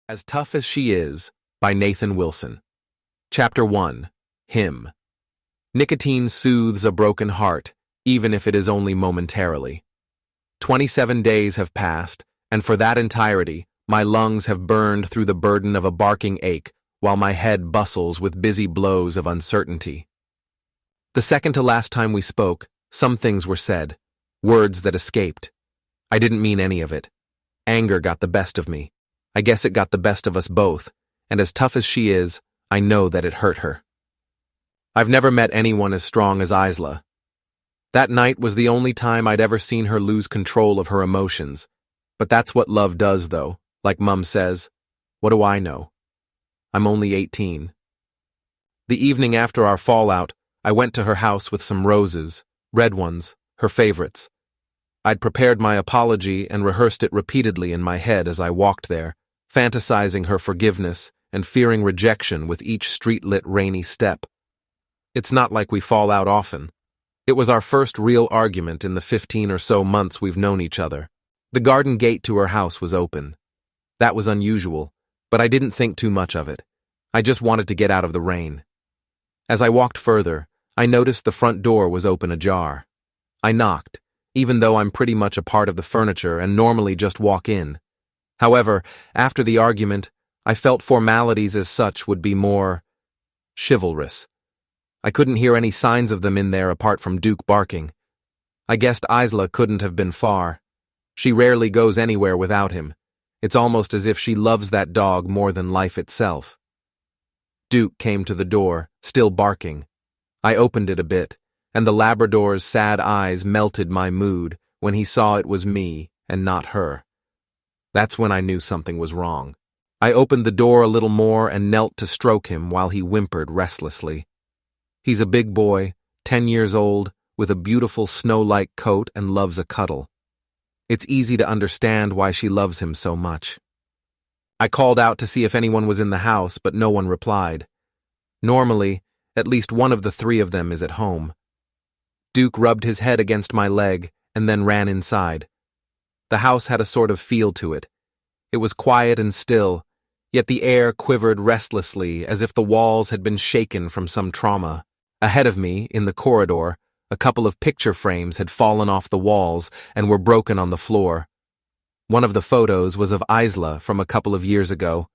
As Tough as She Is, by Nathan Wilson. Chapter 1. Him. Nicotine soothes a broken heart, even if it is only momentarily. 27 days have passed, and for that entirety, my lungs have burned through the burden of a barking ache, while my head bustles with busy blows of uncertainty. The second to last time we spoke, some things were said, words that escaped. I didn't mean any of it. Anger got the best of me. I guess it got the best of us both, and as tough as she is, I know that it hurt her. I've never met anyone as strong as Isla. That night was the only time I'd ever seen her lose control of her emotions. But that's what love does, though, like Mum says. What do I know? I'm only 18. The evening after our fallout, I went to her house with some roses, red ones, her favorites. I'd prepared my apology and rehearsed it repeatedly in my head as I walked there, fantasizing her forgiveness and fearing rejection with each street-lit rainy step. It's not like we fall out often. It was our first real argument in the 15 or so months we've known each other. The garden gate to her house was open. That was unusual, but I didn't think too much of it. I just wanted to get out of the rain. As I walked further, I noticed the front door was open ajar. I knocked, even though I'm pretty much a part of the furniture and normally just walk in. However, after the argument, I felt formalities as such would be more chivalrous. I couldn't hear any signs of them in there apart from Duke barking. I guessed Isla couldn't have been far. She rarely goes anywhere without him. It's almost as if she loves that dog more than life itself. Duke came to the door, still barking. I opened it a bit, and the Labrador's sad eyes melted my mood when he saw it was me and not her. That's when I knew something was wrong. I opened the door a little more and knelt to stroke him while he whimpered restlessly. He's a big boy, 10 years old, with a beautiful snow-like coat and loves a cuddle. It's easy to understand why she loves him so much. I called out to see if anyone was in the house, but no one replied. Normally, at least one of the three of them is at home. Duke rubbed his head against my leg and then ran inside. The house had a sort of feel to it. It was quiet and still, yet the air quivered restlessly as if the walls had been shaken from some trauma. Ahead of me, in the corridor, a couple of picture frames had fallen off the walls and were broken on the floor. One of the photos was of Isla from a couple of years ago.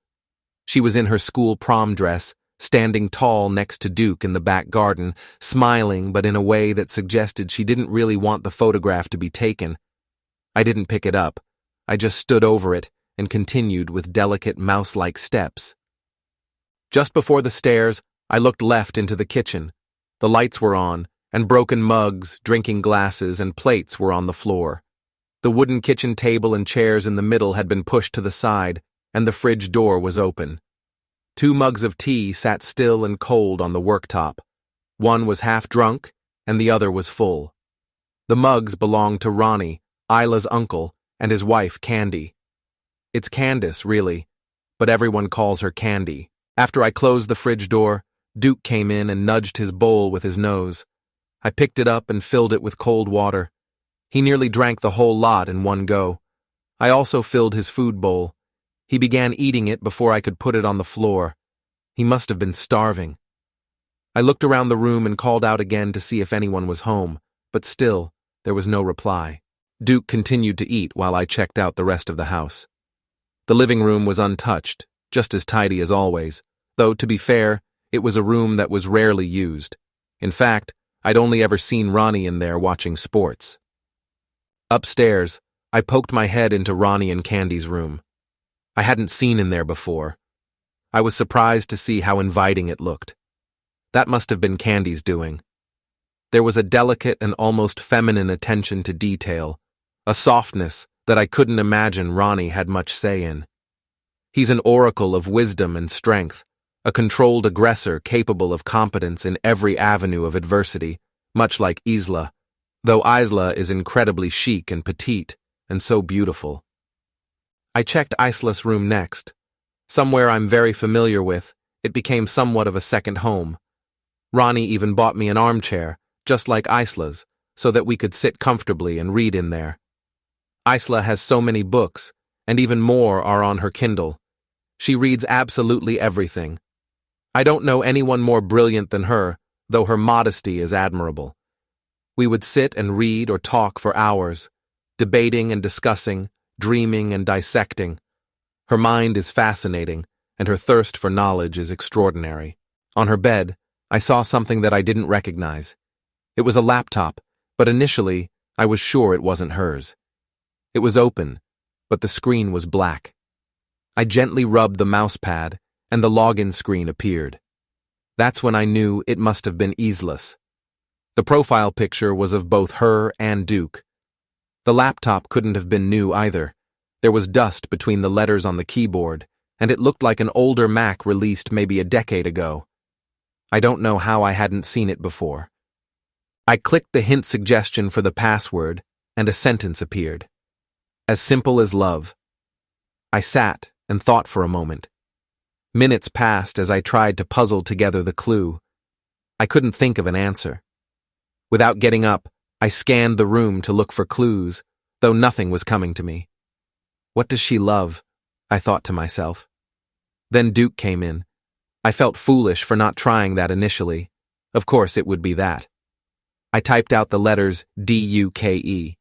She was in her school prom dress, standing tall next to Duke in the back garden, smiling but in a way that suggested she didn't really want the photograph to be taken. I didn't pick it up. I just stood over it and continued with delicate mouse-like steps. Just before the stairs, I looked left into the kitchen. The lights were on, and broken mugs, drinking glasses, and plates were on the floor. The wooden kitchen table and chairs in the middle had been pushed to the side, and the fridge door was open. 2 mugs of tea sat still and cold on the worktop. One was half drunk, and the other was full. The mugs belonged to Ronnie, Isla's uncle, and his wife, Candy. It's Candace, really, but everyone calls her Candy. After I closed the fridge door, Duke came in and nudged his bowl with his nose. I picked it up and filled it with cold water. He nearly drank the whole lot in one go. I also filled his food bowl. He began eating it before I could put it on the floor. He must have been starving. I looked around the room and called out again to see if anyone was home, but still, there was no reply. Duke continued to eat while I checked out the rest of the house. The living room was untouched, just as tidy as always, though, to be fair, it was a room that was rarely used. In fact, I'd only ever seen Ronnie in there watching sports. Upstairs, I poked my head into Ronnie and Candy's room. I hadn't seen in there before. I was surprised to see how inviting it looked. That must have been Candy's doing. There was a delicate and almost feminine attention to detail, a softness that I couldn't imagine Ronnie had much say in. He's an oracle of wisdom and strength, a controlled aggressor capable of competence in every avenue of adversity, much like Isla, though Isla is incredibly chic and petite, and so beautiful. I checked Isla's room next. Somewhere I'm very familiar with, it became somewhat of a second home. Ronnie even bought me an armchair, just like Isla's, so that we could sit comfortably and read in there. Isla has so many books, and even more are on her Kindle. She reads absolutely everything. I don't know anyone more brilliant than her, though her modesty is admirable. We would sit and read or talk for hours, debating and discussing, dreaming and dissecting. Her mind is fascinating, and her thirst for knowledge is extraordinary. On her bed, I saw something that I didn't recognize. It was a laptop, but initially, I was sure it wasn't hers. It was open, but the screen was black. I gently rubbed the mouse pad, and the login screen appeared. That's when I knew it must have been Isla's. The profile picture was of both her and Duke. The laptop couldn't have been new either. There was dust between the letters on the keyboard, and it looked like an older Mac released maybe a decade ago. I don't know how I hadn't seen it before. I clicked the hint suggestion for the password, and a sentence appeared. As simple as love. I sat and thought for a moment. Minutes passed as I tried to puzzle together the clue. I couldn't think of an answer. Without getting up, I scanned the room to look for clues, though nothing was coming to me. What does she love? I thought to myself. Then Duke came in. I felt foolish for not trying that initially. Of course it would be that. I typed out the letters DUKE.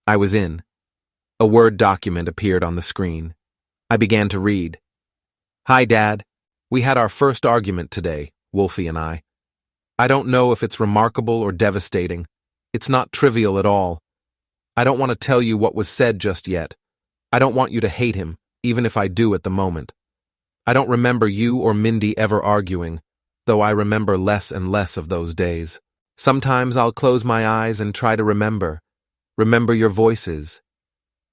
I was in. A Word document appeared on the screen. I began to read. Hi, Dad. We had our first argument today, Wolfy and I. I don't know if it's remarkable or devastating. It's not trivial at all. I don't want to tell you what was said just yet. I don't want you to hate him, even if I do at the moment. I don't remember you or Mindy ever arguing, though I remember less and less of those days. Sometimes I'll close my eyes and try to remember your voices.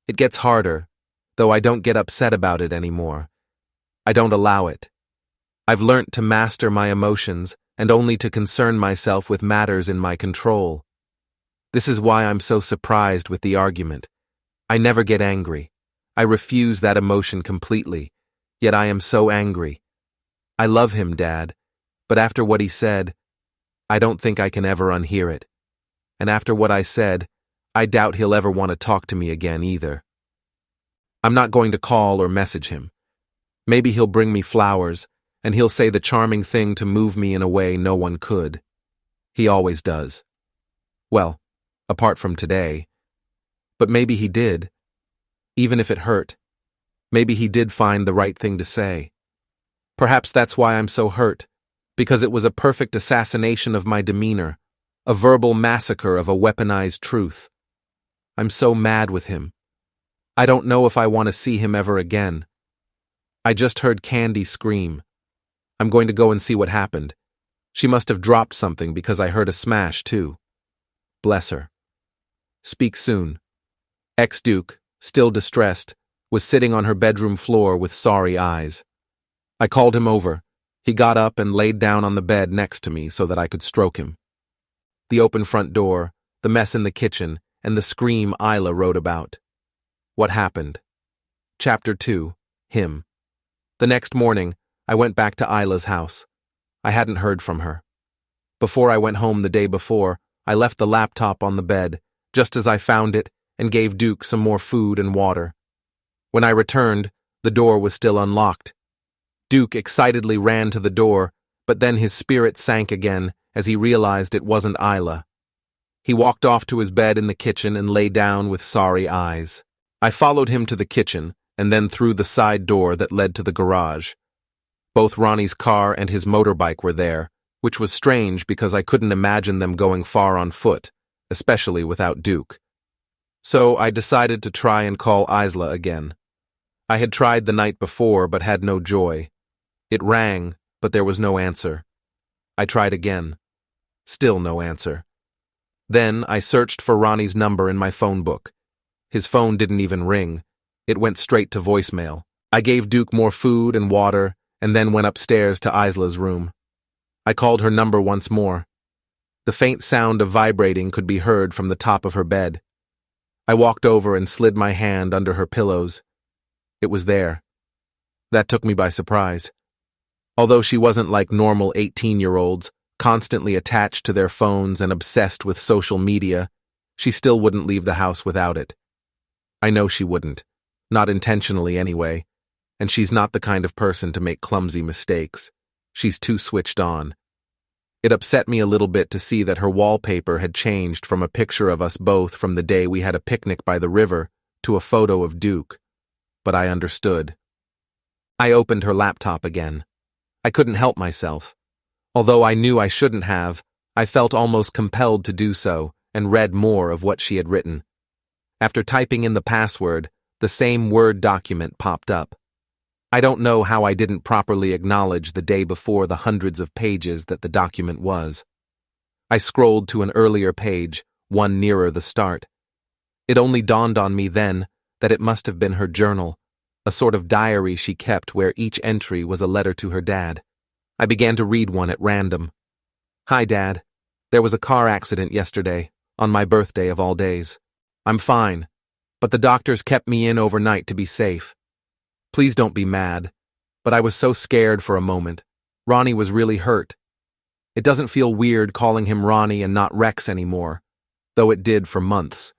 It gets harder, though I don't get upset about it anymore. I don't allow it. I've learnt to master my emotions and only to concern myself with matters in my control. This is why I'm so surprised with the argument. I never get angry. I refuse that emotion completely, yet I am so angry. I love him, Dad, but after what he said, I don't think I can ever unhear it. And after what I said, I doubt he'll ever want to talk to me again either. I'm not going to call or message him. Maybe he'll bring me flowers, and he'll say the charming thing to move me in a way no one could. He always does. Well, apart from today. But maybe he did. Even if it hurt. Maybe he did find the right thing to say. Perhaps that's why I'm so hurt, because it was a perfect assassination of my demeanor, a verbal massacre of a weaponized truth. I'm so mad with him. I don't know if I want to see him ever again. I just heard Candy scream. I'm going to go and see what happened. She must have dropped something because I heard a smash, too. Bless her. Speak soon. Ex-Duke, still distressed, was sitting on her bedroom floor with sorry eyes. I called him over. He got up and laid down on the bed next to me so that I could stroke him. The open front door, the mess in the kitchen, and the scream Isla wrote about. What happened? Chapter 2. Him. The next morning, I went back to Isla's house. I hadn't heard from her. Before I went home the day before, I left the laptop on the bed, just as I found it, and gave Duke some more food and water. When I returned, the door was still unlocked. Duke excitedly ran to the door, but then his spirit sank again as he realized it wasn't Isla. He walked off to his bed in the kitchen and lay down with sorry eyes. I followed him to the kitchen and then through the side door that led to the garage. Both Ronnie's car and his motorbike were there, which was strange because I couldn't imagine them going far on foot, especially without Duke. So I decided to try and call Isla again. I had tried the night before but had no joy. It rang, but there was no answer. I tried again. Still no answer. Then I searched for Ronnie's number in my phone book. His phone didn't even ring. It went straight to voicemail. I gave Duke more food and water and then went upstairs to Isla's room. I called her number once more. The faint sound of vibrating could be heard from the top of her bed. I walked over and slid my hand under her pillows. It was there. That took me by surprise. Although she wasn't like normal 18-year-olds, constantly attached to their phones and obsessed with social media, she still wouldn't leave the house without it. I know she wouldn't. Not intentionally anyway. and she's not the kind of person to make clumsy mistakes. She's too switched on. It upset me a little bit to see that her wallpaper had changed from a picture of us both from the day we had a picnic by the river to a photo of Duke. But I understood. I opened her laptop again. I couldn't help myself. Although I knew I shouldn't have, I felt almost compelled to do so and read more of what she had written. After typing in the password, the same Word document popped up. I don't know how I didn't properly acknowledge the day before the hundreds of pages that the document was. I scrolled to an earlier page, one nearer the start. It only dawned on me then that it must have been her journal, a sort of diary she kept where each entry was a letter to her dad. I began to read one at random. Hi, Dad. There was a car accident yesterday, on my birthday of all days. I'm fine, but the doctors kept me in overnight to be safe. Please don't be mad, but I was so scared for a moment. Ronnie was really hurt. It doesn't feel weird calling him Ronnie and not Rex anymore, though it did for months.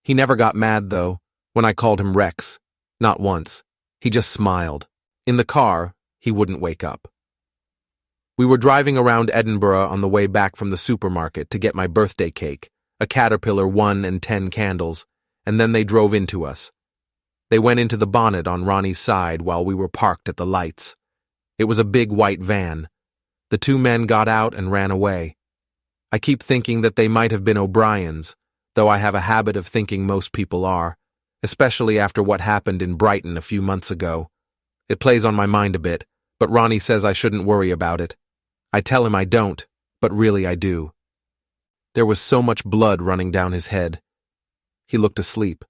He never got mad, though, when I called him Rex. Not once. He just smiled. In the car, he wouldn't wake up. We were driving around Edinburgh on the way back from the supermarket to get my birthday cake, a Caterpillar 1 and 10 candles, and then they drove into us. They went into the bonnet on Ronnie's side while we were parked at the lights. It was a big white van. The two men got out and ran away. I keep thinking that they might have been O'Brien's, though I have a habit of thinking most people are, especially after what happened in Brighton a few months ago. It plays on my mind a bit, but Ronnie says I shouldn't worry about it. I tell him I don't, but really I do. There was so much blood running down his head. He looked asleep.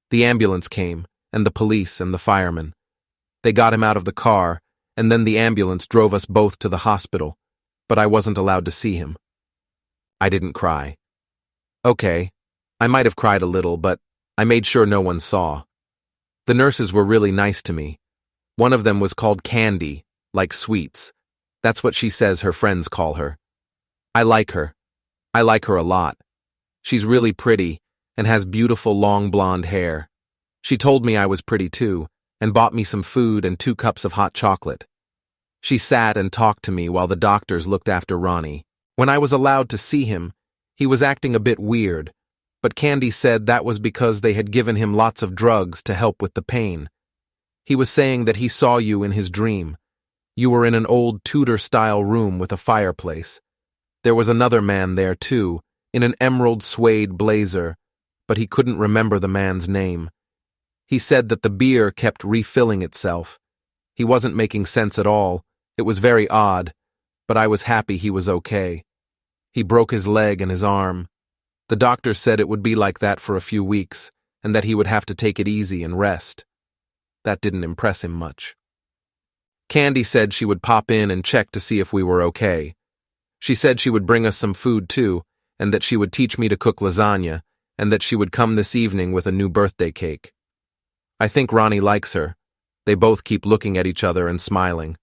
The ambulance came, and the police and the firemen. They got him out of the car, and then the ambulance drove us both to the hospital, but I wasn't allowed to see him. I didn't cry. Okay, I might have cried a little, but I made sure no one saw. The nurses were really nice to me. One of them was called Candy, like sweets. That's what she says her friends call her. I like her. I like her a lot. She's really pretty and has beautiful long blonde hair. She told me I was pretty too, and bought me some food and 2 cups of hot chocolate. She sat and talked to me while the doctors looked after Ronnie. When I was allowed to see him, he was acting a bit weird, but Candy said that was because they had given him lots of drugs to help with the pain. He was saying that he saw you in his dream. You were in an old Tudor-style room with a fireplace. There was another man there too, in an emerald suede blazer, but he couldn't remember the man's name. He said that the beer kept refilling itself. He wasn't making sense at all. It was very odd, but I was happy he was okay. He broke his leg and his arm. The doctor said it would be like that for a few weeks, and that he would have to take it easy and rest. That didn't impress him much. Candy said she would pop in and check to see if we were okay. She said she would bring us some food too, and that she would teach me to cook lasagna, and that she would come this evening with a new birthday cake. I think Ronnie likes her. They both keep looking at each other and smiling.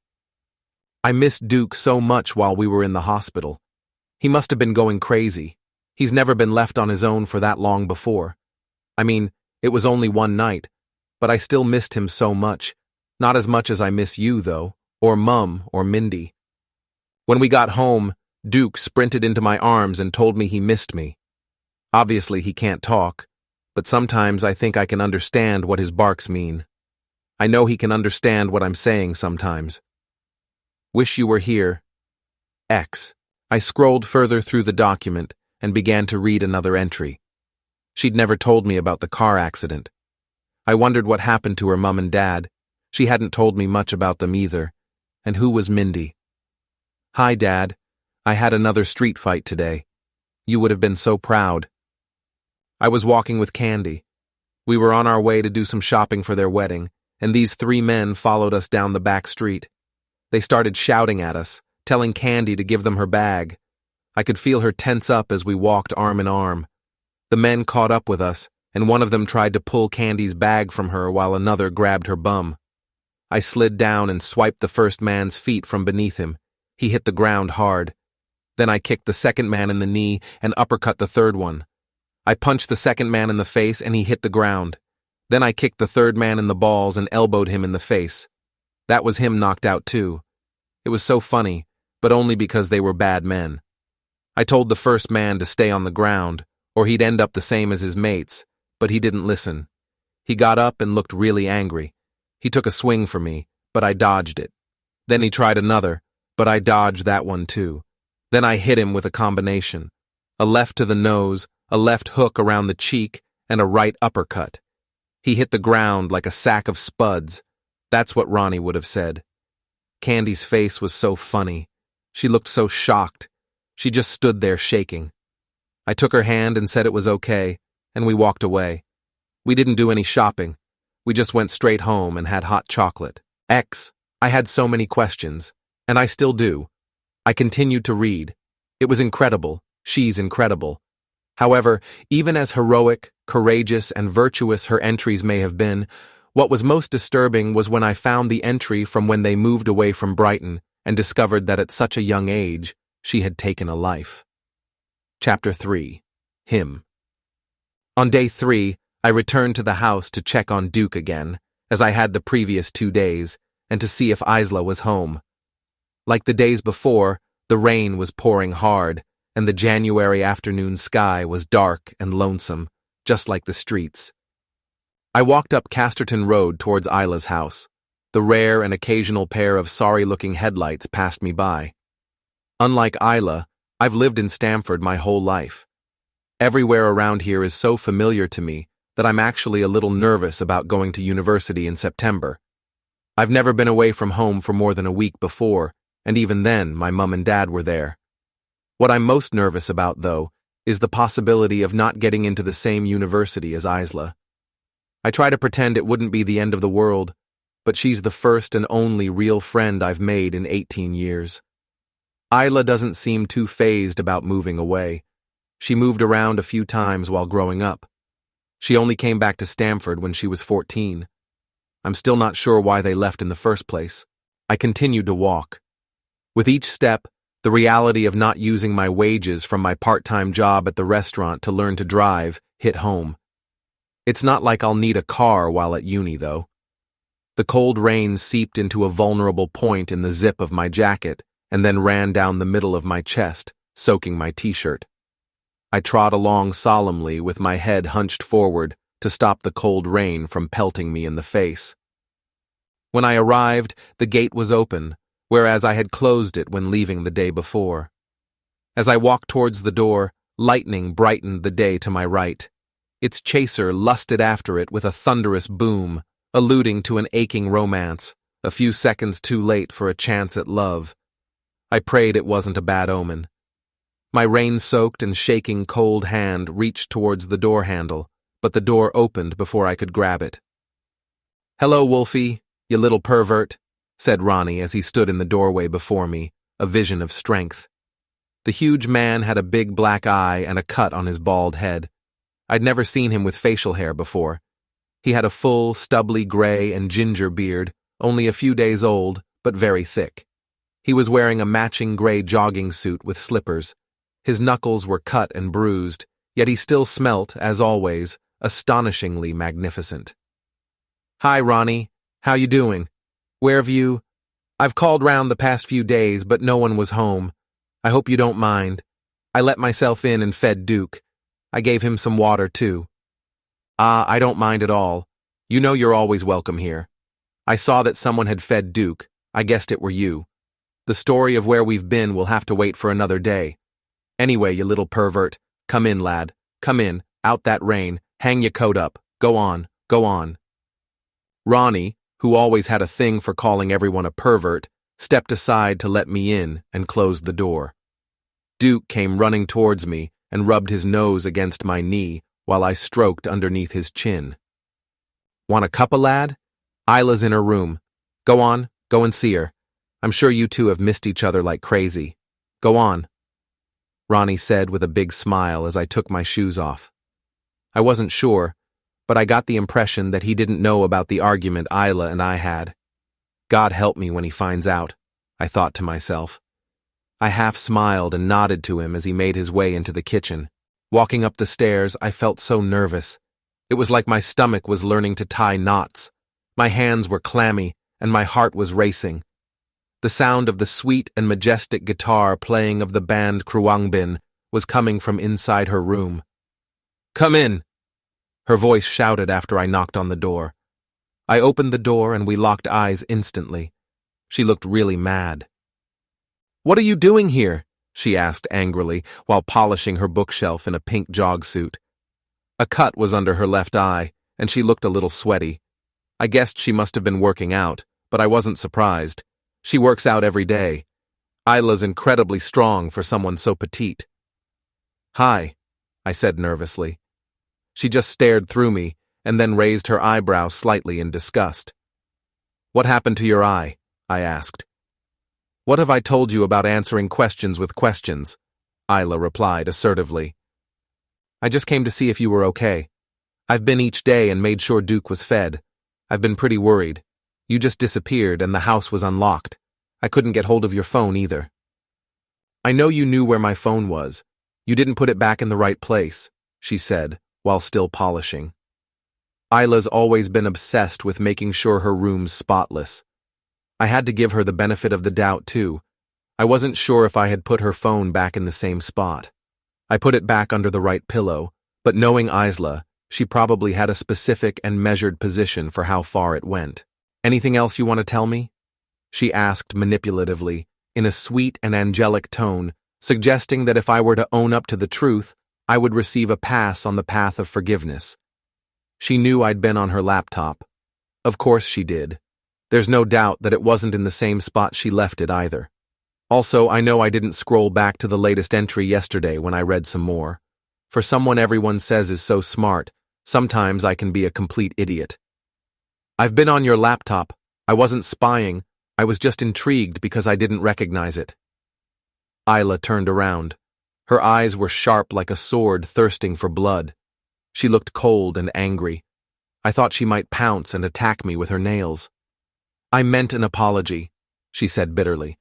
I missed Duke so much while we were in the hospital. He must have been going crazy. He's never been left on his own for that long before. I mean, it was only one night, but I still missed him so much. Not as much as I miss you, though, or Mum, or Mindy. When we got home, Duke sprinted into my arms and told me he missed me. Obviously, he can't talk, but sometimes I think I can understand what his barks mean. I know he can understand what I'm saying sometimes. Wish you were here. X. I scrolled further through the document and began to read another entry. She'd never told me about the car accident. I wondered what happened to her mum and dad. She hadn't told me much about them either. And who was Mindy? Hi, Dad. I had another street fight today. You would have been so proud. I was walking with Candy. We were on our way to do some shopping for their wedding, and these 3 men followed us down the back street. They started shouting at us, telling Candy to give them her bag. I could feel her tense up as we walked arm in arm. The men caught up with us, and one of them tried to pull Candy's bag from her while another grabbed her bum. I slid down and swiped the first man's feet from beneath him. He hit the ground hard. Then I kicked the second man in the knee and uppercut the third one. I punched the second man in the face and he hit the ground. Then I kicked the third man in the balls and elbowed him in the face. That was him knocked out too. It was so funny, but only because they were bad men. I told the first man to stay on the ground, or he'd end up the same as his mates, but he didn't listen. He got up and looked really angry. He took a swing for me, but I dodged it. Then he tried another, but I dodged that one too. Then I hit him with a combination. A left to the nose, a left hook around the cheek, and a right uppercut. He hit the ground like a sack of spuds. That's what Ronnie would have said. Candy's face was so funny. She looked so shocked. She just stood there shaking. I took her hand and said it was okay, and we walked away. We didn't do any shopping. We just went straight home and had hot chocolate. I had so many questions, and I still do. I continued to read. It was incredible. She's incredible. However, even as heroic, courageous, and virtuous her entries may have been, what was most disturbing was when I found the entry from when they moved away from Brighton and discovered that at such a young age, she had taken a life. Chapter 3. Him. On day 3, I returned to the house to check on Duke again, as I had the previous 2 days, and to see if Isla was home. Like the days before, the rain was pouring hard, and the January afternoon sky was dark and lonesome, just like the streets. I walked up Casterton Road towards Isla's house. The rare and occasional pair of sorry-looking headlights passed me by. Unlike Isla, I've lived in Stamford my whole life. Everywhere around here is so familiar to me that I'm actually a little nervous about going to university in September. I've never been away from home for more than a week before, and even then my mum and dad were there. What I'm most nervous about, though, is the possibility of not getting into the same university as Isla. I try to pretend it wouldn't be the end of the world, but she's the first and only real friend I've made in 18 years. Isla doesn't seem too fazed about moving away. She moved around a few times while growing up. She only came back to Stamford when she was 14. I'm still not sure why they left in the first place. I continued to walk. With each step, the reality of not using my wages from my part-time job at the restaurant to learn to drive hit home. It's not like I'll need a car while at uni, though. The cold rain seeped into a vulnerable point in the zip of my jacket and then ran down the middle of my chest, soaking my t-shirt. I trod along solemnly with my head hunched forward to stop the cold rain from pelting me in the face. When I arrived, the gate was open, whereas I had closed it when leaving the day before. As I walked towards the door, lightning brightened the day to my right. Its chaser lusted after it with a thunderous boom, alluding to an aching romance, a few seconds too late for a chance at love. I prayed it wasn't a bad omen. My rain-soaked and shaking cold hand reached towards the door handle, but the door opened before I could grab it. "Hello, Wolfy, you little pervert," said Ronnie as he stood in the doorway before me, a vision of strength. The huge man had a big black eye and a cut on his bald head. I'd never seen him with facial hair before. He had a full, stubbly gray and ginger beard, only a few days old, but very thick. He was wearing a matching gray jogging suit with slippers. His knuckles were cut and bruised, yet he still smelt, as always, astonishingly magnificent. "Hi, Ronnie. How you doing? Where have you? I've called round the past few days, but no one was home. I hope you don't mind. I let myself in and fed Duke. I gave him some water, too." I don't mind at all. You know you're always welcome here. I saw that someone had fed Duke. I guessed it were you. The story of where we've been will have to wait for another day. Anyway, you little pervert, come in, lad. Come in, out that rain, hang your coat up. Go on, go on. Ronnie, who always had a thing for calling everyone a pervert, stepped aside to let me in and closed the door. Duke came running towards me and rubbed his nose against my knee while I stroked underneath his chin. "Want a cuppa, lad? Isla's in her room. Go on, go and see her. I'm sure you two have missed each other like crazy. Go on," Ronnie said with a big smile as I took my shoes off. I wasn't sure, but I got the impression that he didn't know about the argument Isla and I had. God help me when he finds out, I thought to myself. I half smiled and nodded to him as he made his way into the kitchen. Walking up the stairs, I felt so nervous. It was like my stomach was learning to tie knots. My hands were clammy, and my heart was racing. The sound of the sweet and majestic guitar playing of the band Kruangbin was coming from inside her room. "Come in!" her voice shouted after I knocked on the door. I opened the door and we locked eyes instantly. She looked really mad. "What are you doing here?" she asked angrily while polishing her bookshelf in a pink jog suit. A cut was under her left eye, and she looked a little sweaty. I guessed she must have been working out, but I wasn't surprised. She works out every day. Isla's incredibly strong for someone so petite. "Hi," I said nervously. She just stared through me and then raised her eyebrow slightly in disgust. "What happened to your eye?" I asked. "What have I told you about answering questions with questions?" Isla replied assertively. "I just came to see if you were okay. I've been each day and made sure Duke was fed. I've been pretty worried. You just disappeared and the house was unlocked. I couldn't get hold of your phone either." "I know you knew where my phone was. You didn't put it back in the right place," she said, while still polishing. Isla's always been obsessed with making sure her room's spotless. I had to give her the benefit of the doubt, too. I wasn't sure if I had put her phone back in the same spot. I put it back under the right pillow, but knowing Isla, she probably had a specific and measured position for how far it went. "Anything else you want to tell me?" she asked manipulatively, in a sweet and angelic tone, suggesting that if I were to own up to the truth, I would receive a pass on the path of forgiveness. She knew I'd been on her laptop. Of course she did. There's no doubt that it wasn't in the same spot she left it either. Also, I know I didn't scroll back to the latest entry yesterday when I read some more. For someone everyone says is so smart, sometimes I can be a complete idiot. "I've been on your laptop. I wasn't spying. I was just intrigued because I didn't recognize it." Isla turned around. Her eyes were sharp like a sword thirsting for blood. She looked cold and angry. I thought she might pounce and attack me with her nails. "I meant an apology," she said bitterly.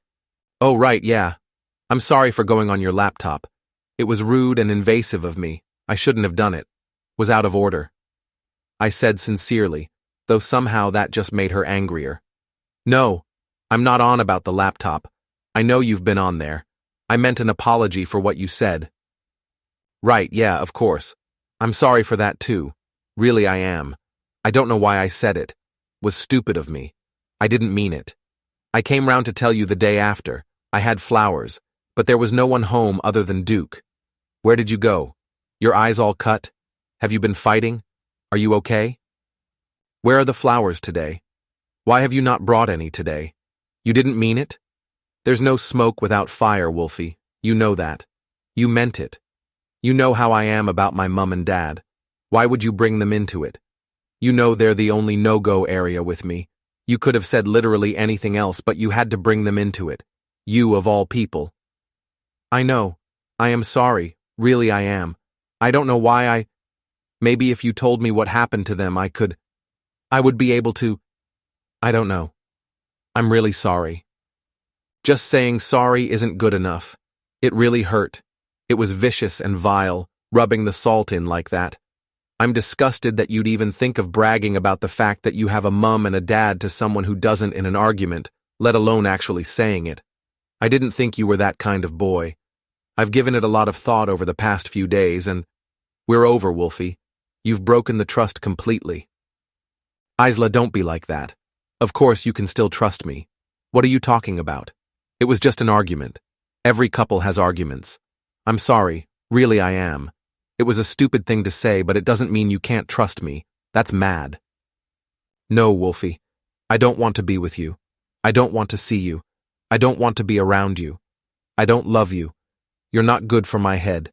"Oh, right, yeah. I'm sorry for going on your laptop. It was rude and invasive of me. I shouldn't have done it. Was out of order." I said sincerely, though somehow that just made her angrier. "No, I'm not on about the laptop. I know you've been on there. I meant an apology for what you said." "Right, yeah, of course. I'm sorry for that too. Really I am. I don't know why I said it. Was stupid of me. I didn't mean it. I came round to tell you the day after. I had flowers, but there was no one home other than Duke. Where did you go? Your eyes all cut? Have you been fighting? Are you okay? Where are the flowers today? Why have you not brought any today? You didn't mean it? There's no smoke without fire, Wolfy. You know that. You meant it. You know how I am about my mum and dad. Why would you bring them into it? You know they're the only no-go area with me. You could have said literally anything else, but you had to bring them into it. You of all people. I know. I am sorry. Really I am. I don't know why I... Maybe if you told me what happened to them, I would be able to... I don't know. I'm really sorry. Just saying sorry isn't good enough. It really hurt. It was vicious and vile, rubbing the salt in like that. I'm disgusted that you'd even think of bragging about the fact that you have a mum and a dad to someone who doesn't in an argument, let alone actually saying it. I didn't think you were that kind of boy. I've given it a lot of thought over the past few days, and we're over, Wolfy. You've broken the trust completely. Isla, don't be like that. Of course you can still trust me. What are you talking about? It was just an argument. Every couple has arguments. I'm sorry, really I am. It was a stupid thing to say, but it doesn't mean you can't trust me. That's mad. No, Wolfy. I don't want to be with you. I don't want to see you. I don't want to be around you. I don't love you. You're not good for my head.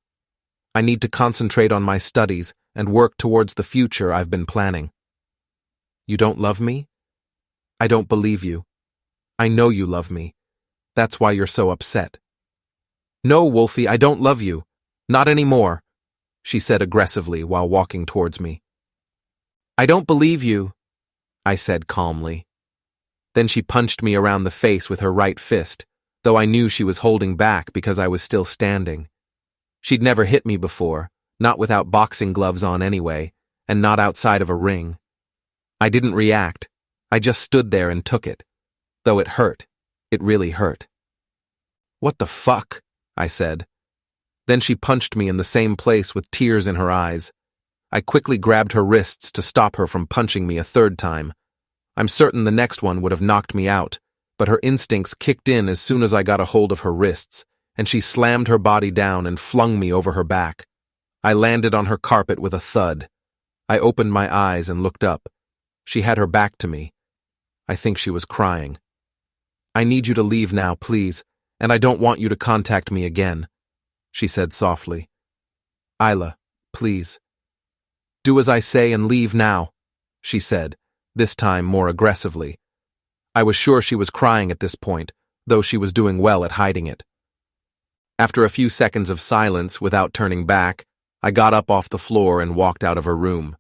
I need to concentrate on my studies and work towards the future I've been planning. You don't love me? I don't believe you. I know you love me. That's why you're so upset. No, Wolfy, I don't love you. Not anymore, she said aggressively while walking towards me. I don't believe you, I said calmly. Then she punched me around the face with her right fist, though I knew she was holding back because I was still standing. She'd never hit me before, not without boxing gloves on anyway, and not outside of a ring. I didn't react. I just stood there and took it. Though it hurt. It really hurt. "What the fuck?" I said. Then she punched me in the same place with tears in her eyes. I quickly grabbed her wrists to stop her from punching me a third time. I'm certain the next one would have knocked me out, but her instincts kicked in as soon as I got a hold of her wrists, and she slammed her body down and flung me over her back. I landed on her carpet with a thud. I opened my eyes and looked up. She had her back to me. I think she was crying. "I need you to leave now, please, and I don't want you to contact me again," she said softly. "Isla, please." "Do as I say and leave now," she said, this time more aggressively. I was sure she was crying at this point, though she was doing well at hiding it. After a few seconds of silence without turning back, I got up off the floor and walked out of her room.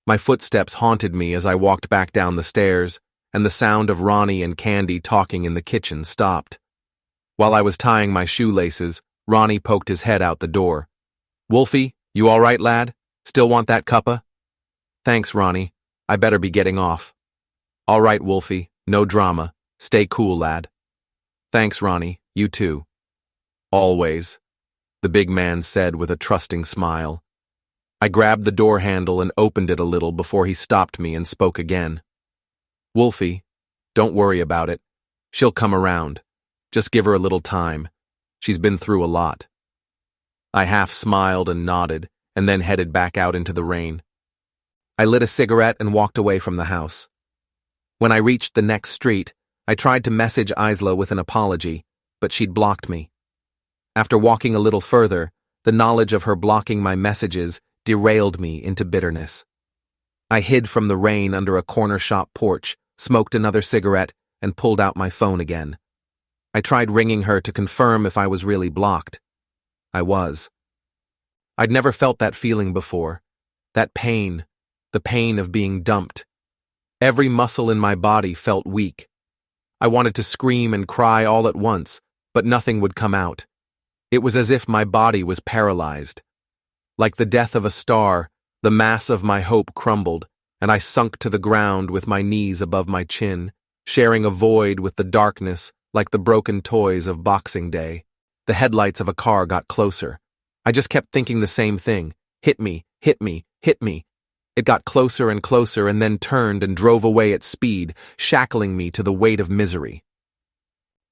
My footsteps haunted me as I walked back down the stairs, and the sound of Ronnie and Candy talking in the kitchen stopped. While I was tying my shoelaces, Ronnie poked his head out the door. "Wolfie, you all right, lad? Still want that cuppa?" "Thanks, Ronnie. I better be getting off." "All right, Wolfie. No drama. Stay cool, lad." "Thanks, Ronnie. You too." "Always," the big man said with a trusting smile. I grabbed the door handle and opened it a little before he stopped me and spoke again. "Wolfie, don't worry about it. She'll come around. Just give her a little time. She's been through a lot." I half smiled and nodded, and then headed back out into the rain. I lit a cigarette and walked away from the house. When I reached the next street, I tried to message Isla with an apology, but she'd blocked me. After walking a little further, the knowledge of her blocking my messages derailed me into bitterness. I hid from the rain under a corner shop porch, smoked another cigarette, and pulled out my phone again. I tried ringing her to confirm if I was really blocked. I was. I'd never felt that feeling before. That pain, the pain of being dumped. Every muscle in my body felt weak. I wanted to scream and cry all at once, but nothing would come out. It was as if my body was paralyzed. Like the death of a star, the mass of my hope crumbled, and I sunk to the ground with my knees above my chin, sharing a void with the darkness like the broken toys of Boxing Day. The headlights of a car got closer. I just kept thinking the same thing. Hit me, hit me, hit me. It got closer and closer and then turned and drove away at speed, shackling me to the weight of misery.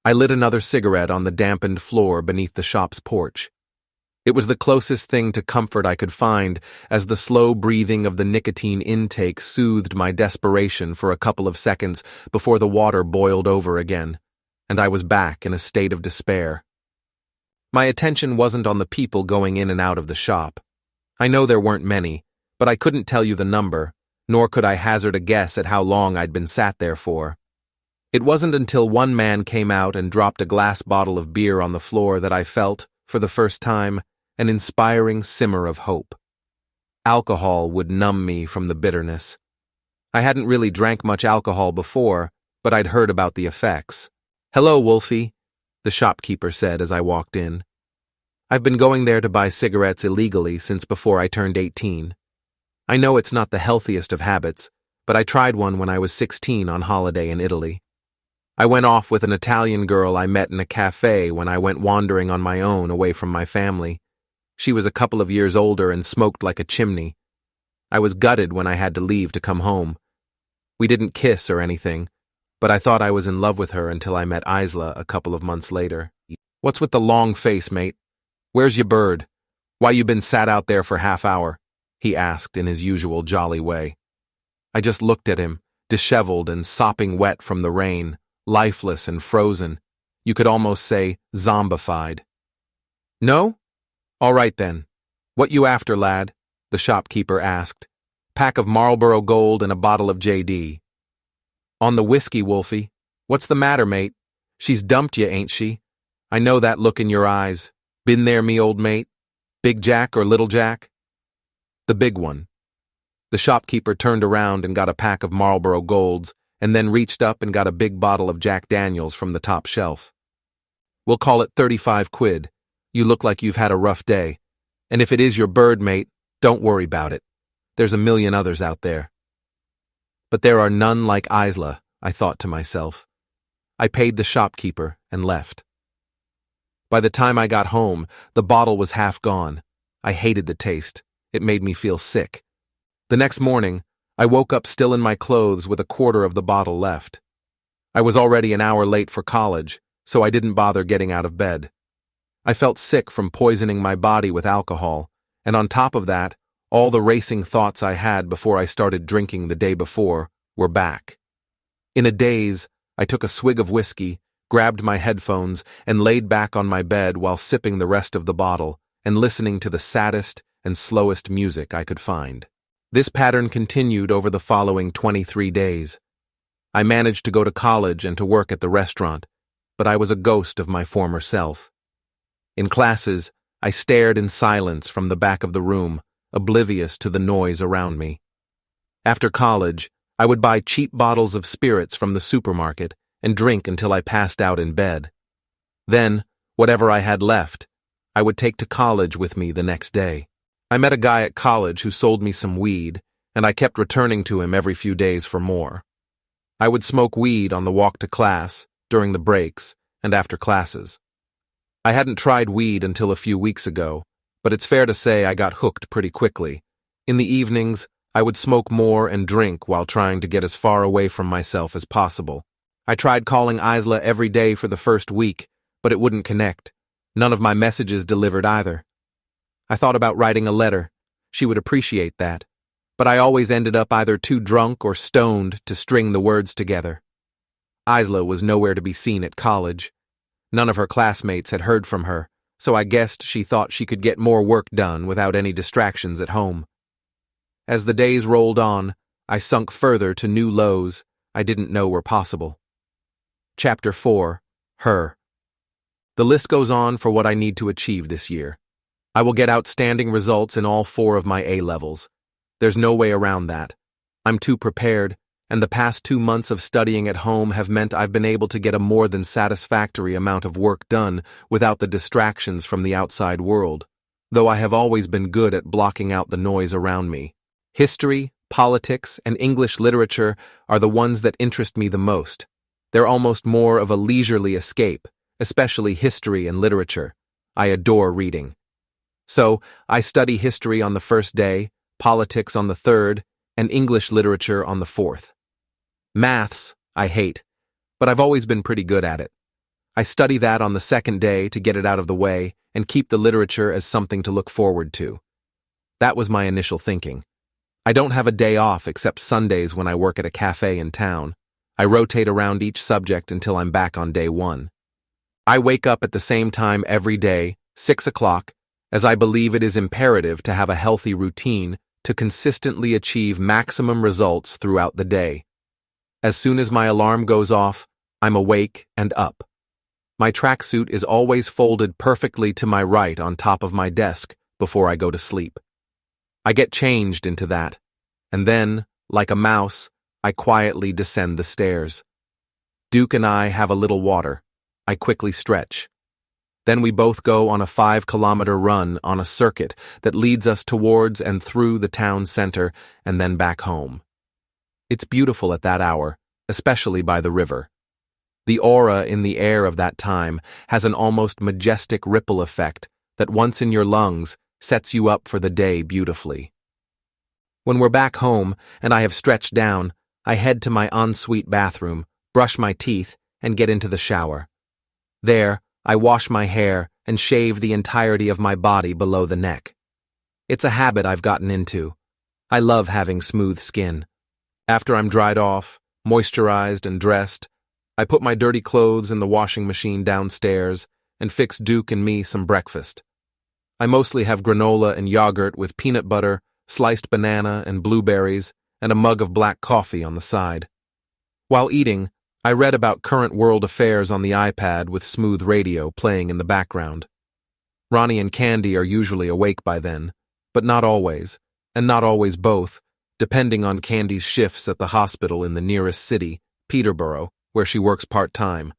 I lit another cigarette on the dampened floor beneath the shop's porch. It was the closest thing to comfort I could find, as the slow breathing of the nicotine intake soothed my desperation for a couple of seconds before the water boiled over again, and I was back in a state of despair. My attention wasn't on the people going in and out of the shop. I know there weren't many, but I couldn't tell you the number, nor could I hazard a guess at how long I'd been sat there for. It wasn't until one man came out and dropped a glass bottle of beer on the floor that I felt, for the first time, an inspiring simmer of hope. Alcohol would numb me from the bitterness. I hadn't really drank much alcohol before, but I'd heard about the effects. "Hello, Wolfie," the shopkeeper said as I walked in. I've been going there to buy cigarettes illegally since before I turned 18. I know it's not the healthiest of habits, but I tried one when I was 16 on holiday in Italy. I went off with an Italian girl I met in a cafe when I went wandering on my own away from my family. She was a couple of years older and smoked like a chimney. I was gutted when I had to leave to come home. We didn't kiss or anything, but I thought I was in love with her until I met Isla a couple of months later. "What's with the long face, mate? Where's your bird? Why you been sat out there for half hour?" he asked in his usual jolly way. I just looked at him, disheveled and sopping wet from the rain, lifeless and frozen. You could almost say zombified. "No? All right then. What you after, lad?" the shopkeeper asked. "Pack of Marlboro Gold and a bottle of J.D. "On the whiskey, Wolfie. What's the matter, mate? She's dumped you, ain't she? I know that look in your eyes. Been there, me old mate? Big Jack or Little Jack?" "The big one." The shopkeeper turned around and got a pack of Marlboro Golds, and then reached up and got a big bottle of Jack Daniels from the top shelf. "We'll call it 35 quid. You look like you've had a rough day. And if it is your bird, mate, don't worry about it. There's a million others out there. But there are none like Isla, I thought to myself. I paid the shopkeeper and left. By the time I got home, the bottle was half gone. I hated the taste. It made me feel sick. The next morning, I woke up still in my clothes with a quarter of the bottle left. I was already an hour late for college, so I didn't bother getting out of bed. I felt sick from poisoning my body with alcohol, and on top of that, all the racing thoughts I had before I started drinking the day before were back. In a daze, I took a swig of whiskey, grabbed my headphones, and laid back on my bed while sipping the rest of the bottle and listening to the saddest and slowest music I could find. This pattern continued over the following 23 days. I managed to go to college and to work at the restaurant, but I was a ghost of my former self. In classes, I stared in silence from the back of the room, oblivious to the noise around me. After college, I would buy cheap bottles of spirits from the supermarket and drink until I passed out in bed. Then, whatever I had left, I would take to college with me the next day. I met a guy at college who sold me some weed, and I kept returning to him every few days for more. I would smoke weed on the walk to class, during the breaks, and after classes. I hadn't tried weed until a few weeks ago, but it's fair to say I got hooked pretty quickly. In the evenings, I would smoke more and drink while trying to get as far away from myself as possible. I tried calling Isla every day for the first week, but it wouldn't connect. None of my messages delivered either. I thought about writing a letter. She would appreciate that. But I always ended up either too drunk or stoned to string the words together. Isla was nowhere to be seen at college. None of her classmates had heard from her, so I guessed she thought she could get more work done without any distractions at home. As the days rolled on, I sunk further to new lows I didn't know were possible. Chapter 4. Her. The list goes on for what I need to achieve this year. I will get outstanding results in all 4 of my A levels. There's no way around that. I'm too prepared, and the past 2 months of studying at home have meant I've been able to get a more than satisfactory amount of work done without the distractions from the outside world, though I have always been good at blocking out the noise around me. History, politics, and English literature are the ones that interest me the most. They're almost more of a leisurely escape, especially history and literature. I adore reading. So, I study history on the first day, politics on the third, and English literature on the fourth. Maths, I hate, but I've always been pretty good at it. I study that on the second day to get it out of the way and keep the literature as something to look forward to. That was my initial thinking. I don't have a day off except Sundays when I work at a cafe in town. I rotate around each subject until I'm back on day 1. I wake up at the same time every day, 6 o'clock, as I believe it is imperative to have a healthy routine to consistently achieve maximum results throughout the day. As soon as my alarm goes off, I'm awake and up. My tracksuit is always folded perfectly to my right on top of my desk before I go to sleep. I get changed into that, and then, like a mouse, I quietly descend the stairs. Duke and I have a little water. I quickly stretch. Then we both go on a 5-kilometer run on a circuit that leads us towards and through the town center and then back home. It's beautiful at that hour, especially by the river. The aura in the air of that time has an almost majestic ripple effect that once in your lungs sets you up for the day beautifully. When we're back home and I have stretched down, I head to my ensuite bathroom, brush my teeth, and get into the shower. There, I wash my hair and shave the entirety of my body below the neck. It's a habit I've gotten into. I love having smooth skin. After I'm dried off, moisturized, and dressed, I put my dirty clothes in the washing machine downstairs and fix Duke and me some breakfast. I mostly have granola and yogurt with peanut butter, sliced banana and blueberries, and a mug of black coffee on the side. While eating, I read about current world affairs on the iPad with smooth radio playing in the background. Ronnie and Candy are usually awake by then, but not always, and not always both, depending on Candy's shifts at the hospital in the nearest city, Peterborough, where she works part-time.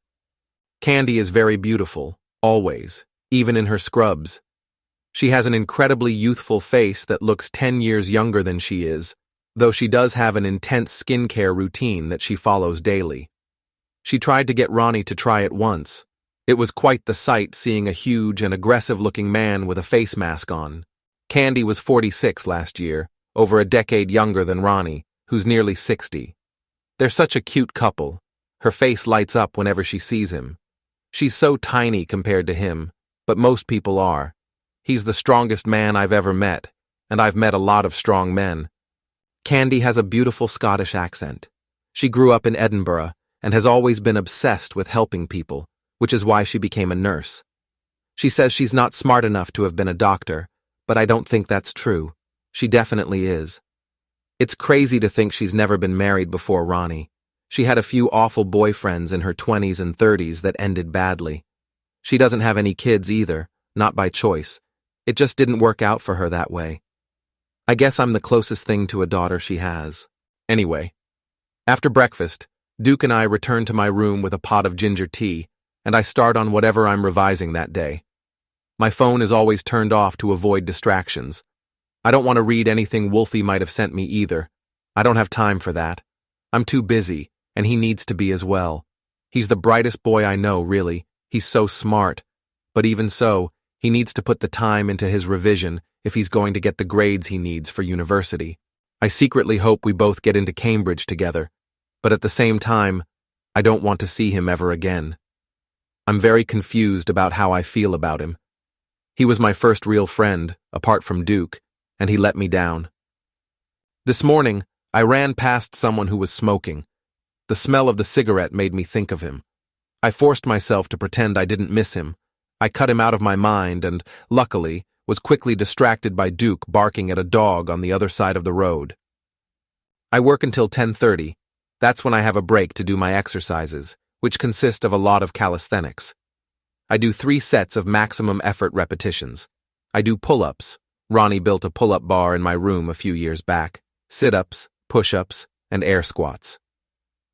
Candy is very beautiful, always, even in her scrubs. She has an incredibly youthful face that looks 10 years younger than she is, though she does have an intense skincare routine that she follows daily. She tried to get Ronnie to try it once. It was quite the sight seeing a huge and aggressive-looking man with a face mask on. Candy was 46 last year, over a decade younger than Ronnie, who's nearly 60. They're such a cute couple. Her face lights up whenever she sees him. She's so tiny compared to him, but most people are. He's the strongest man I've ever met, and I've met a lot of strong men. Candy has a beautiful Scottish accent. She grew up in Edinburgh and has always been obsessed with helping people, which is why she became a nurse. She says she's not smart enough to have been a doctor, but I don't think that's true. She definitely is. It's crazy to think she's never been married before Ronnie. She had a few awful boyfriends in her 20s and 30s that ended badly. She doesn't have any kids either, not by choice. It just didn't work out for her that way. I guess I'm the closest thing to a daughter she has. Anyway, after breakfast, Duke and I return to my room with a pot of ginger tea, and I start on whatever I'm revising that day. My phone is always turned off to avoid distractions. I don't want to read anything Wolfy might have sent me either. I don't have time for that. I'm too busy, and he needs to be as well. He's the brightest boy I know, really. He's so smart. But even so, he needs to put the time into his revision if he's going to get the grades he needs for university. I secretly hope we both get into Cambridge together, but at the same time, I don't want to see him ever again. I'm very confused about how I feel about him. He was my first real friend, apart from Duke, and he let me down. This morning, I ran past someone who was smoking. The smell of the cigarette made me think of him. I forced myself to pretend I didn't miss him. I cut him out of my mind and, luckily, was quickly distracted by Duke barking at a dog on the other side of the road. I work until 10:30. That's when I have a break to do my exercises, which consist of a lot of calisthenics. I do 3 sets of maximum effort repetitions. I do pull-ups. Ronnie built a pull-up bar in my room a few years back. Sit-ups, push-ups, and air squats.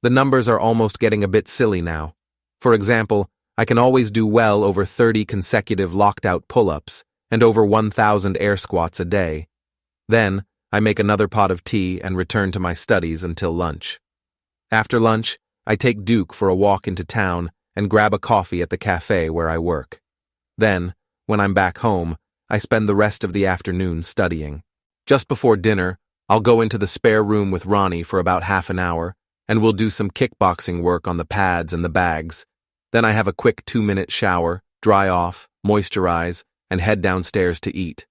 The numbers are almost getting a bit silly now. For example, I can always do well over 30 consecutive locked-out pull-ups and over 1,000 air squats a day. Then, I make another pot of tea and return to my studies until lunch. After lunch, I take Duke for a walk into town and grab a coffee at the cafe where I work. Then, when I'm back home, I spend the rest of the afternoon studying. Just before dinner, I'll go into the spare room with Ronnie for about half an hour, and we'll do some kickboxing work on the pads and the bags. Then I have a quick 2-minute shower, dry off, moisturize, and head downstairs to eat.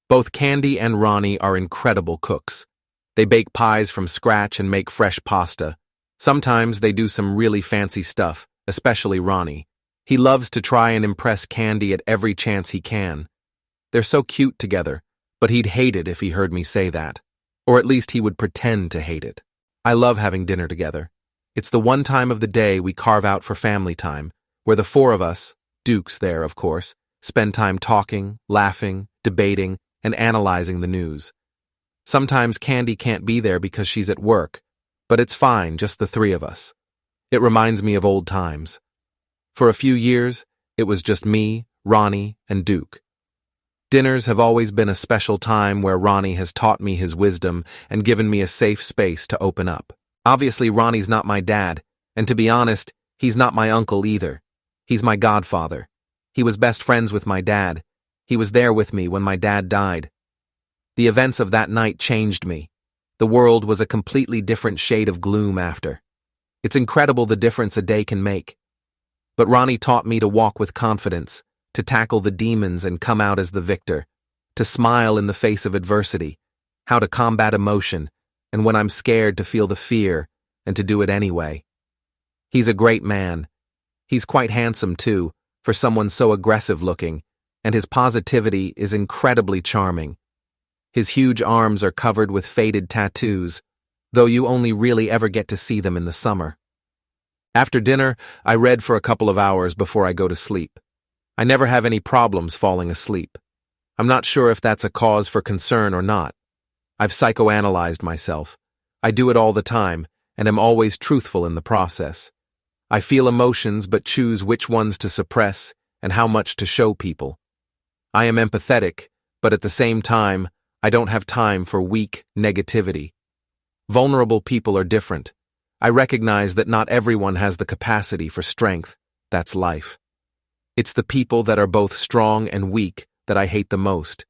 Both Candy and Ronnie are incredible cooks. They bake pies from scratch and make fresh pasta. Sometimes they do some really fancy stuff, especially Ronnie. He loves to try and impress Candy at every chance he can. They're so cute together, but he'd hate it if he heard me say that. Or at least he would pretend to hate it. I love having dinner together. It's the one time of the day we carve out for family time, where the 4 of us, Duke's there of course, spend time talking, laughing, debating, and analyzing the news. Sometimes Candy can't be there because she's at work, but it's fine, just the 3 of us. It reminds me of old times. For a few years, it was just me, Ronnie, and Duke. Dinners have always been a special time where Ronnie has taught me his wisdom and given me a safe space to open up. Obviously, Ronnie's not my dad, and to be honest, he's not my uncle either. He's my godfather. He was best friends with my dad. He was there with me when my dad died. The events of that night changed me. The world was a completely different shade of gloom after. It's incredible the difference a day can make. But Ronnie taught me to walk with confidence, to tackle the demons and come out as the victor, to smile in the face of adversity, how to combat emotion, and when I'm scared to feel the fear and to do it anyway. He's a great man. He's quite handsome too, for someone so aggressive looking, and his positivity is incredibly charming. His huge arms are covered with faded tattoos, though you only really ever get to see them in the summer. After dinner, I read for a couple of hours before I go to sleep. I never have any problems falling asleep. I'm not sure if that's a cause for concern or not. I've psychoanalyzed myself. I do it all the time, and am always truthful in the process. I feel emotions but choose which ones to suppress and how much to show people. I am empathetic, but at the same time, I don't have time for weak negativity. Vulnerable people are different. I recognize that not everyone has the capacity for strength. That's life. It's the people that are both strong and weak that I hate the most.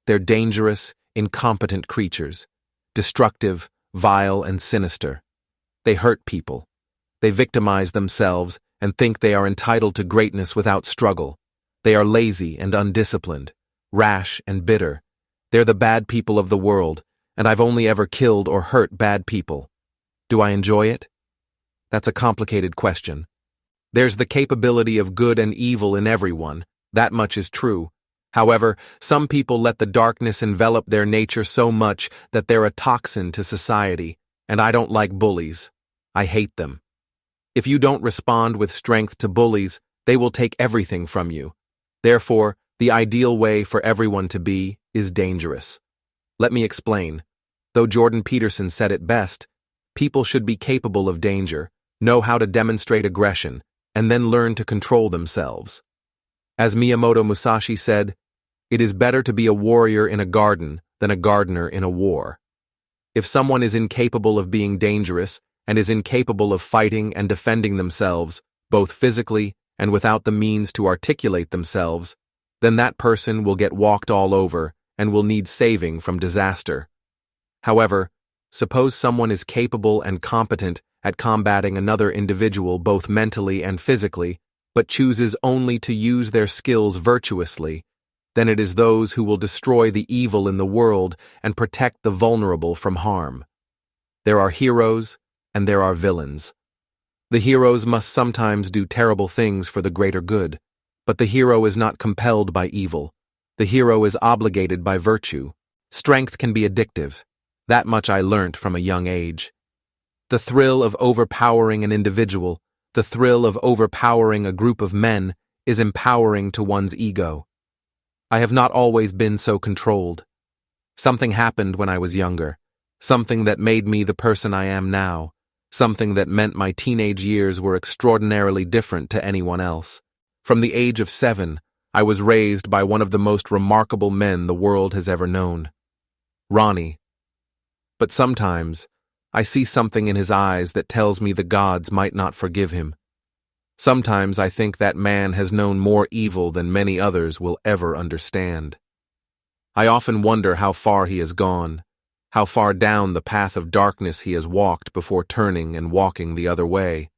They're dangerous, incompetent creatures, destructive, vile, and sinister. They hurt people. They victimize themselves and think they are entitled to greatness without struggle. They are lazy and undisciplined, rash and bitter. They're the bad people of the world, and I've only ever killed or hurt bad people. Do I enjoy it? That's a complicated question. There's the capability of good and evil in everyone. That much is true. However, some people let the darkness envelop their nature so much that they're a toxin to society, and I don't like bullies. I hate them. If you don't respond with strength to bullies, they will take everything from you. Therefore, the ideal way for everyone to be is dangerous. Let me explain. Though Jordan Peterson said it best, people should be capable of danger, know how to demonstrate aggression, and then learn to control themselves. As Miyamoto Musashi said, it is better to be a warrior in a garden than a gardener in a war. If someone is incapable of being dangerous and is incapable of fighting and defending themselves, both physically and without the means to articulate themselves, then that person will get walked all over and will need saving from disaster. However, suppose someone is capable and competent at combating another individual both mentally and physically, but chooses only to use their skills virtuously, then it is those who will destroy the evil in the world and protect the vulnerable from harm. There are heroes and there are villains. The heroes must sometimes do terrible things for the greater good, but the hero is not compelled by evil. The hero is obligated by virtue. Strength can be addictive. That much I learnt from a young age. The thrill of overpowering an individual, the thrill of overpowering a group of men, is empowering to one's ego. I have not always been so controlled. Something happened when I was younger, something that made me the person I am now, something that meant my teenage years were extraordinarily different to anyone else. From the age of 7, I was raised by one of the most remarkable men the world has ever known, Ronnie. But sometimes, I see something in his eyes that tells me the gods might not forgive him. Sometimes I think that man has known more evil than many others will ever understand. I often wonder how far he has gone, how far down the path of darkness he has walked before turning and walking the other way.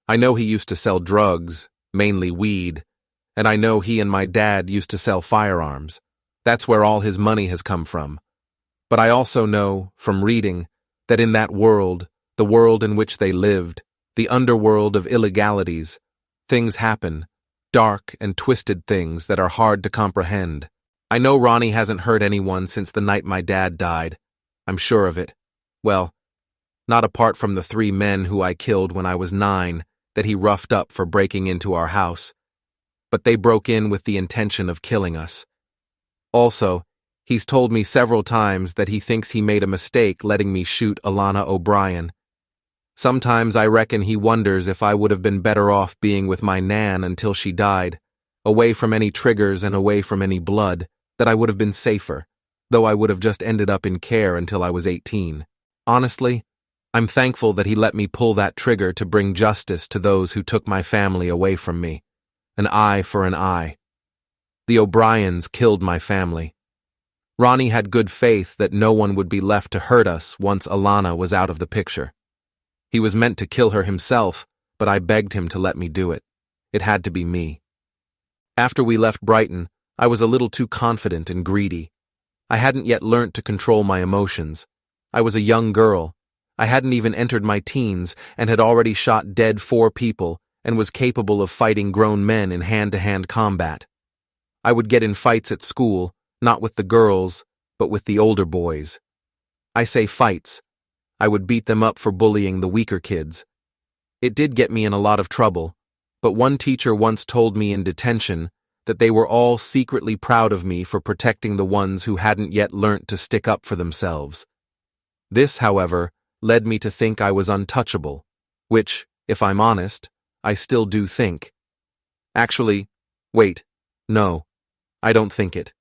I know he used to sell drugs, mainly weed, and I know he and my dad used to sell firearms. That's where all his money has come from. But I also know, from reading, that in that world, the world in which they lived, the underworld of illegalities, things happen, dark and twisted things that are hard to comprehend. I know Ronnie hasn't hurt anyone since the night my dad died. I'm sure of it. Well, not apart from the 3 men who I killed when I was 9 that he roughed up for breaking into our house. But they broke in with the intention of killing us. Also, he's told me several times that he thinks he made a mistake letting me shoot Alana O'Brien. Sometimes I reckon he wonders if I would have been better off being with my Nan until she died, away from any triggers and away from any blood, that I would have been safer, though I would have just ended up in care until I was 18. Honestly, I'm thankful that he let me pull that trigger to bring justice to those who took my family away from me. An eye for an eye. The O'Briens killed my family. Ronnie had good faith that no one would be left to hurt us once Alana was out of the picture. He was meant to kill her himself, but I begged him to let me do it. It had to be me. After we left Brighton, I was a little too confident and greedy. I hadn't yet learnt to control my emotions. I was a young girl. I hadn't even entered my teens and had already shot dead 4 people and was capable of fighting grown men in hand-to-hand combat. I would get in fights at school, not with the girls, but with the older boys. I say fights. I would beat them up for bullying the weaker kids. It did get me in a lot of trouble, but one teacher once told me in detention that they were all secretly proud of me for protecting the ones who hadn't yet learnt to stick up for themselves. This, however, led me to think I was untouchable, which, if I'm honest, I still do think. Actually, wait, no, I don't think it.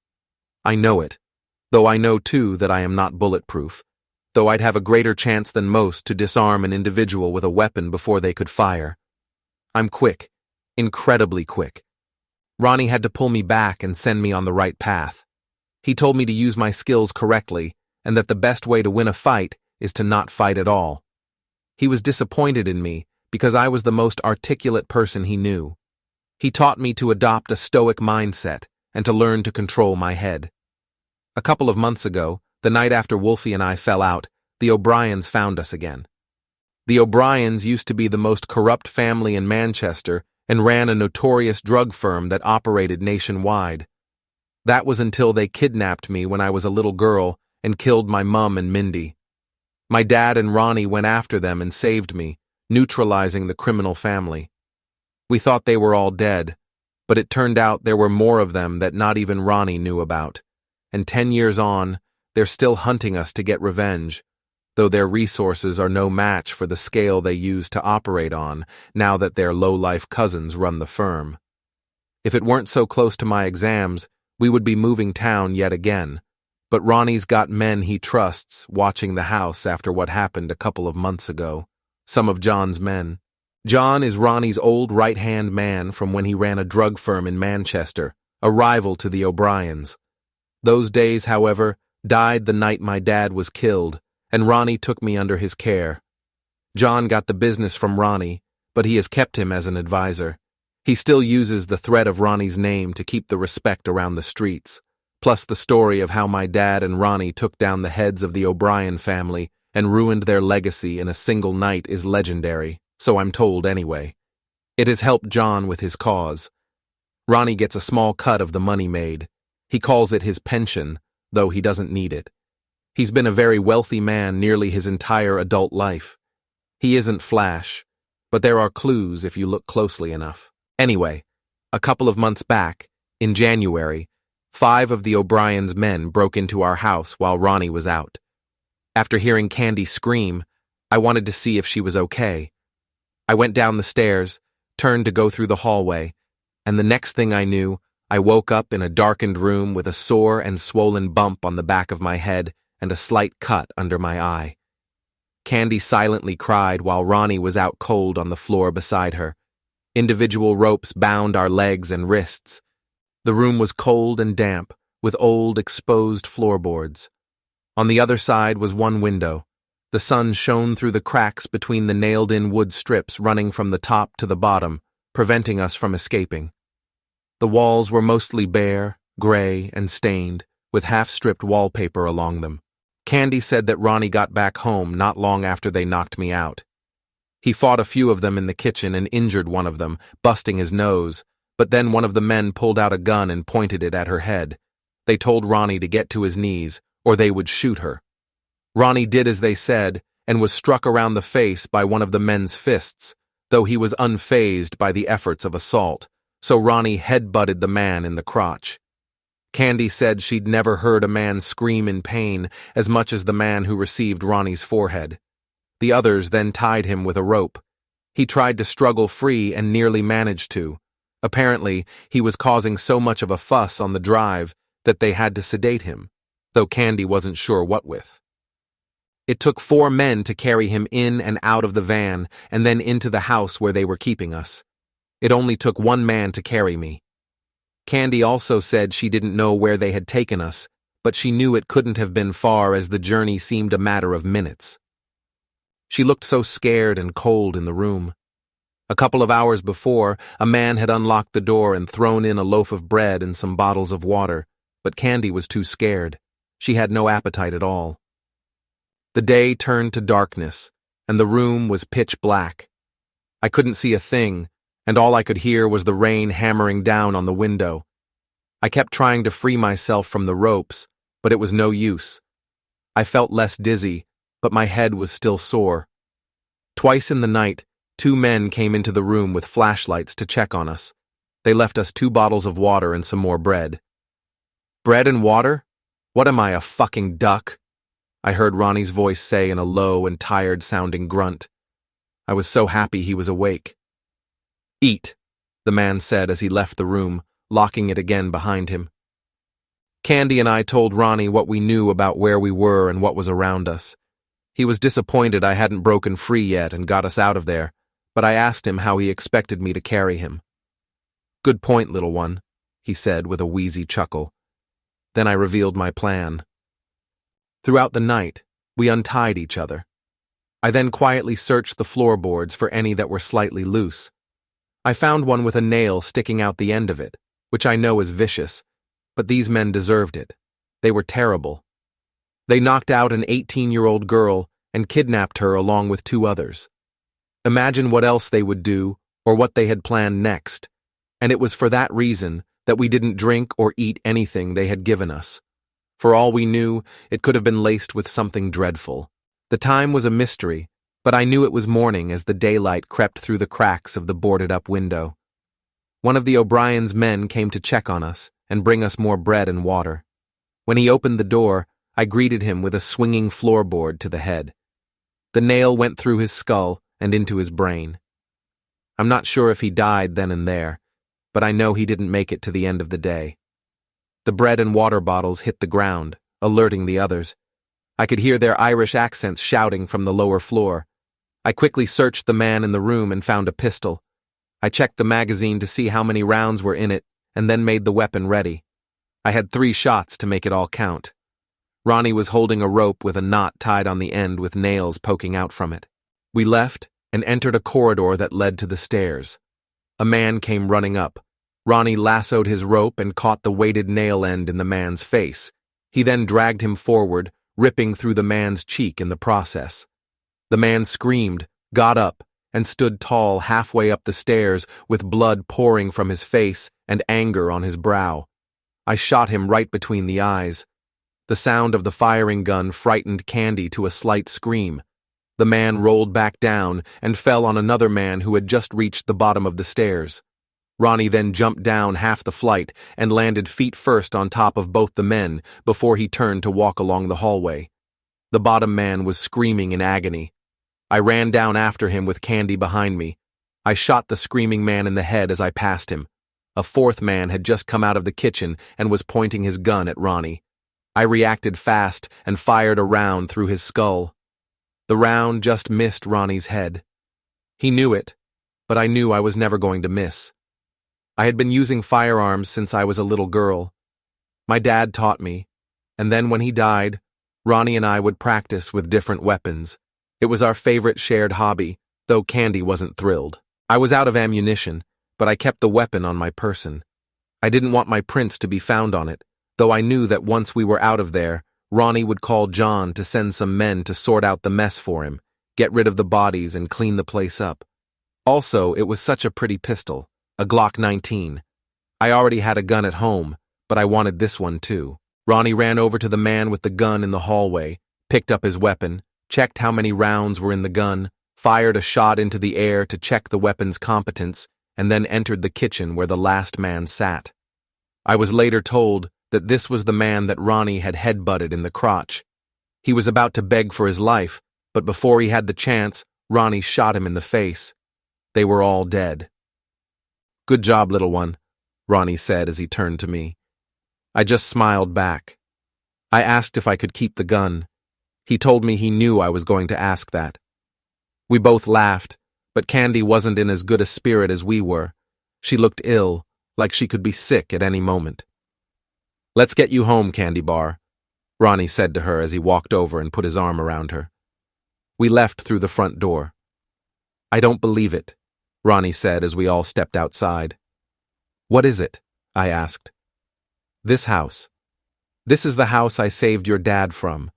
I know it, though I know too that I am not bulletproof, though I'd have a greater chance than most to disarm an individual with a weapon before they could fire. I'm quick, incredibly quick. Ronnie had to pull me back and send me on the right path. He told me to use my skills correctly and that the best way to win a fight is to not fight at all. He was disappointed in me because I was the most articulate person he knew. He taught me to adopt a stoic mindset and to learn to control my head. A couple of months ago, the night after Wolfy and I fell out, the O'Briens found us again. The O'Briens used to be the most corrupt family in Manchester and ran a notorious drug firm that operated nationwide. That was until they kidnapped me when I was a little girl and killed my mum and Mindy. My dad and Ronnie went after them and saved me, neutralizing the criminal family. We thought they were all dead, but it turned out there were more of them that not even Ronnie knew about. And 10 years on, they're still hunting us to get revenge, though their resources are no match for the scale they use to operate on now that their low-life cousins run the firm. If it weren't so close to my exams, we would be moving town yet again, but Ronnie's got men he trusts watching the house after what happened a couple of months ago. Some of John's men. John is Ronnie's old right-hand man from when he ran a drug firm in Manchester, a rival to the O'Briens. Those days, however, died the night my dad was killed, and Ronnie took me under his care. John got the business from Ronnie, but he has kept him as an advisor. He still uses the threat of Ronnie's name to keep the respect around the streets, plus the story of how my dad and Ronnie took down the heads of the O'Brien family and ruined their legacy in a single night is legendary, so I'm told anyway. It has helped John with his cause. Ronnie gets a small cut of the money made. He calls it his pension, though he doesn't need it. He's been a very wealthy man nearly his entire adult life. He isn't flash, but there are clues if you look closely enough. Anyway, a couple of months back, in January, 5 of the O'Brien's men broke into our house while Ronnie was out. After hearing Candy scream, I wanted to see if she was okay. I went down the stairs, turned to go through the hallway, and the next thing I knew, I woke up in a darkened room with a sore and swollen bump on the back of my head and a slight cut under my eye. Candy silently cried while Ronnie was out cold on the floor beside her. Individual ropes bound our legs and wrists. The room was cold and damp, with old, exposed floorboards. On the other side was one window. The sun shone through the cracks between the nailed-in wood strips running from the top to the bottom, preventing us from escaping. The walls were mostly bare, gray, and stained, with half-stripped wallpaper along them. Candy said that Ronnie got back home not long after they knocked me out. He fought a few of them in the kitchen and injured one of them, busting his nose, but then one of the men pulled out a gun and pointed it at her head. They told Ronnie to get to his knees, or they would shoot her. Ronnie did as they said, and was struck around the face by one of the men's fists, though he was unfazed by the efforts of assault, so Ronnie head-butted the man in the crotch. Candy said she'd never heard a man scream in pain as much as the man who received Ronnie's forehead. The others then tied him with a rope. He tried to struggle free and nearly managed to. Apparently, he was causing so much of a fuss on the drive that they had to sedate him, though Candy wasn't sure what with. It took 4 men to carry him in and out of the van and then into the house where they were keeping us. It only took 1 man to carry me. Candy also said she didn't know where they had taken us, but she knew it couldn't have been far as the journey seemed a matter of minutes. She looked so scared and cold in the room. A couple of hours before, a man had unlocked the door and thrown in a loaf of bread and some bottles of water, but Candy was too scared. She had no appetite at all. The day turned to darkness, and the room was pitch black. I couldn't see a thing, and all I could hear was the rain hammering down on the window. I kept trying to free myself from the ropes, but it was no use. I felt less dizzy, but my head was still sore. Twice in the night, 2 men came into the room with flashlights to check on us. They left us 2 bottles of water and some more bread. Bread and water? What am I, a fucking duck? I heard Ronnie's voice say in a low and tired-sounding grunt. I was so happy he was awake. Eat, the man said as he left the room, locking it again behind him. Candy and I told Ronnie what we knew about where we were and what was around us. He was disappointed I hadn't broken free yet and got us out of there, but I asked him how he expected me to carry him. "Good point, little one," he said with a wheezy chuckle. Then I revealed my plan. Throughout the night, we untied each other. I then quietly searched the floorboards for any that were slightly loose. I found one with a nail sticking out the end of it, which I know is vicious, but these men deserved it. They were terrible. They knocked out an 18-year-old girl and kidnapped her along with 2 others. Imagine what else they would do or what they had planned next, and it was for that reason that we didn't drink or eat anything they had given us. For all we knew, it could have been laced with something dreadful. The time was a mystery, but I knew it was morning as the daylight crept through the cracks of the boarded-up window. One of the O'Brien's men came to check on us and bring us more bread and water. When he opened the door, I greeted him with a swinging floorboard to the head. The nail went through his skull and into his brain. I'm not sure if he died then and there, but I know he didn't make it to the end of the day. The bread and water bottles hit the ground, alerting the others. I could hear their Irish accents shouting from the lower floor. I quickly searched the man in the room and found a pistol. I checked the magazine to see how many rounds were in it, and then made the weapon ready. I had 3 shots to make it all count. Ronnie was holding a rope with a knot tied on the end with nails poking out from it. We left and entered a corridor that led to the stairs. A man came running up. Ronnie lassoed his rope and caught the weighted nail end in the man's face. He then dragged him forward, ripping through the man's cheek in the process. The man screamed, got up, and stood tall halfway up the stairs with blood pouring from his face and anger on his brow. I shot him right between the eyes. The sound of the firing gun frightened Candy to a slight scream. The man rolled back down and fell on another man who had just reached the bottom of the stairs. Ronnie then jumped down half the flight and landed feet first on top of both the men before he turned to walk along the hallway. The bottom man was screaming in agony. I ran down after him with Candy behind me. I shot the screaming man in the head as I passed him. A 4th man had just come out of the kitchen and was pointing his gun at Ronnie. I reacted fast and fired a round through his skull. The round just missed Ronnie's head. He knew it, but I knew I was never going to miss. I had been using firearms since I was a little girl. My dad taught me, and then when he died, Ronnie and I would practice with different weapons. It was our favorite shared hobby, though Candy wasn't thrilled. I was out of ammunition, but I kept the weapon on my person. I didn't want my prints to be found on it, though I knew that once we were out of there, Ronnie would call John to send some men to sort out the mess for him, get rid of the bodies and clean the place up. Also, it was such a pretty pistol, a Glock 19. I already had a gun at home, but I wanted this one too. Ronnie ran over to the man with the gun in the hallway, picked up his weapon, checked how many rounds were in the gun, fired a shot into the air to check the weapon's competence, and then entered the kitchen where the last man sat. I was later told that this was the man that Ronnie had headbutted in the crotch. He was about to beg for his life, but before he had the chance, Ronnie shot him in the face. They were all dead. "Good job, little one," Ronnie said as he turned to me. I just smiled back. I asked if I could keep the gun. He told me he knew I was going to ask that. We both laughed, but Candy wasn't in as good a spirit as we were. She looked ill, like she could be sick at any moment. "Let's get you home, Candy Bar," Ronnie said to her as he walked over and put his arm around her. We left through the front door. "I don't believe it," Ronnie said as we all stepped outside. "What is it?" I asked. "This house. This is the house I saved your dad from.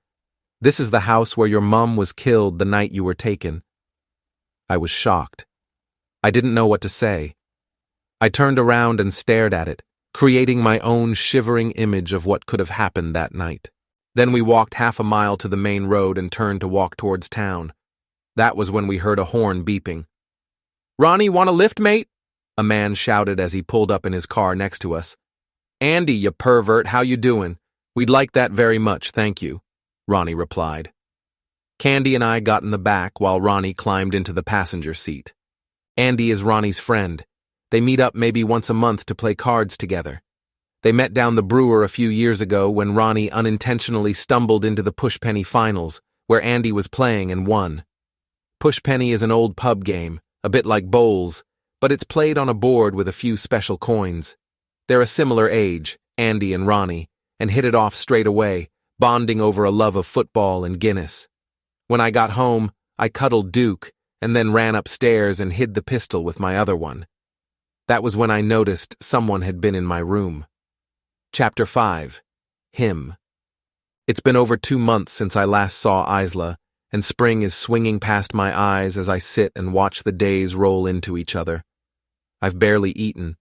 This is the house where your mum was killed the night you were taken." I was shocked. I didn't know what to say. I turned around and stared at it, creating my own shivering image of what could have happened that night. Then we walked half a mile to the main road and turned to walk towards town. That was when we heard a horn beeping. "Ronnie, want a lift, mate?" a man shouted as he pulled up in his car next to us. "Andy, you pervert, how you doing? We'd like that very much, thank you," Ronnie replied. Candy and I got in the back while Ronnie climbed into the passenger seat. Andy is Ronnie's friend. They meet up maybe once a month to play cards together. They met down the brewer a few years ago when Ronnie unintentionally stumbled into the Pushpenny finals, where Andy was playing and won. Pushpenny is an old pub game, a bit like bowls, but it's played on a board with a few special coins. They're a similar age, Andy and Ronnie, and hit it off straight away, bonding over a love of football and Guinness. When I got home, I cuddled Duke, and then ran upstairs and hid the pistol with my other one. That was when I noticed someone had been in my room. Chapter 5. Him. It's been over 2 months since I last saw Isla, and spring is swinging past my eyes as I sit and watch the days roll into each other. I've barely eaten.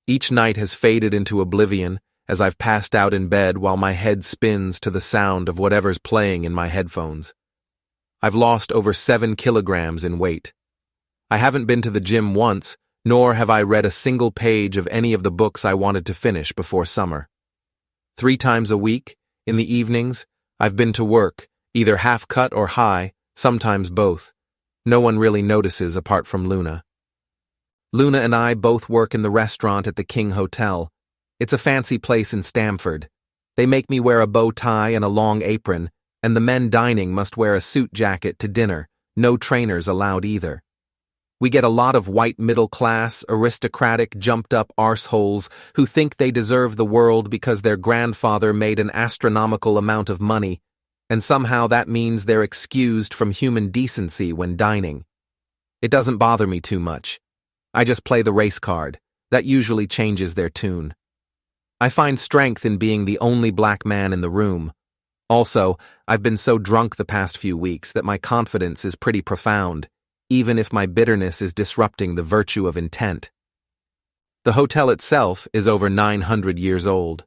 Each night has faded into oblivion as I've passed out in bed while my head spins to the sound of whatever's playing in my headphones. I've lost over 7 kilograms in weight. I haven't been to the gym once, nor have I read a single page of any of the books I wanted to finish before summer. 3 times a week, in the evenings, I've been to work, either half-cut or high, sometimes both. No one really notices apart from Luna. Luna and I both work in the restaurant at the King Hotel. It's a fancy place in Stamford. They make me wear a bow tie and a long apron, and the men dining must wear a suit jacket to dinner, no trainers allowed either. We get a lot of white middle-class, aristocratic, jumped-up arseholes who think they deserve the world because their grandfather made an astronomical amount of money, and somehow that means they're excused from human decency when dining. It doesn't bother me too much. I just play the race card. That usually changes their tune. I find strength in being the only black man in the room. Also, I've been so drunk the past few weeks that my confidence is pretty profound, even if my bitterness is disrupting the virtue of intent. The hotel itself is over 900 years old.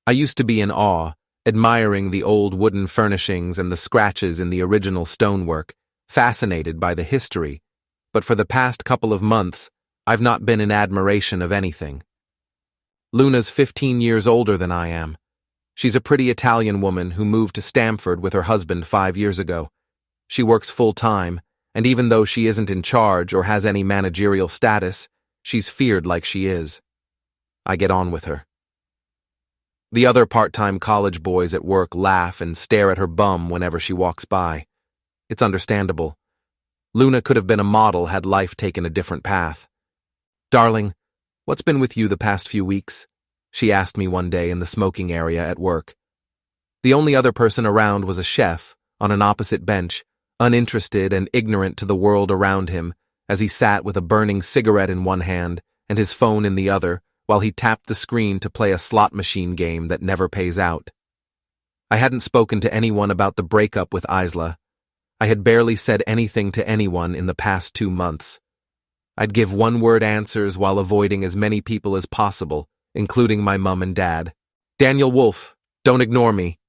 I used to be in awe, admiring the old wooden furnishings and the scratches in the original stonework, fascinated by the history, but for the past couple of months, I've not been in admiration of anything. Luna's 15 years older than I am. She's a pretty Italian woman who moved to Stamford with her husband 5 years ago. She works full-time, and even though she isn't in charge or has any managerial status, she's feared like she is. I get on with her. The other part-time college boys at work laugh and stare at her bum whenever she walks by. It's understandable. Luna could have been a model had life taken a different path. "Darling, what's been with you the past few weeks?" she asked me one day in the smoking area at work. The only other person around was a chef, on an opposite bench, uninterested and ignorant to the world around him, as he sat with a burning cigarette in one hand and his phone in the other, while he tapped the screen to play a slot machine game that never pays out. I hadn't spoken to anyone about the breakup with Isla. I had barely said anything to anyone in the past 2 months. I'd give one-word answers while avoiding as many people as possible, including my mum and dad. "Daniel Wolf, don't ignore me,"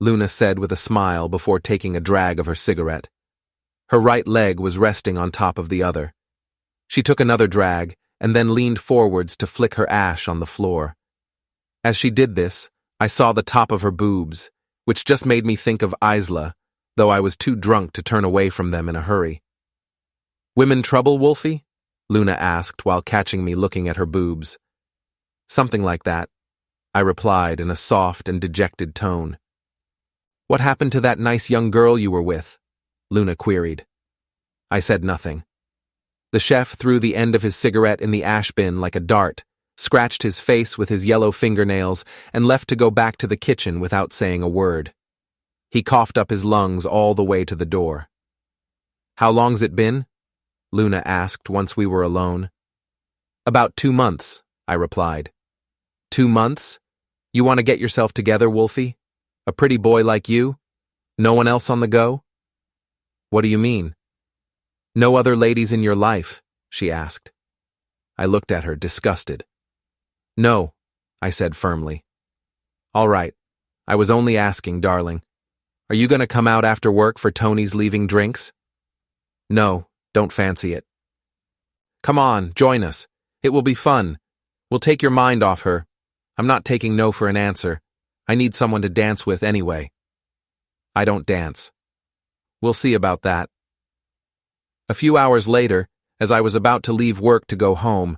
Luna said with a smile before taking a drag of her cigarette. Her right leg was resting on top of the other. She took another drag and then leaned forwards to flick her ash on the floor. As she did this, I saw the top of her boobs, which just made me think of Isla, though I was too drunk to turn away from them in a hurry. "Women trouble, Wolfie?" Luna asked while catching me looking at her boobs. "Something like that," I replied in a soft and dejected tone. "What happened to that nice young girl you were with?" Luna queried. I said nothing. The chef threw the end of his cigarette in the ash bin like a dart, scratched his face with his yellow fingernails, and left to go back to the kitchen without saying a word. He coughed up his lungs all the way to the door. "How long's it been?" Luna asked once we were alone. "About 2 months," I replied. "2 months? You want to get yourself together, Wolfie? A pretty boy like you? No one else on the go?" "What do you mean?" "No other ladies in your life?" she asked. I looked at her, disgusted. "No," I said firmly. "All right. I was only asking, darling. Are you going to come out after work for Tony's leaving drinks?" "No, don't fancy it." "Come on, join us. It will be fun. We'll take your mind off her. I'm not taking no for an answer. I need someone to dance with anyway." "I don't dance." "We'll see about that." A few hours later, as I was about to leave work to go home,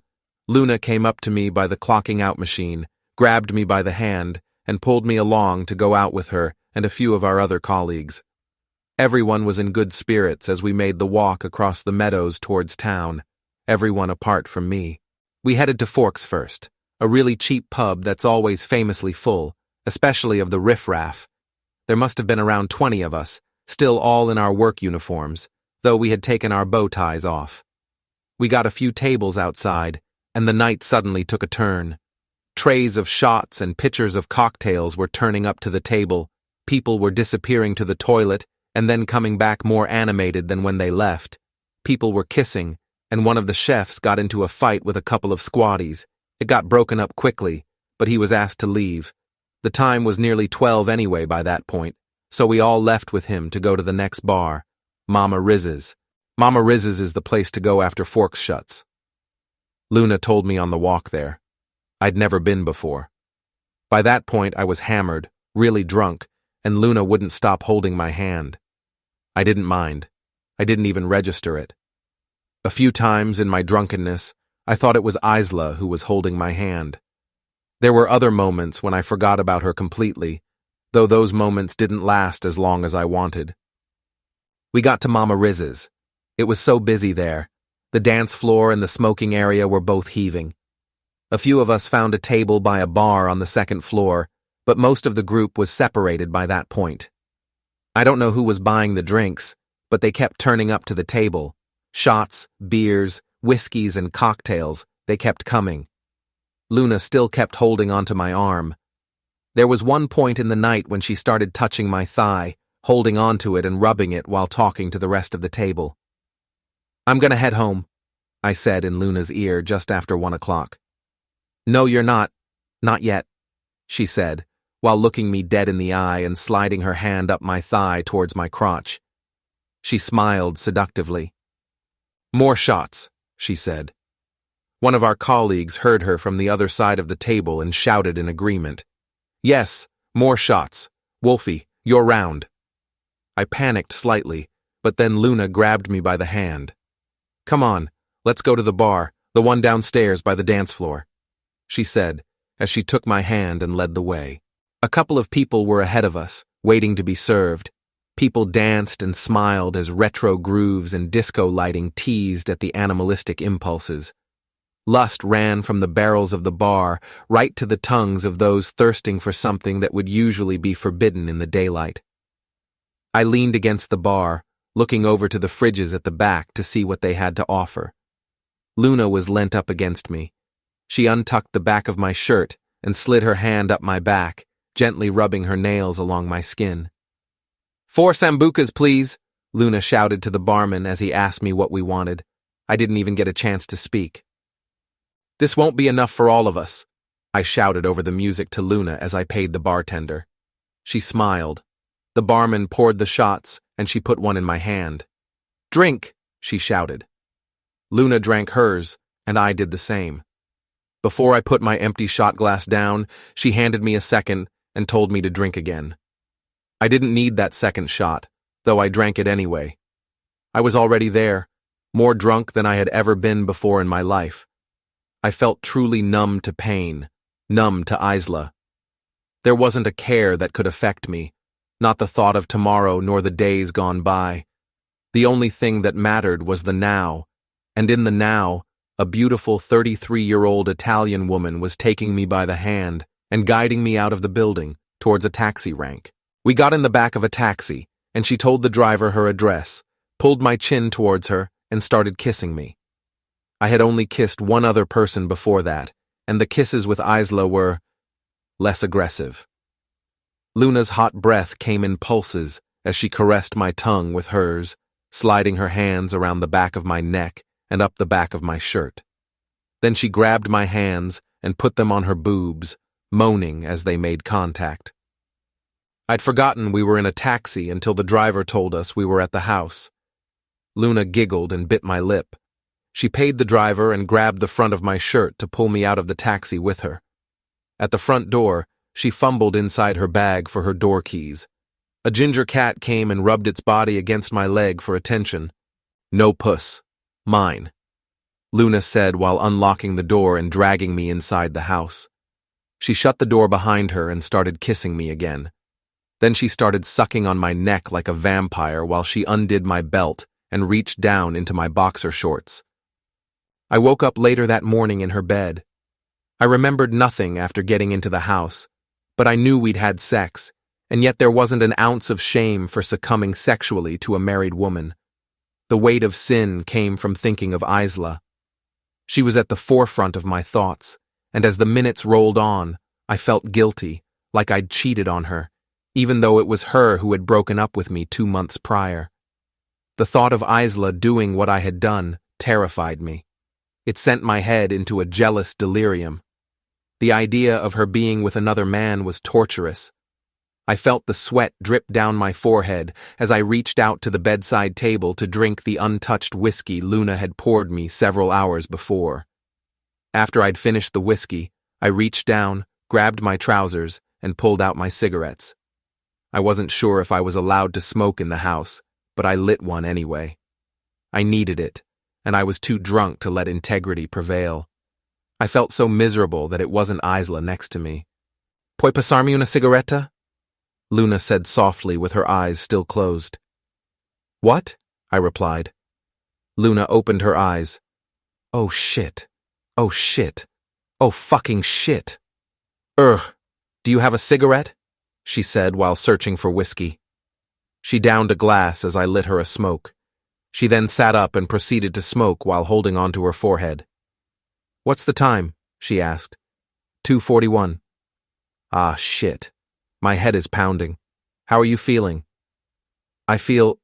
Luna came up to me by the clocking out machine, grabbed me by the hand, and pulled me along to go out with her and a few of our other colleagues. Everyone was in good spirits as we made the walk across the meadows towards town, everyone apart from me. We headed to Forks first, a really cheap pub that's always famously full, especially of the riffraff. There must have been around 20 of us, still all in our work uniforms, though we had taken our bow ties off. We got a few tables outside, and the night suddenly took a turn. Trays of shots and pitchers of cocktails were turning up to the table, people were disappearing to the toilet, and then coming back more animated than when they left. People were kissing, and one of the chefs got into a fight with a couple of squatties. It got broken up quickly, but he was asked to leave. The time was nearly 12 anyway by that point, so we all left with him to go to the next bar, Mama Riz's. Mama Riz's is the place to go after Forks shuts. Luna told me on the walk there. I'd never been before. By that point I was hammered, really drunk, and Luna wouldn't stop holding my hand. I didn't mind. I didn't even register it. A few times in my drunkenness, I thought it was Isla who was holding my hand. There were other moments when I forgot about her completely, though those moments didn't last as long as I wanted. We got to Mama Riz's. It was so busy there. The dance floor and the smoking area were both heaving. A few of us found a table by a bar on the second floor, but most of the group was separated by that point. I don't know who was buying the drinks, but they kept turning up to the table. Shots, beers, whiskeys, and cocktails, they kept coming. Luna still kept holding onto my arm. There was one point in the night when she started touching my thigh, holding onto it and rubbing it while talking to the rest of the table. "I'm gonna head home," I said in Luna's ear just after 1 o'clock. "No, you're not. Not yet," she said, while looking me dead in the eye and sliding her hand up my thigh towards my crotch. She smiled seductively. "More shots," she said. One of our colleagues heard her from the other side of the table and shouted in agreement. "Yes, more shots. Wolfy, you're round." I panicked slightly, but then Luna grabbed me by the hand. "Come on, let's go to the bar, the one downstairs by the dance floor," she said, as she took my hand and led the way. A couple of people were ahead of us, waiting to be served. People danced and smiled as retro grooves and disco lighting teased at the animalistic impulses. Lust ran from the barrels of the bar right to the tongues of those thirsting for something that would usually be forbidden in the daylight. I leaned against the bar, looking over to the fridges at the back to see what they had to offer. Luna was leant up against me. She untucked the back of my shirt and slid her hand up my back, gently rubbing her nails along my skin. "4 sambucas, please," Luna shouted to the barman as he asked me what we wanted. I didn't even get a chance to speak. "This won't be enough for all of us," I shouted over the music to Luna as I paid the bartender. She smiled. The barman poured the shots, and she put one in my hand. "Drink," she shouted. Luna drank hers, and I did the same. Before I put my empty shot glass down, she handed me a second and told me to drink again. I didn't need that second shot, though I drank it anyway. I was already there, more drunk than I had ever been before in my life. I felt truly numb to pain, numb to Isla. There wasn't a care that could affect me, not the thought of tomorrow nor the days gone by. The only thing that mattered was the now, and in the now, a beautiful 33-year-old Italian woman was taking me by the hand and guiding me out of the building towards a taxi rank. We got in the back of a taxi, and she told the driver her address, pulled my chin towards her, and started kissing me. I had only kissed one other person before that, and the kisses with Isla were less aggressive. Luna's hot breath came in pulses as she caressed my tongue with hers, sliding her hands around the back of my neck and up the back of my shirt. Then she grabbed my hands and put them on her boobs, moaning as they made contact. I'd forgotten we were in a taxi until the driver told us we were at the house. Luna giggled and bit my lip. She paid the driver and grabbed the front of my shirt to pull me out of the taxi with her. At the front door, she fumbled inside her bag for her door keys. A ginger cat came and rubbed its body against my leg for attention. "No puss. Mine," Luna said while unlocking the door and dragging me inside the house. She shut the door behind her and started kissing me again. Then she started sucking on my neck like a vampire while she undid my belt and reached down into my boxer shorts. I woke up later that morning in her bed. I remembered nothing after getting into the house, but I knew we'd had sex, and yet there wasn't an ounce of shame for succumbing sexually to a married woman. The weight of sin came from thinking of Isla. She was at the forefront of my thoughts, and as the minutes rolled on, I felt guilty, like I'd cheated on her, even though it was her who had broken up with me 2 months prior. The thought of Isla doing what I had done terrified me. It sent my head into a jealous delirium. The idea of her being with another man was torturous. I felt the sweat drip down my forehead as I reached out to the bedside table to drink the untouched whiskey Luna had poured me several hours before. After I'd finished the whiskey, I reached down, grabbed my trousers, and pulled out my cigarettes. I wasn't sure if I was allowed to smoke in the house, but I lit one anyway. I needed it, and I was too drunk to let integrity prevail. I felt so miserable that it wasn't Isla next to me. "Puoi passarmi una sigaretta?" Luna said softly with her eyes still closed. "What?" I replied. Luna opened her eyes. "Oh shit. Oh shit. Oh fucking shit. Do you have a cigarette?" she said while searching for whiskey. She downed a glass as I lit her a smoke. She then sat up and proceeded to smoke while holding onto her forehead. "What's the time?" she asked. 2:41. "Ah, shit. My head is pounding. How are you feeling?" I feel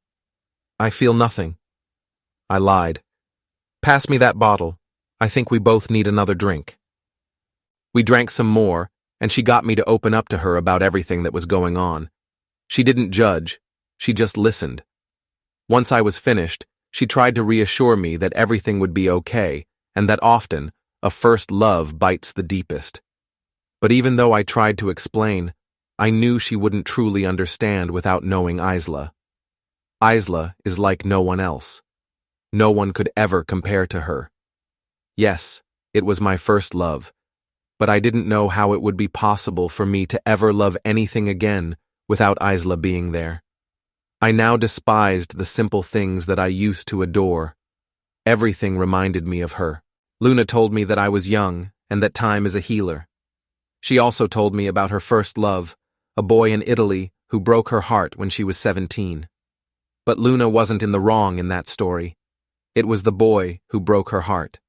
nothing." I lied. "Pass me that bottle. I think we both need another drink." We drank some more, and she got me to open up to her about everything that was going on. She didn't judge. She just listened. Once I was finished, she tried to reassure me that everything would be okay, and that often, a first love bites the deepest. But even though I tried to explain, I knew she wouldn't truly understand without knowing Isla. Isla is like no one else. No one could ever compare to her. Yes, it was my first love, but I didn't know how it would be possible for me to ever love anything again without Isla being there. I now despised the simple things that I used to adore. Everything reminded me of her. Luna told me that I was young and that time is a healer. She also told me about her first love, a boy in Italy who broke her heart when she was 17. But Luna wasn't in the wrong in that story. It was the boy who broke her heart.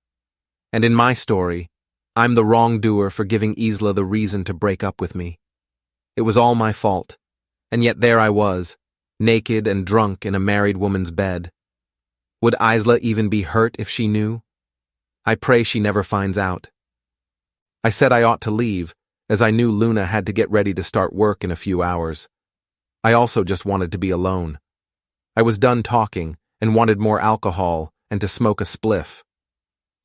And in my story, I'm the wrongdoer for giving Isla the reason to break up with me. It was all my fault, and yet there I was, naked and drunk in a married woman's bed. Would Isla even be hurt if she knew? I pray she never finds out. I said I ought to leave, as I knew Luna had to get ready to start work in a few hours. I also just wanted to be alone. I was done talking and wanted more alcohol and to smoke a spliff.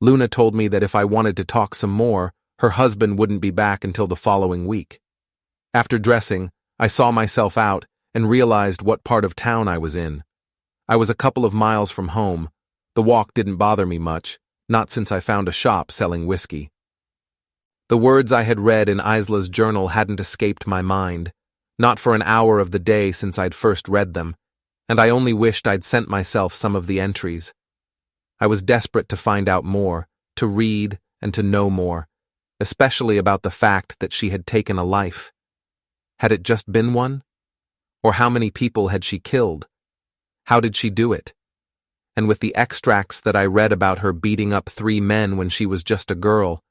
Luna told me that if I wanted to talk some more, her husband wouldn't be back until the following week. After dressing, I saw myself out and realized what part of town I was in. I was a couple of miles from home. The walk didn't bother me much, not since I found a shop selling whiskey. The words I had read in Isla's journal hadn't escaped my mind, not for an hour of the day since I'd first read them, and I only wished I'd sent myself some of the entries. I was desperate to find out more, to read and to know more, especially about the fact that she had taken a life. Had it just been one? Or how many people had she killed? How did she do it? And with the extracts that I read about her beating up 3 men when she was just a girl,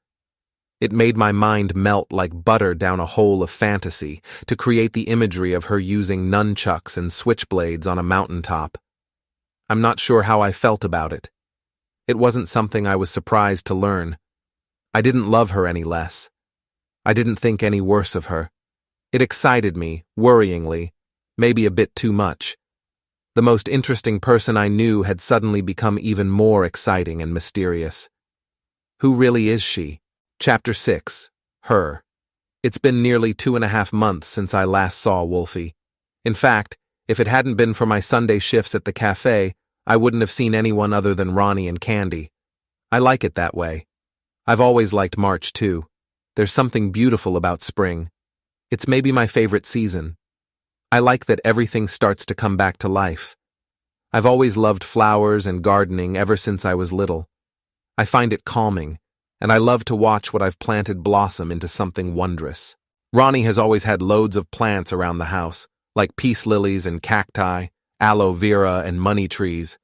it made my mind melt like butter down a hole of fantasy to create the imagery of her using nunchucks and switchblades on a mountaintop. I'm not sure how I felt about it. It wasn't something I was surprised to learn. I didn't love her any less. I didn't think any worse of her. It excited me, worryingly, maybe a bit too much. The most interesting person I knew had suddenly become even more exciting and mysterious. Who really is she? Chapter 6. Her. It's been nearly 2.5 months since I last saw Wolfy. In fact, if it hadn't been for my Sunday shifts at the cafe, I wouldn't have seen anyone other than Ronnie and Candy. I like it that way. I've always liked March, too. There's something beautiful about spring. It's maybe my favorite season. I like that everything starts to come back to life. I've always loved flowers and gardening ever since I was little. I find it calming, and I love to watch what I've planted blossom into something wondrous. Ronnie has always had loads of plants around the house, like peace lilies and cacti, aloe vera and money trees.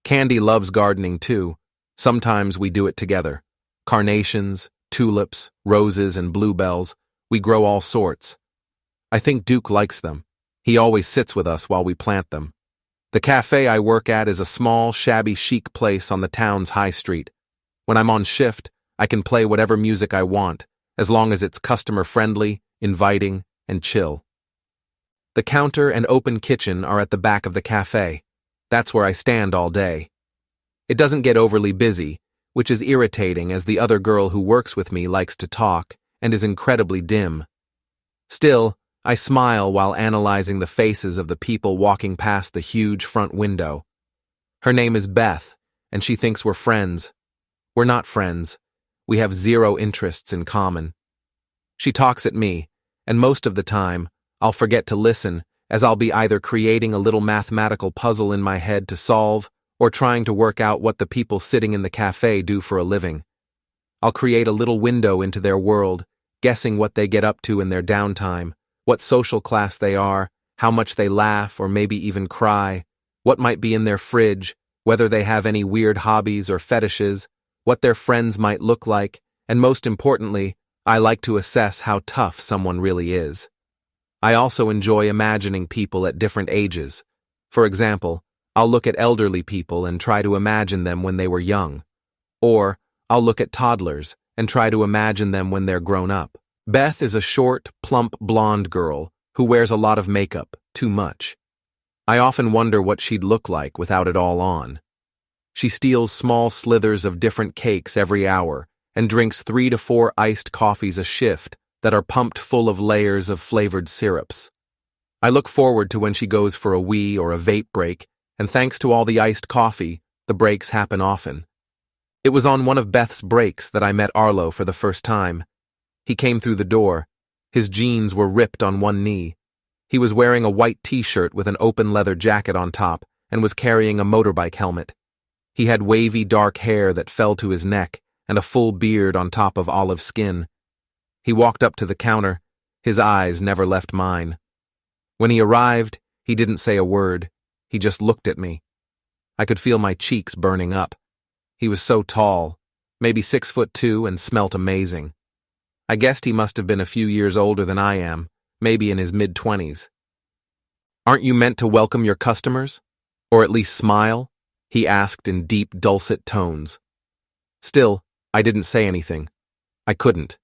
Candy loves gardening too. Sometimes we do it together. Carnations, tulips, roses, and bluebells. We grow all sorts. I think Duke likes them. He always sits with us while we plant them. The cafe I work at is a small, shabby chic place on the town's high street. When I'm on shift, I can play whatever music I want, as long as it's customer-friendly, inviting, and chill. The counter and open kitchen are at the back of the cafe. That's where I stand all day. It doesn't get overly busy, which is irritating as the other girl who works with me likes to talk and is incredibly dim. Still, I smile while analyzing the faces of the people walking past the huge front window. Her name is Beth, and she thinks we're friends. We're not friends. We have zero interests in common. She talks at me, and most of the time, I'll forget to listen, as I'll be either creating a little mathematical puzzle in my head to solve or trying to work out what the people sitting in the cafe do for a living. I'll create a little window into their world, guessing what they get up to in their downtime, what social class they are, how much they laugh or maybe even cry, what might be in their fridge, whether they have any weird hobbies or fetishes, what their friends might look like, and most importantly, I like to assess how tough someone really is. I also enjoy imagining people at different ages. For example, I'll look at elderly people and try to imagine them when they were young. Or, I'll look at toddlers and try to imagine them when they're grown up. Beth is a short, plump blonde girl who wears a lot of makeup, too much. I often wonder what she'd look like without it all on. She steals small slithers of different cakes every hour and drinks 3 to 4 iced coffees a shift that are pumped full of layers of flavored syrups. I look forward to when she goes for a wee or a vape break, and thanks to all the iced coffee, the breaks happen often. It was on one of Beth's breaks that I met Arlo for the first time. He came through the door. His jeans were ripped on one knee. He was wearing a white t-shirt with an open leather jacket on top and was carrying a motorbike helmet. He had wavy dark hair that fell to his neck and a full beard on top of olive skin. He walked up to the counter. His eyes never left mine. When he arrived, he didn't say a word. He just looked at me. I could feel my cheeks burning up. He was so tall, maybe 6'2", and smelt amazing. I guessed he must have been a few years older than I am, maybe in his mid-20s. "Aren't you meant to welcome your customers? Or at least smile?" he asked in deep, dulcet tones. Still, I didn't say anything. I couldn't.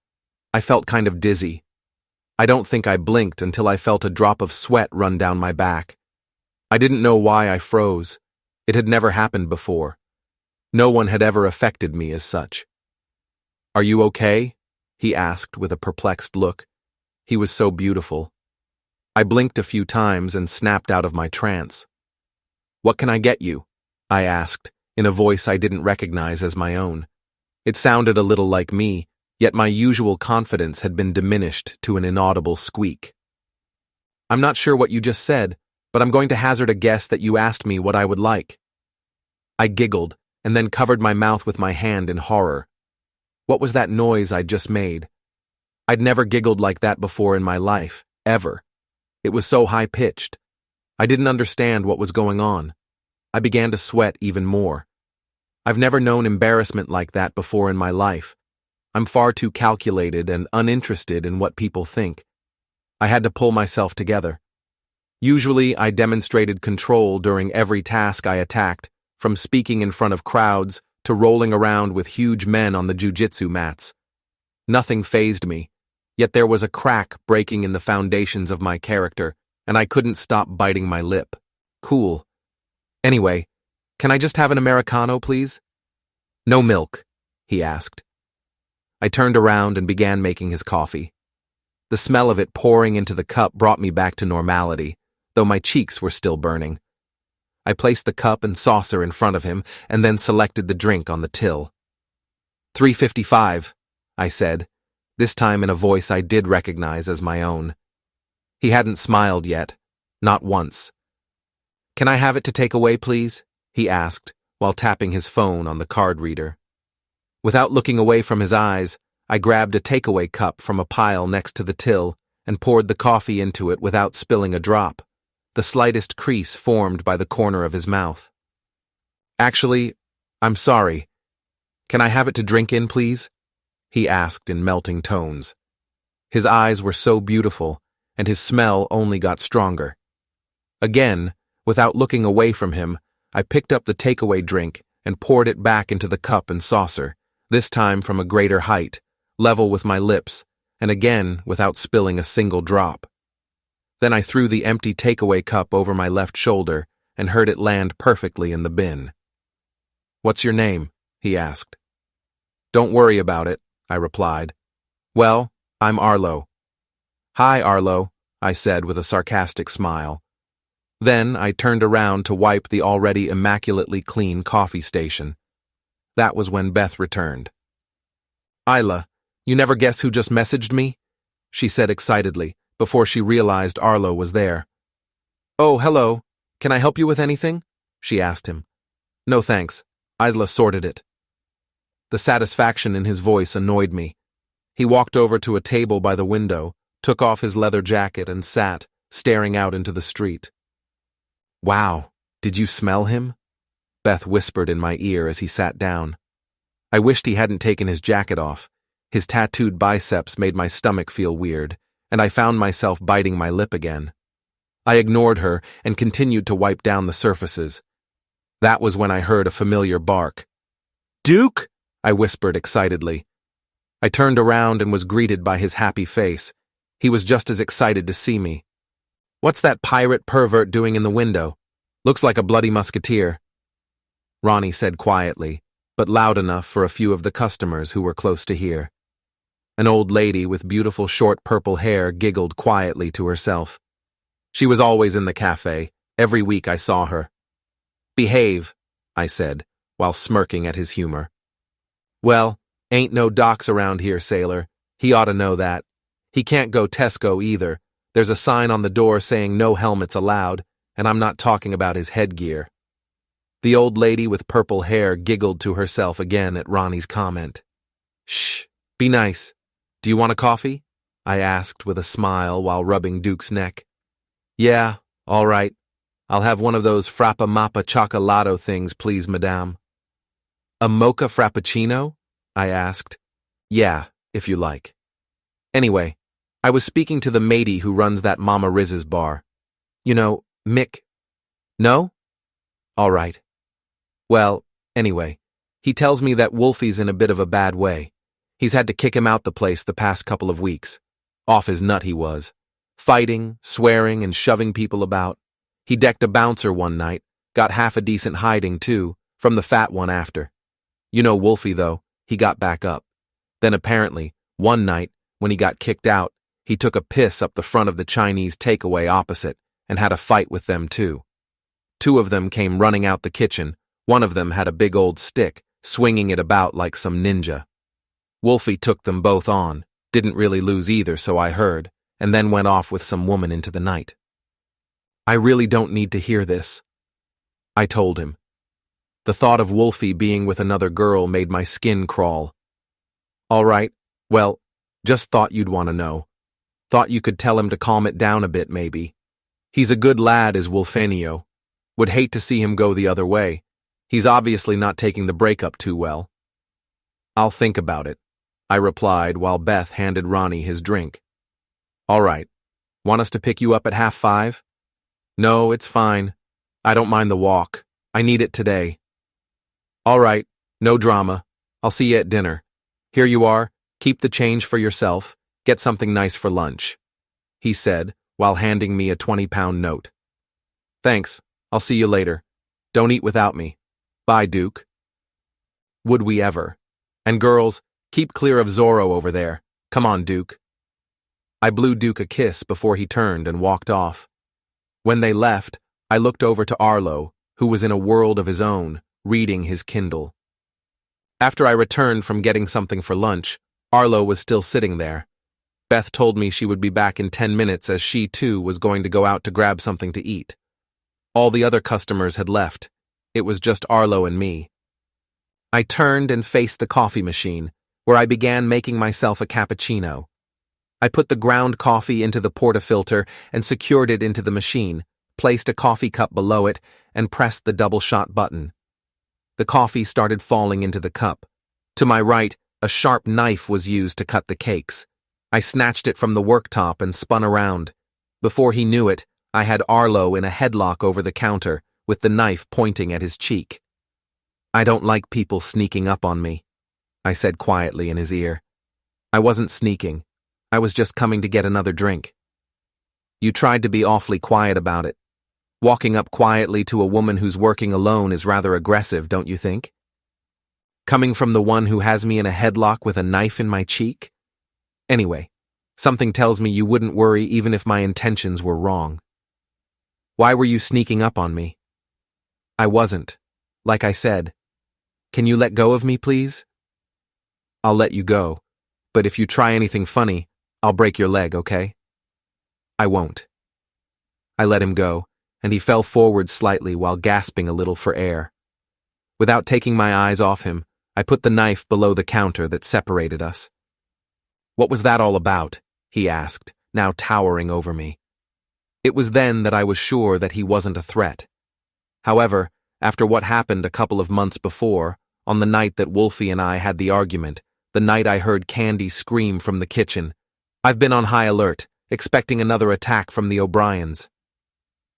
I felt kind of dizzy. I don't think I blinked until I felt a drop of sweat run down my back. I didn't know why I froze. It had never happened before. No one had ever affected me as such. "Are you okay?" he asked with a perplexed look. He was so beautiful. I blinked a few times and snapped out of my trance. "What can I get you?" I asked, in a voice I didn't recognize as my own. It sounded a little like me, yet my usual confidence had been diminished to an inaudible squeak. "I'm not sure what you just said, but I'm going to hazard a guess that you asked me what I would like." I giggled, and then covered my mouth with my hand in horror. What was that noise I'd just made? I'd never giggled like that before in my life, ever. It was so high-pitched. I didn't understand what was going on. I began to sweat even more. I've never known embarrassment like that before in my life. I'm far too calculated and uninterested in what people think. I had to pull myself together. Usually, I demonstrated control during every task I attacked, from speaking in front of crowds to rolling around with huge men on the jiu-jitsu mats. Nothing fazed me, yet there was a crack breaking in the foundations of my character, and I couldn't stop biting my lip. Cool. Anyway, can I just have an Americano, please? "No milk," he asked. I turned around and began making his coffee. The smell of it pouring into the cup brought me back to normality, though my cheeks were still burning. I placed the cup and saucer in front of him and then selected the drink on the till. "$3.55, I said, this time in a voice I did recognize as my own. He hadn't smiled yet, not once. "Can I have it to take away, please?" he asked, while tapping his phone on the card reader. Without looking away from his eyes, I grabbed a takeaway cup from a pile next to the till and poured the coffee into it without spilling a drop, the slightest crease formed by the corner of his mouth. "Actually, I'm sorry. Can I have it to drink in, please?" he asked in melting tones. His eyes were so beautiful, and his smell only got stronger. Again, without looking away from him, I picked up the takeaway drink and poured it back into the cup and saucer, this time from a greater height, level with my lips, and again without spilling a single drop. Then I threw the empty takeaway cup over my left shoulder and heard it land perfectly in the bin. "What's your name?" he asked. "Don't worry about it," I replied. "Well, I'm Arlo." "Hi, Arlo," I said with a sarcastic smile. Then I turned around to wipe the already immaculately clean coffee station. That was when Beth returned. "Isla, you never guess who just messaged me?" she said excitedly, before she realized Arlo was there. "Oh, hello. Can I help you with anything?" she asked him. "No thanks. Isla sorted it." The satisfaction in his voice annoyed me. He walked over to a table by the window, took off his leather jacket and sat, staring out into the street. "Wow, did you smell him?" Beth whispered in my ear as he sat down. I wished he hadn't taken his jacket off. His tattooed biceps made my stomach feel weird, and I found myself biting my lip again. I ignored her and continued to wipe down the surfaces. That was when I heard a familiar bark. "Duke!" I whispered excitedly. I turned around and was greeted by his happy face. He was just as excited to see me. "What's that pirate pervert doing in the window? Looks like a bloody musketeer," Ronnie said quietly, but loud enough for a few of the customers who were close to hear. An old lady with beautiful short purple hair giggled quietly to herself. She was always in the cafe. Every week I saw her. "Behave," I said, while smirking at his humor. "Well, ain't no docks around here, sailor. He ought to know that. He can't go Tesco either. There's a sign on the door saying no helmets allowed, and I'm not talking about his headgear." The old lady with purple hair giggled to herself again at Ronnie's comment. "Shh, be nice. Do you want a coffee?" I asked with a smile while rubbing Duke's neck. "Yeah, all right. I'll have one of those frappa mappa chocolato things, please, madame." "A mocha frappuccino?" I asked. "Yeah, if you like." Anyway, I was speaking to the matey who runs that Mama Riz's bar. You know, Mick. No? All right. Well, anyway, he tells me that Wolfie's in a bit of a bad way. He's had to kick him out the place the past couple of weeks. Off his nut he was. Fighting, swearing, and shoving people about. He decked a bouncer one night, got half a decent hiding too, from the fat one after. You know Wolfie though, he got back up. Then apparently, one night, when he got kicked out, he took a piss up the front of the Chinese takeaway opposite and had a fight with them too. Two of them came running out the kitchen. One of them had a big old stick, swinging it about like some ninja. Wolfie took them both on, didn't really lose either, so I heard, and then went off with some woman into the night. "I really don't need to hear this," I told him. The thought of Wolfie being with another girl made my skin crawl. "All right, well, just thought you'd want to know. Thought you could tell him to calm it down a bit, maybe. He's a good lad, is Wolfenio. Would hate to see him go the other way. He's obviously not taking the breakup too well." "I'll think about it," I replied while Beth handed Ronnie his drink. "All right. Want us to pick you up at 5:30? "No, it's fine. I don't mind the walk. I need it today." "All right. No drama. I'll see you at dinner. Here you are. Keep the change for yourself. Get something nice for lunch," he said while handing me a 20-pound note. "Thanks. I'll see you later. Don't eat without me. Bye, Duke." Would we ever? And girls, keep clear of Zorro over there. Come on, Duke. I blew Duke a kiss before he turned and walked off. When they left, I looked over to Arlo, who was in a world of his own, reading his Kindle. After I returned from getting something for lunch, Arlo was still sitting there. Beth told me she would be back in 10 minutes as she, too, was going to go out to grab something to eat. All the other customers had left. It was just Arlo and me. I turned and faced the coffee machine, where I began making myself a cappuccino. I put the ground coffee into the portafilter and secured it into the machine, placed a coffee cup below it, and pressed the double-shot button. The coffee started falling into the cup. To my right, a sharp knife was used to cut the cakes. I snatched it from the worktop and spun around. Before he knew it, I had Arlo in a headlock over the counter, with the knife pointing at his cheek. "I don't like people sneaking up on me," I said quietly in his ear. "I wasn't sneaking. I was just coming to get another drink." "You tried to be awfully quiet about it. Walking up quietly to a woman who's working alone is rather aggressive, don't you think? Coming from the one who has me in a headlock with a knife in my cheek? Anyway, something tells me you wouldn't worry even if my intentions were wrong. Why were you sneaking up on me?" "I wasn't. Like I said. Can you let go of me, please?" "I'll let you go, but if you try anything funny, I'll break your leg, okay?" "I won't." I let him go, and he fell forward slightly while gasping a little for air. Without taking my eyes off him, I put the knife below the counter that separated us. "What was that all about?" he asked, now towering over me. It was then that I was sure that he wasn't a threat. However, after what happened a couple of months before, on the night that Wolfy and I had the argument, the night I heard Candy scream from the kitchen, I've been on high alert, expecting another attack from the O'Briens.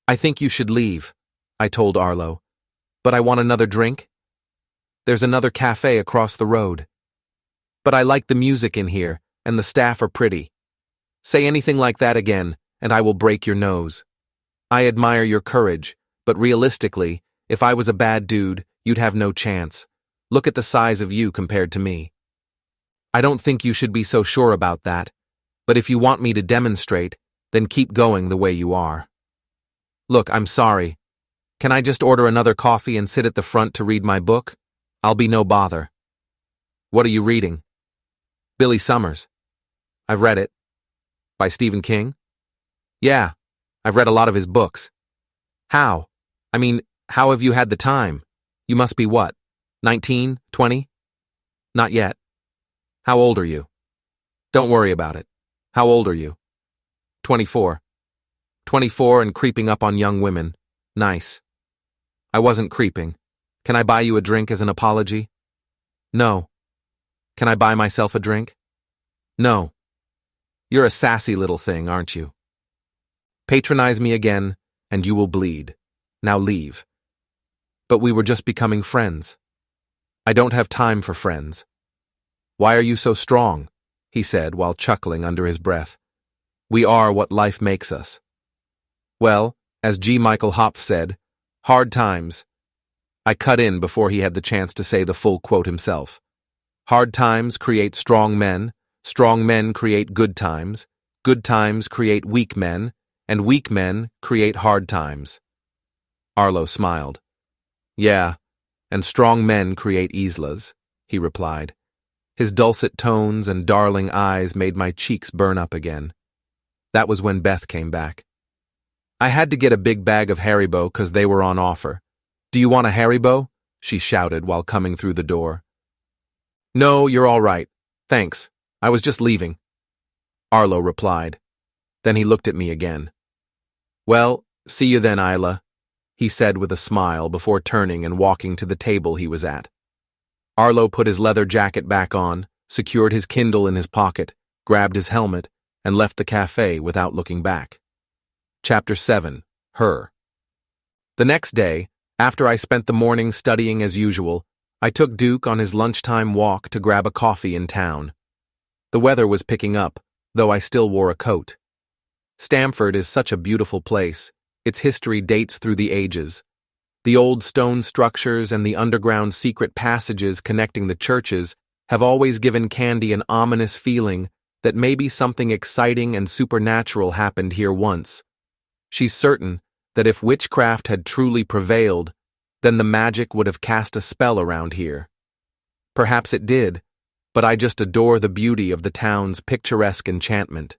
"I think you should leave," I told Arlo. "But I want another drink." "There's another cafe across the road." "But I like the music in here, and the staff are pretty." "Say anything like that again, and I will break your nose. I admire your courage, but realistically, if I was a bad dude, you'd have no chance. Look at the size of you compared to me." "I don't think you should be so sure about that, but if you want me to demonstrate, then keep going the way you are." "Look, I'm sorry. Can I just order another coffee and sit at the front to read my book? I'll be no bother." "What are you reading?" "Billy Summers." "I've read it." "By Stephen King?" "Yeah, I've read a lot of his books." "How? I mean, how have you had the time? You must be what, 19, 20? "Not yet." "How old are you?" "Don't worry about it. How old are you?" 24. 24 and creeping up on young women. Nice. "I wasn't creeping. Can I buy you a drink as an apology?" "No." "Can I buy myself a drink?" "No." "You're a sassy little thing, aren't you? Patronize me again, and you will bleed. Now leave." "But we were just becoming friends." "I don't have time for friends." "Why are you so strong?" he said while chuckling under his breath. "We are what life makes us." "Well, as G. Michael Hopf said, hard times." I cut in before he had the chance to say the full quote himself. "Hard times create strong men create good times create weak men, and weak men create hard times." Arlo smiled. "Yeah, and strong men create Islas," he replied. His dulcet tones and darling eyes made my cheeks burn up again. That was when Beth came back. I had to get a big bag of Haribo because they were on offer. "Do you want a Haribo?" she shouted while coming through the door. "No, you're all right. Thanks. I was just leaving," Arlo replied. Then he looked at me again. "Well, see you then, Isla," he said with a smile before turning and walking to the table he was at. Arlo put his leather jacket back on, secured his Kindle in his pocket, grabbed his helmet, and left the cafe without looking back. Chapter 7. Her. The next day, after I spent the morning studying as usual, I took Duke on his lunchtime walk to grab a coffee in town. The weather was picking up, though I still wore a coat. Stamford is such a beautiful place. Its history dates through the ages. The old stone structures and the underground secret passages connecting the churches have always given Candy an ominous feeling that maybe something exciting and supernatural happened here once. She's certain that if witchcraft had truly prevailed, then the magic would have cast a spell around here. Perhaps it did, but I just adore the beauty of the town's picturesque enchantment.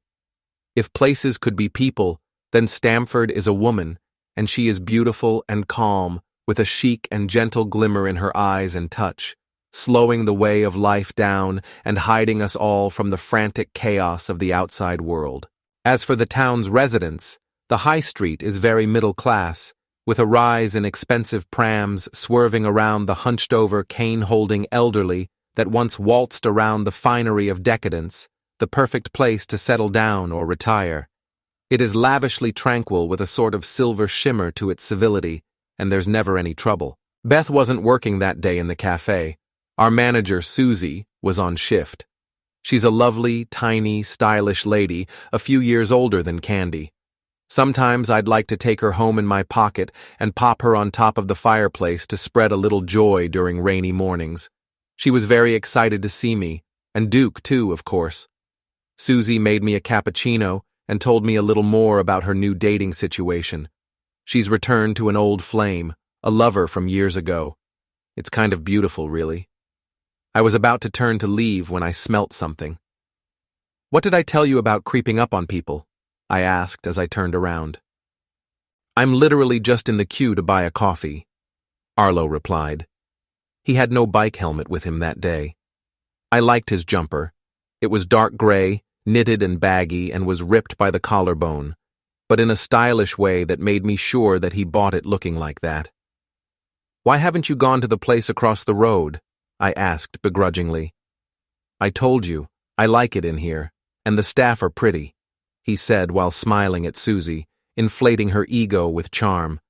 If places could be people, then Stamford is a woman, and she is beautiful and calm, with a chic and gentle glimmer in her eyes and touch, slowing the way of life down and hiding us all from the frantic chaos of the outside world. As for the town's residents, the high street is very middle class, with a rise in expensive prams swerving around the hunched-over, cane-holding elderly that once waltzed around the finery of decadence, the perfect place to settle down or retire. It is lavishly tranquil with a sort of silver shimmer to its civility, and there's never any trouble. Beth wasn't working that day in the cafe. Our manager, Susie, was on shift. She's a lovely, tiny, stylish lady, a few years older than Candy. Sometimes I'd like to take her home in my pocket and pop her on top of the fireplace to spread a little joy during rainy mornings. She was very excited to see me, and Duke too, of course. Susie made me a cappuccino and told me a little more about her new dating situation. She's returned to an old flame, a lover from years ago. It's kind of beautiful, really. I was about to turn to leave when I smelt something. "What did I tell you about creeping up on people?" I asked as I turned around. "I'm literally just in the queue to buy a coffee," Arlo replied. He had no bike helmet with him that day. I liked his jumper. It was dark gray, knitted and baggy, and was ripped by the collarbone, but in a stylish way that made me sure that he bought it looking like that. "Why haven't you gone to the place across the road?" I asked begrudgingly. "I told you, I like it in here, and the staff are pretty," he said while smiling at Susie, inflating her ego with charm.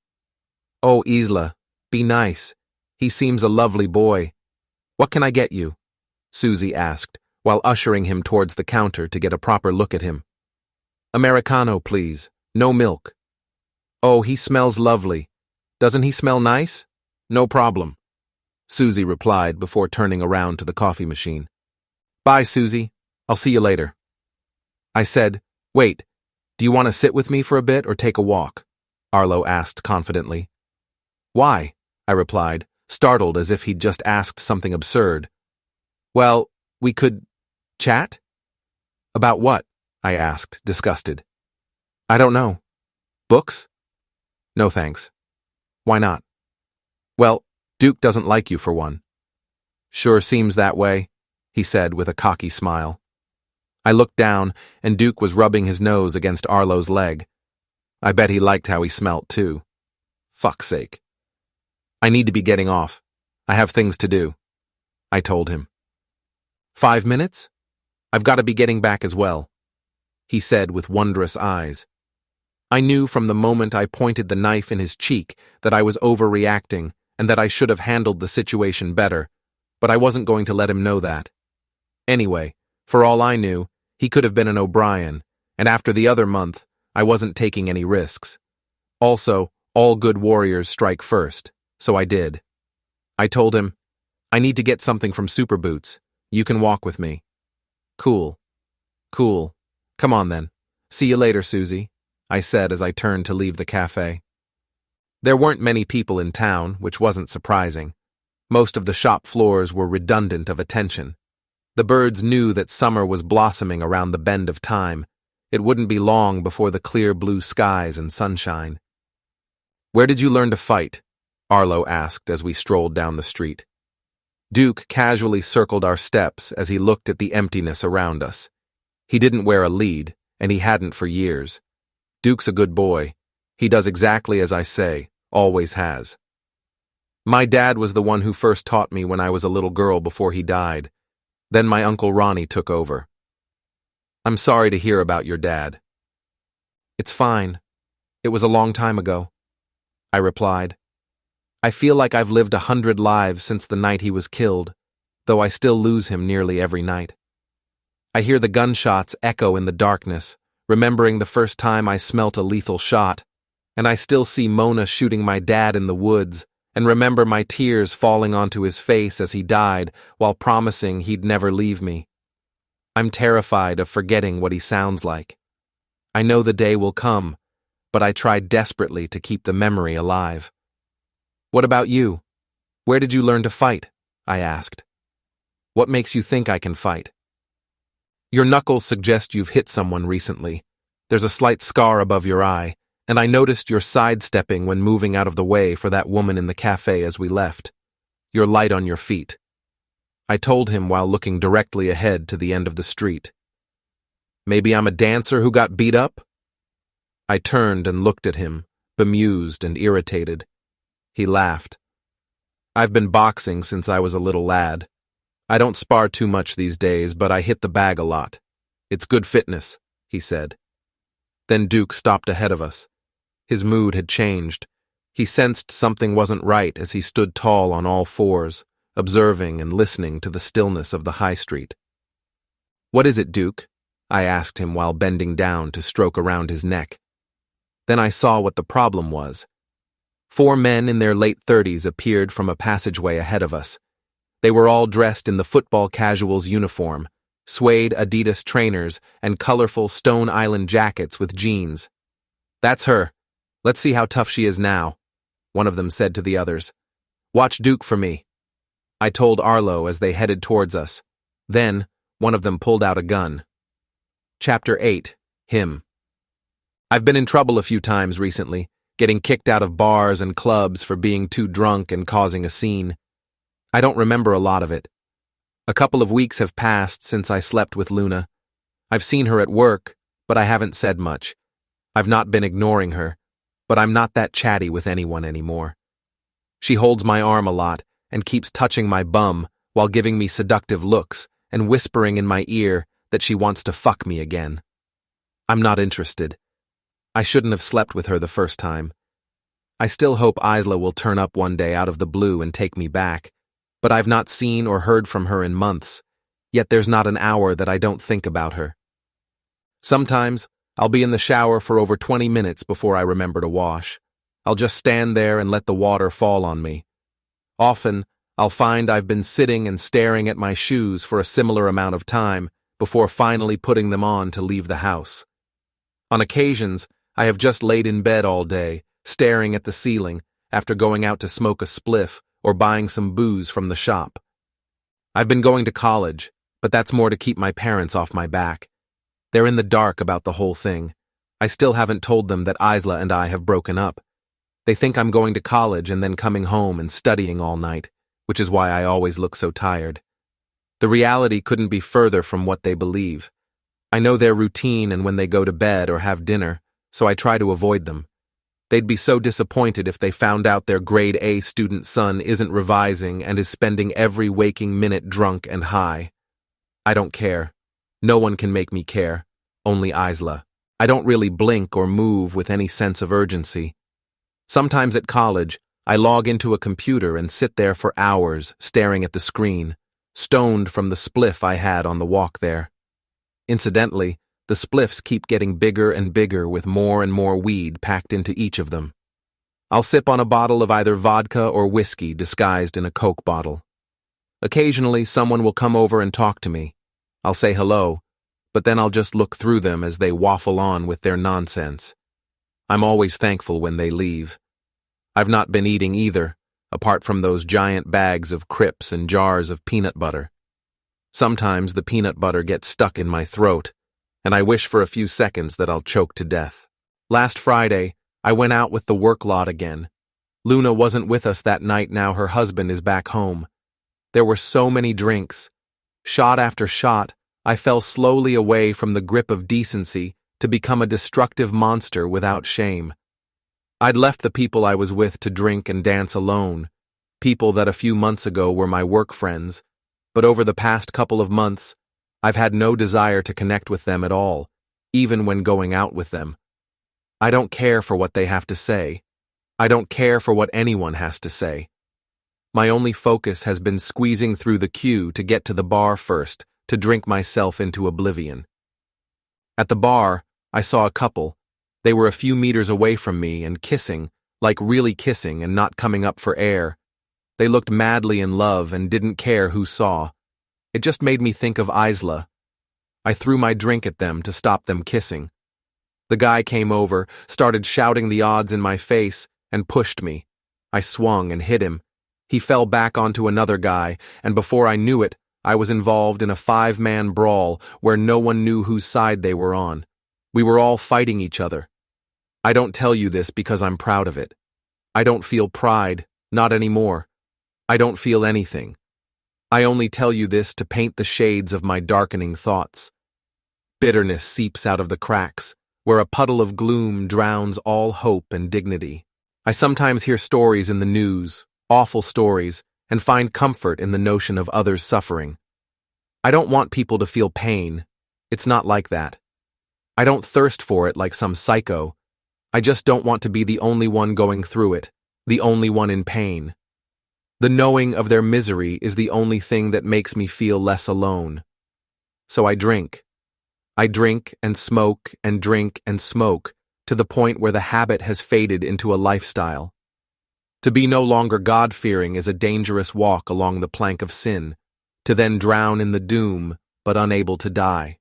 "Oh, Isla, be nice. He seems a lovely boy. What can I get you?" Susie asked, while ushering him towards the counter to get a proper look at him. "Americano, please. No milk." "Oh, he smells lovely. Doesn't he smell nice?" "No problem," Susie replied before turning around to the coffee machine. "Bye, Susie. I'll see you later." I said, "Wait, do you want to sit with me for a bit or take a walk?" Arlo asked confidently. "Why?" I replied, startled as if he'd just asked something absurd. "Well, we could chat?" "About what?" I asked, disgusted. "I don't know. Books?" "No thanks." "Why not?" "Well, Duke doesn't like you for one." "Sure seems that way," he said with a cocky smile. I looked down, and Duke was rubbing his nose against Arlo's leg. I bet he liked how he smelt, too. Fuck's sake. "I need to be getting off. I have things to do," I told him. "5 minutes? I've got to be getting back as well," he said with wondrous eyes. I knew from the moment I pointed the knife in his cheek that I was overreacting and that I should have handled the situation better, but I wasn't going to let him know that. Anyway, for all I knew, he could have been an O'Brien, and after the other month, I wasn't taking any risks. Also, all good warriors strike first, so I did. I told him, "I need to get something from Super Boots. You can walk with me." "Cool. Cool. Come on then. See you later, Susie," I said as I turned to leave the cafe. There weren't many people in town, which wasn't surprising. Most of the shop floors were redundant of attention. The birds knew that summer was blossoming around the bend of time. It wouldn't be long before the clear blue skies and sunshine. "Where did you learn to fight?" Arlo asked as we strolled down the street. Duke casually circled our steps as he looked at the emptiness around us. He didn't wear a lead, and he hadn't for years. Duke's a good boy. He does exactly as I say, always has. "My dad was the one who first taught me when I was a little girl before he died. Then my Uncle Ronnie took over." "I'm sorry to hear about your dad." "It's fine. It was a long time ago," I replied. "I feel like I've lived 100 lives since the night he was killed, though I still lose him nearly every night. I hear the gunshots echo in the darkness, remembering the first time I smelt a lethal shot, and I still see Mona shooting my dad in the woods, and remember my tears falling onto his face as he died while promising he'd never leave me. I'm terrified of forgetting what he sounds like. I know the day will come, but I try desperately to keep the memory alive." "What about you? Where did you learn to fight?" I asked. What makes you think I can fight? Your knuckles suggest you've hit someone recently. There's a slight scar above your eye, and I noticed you're sidestepping when moving out of the way for that woman in the cafe as we left. You're light on your feet. I told him while looking directly ahead to the end of the street. Maybe I'm a dancer who got beat up? I turned and looked at him, bemused and irritated. He laughed. I've been boxing since I was a little lad. I don't spar too much these days, but I hit the bag a lot. It's good fitness, he said. Then Duke stopped ahead of us. His mood had changed. He sensed something wasn't right as he stood tall on all fours, observing and listening to the stillness of the high street. What is it, Duke? I asked him while bending down to stroke around his neck. Then I saw what the problem was. 4 men in their late 30s appeared from a passageway ahead of us. They were all dressed in the football casuals uniform, suede Adidas trainers, and colorful Stone Island jackets with jeans. That's her. Let's see how tough she is now, one of them said to the others. Watch Duke for me. I told Arlo as they headed towards us. Then, one of them pulled out a gun. Chapter 8. Him. I've been in trouble a few times recently, getting kicked out of bars and clubs for being too drunk and causing a scene. I don't remember a lot of it. A couple of weeks have passed since I slept with Luna. I've seen her at work, but I haven't said much. I've not been ignoring her, but I'm not that chatty with anyone anymore. She holds my arm a lot and keeps touching my bum while giving me seductive looks and whispering in my ear that she wants to fuck me again. I'm not interested. I shouldn't have slept with her the first time. I still hope Isla will turn up one day out of the blue and take me back, but I've not seen or heard from her in months, yet there's not an hour that I don't think about her. Sometimes, I'll be in the shower for over 20 minutes before I remember to wash. I'll just stand there and let the water fall on me. Often, I'll find I've been sitting and staring at my shoes for a similar amount of time before finally putting them on to leave the house. On occasions, I have just laid in bed all day, staring at the ceiling after going out to smoke a spliff or buying some booze from the shop. I've been going to college, but that's more to keep my parents off my back. They're in the dark about the whole thing. I still haven't told them that Isla and I have broken up. They think I'm going to college and then coming home and studying all night, which is why I always look so tired. The reality couldn't be further from what they believe. I know their routine and when they go to bed or have dinner, so I try to avoid them. They'd be so disappointed if they found out their grade A student son isn't revising and is spending every waking minute drunk and high. I don't care. No one can make me care. Only Isla. I don't really blink or move with any sense of urgency. Sometimes at college, I log into a computer and sit there for hours staring at the screen, stoned from the spliff I had on the walk there. Incidentally, the spliffs keep getting bigger and bigger with more and more weed packed into each of them. I'll sip on a bottle of either vodka or whiskey disguised in a Coke bottle. Occasionally, someone will come over and talk to me. I'll say hello, but then I'll just look through them as they waffle on with their nonsense. I'm always thankful when they leave. I've not been eating either, apart from those giant bags of Crips and jars of peanut butter. Sometimes the peanut butter gets stuck in my throat, and I wish for a few seconds that I'll choke to death. Last Friday, I went out with the work lot again. Luna wasn't with us that night now her husband is back home. There were so many drinks. Shot after shot, I fell slowly away from the grip of decency to become a destructive monster without shame. I'd left the people I was with to drink and dance alone, people that a few months ago were my work friends, but over the past couple of months, I've had no desire to connect with them at all, even when going out with them. I don't care for what they have to say. I don't care for what anyone has to say. My only focus has been squeezing through the queue to get to the bar first, to drink myself into oblivion. At the bar, I saw a couple. They were a few meters away from me and kissing, like really kissing and not coming up for air. They looked madly in love and didn't care who saw. It just made me think of Isla. I threw my drink at them to stop them kissing. The guy came over, started shouting the odds in my face, and pushed me. I swung and hit him. He fell back onto another guy, and before I knew it, I was involved in a 5-man brawl where no one knew whose side they were on. We were all fighting each other. I don't tell you this because I'm proud of it. I don't feel pride, not anymore. I don't feel anything. I only tell you this to paint the shades of my darkening thoughts. Bitterness seeps out of the cracks, where a puddle of gloom drowns all hope and dignity. I sometimes hear stories in the news, awful stories, and find comfort in the notion of others' suffering. I don't want people to feel pain. It's not like that. I don't thirst for it like some psycho. I just don't want to be the only one going through it, the only one in pain. The knowing of their misery is the only thing that makes me feel less alone. So I drink. I drink and smoke and drink and smoke to the point where the habit has faded into a lifestyle. To be no longer God-fearing is a dangerous walk along the plank of sin, to then drown in the doom but unable to die.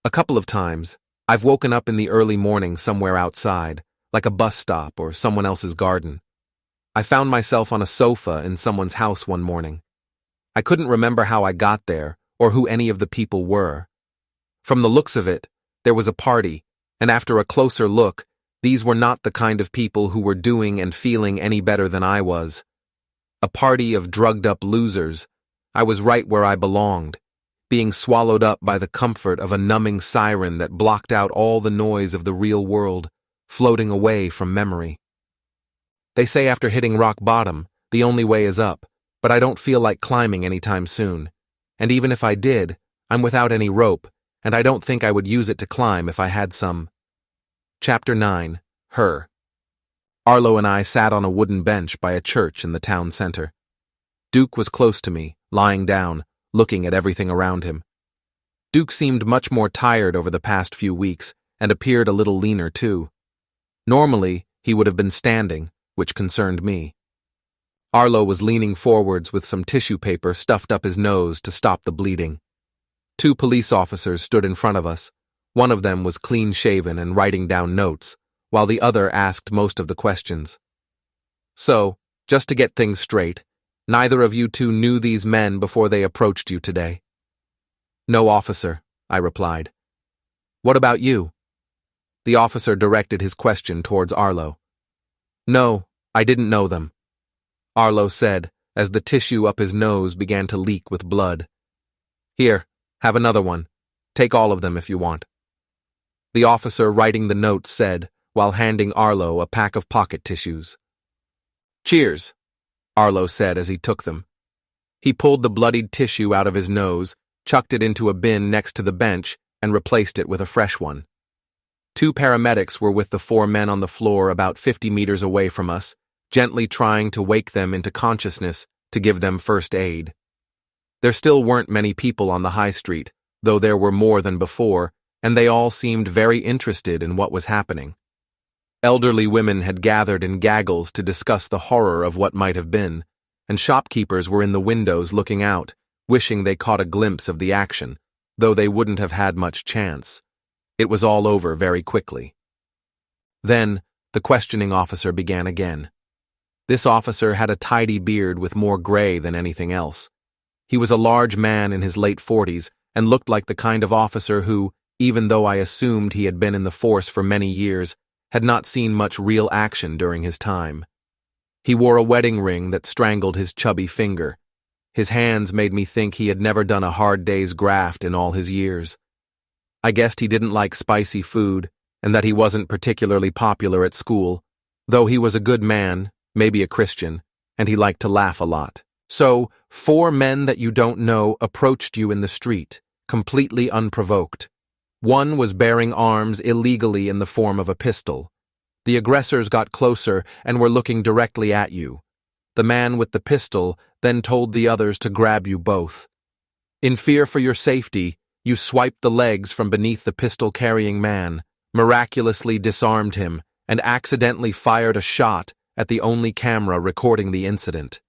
A couple of times, I've woken up in the early morning somewhere outside, like a bus stop or someone else's garden. I found myself on a sofa in someone's house one morning. I couldn't remember how I got there or who any of the people were. From the looks of it, there was a party, and after a closer look, these were not the kind of people who were doing and feeling any better than I was. A party of drugged-up losers. I was right where I belonged, being swallowed up by the comfort of a numbing siren that blocked out all the noise of the real world, floating away from memory. They say after hitting rock bottom, the only way is up, but I don't feel like climbing anytime soon. And even if I did, I'm without any rope, and I don't think I would use it to climb if I had some. Chapter 9. Her. Arlo and I sat on a wooden bench by a church in the town center. Duke was close to me, lying down, looking at everything around him. Duke seemed much more tired over the past few weeks, and appeared a little leaner too. Normally, he would have been standing, which concerned me. Arlo was leaning forwards with some tissue paper stuffed up his nose to stop the bleeding. 2 police officers stood in front of us. One of them was clean-shaven and writing down notes, while the other asked most of the questions. So, just to get things straight, neither of you 2 knew these men before they approached you today? No, officer, I replied. What about you? The officer directed his question towards Arlo. No, I didn't know them, Arlo said, as the tissue up his nose began to leak with blood. Here, have another one. Take all of them if you want. The officer writing the notes said, while handing Arlo a pack of pocket tissues. Cheers, Arlo said as he took them. He pulled the bloodied tissue out of his nose, chucked it into a bin next to the bench, and replaced it with a fresh one. 2 paramedics were with the 4 men on the floor about 50 meters away from us, gently trying to wake them into consciousness to give them first aid. There still weren't many people on the high street, though there were more than before, and they all seemed very interested in what was happening. Elderly women had gathered in gaggles to discuss the horror of what might have been, and shopkeepers were in the windows looking out, wishing they caught a glimpse of the action, though they wouldn't have had much chance. It was all over very quickly. Then, the questioning officer began again. This officer had a tidy beard with more gray than anything else. He was a large man in his late 40s and looked like the kind of officer who, even though I assumed he had been in the force for many years, had not seen much real action during his time. He wore a wedding ring that strangled his chubby finger. His hands made me think he had never done a hard day's graft in all his years. I guessed he didn't like spicy food, and that he wasn't particularly popular at school, though he was a good man, maybe a Christian, and he liked to laugh a lot. So, 4 men that you don't know approached you in the street, completely unprovoked. One was bearing arms illegally in the form of a pistol. The aggressors got closer and were looking directly at you. The man with the pistol then told the others to grab you both. In fear for your safety, you swiped the legs from beneath the pistol-carrying man, miraculously disarmed him, and accidentally fired a shot at the only camera recording the incident.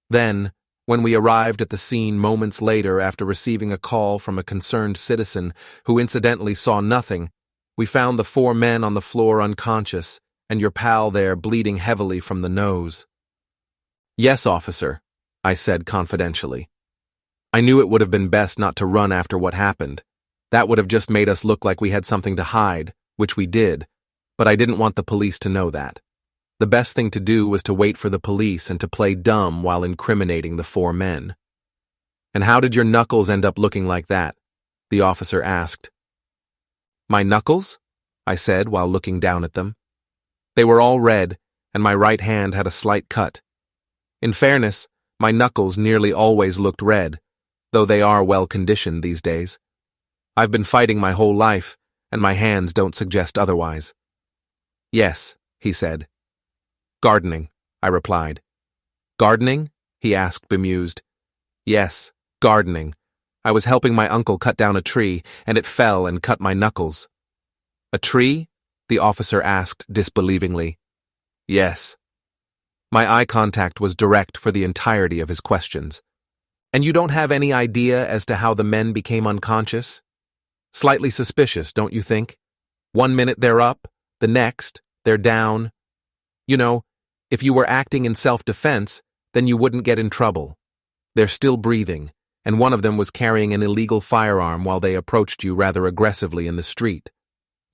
Then, when we arrived at the scene moments later after receiving a call from a concerned citizen who incidentally saw nothing, we found the 4 men on the floor unconscious and your pal there bleeding heavily from the nose. Yes, officer, I said confidentially. I knew it would have been best not to run after what happened. That would have just made us look like we had something to hide, which we did, but I didn't want the police to know that. The best thing to do was to wait for the police and to play dumb while incriminating the 4 men. "And how did your knuckles end up looking like that?" the officer asked. "My knuckles?" I said while looking down at them. They were all red, and my right hand had a slight cut. In fairness, my knuckles nearly always looked red, though they are well conditioned these days. I've been fighting my whole life, and my hands don't suggest otherwise. "Yes," he said. "Gardening," I replied. "Gardening?" he asked, bemused. "Yes, gardening. I was helping my uncle cut down a tree, and it fell and cut my knuckles." "A tree?" the officer asked disbelievingly. "Yes." My eye contact was direct for the entirety of his questions. "And you don't have any idea as to how the men became unconscious? Slightly suspicious, don't you think? 1 minute they're up, the next, they're down. You know, if you were acting in self-defense, then you wouldn't get in trouble. They're still breathing, and one of them was carrying an illegal firearm while they approached you rather aggressively in the street.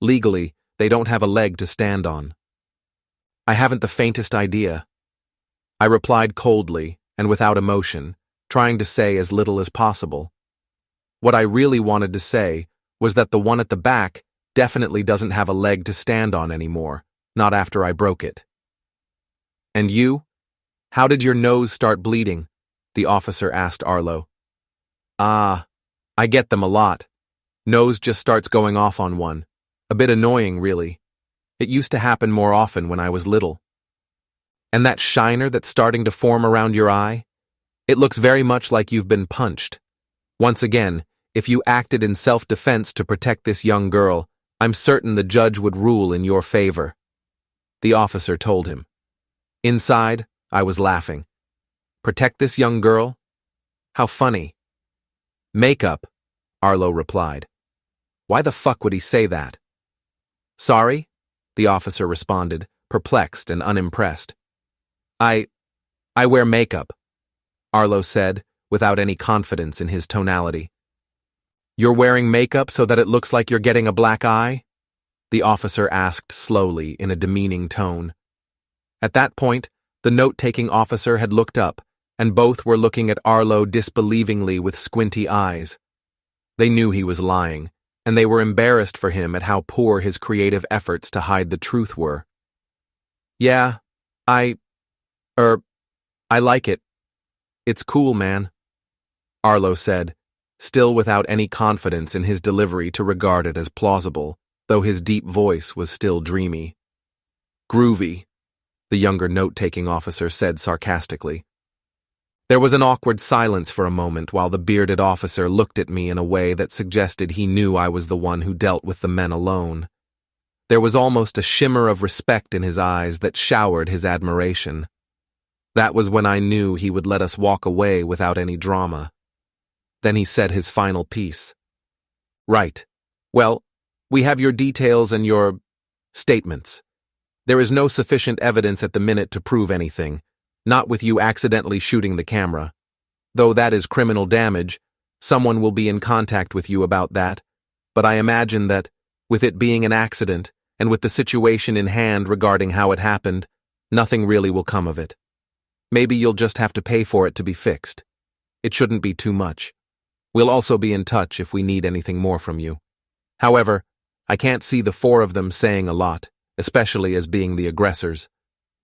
Legally, they don't have a leg to stand on." "I haven't the faintest idea." I replied coldly and without emotion, trying to say as little as possible. What I really wanted to say was that the one at the back definitely doesn't have a leg to stand on anymore, not after I broke it. "And you? How did your nose start bleeding?" the officer asked Arlo. "Ah, I get them a lot. Nose just starts going off on one. A bit annoying, really. It used to happen more often when I was little." "And that shiner that's starting to form around your eye? It looks very much like you've been punched. Once again, if you acted in self-defense to protect this young girl, I'm certain the judge would rule in your favor," the officer told him. Inside, I was laughing. "Protect this young girl? How funny." "Makeup," Arlo replied. "Why the fuck would he say that?" "Sorry?" the officer responded, perplexed and unimpressed. I wear makeup," Arlo said, without any confidence in his tonality. "You're wearing makeup so that it looks like you're getting a black eye?" the officer asked slowly in a demeaning tone. At that point, the note-taking officer had looked up, and both were looking at Arlo disbelievingly with squinty eyes. They knew he was lying, and they were embarrassed for him at how poor his creative efforts to hide the truth were. "Yeah, I like it. It's cool, man," Arlo said, still without any confidence in his delivery to regard it as plausible, though his deep voice was still dreamy. "Groovy," the younger note-taking officer said sarcastically. There was an awkward silence for a moment while the bearded officer looked at me in a way that suggested he knew I was the one who dealt with the men alone. There was almost a shimmer of respect in his eyes that showered his admiration. That was when I knew he would let us walk away without any drama. Then he said his final piece. "Right. Well, we have your details and your statements. There is no sufficient evidence at the minute to prove anything, not with you accidentally shooting the camera. Though that is criminal damage, someone will be in contact with you about that, but I imagine that, with it being an accident, and with the situation in hand regarding how it happened, nothing really will come of it. Maybe you'll just have to pay for it to be fixed. It shouldn't be too much. We'll also be in touch if we need anything more from you. However, I can't see the 4 of them saying a lot, especially as being the aggressors.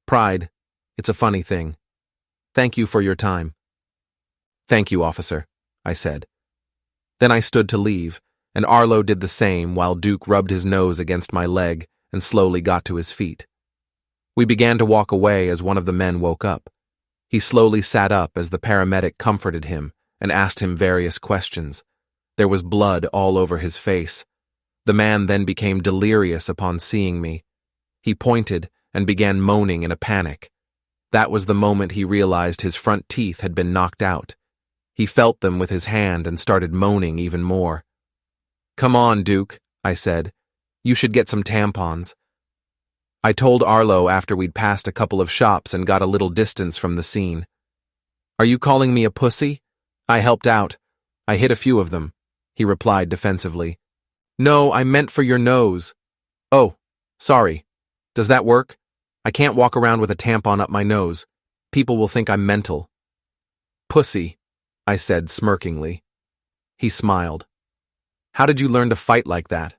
Pride, it's a funny thing. Thank you for your time." "Thank you, officer," I said. Then I stood to leave, and Arlo did the same while Duke rubbed his nose against my leg and slowly got to his feet. We began to walk away as one of the men woke up. He slowly sat up as the paramedic comforted him and asked him various questions. There was blood all over his face. The man then became delirious upon seeing me. He pointed and began moaning in a panic. That was the moment he realized his front teeth had been knocked out. He felt them with his hand and started moaning even more. "Come on, Duke," I said. "You should get some tampons." I told Arlo after we'd passed a couple of shops and got a little distance from the scene. "Are you calling me a pussy? I helped out. I hit a few of them, he replied defensively. No, I meant for your nose. Oh, sorry. Does that work? I can't walk around with a tampon up my nose. People will think I'm mental. Pussy, I said smirkingly. He smiled. How did you learn to fight like that?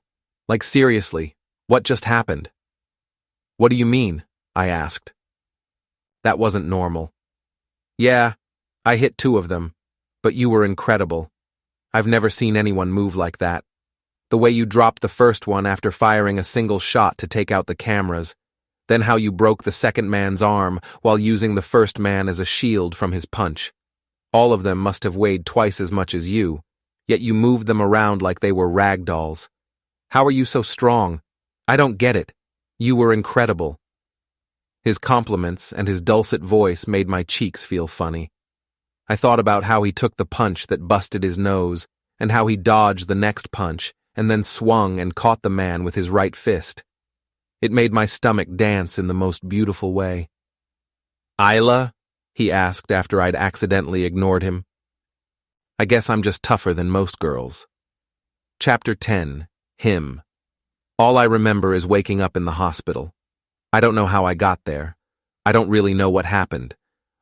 Like seriously, what just happened? What do you mean? I asked. That wasn't normal. Yeah, I hit 2 of them, but you were incredible. I've never seen anyone move like that. The way you dropped the first one after firing a single shot to take out the cameras, then how you broke the second man's arm while using the first man as a shield from his punch. All of them must have weighed twice as much as you, yet you moved them around like they were rag dolls. How are you so strong? I don't get it. You were incredible. His compliments and his dulcet voice made my cheeks feel funny. I thought about how he took the punch that busted his nose, and how he dodged the next punch, and then swung and caught the man with his right fist. It made my stomach dance in the most beautiful way. Isla? He asked after I'd accidentally ignored him. I guess I'm just tougher than most girls. Chapter 10. Him. All I remember is waking up in the hospital. I don't know how I got there. I don't really know what happened.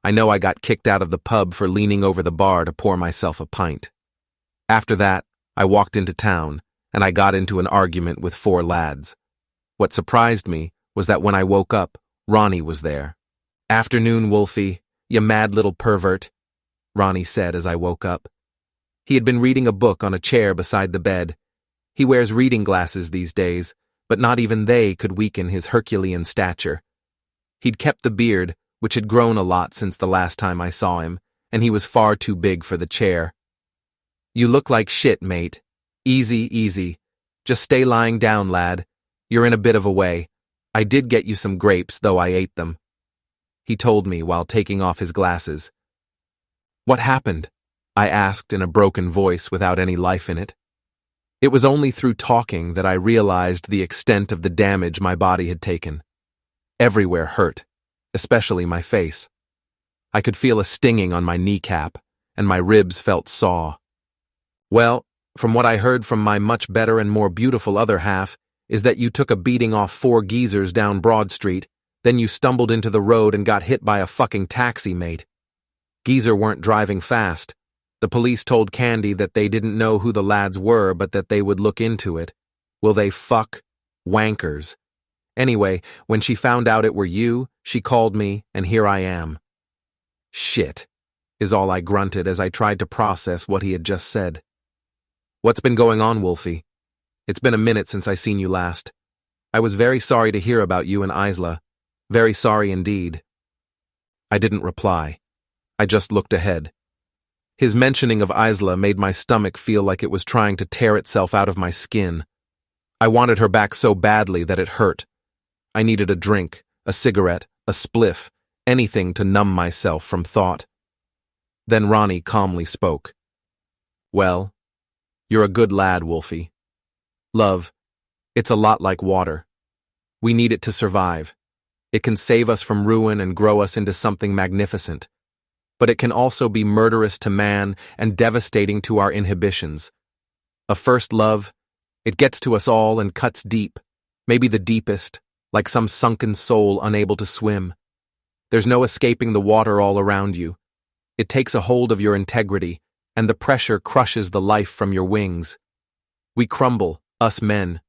I know I got kicked out of the pub for leaning over the bar to pour myself a pint. After that, I walked into town, and I got into an argument with 4 lads. What surprised me was that when I woke up, Ronnie was there. Afternoon, Wolfy, you mad little pervert, Ronnie said as I woke up. He had been reading a book on a chair beside the bed. He wears reading glasses these days, but not even they could weaken his Herculean stature. He'd kept the beard, which had grown a lot since the last time I saw him, and he was far too big for the chair. You look like shit, mate. Easy, easy. Just stay lying down, lad. You're in a bit of a way. I did get you some grapes, though I ate them. He told me while taking off his glasses. What happened? I asked in a broken voice without any life in it. It was only through talking that I realized the extent of the damage my body had taken. Everywhere hurt, especially my face. I could feel a stinging on my kneecap, and my ribs felt sore. Well, from what I heard from my much better and more beautiful other half, is that you took a beating off 4 geezers down Broad Street, then you stumbled into the road and got hit by a fucking taxi, mate. Geezer weren't driving fast. The police told Candy that they didn't know who the lads were, but that they would look into it. Will they fuck? Wankers. Anyway, when she found out it were you, she called me, and here I am. Shit, is all I grunted as I tried to process what he had just said. What's been going on, Wolfy? It's been a minute since I seen you last. I was very sorry to hear about you and Isla. Very sorry indeed. I didn't reply. I just looked ahead. His mentioning of Isla made my stomach feel like it was trying to tear itself out of my skin. I wanted her back so badly that it hurt. I needed a drink, a cigarette, a spliff, anything to numb myself from thought. Then Ronnie calmly spoke. Well, you're a good lad, Wolfy. Love, it's a lot like water. We need it to survive. It can save us from ruin and grow us into something magnificent. But it can also be murderous to man and devastating to our inhibitions. A first love, it gets to us all and cuts deep, maybe the deepest, like some sunken soul unable to swim. There's no escaping the water all around you. It takes a hold of your integrity, and the pressure crushes the life from your wings. We crumble, us men.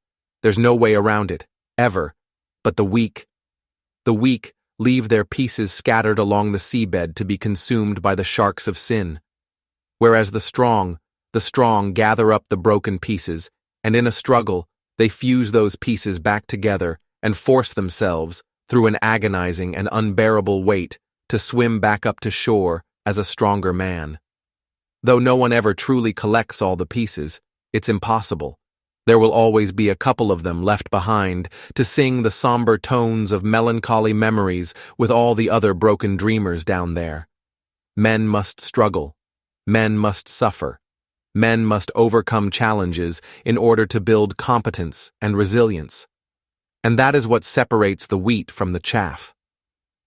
There's no way around it, ever. But the weak leave their pieces scattered along the seabed to be consumed by the sharks of sin. Whereas the strong gather up the broken pieces, and in a struggle, they fuse those pieces back together and force themselves, through an agonizing and unbearable weight, to swim back up to shore as a stronger man. Though no one ever truly collects all the pieces, it's impossible. There will always be a couple of them left behind to sing the somber tones of melancholy memories with all the other broken dreamers down there. Men must struggle. Men must suffer. Men must overcome challenges in order to build competence and resilience. And that is what separates the wheat from the chaff.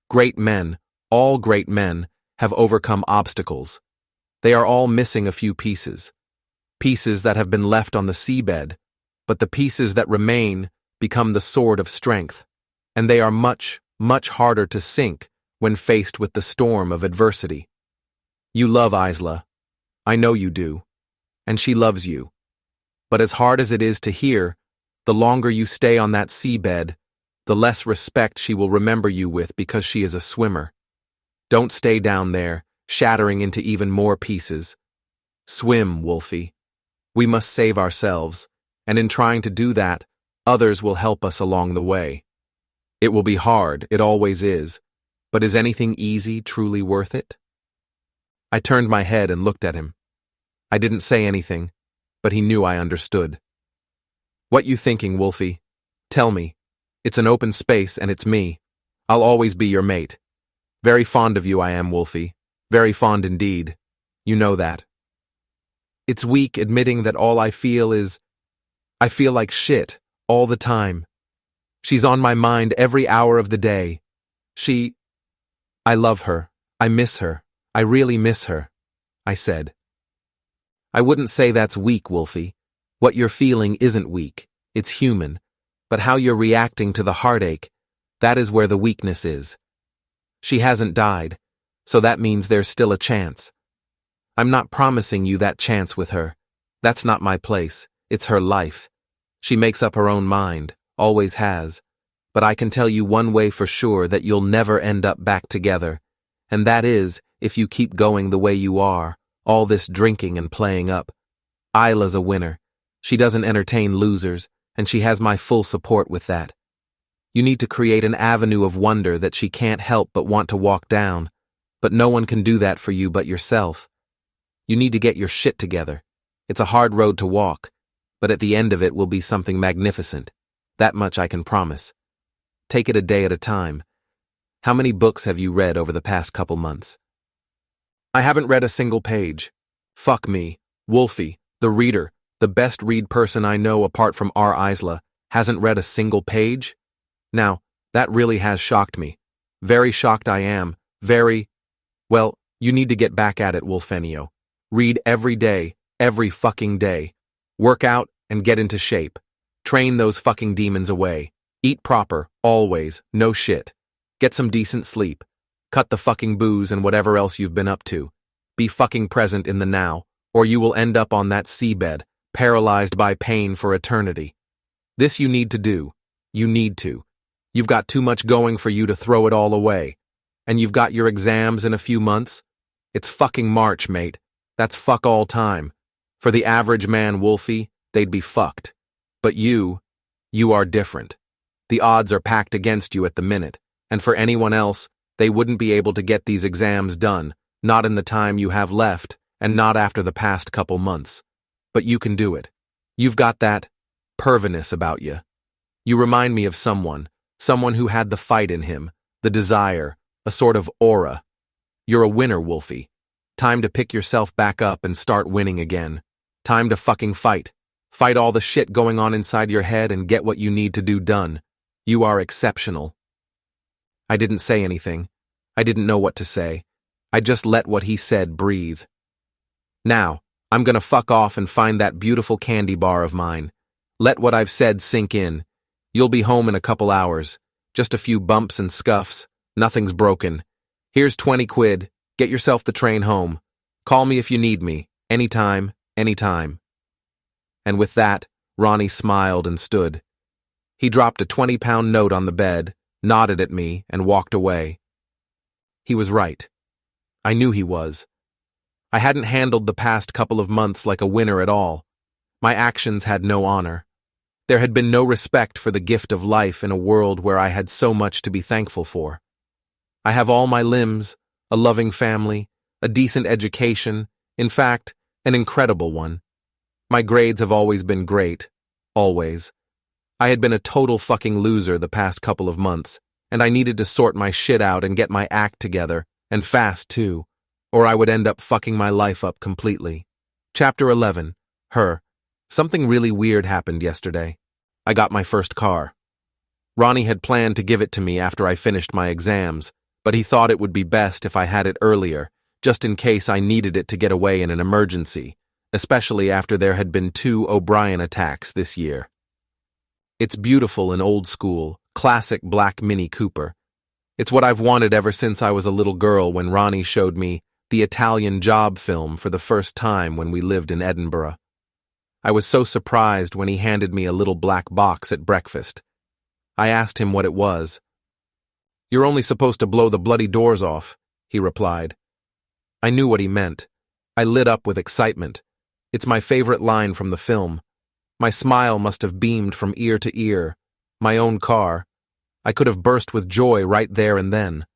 Great men, all great men, have overcome obstacles. They are all missing a few pieces. Pieces that have been left on the seabed, but the pieces that remain become the sword of strength, and they are much, much harder to sink when faced with the storm of adversity. You love Isla. I know you do. And she loves you. But as hard as it is to hear, the longer you stay on that seabed, the less respect she will remember you with because she is a swimmer. Don't stay down there, shattering into even more pieces. Swim, Wolfie. We must save ourselves, and in trying to do that, others will help us along the way. It will be hard, it always is, but is anything easy truly worth it? I turned my head and looked at him. I didn't say anything, but he knew I understood. What you thinking, Wolfie? Tell me. It's an open space and it's me. I'll always be your mate. Very fond of you I am, Wolfie. Very fond indeed. You know that. It's weak admitting that all I feel is... I feel like shit, all the time. She's on my mind every hour of the day. I love her. I miss her. I really miss her, I said. I wouldn't say that's weak, Wolfie. What you're feeling isn't weak. It's human. But how you're reacting to the heartache, that is where the weakness is. She hasn't died, so that means there's still a chance. I'm not promising you that chance with her. That's not my place. It's her life. She makes up her own mind, always has. But I can tell you one way for sure that you'll never end up back together, and that is if you keep going the way you are, all this drinking and playing up. Isla's a winner. She doesn't entertain losers, and she has my full support with that. You need to create an avenue of wonder that she can't help but want to walk down, but no one can do that for you but yourself. You need to get your shit together. It's a hard road to walk, but at the end of it will be something magnificent. That much I can promise. Take it a day at a time. How many books have you read over the past couple months? I haven't read a single page. Fuck me. Wolfie, the reader, the best read person I know apart from our Isla, hasn't read a single page? Now, that really has shocked me. Very shocked I am. Very... Well, you need to get back at it, Wolfenio. Read every day, every fucking day. Work out and get into shape. Train those fucking demons away. Eat proper, always, no shit. Get some decent sleep. Cut the fucking booze and whatever else you've been up to. Be fucking present in the now, or you will end up on that seabed, paralyzed by pain for eternity. This you need to do. You need to. You've got too much going for you to throw it all away. And you've got your exams in a few months? It's fucking March, mate. That's fuck all time. For the average man, Wolfie, they'd be fucked. But you are different. The odds are packed against you at the minute, and for anyone else, they wouldn't be able to get these exams done, not in the time you have left, and not after the past couple months. But you can do it. You've got that perviness about you. You remind me of someone who had the fight in him, the desire, a sort of aura. You're a winner, Wolfie. Time to pick yourself back up and start winning again. Time to fucking fight. Fight all the shit going on inside your head and get what you need to do done. You are exceptional. I didn't say anything. I didn't know what to say. I just let what he said breathe. Now, I'm gonna fuck off and find that beautiful candy bar of mine. Let what I've said sink in. You'll be home in a couple hours. Just a few bumps and scuffs. Nothing's broken. Here's 20 quid. Get yourself the train home. Call me if you need me. Anytime, anytime. And with that, Ronnie smiled and stood. He dropped a 20-pound note on the bed, nodded at me, and walked away. He was right. I knew he was. I hadn't handled the past couple of months like a winner at all. My actions had no honor. There had been no respect for the gift of life in a world where I had so much to be thankful for. I have all my limbs, a loving family, a decent education, in fact, an incredible one. My grades have always been great. Always. I had been a total fucking loser the past couple of months, and I needed to sort my shit out and get my act together, and fast too, or I would end up fucking my life up completely. Chapter 11. Her. Something really weird happened yesterday. I got my first car. Ronnie had planned to give it to me after I finished my exams, but he thought it would be best if I had it earlier, just in case I needed it to get away in an emergency, especially after there had been 2 O'Brien attacks this year. It's beautiful and old school, classic black Mini Cooper. It's what I've wanted ever since I was a little girl when Ronnie showed me the Italian Job film for the first time when we lived in Edinburgh. I was so surprised when he handed me a little black box at breakfast. I asked him what it was. "You're only supposed to blow the bloody doors off," he replied. I knew what he meant. I lit up with excitement. It's my favorite line from the film. My smile must have beamed from ear to ear. My own car. I could have burst with joy right there and then.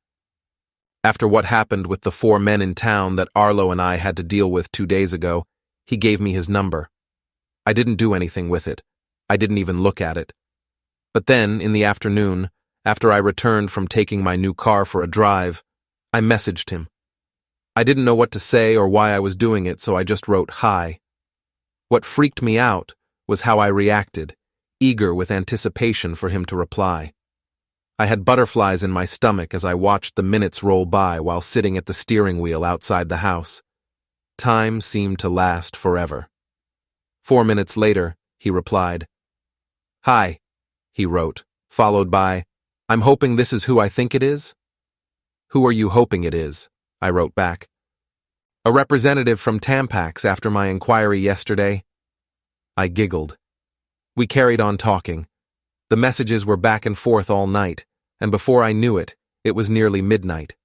After what happened with the 4 men in town that Arlo and I had to deal with 2 days ago, he gave me his number. I didn't do anything with it. I didn't even look at it. But then, in the afternoon, after I returned from taking my new car for a drive, I messaged him. I didn't know what to say or why I was doing it, so I just wrote hi. What freaked me out was how I reacted, eager with anticipation for him to reply. I had butterflies in my stomach as I watched the minutes roll by while sitting at the steering wheel outside the house. Time seemed to last forever. 4 minutes later, he replied. "Hi," he wrote, followed by, "I'm hoping this is who I think it is?" "Who are you hoping it is?" I wrote back. "A representative from Tampax after my inquiry yesterday." I giggled. We carried on talking. The messages were back and forth all night, and before I knew it, it was nearly midnight.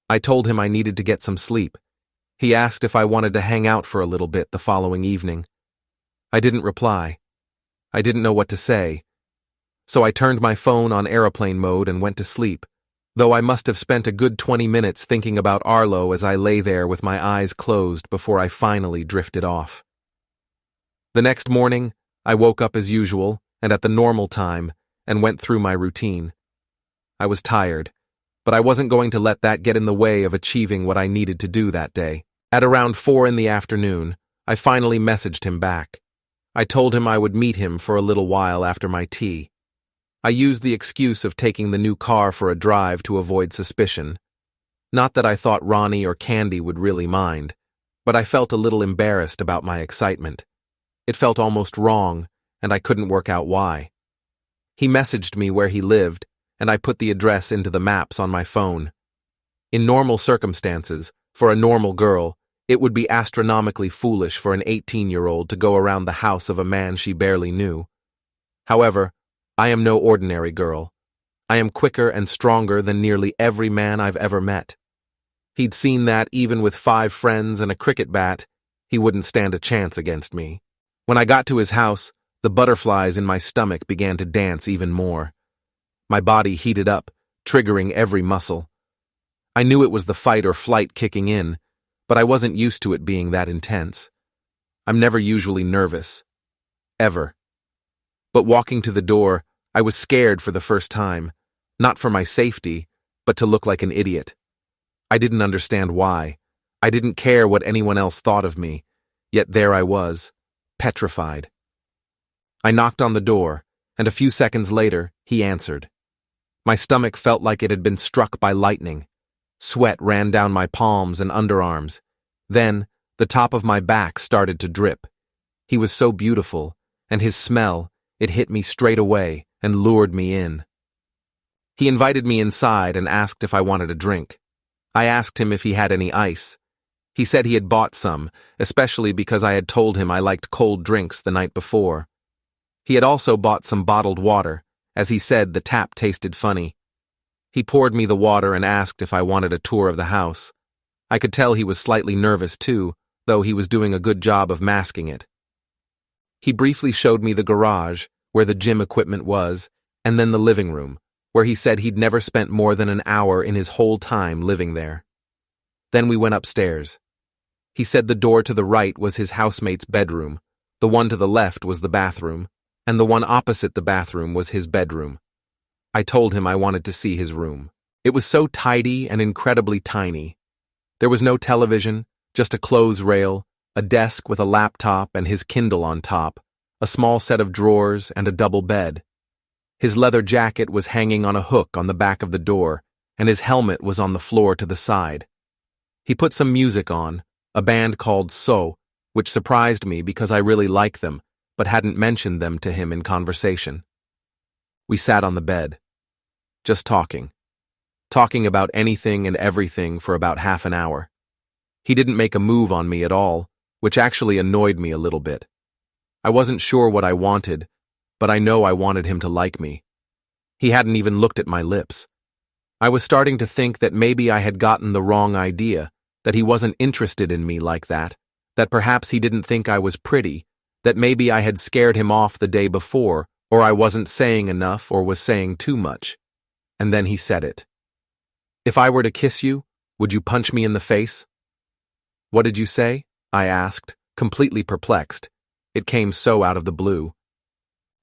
I told him I needed to get some sleep. He asked if I wanted to hang out for a little bit the following evening. I didn't reply. I didn't know what to say. So I turned my phone on airplane mode and went to sleep, though I must have spent a good 20 minutes thinking about Arlo as I lay there with my eyes closed before I finally drifted off. The next morning, I woke up as usual and at the normal time and went through my routine. I was tired, but I wasn't going to let that get in the way of achieving what I needed to do that day. At around 4 in the afternoon, I finally messaged him back. I told him I would meet him for a little while after my tea. I used the excuse of taking the new car for a drive to avoid suspicion. Not that I thought Ronnie or Candy would really mind, but I felt a little embarrassed about my excitement. It felt almost wrong, and I couldn't work out why. He messaged me where he lived, and I put the address into the maps on my phone. In normal circumstances, for a normal girl, it would be astronomically foolish for an 18-year-old to go around the house of a man she barely knew. However, I am no ordinary girl. I am quicker and stronger than nearly every man I've ever met. He'd seen that even with 5 friends and a cricket bat, he wouldn't stand a chance against me. When I got to his house, the butterflies in my stomach began to dance even more. My body heated up, triggering every muscle. I knew it was the fight or flight kicking in, but I wasn't used to it being that intense. I'm never usually nervous. Ever. But walking to the door, I was scared for the first time, not for my safety, but to look like an idiot. I didn't understand why. I didn't care what anyone else thought of me, yet there I was, petrified. I knocked on the door, and a few seconds later, he answered. My stomach felt like it had been struck by lightning. Sweat ran down my palms and underarms. Then, the top of my back started to drip. He was so beautiful, and his smell, it hit me straight away and lured me in. He invited me inside and asked if I wanted a drink. I asked him if he had any ice. He said he had bought some, especially because I had told him I liked cold drinks the night before. He had also bought some bottled water, as he said the tap tasted funny. He poured me the water and asked if I wanted a tour of the house. I could tell he was slightly nervous too, though he was doing a good job of masking it. He briefly showed me the garage, where the gym equipment was, and then the living room, where he said he'd never spent more than an hour in his whole time living there. Then we went upstairs. He said the door to the right was his housemate's bedroom, the one to the left was the bathroom, and the one opposite the bathroom was his bedroom. I told him I wanted to see his room. It was so tidy and incredibly tiny. There was no television, just a clothes rail, a desk with a laptop and his Kindle on top, a small set of drawers, and a double bed. His leather jacket was hanging on a hook on the back of the door, and his helmet was on the floor to the side. He put some music on, a band called So, which surprised me because I really like them, but hadn't mentioned them to him in conversation. We sat on the bed, just talking about anything and everything for about half an hour. He didn't make a move on me at all, which actually annoyed me a little bit. I wasn't sure what I wanted, but I know I wanted him to like me. He hadn't even looked at my lips. I was starting to think that maybe I had gotten the wrong idea, that he wasn't interested in me like that perhaps he didn't think I was pretty, that maybe I had scared him off the day before, or I wasn't saying enough or was saying too much. And then he said it. "If I were to kiss you, would you punch me in the face?" "What did you say?" I asked, completely perplexed. It came so out of the blue.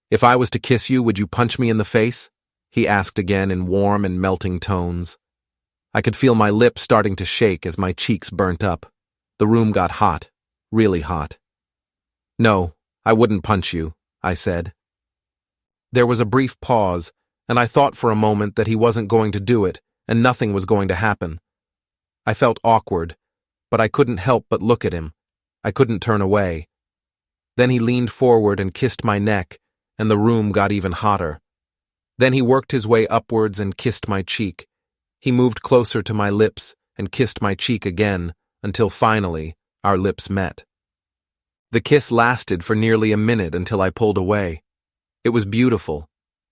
"If I was to kiss you, would you punch me in the face?" he asked again in warm and melting tones. I could feel my lips starting to shake as my cheeks burnt up. The room got hot, really hot. "No, I wouldn't punch you," I said. There was a brief pause, and I thought for a moment that he wasn't going to do it, and nothing was going to happen. I felt awkward, but I couldn't help but look at him. I couldn't turn away. Then he leaned forward and kissed my neck, and the room got even hotter. Then he worked his way upwards and kissed my cheek. He moved closer to my lips and kissed my cheek again, until finally our lips met. The kiss lasted for nearly a minute until I pulled away. It was beautiful,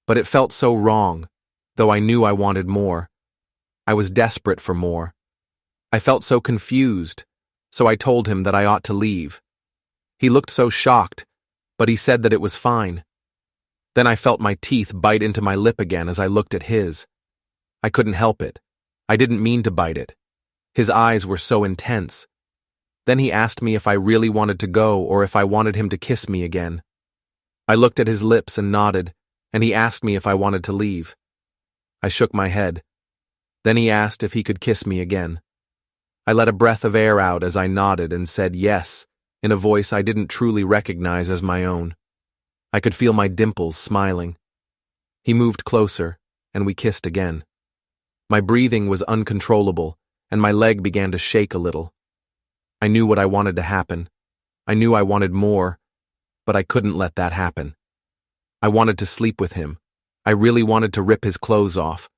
but it felt so wrong, though I knew I wanted more. I was desperate for more. I felt so confused, so I told him that I ought to leave. He looked so shocked, but he said that it was fine. Then I felt my teeth bite into my lip again as I looked at his. I couldn't help it. I didn't mean to bite it. His eyes were so intense. Then he asked me if I really wanted to go or if I wanted him to kiss me again. I looked at his lips and nodded, and he asked me if I wanted to leave. I shook my head. Then he asked if he could kiss me again. I let a breath of air out as I nodded and said yes, in a voice I didn't truly recognize as my own. I could feel my dimples smiling. He moved closer, and we kissed again. My breathing was uncontrollable, and my leg began to shake a little. I knew what I wanted to happen. I knew I wanted more, but I couldn't let that happen. I wanted to sleep with him. I really wanted to rip his clothes off,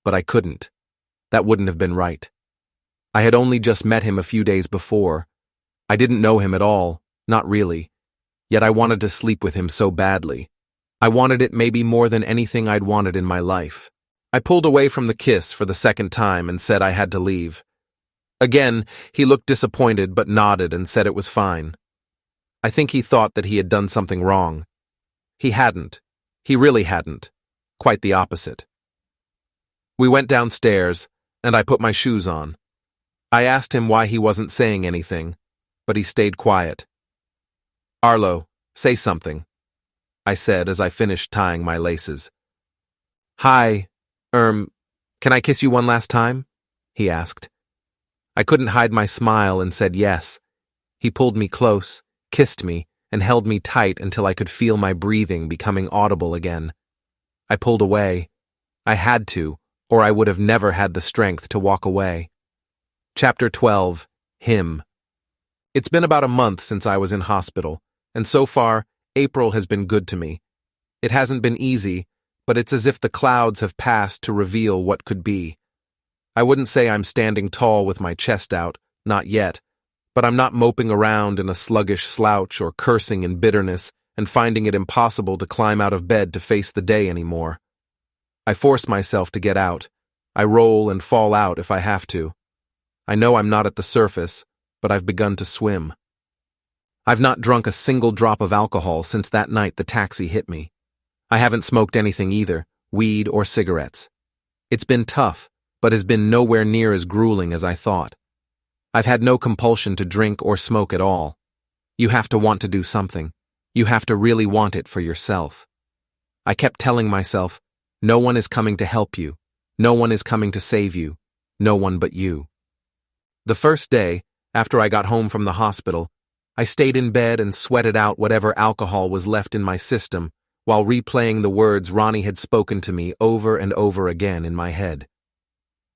but I couldn't. That wouldn't have been right. I had only just met him a few days before. I didn't know him at all, not really. Yet I wanted to sleep with him so badly. I wanted it maybe more than anything I'd wanted in my life. I pulled away from the kiss for the second time and said I had to leave. Again, he looked disappointed but nodded and said it was fine. I think he thought that he had done something wrong. He hadn't. He really hadn't. Quite the opposite. We went downstairs, and I put my shoes on. I asked him why he wasn't saying anything, but he stayed quiet. "Arlo, say something," I said as I finished tying my laces. "Hi, can I kiss you one last time?" he asked. I couldn't hide my smile and said yes. He pulled me close, kissed me, and held me tight until I could feel my breathing becoming audible again. I pulled away. I had to, or I would have never had the strength to walk away. Chapter 12. Him. It's been about a month since I was in hospital, and so far, April has been good to me. It hasn't been easy, but it's as if the clouds have passed to reveal what could be. I wouldn't say I'm standing tall with my chest out, not yet, but I'm not moping around in a sluggish slouch or cursing in bitterness and finding it impossible to climb out of bed to face the day anymore. I force myself to get out. I roll and fall out if I have to. I know I'm not at the surface, but I've begun to swim. I've not drunk a single drop of alcohol since that night the taxi hit me. I haven't smoked anything either, weed or cigarettes. It's been tough, but has been nowhere near as grueling as I thought. I've had no compulsion to drink or smoke at all. You have to want to do something. You have to really want it for yourself. I kept telling myself, no one is coming to help you. No one is coming to save you. No one but you. The first day, after I got home from the hospital, I stayed in bed and sweated out whatever alcohol was left in my system while replaying the words Ronnie had spoken to me over and over again in my head.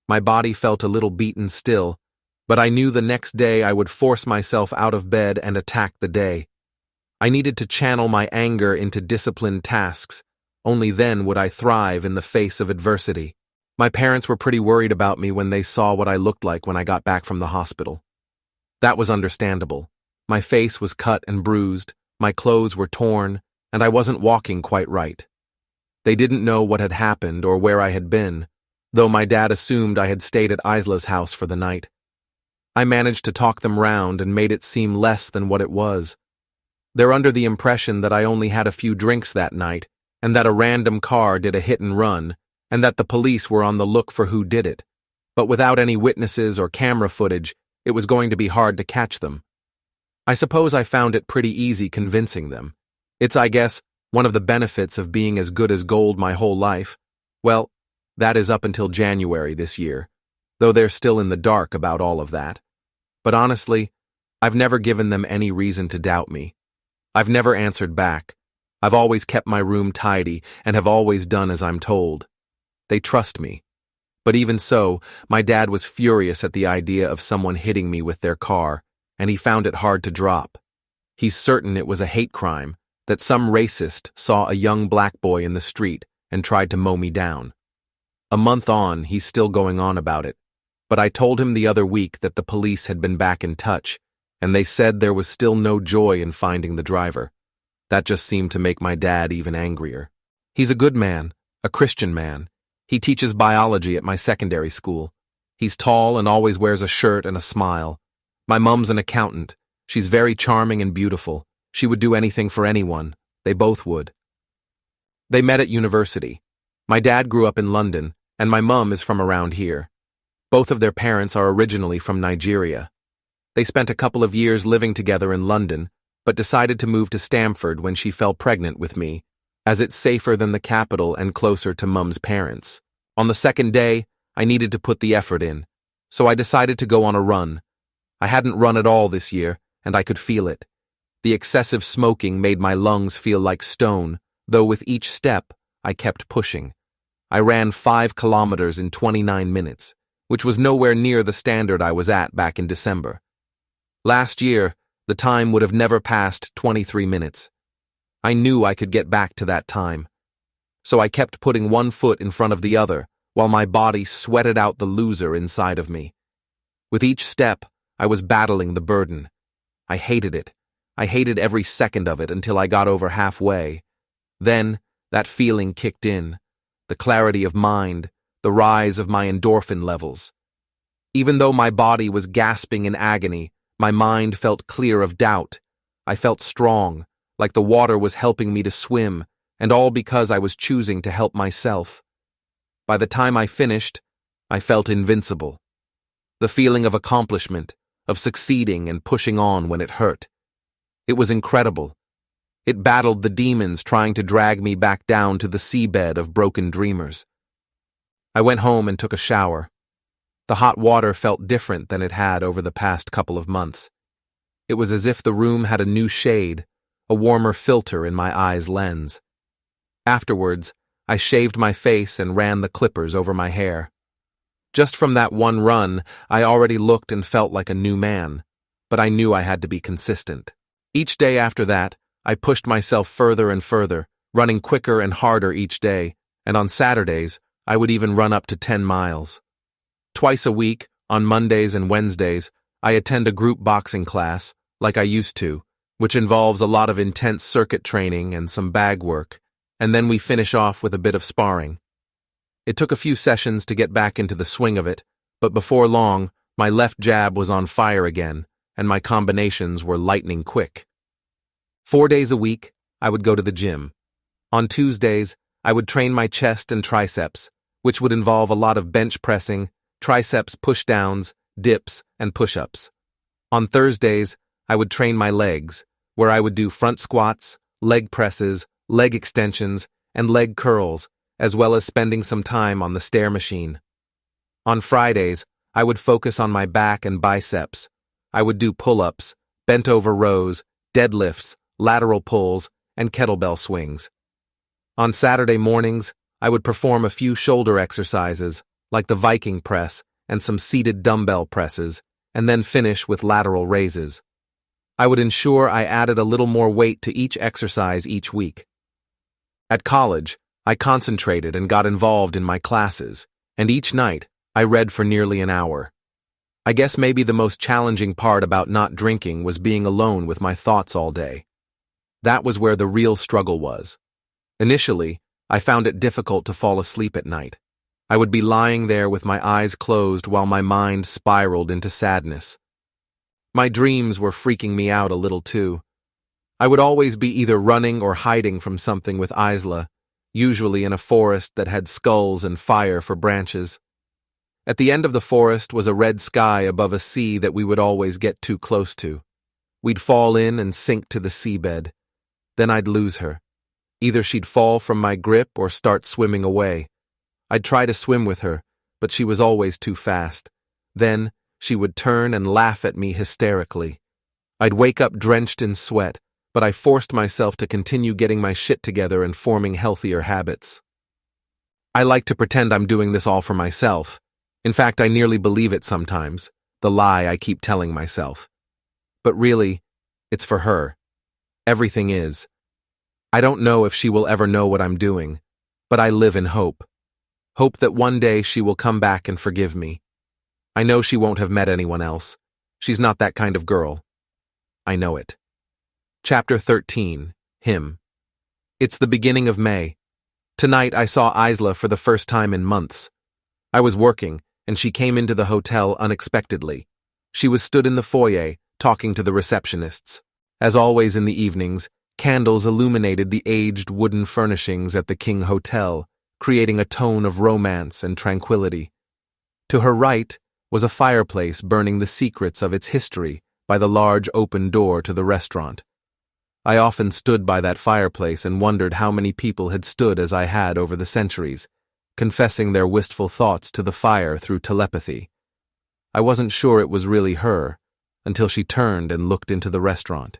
My body felt a little beaten still, But I knew the next day I would force myself out of bed and attack the day. I needed to channel my anger into disciplined tasks. Only then would I thrive in the face of adversity. My parents were pretty worried about me when they saw what I looked like when I got back from the hospital. That was understandable. My face was cut and bruised, my clothes were torn, and I wasn't walking quite right. They didn't know what had happened or where I had been, though my dad assumed I had stayed at Isla's house for the night. I managed to talk them round and made it seem less than what it was. They're under the impression that I only had a few drinks that night, and that a random car did a hit and run, and that the police were on the look for who did it. But without any witnesses or camera footage, it was going to be hard to catch them. I suppose I found it pretty easy convincing them. It's, I guess, one of the benefits of being as good as gold my whole life. Well, that is up until January this year, though they're still in the dark about all of that. But honestly, I've never given them any reason to doubt me. I've never answered back. I've always kept my room tidy and have always done as I'm told. They trust me. But even so, my dad was furious at the idea of someone hitting me with their car, and he found it hard to drop. He's certain it was a hate crime, that some racist saw a young black boy in the street and tried to mow me down. A month on, he's still going on about it, but I told him the other week that the police had been back in touch, and they said there was still no joy in finding the driver. That just seemed to make my dad even angrier. He's a good man, a Christian man. He teaches biology at my secondary school. He's tall and always wears a shirt and a smile. My mom's an accountant. She's very charming and beautiful. She would do anything for anyone. They both would. They met at university. My dad grew up in London, and my mom is from around here. Both of their parents are originally from Nigeria. They spent a couple of years living together in London, but decided to move to Stamford when she fell pregnant with me, as it's safer than the capital and closer to Mum's parents. On the second day, I needed to put the effort in, so I decided to go on a run. I hadn't run at all this year, and I could feel it. The excessive smoking made my lungs feel like stone, though with each step, I kept pushing. I ran 5 kilometers in 29 minutes, which was nowhere near the standard I was at back in December. Last year, the time would have never passed 23 minutes. I knew I could get back to that time. So I kept putting one foot in front of the other, while my body sweated out the loser inside of me. With each step, I was battling the burden. I hated it. I hated every second of it until I got over halfway. Then, that feeling kicked in, the clarity of mind, the rise of my endorphin levels. Even though my body was gasping in agony, my mind felt clear of doubt. I felt strong, like the water was helping me to swim, and all because I was choosing to help myself. By the time I finished, I felt invincible. The feeling of accomplishment, of succeeding and pushing on when it hurt. It was incredible. It battled the demons trying to drag me back down to the seabed of broken dreamers. I went home and took a shower. The hot water felt different than it had over the past couple of months. It was as if the room had a new shade, a warmer filter in my eye's lens. Afterwards, I shaved my face and ran the clippers over my hair. Just from that one run, I already looked and felt like a new man, but I knew I had to be consistent. Each day after that, I pushed myself further and further, running quicker and harder each day, and on Saturdays, I would even run up to 10 miles. Twice a week, on Mondays and Wednesdays, I attend a group boxing class, like I used to, which involves a lot of intense circuit training and some bag work, and then we finish off with a bit of sparring. It took a few sessions to get back into the swing of it, but before long, my left jab was on fire again, and my combinations were lightning quick. 4 days a week, I would go to the gym. On Tuesdays, I would train my chest and triceps, which would involve a lot of bench pressing, triceps push-downs, dips, and push-ups. On Thursdays, I would train my legs, where I would do front squats, leg presses, leg extensions, and leg curls, as well as spending some time on the stair machine. On Fridays, I would focus on my back and biceps. I would do pull-ups, bent-over rows, deadlifts, lateral pulls, and kettlebell swings. On Saturday mornings, I would perform a few shoulder exercises, like the Viking press and some seated dumbbell presses, and then finish with lateral raises. I would ensure I added a little more weight to each exercise each week. At college, I concentrated and got involved in my classes, and each night, I read for nearly an hour. I guess maybe the most challenging part about not drinking was being alone with my thoughts all day. That was where the real struggle was. Initially, I found it difficult to fall asleep at night. I would be lying there with my eyes closed while my mind spiraled into sadness. My dreams were freaking me out a little too. I would always be either running or hiding from something with Isla, usually in a forest that had skulls and fire for branches. At the end of the forest was a red sky above a sea that we would always get too close to. We'd fall in and sink to the seabed. Then I'd lose her. Either she'd fall from my grip or start swimming away. I'd try to swim with her, but she was always too fast. Then she would turn and laugh at me hysterically. I'd wake up drenched in sweat, but I forced myself to continue getting my shit together and forming healthier habits. I like to pretend I'm doing this all for myself. In fact, I nearly believe it sometimes, the lie I keep telling myself. But really, it's for her. Everything is. I don't know if she will ever know what I'm doing, but I live in hope. Hope that one day she will come back and forgive me. I know she won't have met anyone else. She's not that kind of girl. I know it. Chapter 13. Him. It's the beginning of May. Tonight I saw Isla for the first time in months. I was working, and she came into the hotel unexpectedly. She was stood in the foyer, talking to the receptionists. As always in the evenings, candles illuminated the aged wooden furnishings at the King Hotel, creating a tone of romance and tranquility. To her right was a fireplace burning the secrets of its history by the large open door to the restaurant. I often stood by that fireplace and wondered how many people had stood as I had over the centuries, confessing their wistful thoughts to the fire through telepathy. I wasn't sure it was really her, until she turned and looked into the restaurant.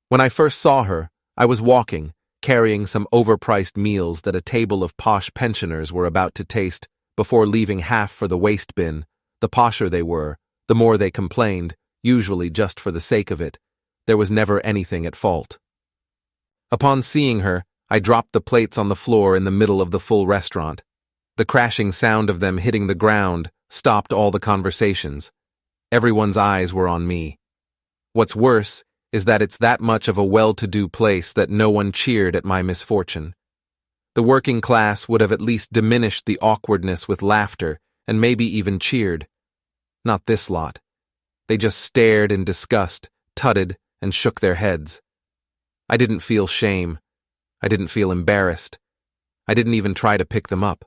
When I first saw her, I was walking, carrying some overpriced meals that a table of posh pensioners were about to taste before leaving half for the waste bin. The posher they were, the more they complained, usually just for the sake of it. There was never anything at fault. Upon seeing her, I dropped the plates on the floor in the middle of the full restaurant. The crashing sound of them hitting the ground stopped all the conversations. Everyone's eyes were on me. What's worse is that it's that much of a well-to-do place that no one cheered at my misfortune. The working class would have at least diminished the awkwardness with laughter and maybe even cheered. Not this lot. They just stared in disgust, tutted, and shook their heads. I didn't feel shame. I didn't feel embarrassed. I didn't even try to pick them up.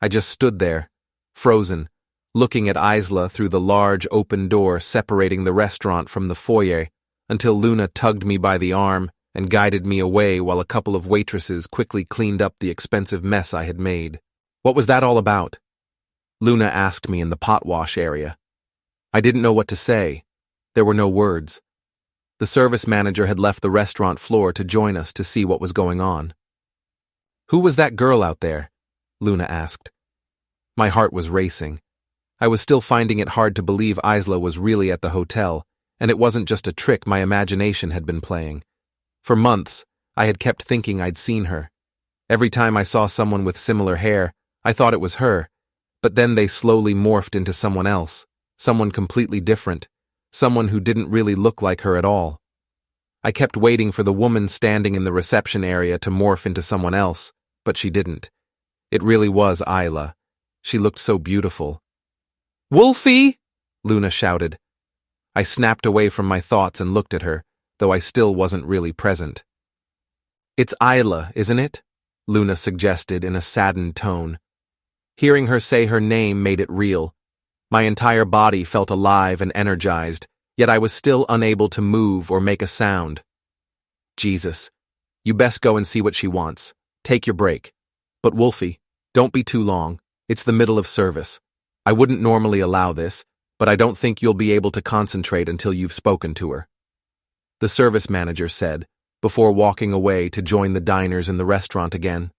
I just stood there, frozen, looking at Isla through the large open door separating the restaurant from the foyer, until Luna tugged me by the arm and guided me away while a couple of waitresses quickly cleaned up the expensive mess I had made. What was that all about? Luna asked me in the pot wash area. I didn't know what to say. There were no words. The service manager had left the restaurant floor to join us to see what was going on. Who was that girl out there? Luna asked. My heart was racing. I was still finding it hard to believe Isla was really at the hotel, and it wasn't just a trick my imagination had been playing. For months, I had kept thinking I'd seen her. Every time I saw someone with similar hair, I thought it was her, but then they slowly morphed into someone else, someone completely different, someone who didn't really look like her at all. I kept waiting for the woman standing in the reception area to morph into someone else, but she didn't. It really was Isla. She looked so beautiful. "Wolfy!" Luna shouted. I snapped away from my thoughts and looked at her, though I still wasn't really present. "It's Isla, isn't it?" Luna suggested in a saddened tone. Hearing her say her name made it real. My entire body felt alive and energized, yet I was still unable to move or make a sound. Jesus, you best go and see what she wants. Take your break. But Wolfy, don't be too long. It's the middle of service. I wouldn't normally allow this, but I don't think you'll be able to concentrate until you've spoken to her. The service manager said, before walking away to join the diners in the restaurant again.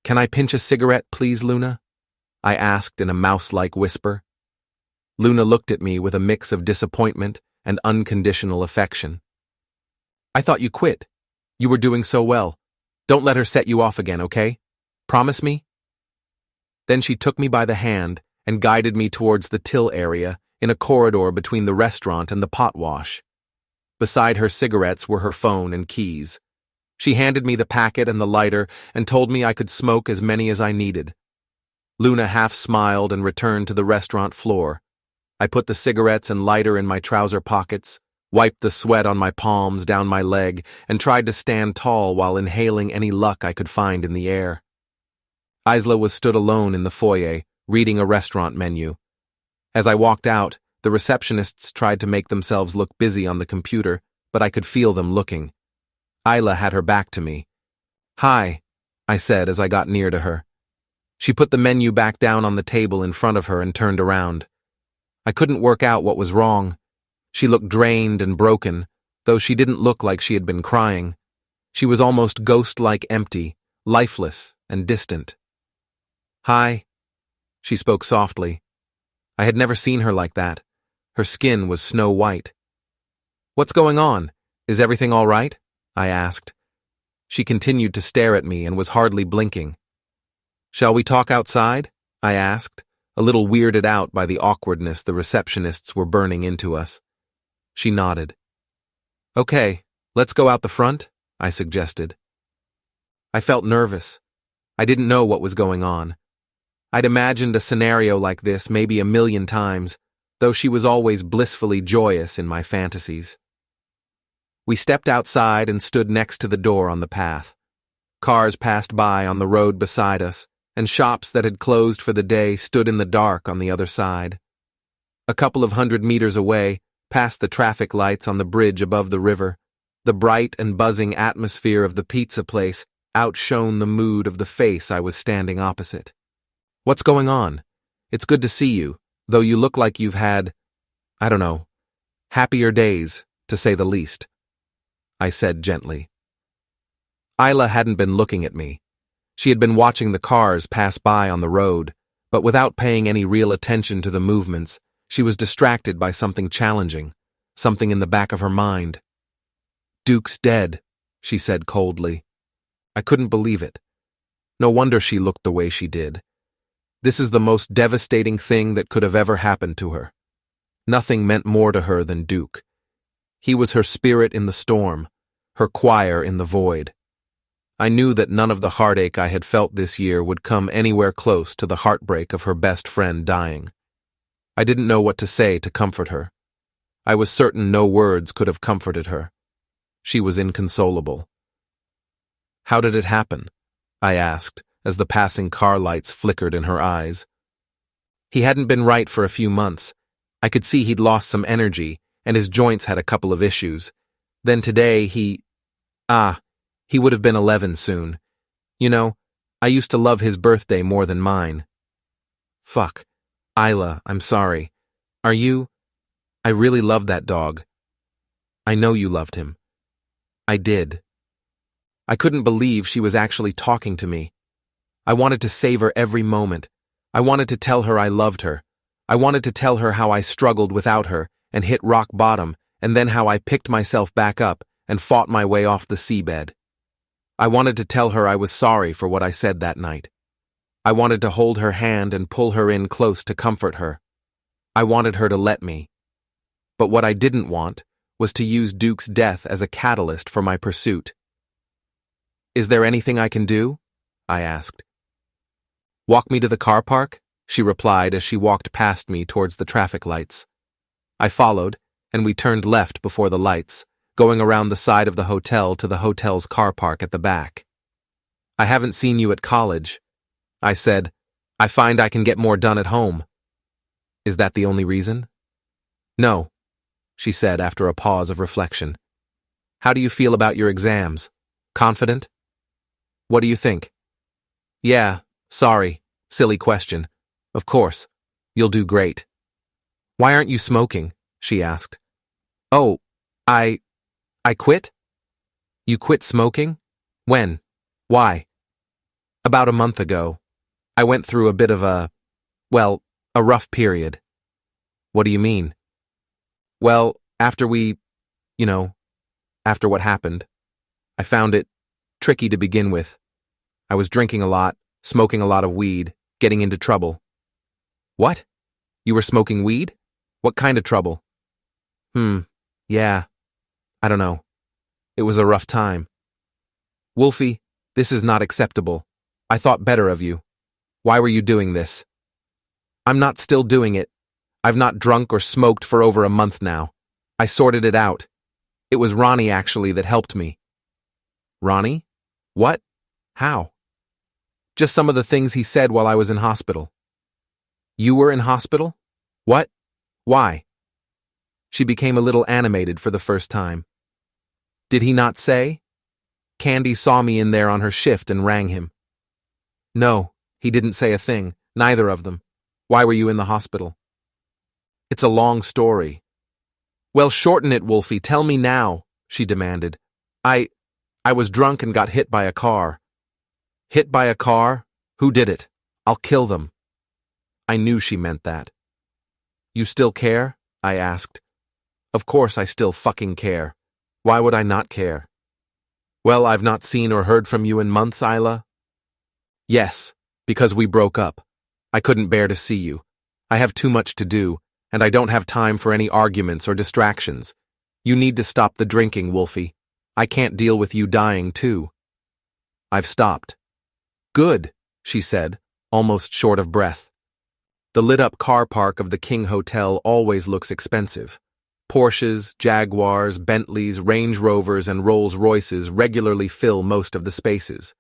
Can I pinch a cigarette, please, Luna? I asked in a mouse-like whisper. Luna looked at me with a mix of disappointment and unconditional affection. I thought you quit. You were doing so well. Don't let her set you off again, okay? Promise me? Then she took me by the hand and guided me towards the till area in a corridor between the restaurant and the pot wash. Beside her cigarettes were her phone and keys. She handed me the packet and the lighter and told me I could smoke as many as I needed. Luna half smiled and returned to the restaurant floor. I put the cigarettes and lighter in my trouser pockets, wiped the sweat on my palms down my leg, and tried to stand tall while inhaling any luck I could find in the air. Isla was stood alone in the foyer, reading a restaurant menu. As I walked out, the receptionists tried to make themselves look busy on the computer, but I could feel them looking. Isla had her back to me. "Hi," I said as I got near to her. She put the menu back down on the table in front of her and turned around. I couldn't work out what was wrong. She looked drained and broken, though she didn't look like she had been crying. She was almost ghost-like empty, lifeless and distant. "Hi," she spoke softly. I had never seen her like that. Her skin was snow white. "What's going on? Is everything all right?" I asked. She continued to stare at me and was hardly blinking. "Shall we talk outside?" I asked, a little weirded out by the awkwardness the receptionists were burning into us. She nodded. "Okay, let's go out the front," I suggested. I felt nervous. I didn't know what was going on. I'd imagined a scenario like this maybe 1,000,000 times, though she was always blissfully joyous in my fantasies. We stepped outside and stood next to the door on the path. Cars passed by on the road beside us, and shops that had closed for the day stood in the dark on the other side. A couple of 100 meters away, past the traffic lights on the bridge above the river, the bright and buzzing atmosphere of the pizza place outshone the mood of the face I was standing opposite. "What's going on? It's good to see you, though you look like you've had, I don't know, happier days, to say the least," I said gently. Isla hadn't been looking at me. She had been watching the cars pass by on the road, but without paying any real attention to the movements, she was distracted by something challenging, something in the back of her mind. "Duke's dead," she said coldly. I couldn't believe it. No wonder she looked the way she did. This is the most devastating thing that could have ever happened to her. Nothing meant more to her than Duke. He was her spirit in the storm, her choir in the void. I knew that none of the heartache I had felt this year would come anywhere close to the heartbreak of her best friend dying. I didn't know what to say to comfort her. I was certain no words could have comforted her. She was inconsolable. "How did it happen?" I asked, as the passing car lights flickered in her eyes. "He hadn't been right for a few months. I could see he'd lost some energy, and his joints had a couple of issues. Then today he would have been 11 soon. You know, I used to love his birthday more than mine." "Fuck. Isla, I'm sorry. Are you? I really loved that dog. I know you loved him." I did. I couldn't believe she was actually talking to me. I wanted to savor every moment. I wanted to tell her I loved her. I wanted to tell her how I struggled without her and hit rock bottom, and then how I picked myself back up and fought my way off the seabed. I wanted to tell her I was sorry for what I said that night. I wanted to hold her hand and pull her in close to comfort her. I wanted her to let me. But what I didn't want was to use Duke's death as a catalyst for my pursuit. "Is there anything I can do?" I asked. "Walk me to the car park," she replied as she walked past me towards the traffic lights. I followed, and we turned left before the lights, going around the side of the hotel to the hotel's car park at the back. "I haven't seen you at college," I said. "I find I can get more done at home." "Is that the only reason?" "No," she said after a pause of reflection. "How do you feel about your exams? Confident? What do you think?" "Yeah, sorry, silly question. Of course, you'll do great." "Why aren't you smoking?" she asked. "Oh, I quit?" "You quit smoking? When? Why?" "About a month ago. I went through a bit of a rough period." What do you mean? Well, after you know, after what happened, I found it tricky to begin with. I was drinking a lot, smoking a lot of weed, getting into trouble. What? You were smoking weed? What kind of trouble? Yeah, I don't know. It was a rough time. Wolfie, this is not acceptable. I thought better of you. Why were you doing this? I'm not still doing it. I've not drunk or smoked for over a month now. I sorted it out. It was Ronnie, actually, that helped me. Ronnie? What? How? Just some of the things he said while I was in hospital. You were in hospital? What? Why? She became a little animated for the first time. Did he not say? Candy saw me in there on her shift and rang him. No, he didn't say a thing, neither of them. Why were you in the hospital? It's a long story. Well, shorten it, Wolfie. Tell me now, she demanded. I was drunk and got hit by a car. Hit by a car? Who did it? I'll kill them. I knew she meant that. You still care? I asked. Of course I still fucking care. Why would I not care? Well, I've not seen or heard from you in months, Isla. Yes, because we broke up. I couldn't bear to see you. I have too much to do, and I don't have time for any arguments or distractions. You need to stop the drinking, Wolfie. I can't deal with you dying, too. I've stopped. Good, she said, almost short of breath. The lit-up car park of the King Hotel always looks expensive. Porsches, Jaguars, Bentleys, Range Rovers, and Rolls-Royces regularly fill most of the spaces.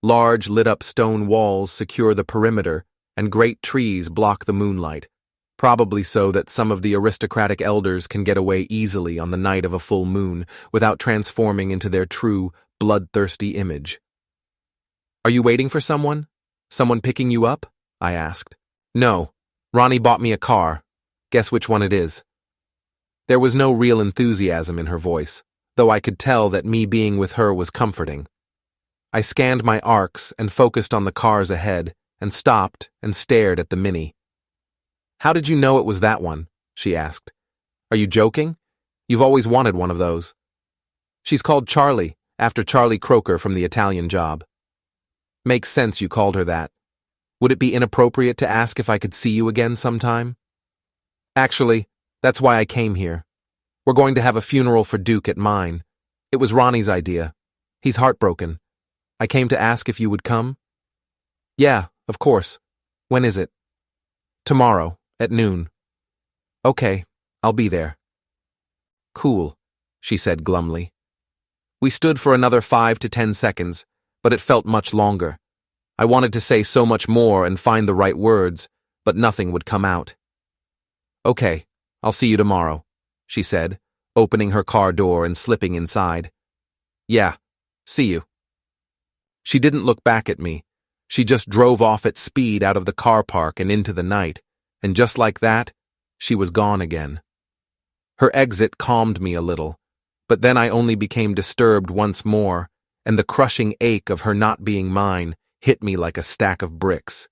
Large lit-up stone walls secure the perimeter, and great trees block the moonlight, probably so that some of the aristocratic elders can get away easily on the night of a full moon without transforming into their true, bloodthirsty image. Are you waiting for someone? Someone picking you up? I asked. No. Ronnie bought me a car. Guess which one it is. There was no real enthusiasm in her voice, though I could tell that me being with her was comforting. I scanned my arcs and focused on the cars ahead, and stopped and stared at the Mini. How did you know it was that one? She asked. Are you joking? You've always wanted one of those. She's called Charlie, after Charlie Croker from the Italian Job. Makes sense you called her that. Would it be inappropriate to ask if I could see you again sometime? Actually, that's why I came here. We're going to have a funeral for Duke at mine. It was Ronnie's idea. He's heartbroken. I came to ask if you would come. Yeah, of course. When is it? Tomorrow, at noon. Okay, I'll be there. Cool, she said glumly. We stood for another 5 to 10 seconds, but it felt much longer. I wanted to say so much more and find the right words, but nothing would come out. Okay, I'll see you tomorrow, she said, opening her car door and slipping inside. Yeah, see you. She didn't look back at me. She just drove off at speed out of the car park and into the night, and just like that, she was gone again. Her exit calmed me a little, but then I only became disturbed once more, and the crushing ache of her not being mine hit me like a stack of bricks.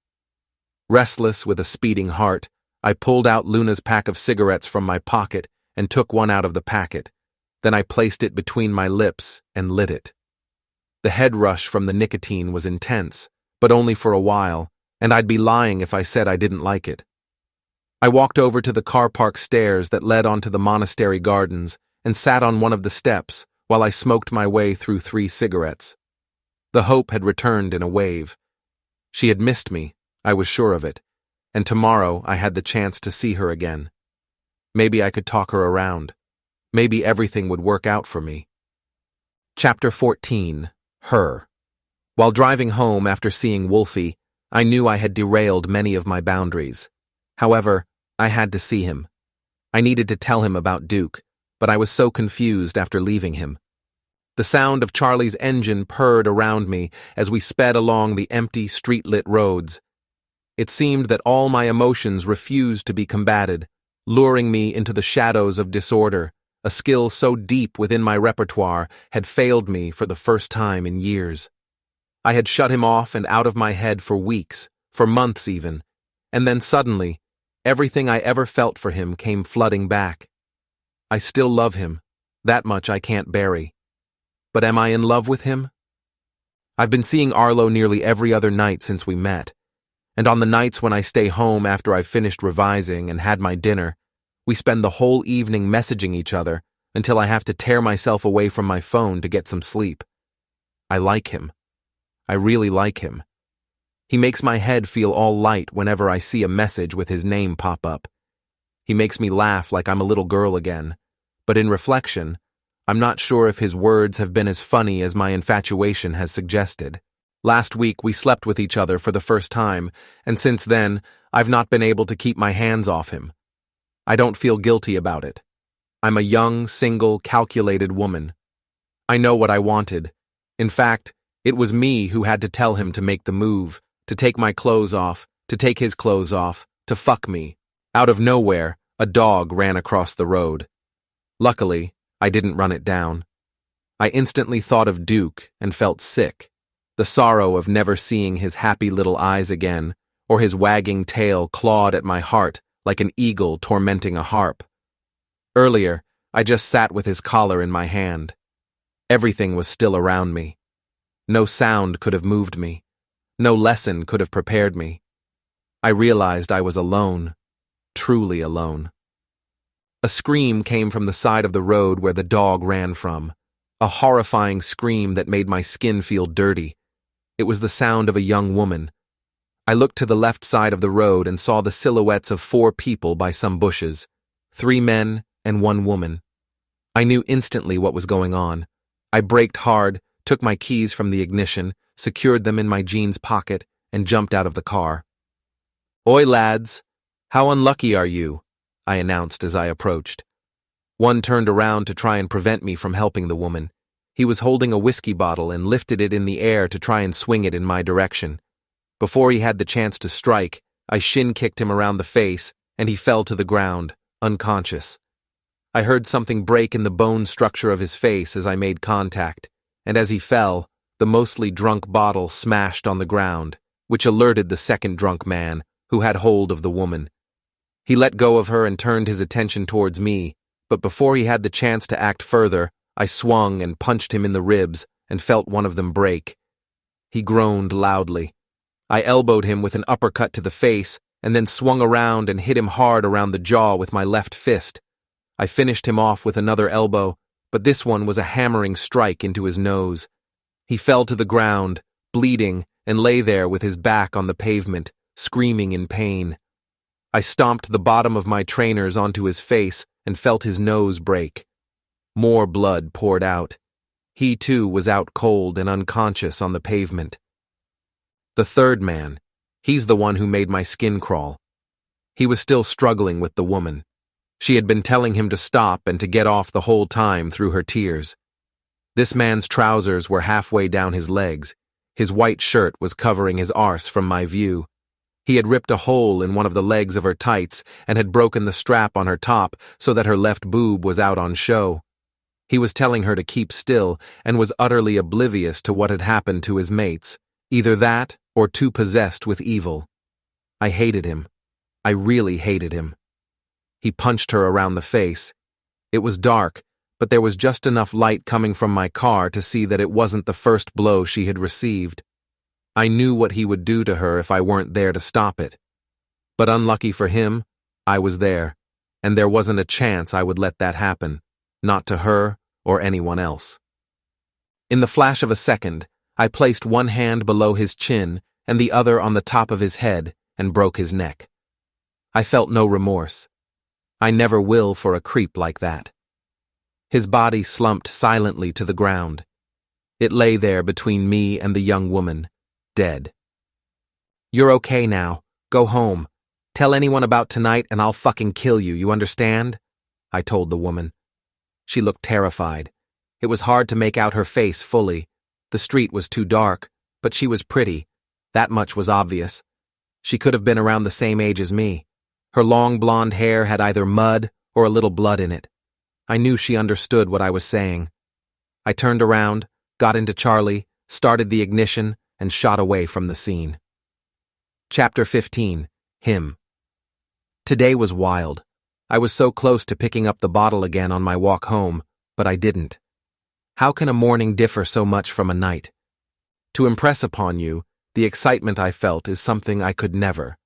Restless with a speeding heart, I pulled out Luna's pack of cigarettes from my pocket and took one out of the packet. Then I placed it between my lips and lit it. The head rush from the nicotine was intense, but only for a while, and I'd be lying if I said I didn't like it. I walked over to the car park stairs that led onto the monastery gardens and sat on one of the steps while I smoked my way through 3 cigarettes. The hope had returned in a wave. She had missed me, I was sure of it, and tomorrow I had the chance to see her again. Maybe I could talk her around. Maybe everything would work out for me. Chapter 14. Her. While driving home after seeing Wolfie, I knew I had derailed many of my boundaries. However, I had to see him. I needed to tell him about Duke, but I was so confused after leaving him. The sound of Charlie's engine purred around me as we sped along the empty, street-lit roads. It seemed that all my emotions refused to be combated, luring me into the shadows of disorder. A skill so deep within my repertoire had failed me for the first time in years. I had shut him off and out of my head for weeks, for months even, and then suddenly, Everything I ever felt for him came flooding back. I still love him. That much I can't bury. But am I in love with him? I've been seeing Arlo nearly every other night since we met, and on the nights when I stay home after I've finished revising and had my dinner, we spend the whole evening messaging each other until I have to tear myself away from my phone to get some sleep. I like him. I really like him. He makes my head feel all light whenever I see a message with his name pop up. He makes me laugh like I'm a little girl again, but in reflection, I'm not sure if his words have been as funny as my infatuation has suggested. Last week we slept with each other for the first time, and since then, I've not been able to keep my hands off him. I don't feel guilty about it. I'm a young, single, calculated woman. I know what I wanted. In fact, it was me who had to tell him to make the move, to take my clothes off, to take his clothes off, to fuck me. Out of nowhere, a dog ran across the road. Luckily, I didn't run it down. I instantly thought of Duke and felt sick. The sorrow of never seeing his happy little eyes again, or his wagging tail clawed at my heart like an eagle tormenting a harp. Earlier, I just sat with his collar in my hand. Everything was still around me. No sound could have moved me. No lesson could have prepared me. I realized I was alone, truly alone. A scream came from the side of the road where the dog ran from, a horrifying scream that made my skin feel dirty. It was the sound of a young woman. I looked to the left side of the road and saw the silhouettes of 4 people by some bushes, 3 men and 1 woman. I knew instantly what was going on. I braked hard, took my keys from the ignition, secured them in my jeans pocket, and jumped out of the car. "Oi, lads! How unlucky are you?" I announced as I approached. One turned around to try and prevent me from helping the woman. He was holding a whiskey bottle and lifted it in the air to try and swing it in my direction. Before he had the chance to strike, I shin-kicked him around the face, and he fell to the ground, unconscious. I heard something break in the bone structure of his face as I made contact, and as he fell, the mostly drunk bottle smashed on the ground, which alerted the second drunk man, who had hold of the woman. He let go of her and turned his attention towards me, but before he had the chance to act further, I swung and punched him in the ribs and felt one of them break. He groaned loudly. I elbowed him with an uppercut to the face and then swung around and hit him hard around the jaw with my left fist. I finished him off with another elbow, but this one was a hammering strike into his nose. He fell to the ground, bleeding, and lay there with his back on the pavement, screaming in pain. I stomped the bottom of my trainers onto his face and felt his nose break. More blood poured out. He too was out cold and unconscious on the pavement. The third man, he's the one who made my skin crawl. He was still struggling with the woman. She had been telling him to stop and to get off the whole time through her tears. This man's trousers were halfway down his legs. His white shirt was covering his arse from my view. He had ripped a hole in one of the legs of her tights and had broken the strap on her top so that her left boob was out on show. He was telling her to keep still and was utterly oblivious to what had happened to his mates, either that or too possessed with evil. I hated him. I really hated him. He punched her around the face. It was dark, but there was just enough light coming from my car to see that it wasn't the first blow she had received. I knew what he would do to her if I weren't there to stop it. But unlucky for him, I was there, and there wasn't a chance I would let that happen, not to her or anyone else. In the flash of a second, I placed one hand below his chin and the other on the top of his head and broke his neck. I felt no remorse. I never will for a creep like that. His body slumped silently to the ground. It lay there between me and the young woman, dead. "You're okay now. Go home. Tell anyone about tonight and I'll fucking kill you, you understand?" I told the woman. She looked terrified. It was hard to make out her face fully. The street was too dark, but she was pretty. That much was obvious. She could have been around the same age as me. Her long blonde hair had either mud or a little blood in it. I knew she understood what I was saying. I turned around, got into Charlie, started the ignition, and shot away from the scene. Chapter 15. Him. Today was wild. I was so close to picking up the bottle again on my walk home, but I didn't. How can a morning differ so much from a night? To impress upon you, the excitement I felt is something I could never.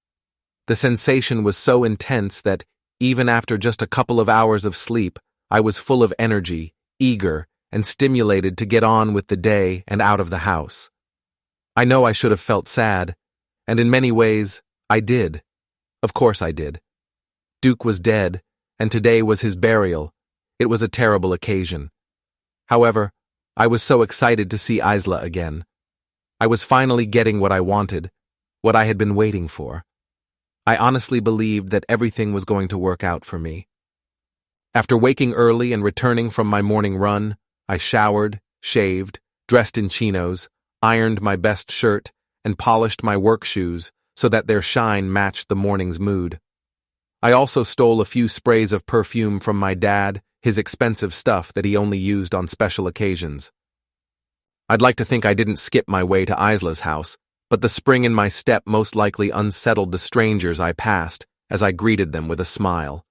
The sensation was so intense that, even after just a couple of hours of sleep, I was full of energy, eager, and stimulated to get on with the day and out of the house. I know I should have felt sad, and in many ways, I did. Of course I did. Duke was dead, and today was his burial. It was a terrible occasion. However, I was so excited to see Isla again. I was finally getting what I wanted, what I had been waiting for. I honestly believed that everything was going to work out for me. After waking early and returning from my morning run, I showered, shaved, dressed in chinos, ironed my best shirt, and polished my work shoes so that their shine matched the morning's mood. I also stole a few sprays of perfume from my dad, his expensive stuff that he only used on special occasions. I'd like to think I didn't skip my way to Isla's house, but the spring in my step most likely unsettled the strangers I passed as I greeted them with a smile.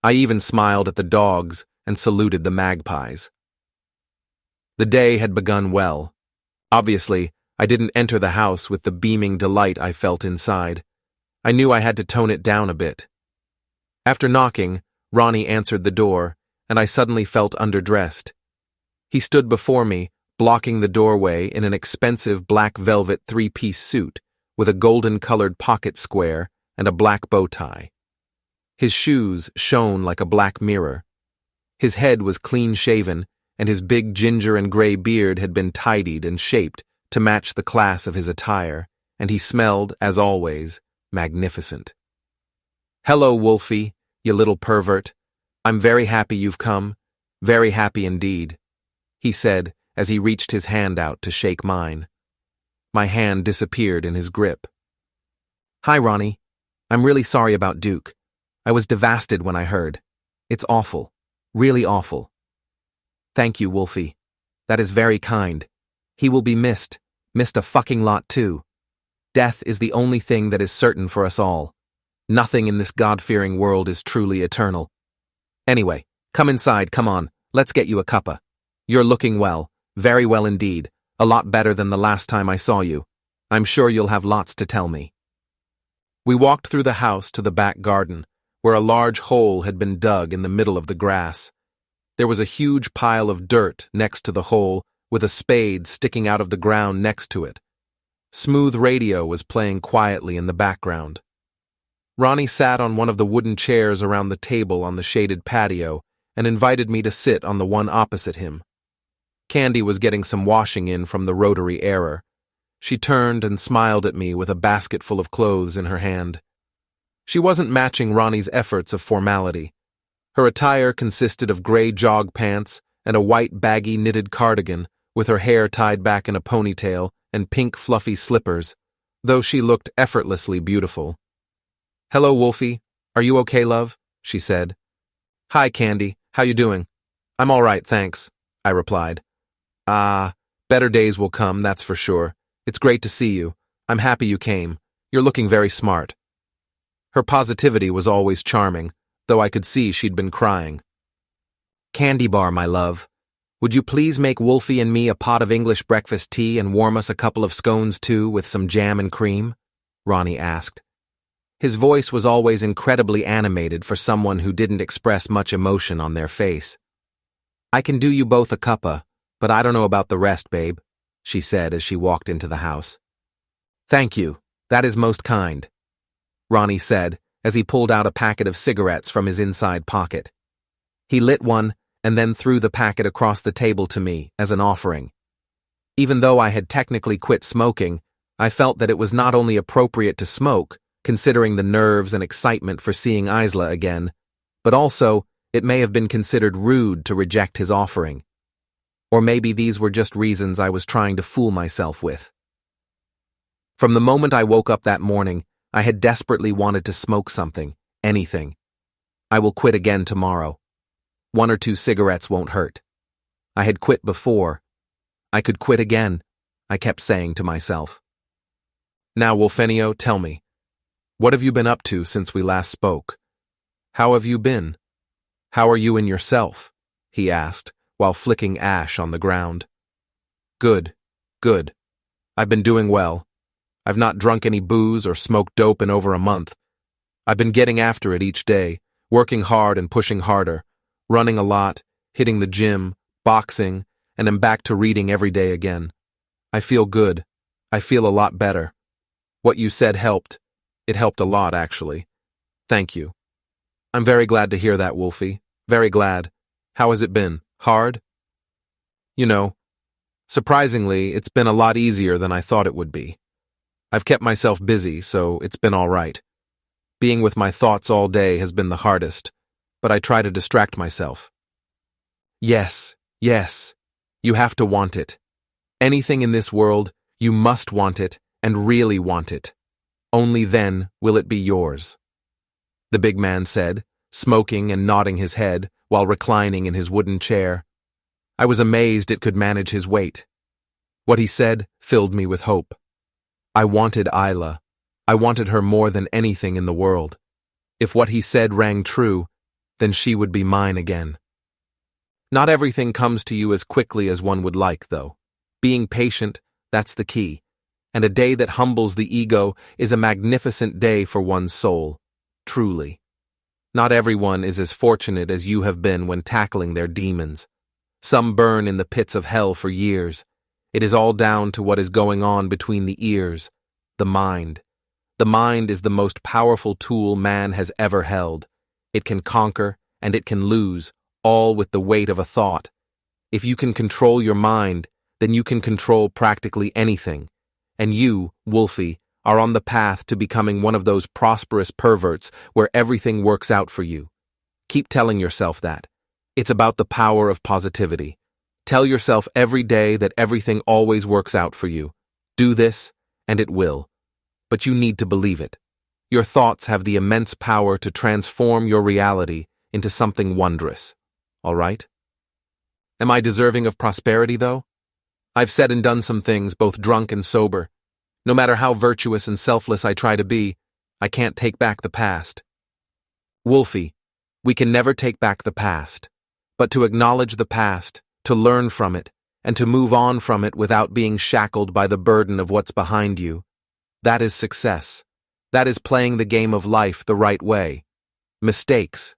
I even smiled at the dogs and saluted the magpies. The day had begun well. Obviously, I didn't enter the house with the beaming delight I felt inside. I knew I had to tone it down a bit. After knocking, Ronnie answered the door, and I suddenly felt underdressed. He stood before me, blocking the doorway in an expensive black velvet three-piece suit with a golden-colored pocket square and a black bow tie. His shoes shone like a black mirror. His head was clean-shaven, and his big ginger and gray beard had been tidied and shaped to match the class of his attire, and he smelled, as always, magnificent. "Hello, Wolfie, you little pervert. I'm very happy you've come, very happy indeed," he said as he reached his hand out to shake mine. My hand disappeared in his grip. "Hi, Ronnie. I'm really sorry about Duke. I was devastated when I heard. It's awful, really awful." "Thank you, Wolfie. That is very kind. He will be missed a fucking lot too. Death is the only thing that is certain for us all. Nothing in this God-fearing world is truly eternal. Anyway, come inside, come on, let's get you a cuppa. You're looking well, very well indeed, a lot better than the last time I saw you. I'm sure you'll have lots to tell me." We walked through the house to the back garden, where a large hole had been dug in the middle of the grass. There was a huge pile of dirt next to the hole, with a spade sticking out of the ground next to it. Smooth radio was playing quietly in the background. Ronnie sat on one of the wooden chairs around the table on the shaded patio and invited me to sit on the one opposite him. Candy was getting some washing in from the rotary airer. She turned and smiled at me with a basket full of clothes in her hand. She wasn't matching Ronnie's efforts of formality. Her attire consisted of gray jog pants and a white baggy knitted cardigan with her hair tied back in a ponytail and pink fluffy slippers, though she looked effortlessly beautiful. "Hello, Wolfie. Are you okay, love?" she said. "Hi, Candy. How you doing?" "I'm all right, thanks," I replied. Better days will come, that's for sure. It's great to see you. I'm happy you came. You're looking very smart." Her positivity was always charming, though I could see she'd been crying. "Candy bar, my love. Would you please make Wolfie and me a pot of English breakfast tea and warm us a couple of scones too with some jam and cream?" Ronnie asked. His voice was always incredibly animated for someone who didn't express much emotion on their face. "I can do you both a cuppa, but I don't know about the rest, babe," she said as she walked into the house. "Thank you, that is most kind," Ronnie said as he pulled out a packet of cigarettes from his inside pocket. He lit one and then threw the packet across the table to me as an offering. Even though I had technically quit smoking, I felt that it was not only appropriate to smoke, considering the nerves and excitement for seeing Isla again, but also it may have been considered rude to reject his offering. Or maybe these were just reasons I was trying to fool myself with. From the moment I woke up that morning, I had desperately wanted to smoke something, anything. I will quit again tomorrow. 1 or 2 cigarettes won't hurt. I had quit before. I could quit again, I kept saying to myself. "Now, Wolfenio, tell me, What have you been up to since we last spoke? How have you been? How are you in yourself? He asked, while flicking ash on the ground. Good, good. I've been doing well. I've not drunk any booze or smoked dope in over a month. I've been getting after it each day, working hard and pushing harder, running a lot, hitting the gym, boxing, and am back to reading every day again. I feel good. I feel a lot better. What you said helped. It helped a lot, actually. Thank you. I'm very glad to hear that, Wolfie. Very glad. How has it been? Hard? You know, surprisingly, it's been a lot easier than I thought it would be. I've kept myself busy, so it's been all right. Being with my thoughts all day has been the hardest, but I try to distract myself. Yes, yes. You have to want it. Anything in this world, you must want it, and really want it. Only then will it be yours. The big man said, smoking and nodding his head while reclining in his wooden chair. I was amazed it could manage his weight. What he said filled me with hope. I wanted Isla. I wanted her more than anything in the world. If what he said rang true, then she would be mine again. Not everything comes to you as quickly as one would like, though. Being patient, that's the key. And a day that humbles the ego is a magnificent day for one's soul. Truly. Not everyone is as fortunate as you have been when tackling their demons. Some burn in the pits of hell for years. It is all down to what is going on between the ears, the mind. The mind is the most powerful tool man has ever held. It can conquer and it can lose, all with the weight of a thought. If you can control your mind, then you can control practically anything. And you, Wolfie, are on the path to becoming one of those prosperous perverts where everything works out for you. Keep telling yourself that. It's about the power of positivity. Tell yourself every day that everything always works out for you. Do this, and it will. But you need to believe it. Your thoughts have the immense power to transform your reality into something wondrous. All right? Am I deserving of prosperity, though? I've said and done some things, both drunk and sober. No matter how virtuous and selfless I try to be, I can't take back the past. Wolfie, we can never take back the past. But to acknowledge the past, to learn from it, and to move on from it without being shackled by the burden of what's behind you, that is success. That is playing the game of life the right way. Mistakes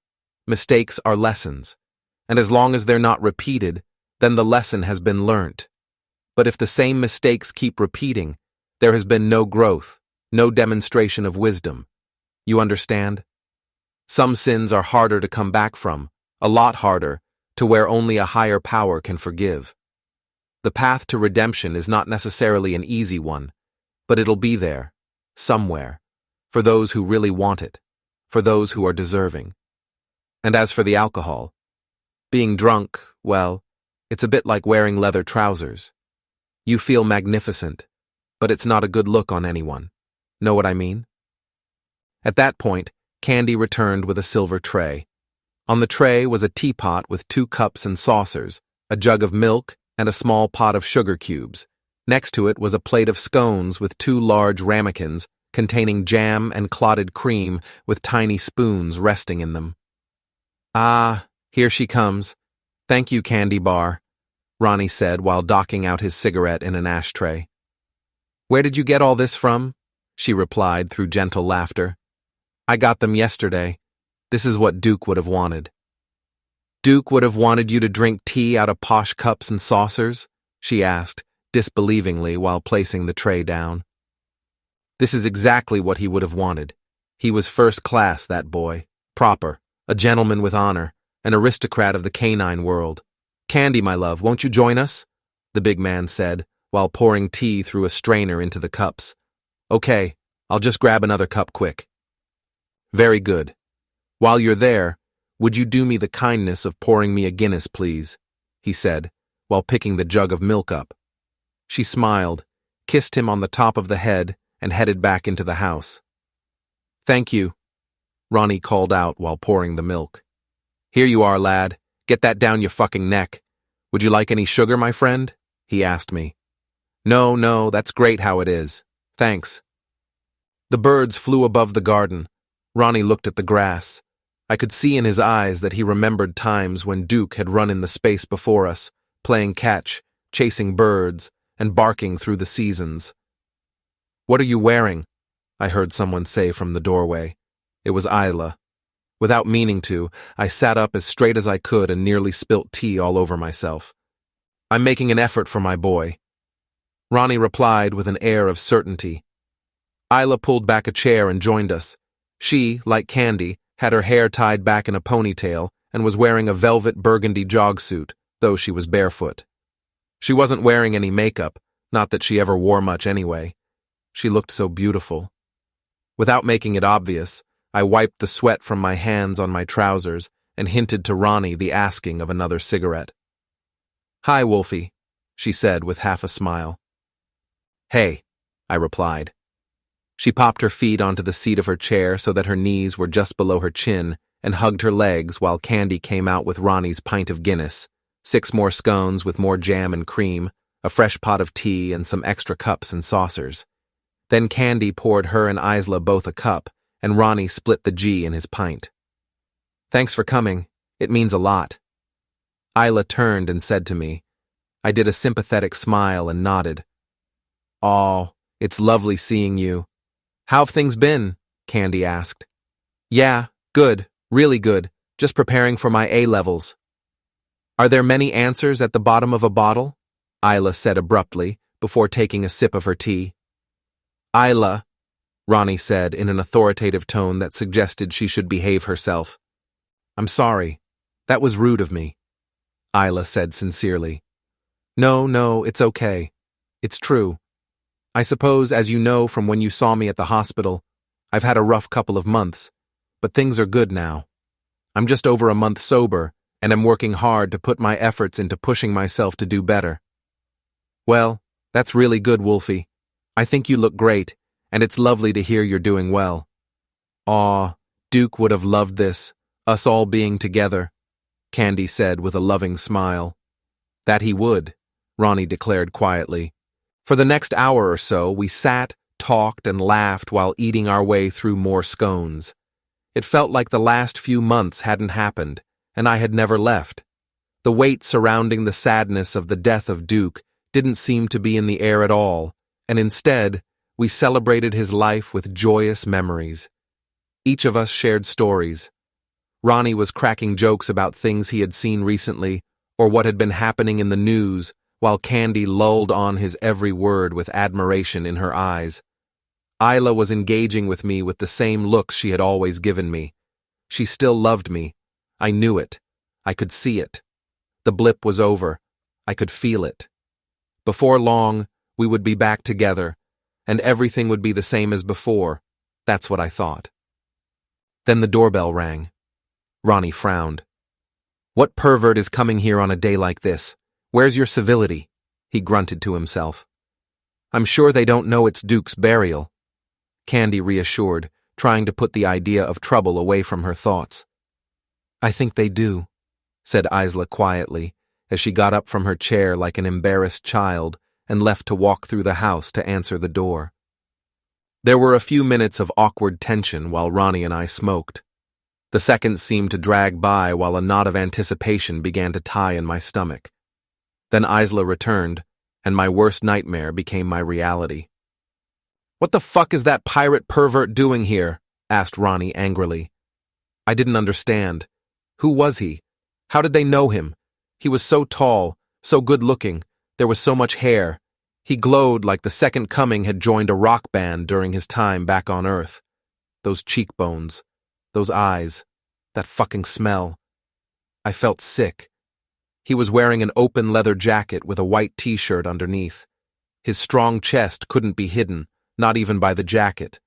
are lessons. And as long as they're not repeated, then the lesson has been learnt. But if the same mistakes keep repeating, there has been no growth, no demonstration of wisdom. You understand? Some sins are harder to come back from, a lot harder, to where only a higher power can forgive. The path to redemption is not necessarily an easy one, but it'll be there, somewhere, for those who really want it, for those who are deserving. And as for the alcohol, being drunk, well, it's a bit like wearing leather trousers. You feel magnificent, but it's not a good look on anyone. Know what I mean? At that point, Candy returned with a silver tray. On the tray was a teapot with 2 cups and saucers, a jug of milk, and a small pot of sugar cubes. Next to it was a plate of scones with 2 large ramekins containing jam and clotted cream with tiny spoons resting in them. Ah, here she comes. Thank you, Candy Bar, Ronnie said while docking out his cigarette in an ashtray. Where did you get all this from? She replied through gentle laughter. I got them yesterday. This is what Duke would have wanted. Duke would have wanted you to drink tea out of posh cups and saucers? She asked, disbelievingly while placing the tray down. This is exactly what he would have wanted. He was first class, that boy. Proper. A gentleman with honor. An aristocrat of the canine world. Candy, my love, won't you join us? The big man said, while pouring tea through a strainer into the cups. Okay, I'll just grab another cup quick. Very good. While you're there, would you do me the kindness of pouring me a Guinness, please? He said, while picking the jug of milk up. She smiled, kissed him on the top of the head, and headed back into the house. Thank you, Ronnie called out while pouring the milk. Here you are, lad. Get that down your fucking neck. Would you like any sugar, my friend? He asked me. No, that's great how it is. Thanks. The birds flew above the garden. Ronnie looked at the grass. I could see in his eyes that he remembered times when Duke had run in the space before us, playing catch, chasing birds, and barking through the seasons. "What are you wearing?" I heard someone say from the doorway. It was Isla. Without meaning to, I sat up as straight as I could and nearly spilt tea all over myself. "I'm making an effort for my boy." Ronnie replied with an air of certainty. Isla pulled back a chair and joined us. She, like Candy, had her hair tied back in a ponytail and was wearing a velvet burgundy jogsuit, though she was barefoot. She wasn't wearing any makeup, not that she ever wore much anyway. She looked so beautiful. Without making it obvious, I wiped the sweat from my hands on my trousers and hinted to Ronnie the asking of another cigarette. "Hi, Wolfy," she said with half a smile. "Hey," I replied. She popped her feet onto the seat of her chair so that her knees were just below her chin and hugged her legs while Candy came out with Ronnie's pint of Guinness, 6 more scones with more jam and cream, a fresh pot of tea, and some extra cups and saucers. Then Candy poured her and Isla both a cup, and Ronnie split the G in his pint. "Thanks for coming. It means a lot." Isla turned and said to me. I did a sympathetic smile and nodded. "Aw, it's lovely seeing you." "How've things been?" Candy asked. "Yeah, good, really good, just preparing for my A-levels." "Are there many answers at the bottom of a bottle?" Isla said abruptly, before taking a sip of her tea. "Isla," Ronnie said in an authoritative tone that suggested she should behave herself. "I'm sorry. That was rude of me," Isla said sincerely. No, it's okay. It's true. I suppose, as you know from when you saw me at the hospital, I've had a rough couple of months, but things are good now. I'm just over a month sober, and I'm working hard to put my efforts into pushing myself to do better." "Well, that's really good, Wolfy. I think you look great, and it's lovely to hear you're doing well." "Aw, Duke would have loved this, us all being together," Candy said with a loving smile. "That he would," Ronnie declared quietly. For the next hour or so, we sat, talked, and laughed while eating our way through more scones. It felt like the last few months hadn't happened, and I had never left. The weight surrounding the sadness of the death of Duke didn't seem to be in the air at all, and instead, we celebrated his life with joyous memories. Each of us shared stories. Ronnie was cracking jokes about things he had seen recently, or what had been happening in the news, while Candy lulled on his every word with admiration in her eyes. Isla was engaging with me with the same looks she had always given me. She still loved me. I knew it. I could see it. The blip was over. I could feel it. Before long, we would be back together, and everything would be the same as before. That's what I thought. Then the doorbell rang. Ronnie frowned. "What pervert is coming here on a day like this? Where's your civility?" he grunted to himself. "I'm sure they don't know it's Duke's burial," Candy reassured, trying to put the idea of trouble away from her thoughts. "I think they do," said Isla quietly, as she got up from her chair like an embarrassed child and left to walk through the house to answer the door. There were a few minutes of awkward tension while Ronnie and I smoked. The seconds seemed to drag by while a knot of anticipation began to tie in my stomach. Then Isla returned, and my worst nightmare became my reality. "What the fuck is that pirate pervert doing here?" asked Ronnie angrily. I didn't understand. Who was he? How did they know him? He was so tall, so good-looking, there was so much hair. He glowed like the Second Coming had joined a rock band during his time back on Earth. Those cheekbones, those eyes, that fucking smell. I felt sick. He was wearing an open leather jacket with a white t-shirt underneath. His strong chest couldn't be hidden, not even by the jacket.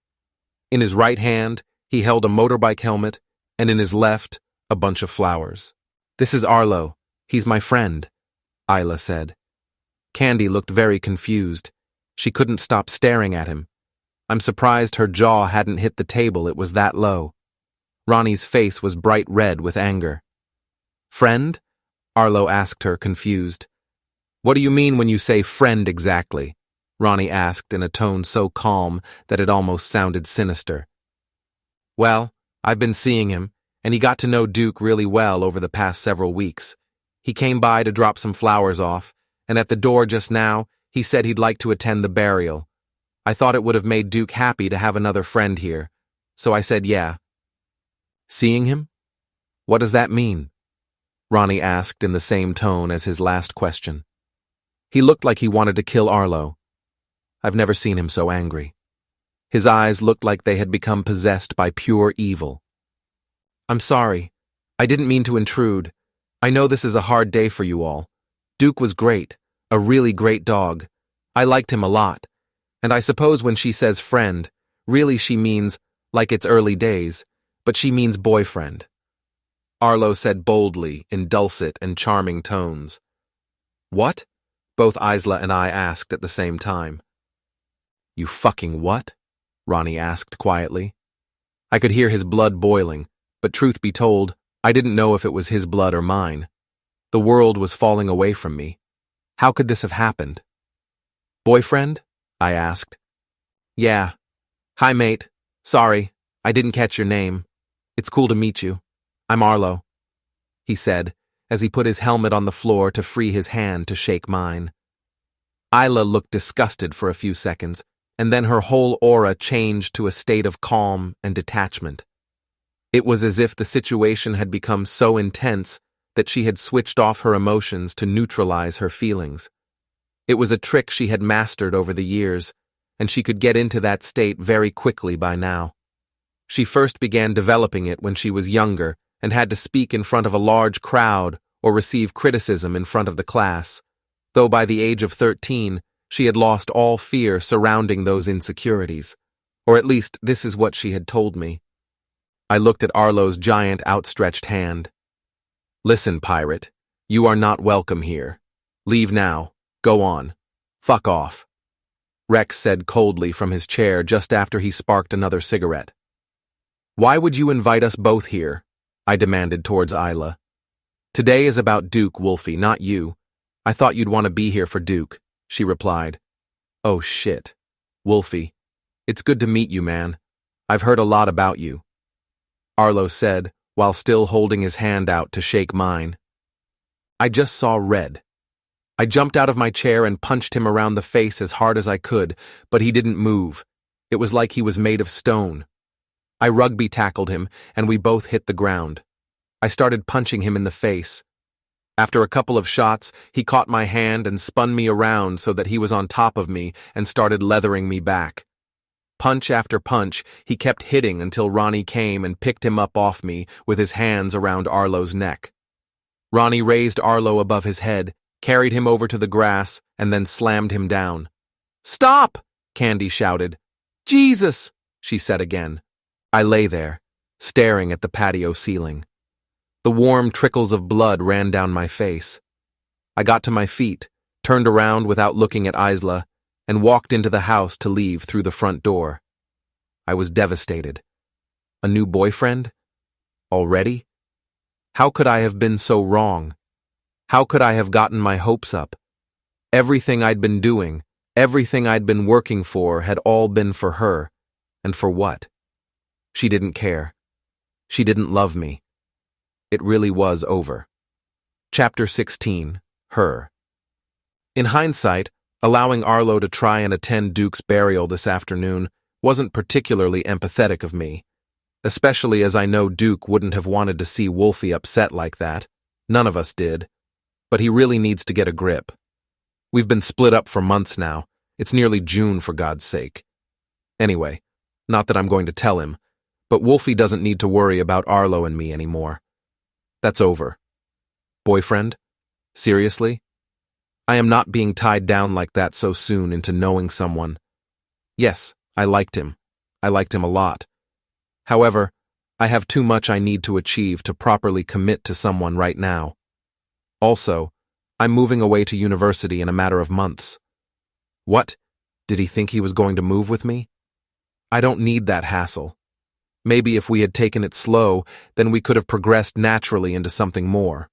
In his right hand, he held a motorbike helmet, and in his left, a bunch of flowers. "This is Arlo. He's my friend," Isla said. Candy looked very confused. She couldn't stop staring at him. I'm surprised her jaw hadn't hit the table, it was that low. Ronnie's face was bright red with anger. "Friend?" Arlo asked her, confused. "What do you mean when you say friend exactly?" Ronnie asked in a tone so calm that it almost sounded sinister. Well, I've been seeing him, and he got to know Duke really well over the past several weeks. He came by to drop some flowers off, and at the door just now, he said he'd like to attend the burial. I thought it would have made Duke happy to have another friend here, so I said yeah. Seeing him? What does that mean? Ronnie asked in the same tone as his last question. He looked like he wanted to kill Arlo. I've never seen him so angry. His eyes looked like they had become possessed by pure evil. I'm sorry. I didn't mean to intrude. I know this is a hard day for you all. Duke was great, a really great dog. I liked him a lot. And I suppose when she says friend, really she means, like it's early days, but she means boyfriend. Arlo said boldly, in dulcet and charming tones. What? Both Isla and I asked at the same time. You fucking what? Ronnie asked quietly. I could hear his blood boiling, but truth be told, I didn't know if it was his blood or mine. The world was falling away from me. How could this have happened? Boyfriend? I asked. Yeah. Hi, mate. Sorry, I didn't catch your name. It's cool to meet you. I'm Arlo, he said, as he put his helmet on the floor to free his hand to shake mine. Isla looked disgusted for a few seconds, and then her whole aura changed to a state of calm and detachment. It was as if the situation had become so intense that she had switched off her emotions to neutralize her feelings. It was a trick she had mastered over the years, and she could get into that state very quickly by now. She first began developing it when she was younger and had to speak in front of a large crowd or receive criticism in front of the class, though by the age of 13, she had lost all fear surrounding those insecurities, or at least this is what she had told me. I looked at Arlo's giant outstretched hand. Listen, pirate, you are not welcome here. Leave now. Go on. Fuck off. Rex said coldly from his chair just after he sparked another cigarette. Why would you invite us both here? I demanded towards Isla. Today is about Duke, Wolfy, not you. I thought you'd want to be here for Duke, she replied. Oh shit. Wolfy, it's good to meet you, man. I've heard a lot about you, Arlo said, while still holding his hand out to shake mine. I just saw red. I jumped out of my chair and punched him around the face as hard as I could, but he didn't move. It was like he was made of stone. I rugby tackled him, and we both hit the ground. I started punching him in the face. After a couple of shots, he caught my hand and spun me around so that he was on top of me and started leathering me back. Punch after punch, he kept hitting until Ronnie came and picked him up off me with his hands around Arlo's neck. Ronnie raised Arlo above his head, carried him over to the grass, and then slammed him down. Stop! Candy shouted. Jesus! She said again. I lay there, staring at the patio ceiling. The warm trickles of blood ran down my face. I got to my feet, turned around without looking at Isla, and walked into the house to leave through the front door. I was devastated. A new boyfriend? Already? How could I have been so wrong? How could I have gotten my hopes up? Everything I'd been doing, everything I'd been working for had all been for her. And for what? She didn't care. She didn't love me. It really was over. Chapter 16. Her. In hindsight, allowing Arlo to try and attend Duke's burial this afternoon wasn't particularly empathetic of me, especially as I know Duke wouldn't have wanted to see Wolfy upset like that. None of us did. But he really needs to get a grip. We've been split up for months now. It's nearly June, for God's sake. Anyway, not that I'm going to tell him, but Wolfy doesn't need to worry about Arlo and me anymore. That's over. Boyfriend? Seriously? I am not being tied down like that so soon into knowing someone. Yes, I liked him. I liked him a lot. However, I have too much I need to achieve to properly commit to someone right now. Also, I'm moving away to university in a matter of months. What? Did he think he was going to move with me? I don't need that hassle. Maybe if we had taken it slow, then we could have progressed naturally into something more.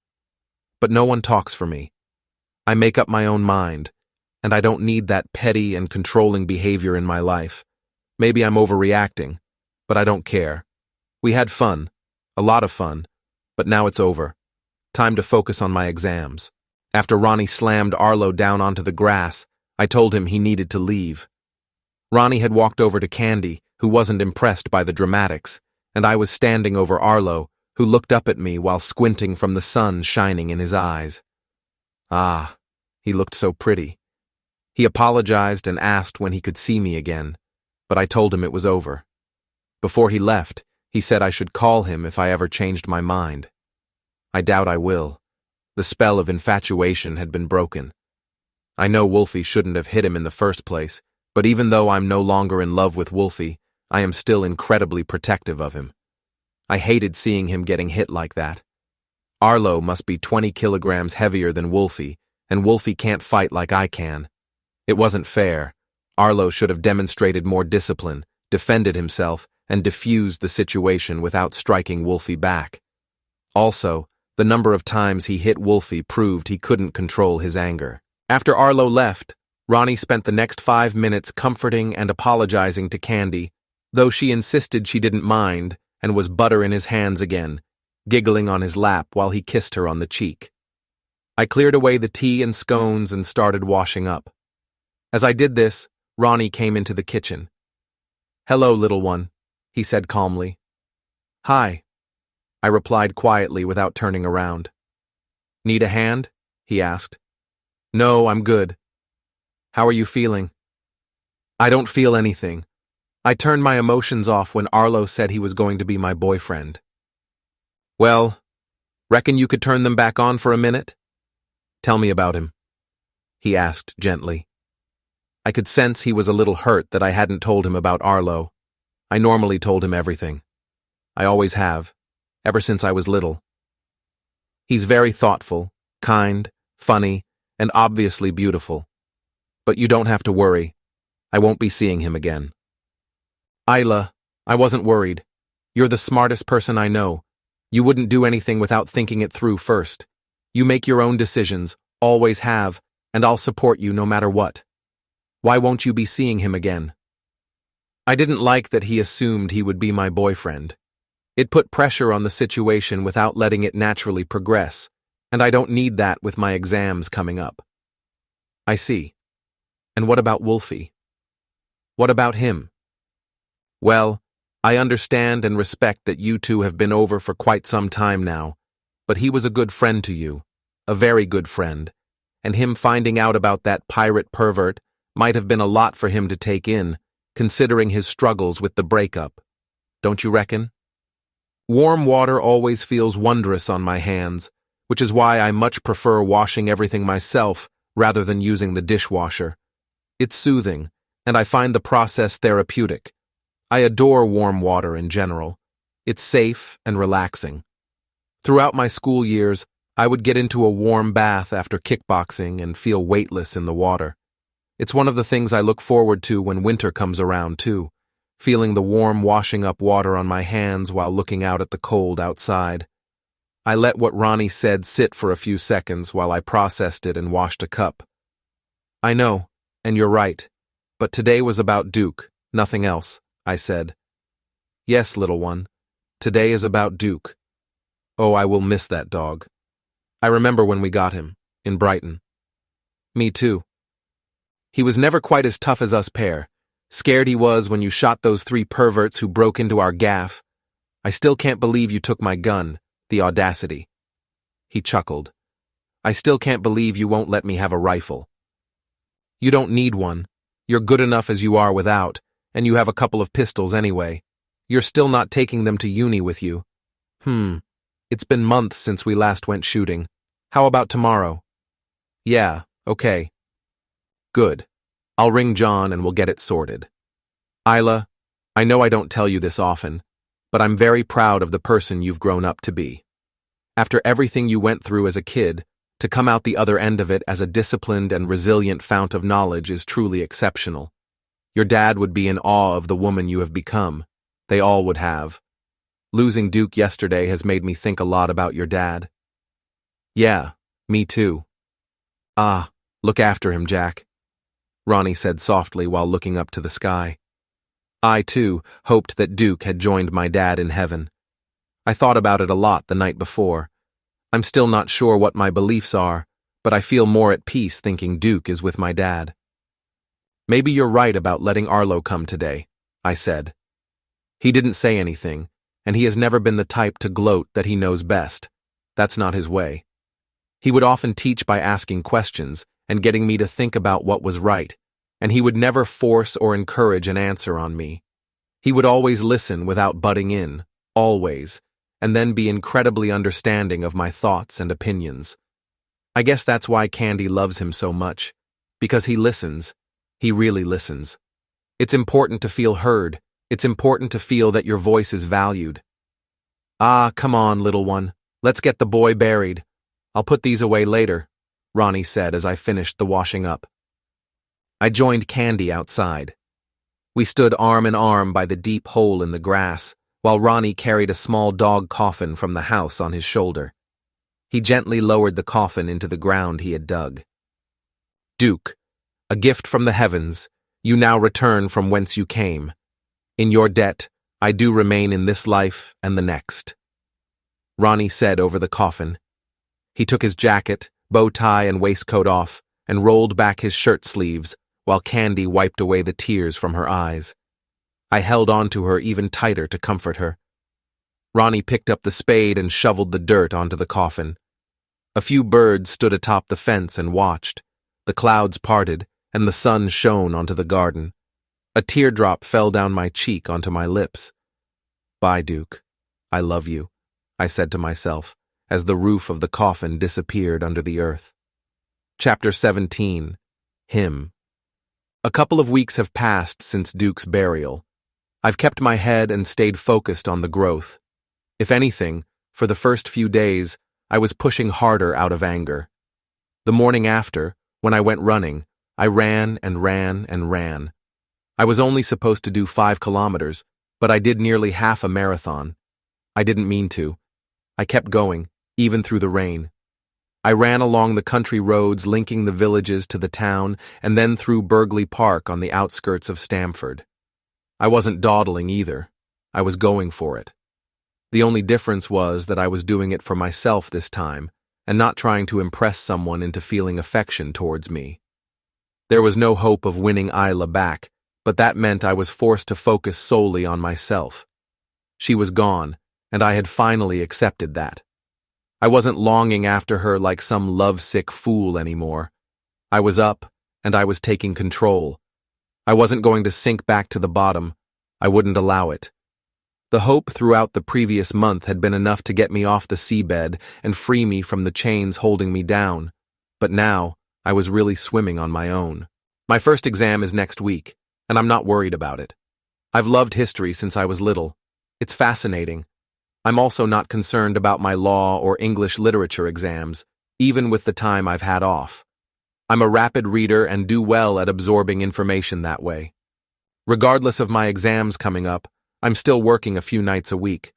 But no one talks for me. I make up my own mind, and I don't need that petty and controlling behavior in my life. Maybe I'm overreacting, but I don't care. We had fun, a lot of fun, but now it's over. Time to focus on my exams. After Ronnie slammed Arlo down onto the grass, I told him he needed to leave. Ronnie had walked over to Candy, who wasn't impressed by the dramatics, and I was standing over Arlo, who looked up at me while squinting from the sun shining in his eyes. Ah, he looked so pretty. He apologized and asked when he could see me again, but I told him it was over. Before he left, he said I should call him if I ever changed my mind. I doubt I will. The spell of infatuation had been broken. I know Wolfy shouldn't have hit him in the first place, but even though I'm no longer in love with Wolfy, I am still incredibly protective of him. I hated seeing him getting hit like that. Arlo must be 20 kilograms heavier than Wolfy, and Wolfy can't fight like I can. It wasn't fair. Arlo should have demonstrated more discipline, defended himself, and diffused the situation without striking Wolfy back. Also, the number of times he hit Wolfy proved he couldn't control his anger. After Arlo left, Ronnie spent the next 5 minutes comforting and apologizing to Candy, though she insisted she didn't mind and was butter in his hands again, giggling on his lap while he kissed her on the cheek. I cleared away the tea and scones and started washing up. As I did this, Ronnie came into the kitchen. "Hello, little one," he said calmly. "Hi," I replied quietly without turning around. "Need a hand?" he asked. "No, I'm good. How are you feeling?" "I don't feel anything. I turned my emotions off when Arlo said he was going to be my boyfriend." "Well, reckon you could turn them back on for a minute?" "Tell me about him," he asked gently. I could sense he was a little hurt that I hadn't told him about Arlo. I normally told him everything. I always have, ever since I was little. He's very thoughtful, kind, funny, and obviously beautiful. But you don't have to worry. I won't be seeing him again. "Isla, I wasn't worried. You're the smartest person I know. You wouldn't do anything without thinking it through first. You make your own decisions, always have, and I'll support you no matter what. Why won't you be seeing him again?" I didn't like that he assumed he would be my boyfriend. It put pressure on the situation without letting it naturally progress, and I don't need that with my exams coming up. "I see. And what about Wolfy? What about him?" "Well, I understand and respect that you two have been over for quite some time now, but he was a good friend to you, a very good friend, and him finding out about that pirate pervert might have been a lot for him to take in, considering his struggles with the breakup. Don't you reckon? Warm water always feels wondrous on my hands, which is why I much prefer washing everything myself rather than using the dishwasher. It's soothing, and I find the process therapeutic. I adore warm water in general. It's safe and relaxing. Throughout my school years, I would get into a warm bath after kickboxing and feel weightless in the water. It's one of the things I look forward to when winter comes around, too, feeling the warm washing up water on my hands while looking out at the cold outside. I let what Ronnie said sit for a few seconds while I processed it and washed a cup. "I know, and you're right, but today was about Duke, nothing else," I said. "Yes, little one, today is about Duke. Oh, I will miss that dog. I remember when we got him, in Brighton." "Me too. He was never quite as tough as us pair. Scared he was when you shot those 3 perverts who broke into our gaff. I still can't believe you took my gun, the audacity." He chuckled. "I still can't believe you won't let me have a rifle." "You don't need one. You're good enough as you are without, and you have a couple of pistols anyway. You're still not taking them to uni with you." It's been months since we last went shooting. How about tomorrow?" "Yeah, okay." "Good. I'll ring John and we'll get it sorted. Isla, I know I don't tell you this often, but I'm very proud of the person you've grown up to be. After everything you went through as a kid, to come out the other end of it as a disciplined and resilient fount of knowledge is truly exceptional. Your dad would be in awe of the woman you have become. They all would have. Losing Duke yesterday has made me think a lot about your dad." "Yeah, me too." "Ah, look after him, Jack. Ronnie said softly while looking up to the sky. I, too, hoped that Duke had joined my dad in heaven. I thought about it a lot the night before. I'm still not sure what my beliefs are, but I feel more at peace thinking Duke is with my dad. Maybe you're right about letting Arlo come today, I said. He didn't say anything, and he has never been the type to gloat that he knows best. That's not his way. He would often teach by asking questions and getting me to think about what was right, and he would never force or encourage an answer on me. He would always listen without butting in, always, and then be incredibly understanding of my thoughts and opinions. I guess that's why Candy loves him so much, because he listens. He really listens. It's important to feel heard. It's important to feel that your voice is valued. Ah, come on, little one. Let's get the boy buried. I'll put these away later, Ronnie said as I finished the washing up. I joined Candy outside. We stood arm in arm by the deep hole in the grass, while Ronnie carried a small dog coffin from the house on his shoulder. He gently lowered the coffin into the ground he had dug. Duke, a gift from the heavens, you now return from whence you came. In your debt, I do remain in this life and the next. Ronnie said over the coffin. He took his jacket, bow tie, and waistcoat off, and rolled back his shirt sleeves, while Candy wiped away the tears from her eyes. I held on to her even tighter to comfort her. Ronnie picked up the spade and shoveled the dirt onto the coffin. A few birds stood atop the fence and watched. The clouds parted, and the sun shone onto the garden. A teardrop fell down my cheek onto my lips. Bye, Duke. I love you, I said to myself, as the roof of the coffin disappeared under the earth. Chapter 17. Him. A couple of weeks have passed since Duke's burial. I've kept my head and stayed focused on the growth. If anything, for the first few days, I was pushing harder out of anger. The morning after, when I went running, I ran and ran and ran. I was only supposed to do 5 kilometers, but I did nearly half a marathon. I didn't mean to. I kept going, even through the rain. I ran along the country roads linking the villages to the town and then through Burgley Park on the outskirts of Stamford. I wasn't dawdling either. I was going for it. The only difference was that I was doing it for myself this time and not trying to impress someone into feeling affection towards me. There was no hope of winning Isla back, but that meant I was forced to focus solely on myself. She was gone, and I had finally accepted that. I wasn't longing after her like some lovesick fool anymore. I was up, and I was taking control. I wasn't going to sink back to the bottom. I wouldn't allow it. The hope throughout the previous month had been enough to get me off the seabed and free me from the chains holding me down, but now I was really swimming on my own. My first exam is next week, and I'm not worried about it. I've loved history since I was little. It's fascinating. I'm also not concerned about my law or English literature exams, even with the time I've had off. I'm a rapid reader and do well at absorbing information that way. Regardless of my exams coming up, I'm still working a few nights a week.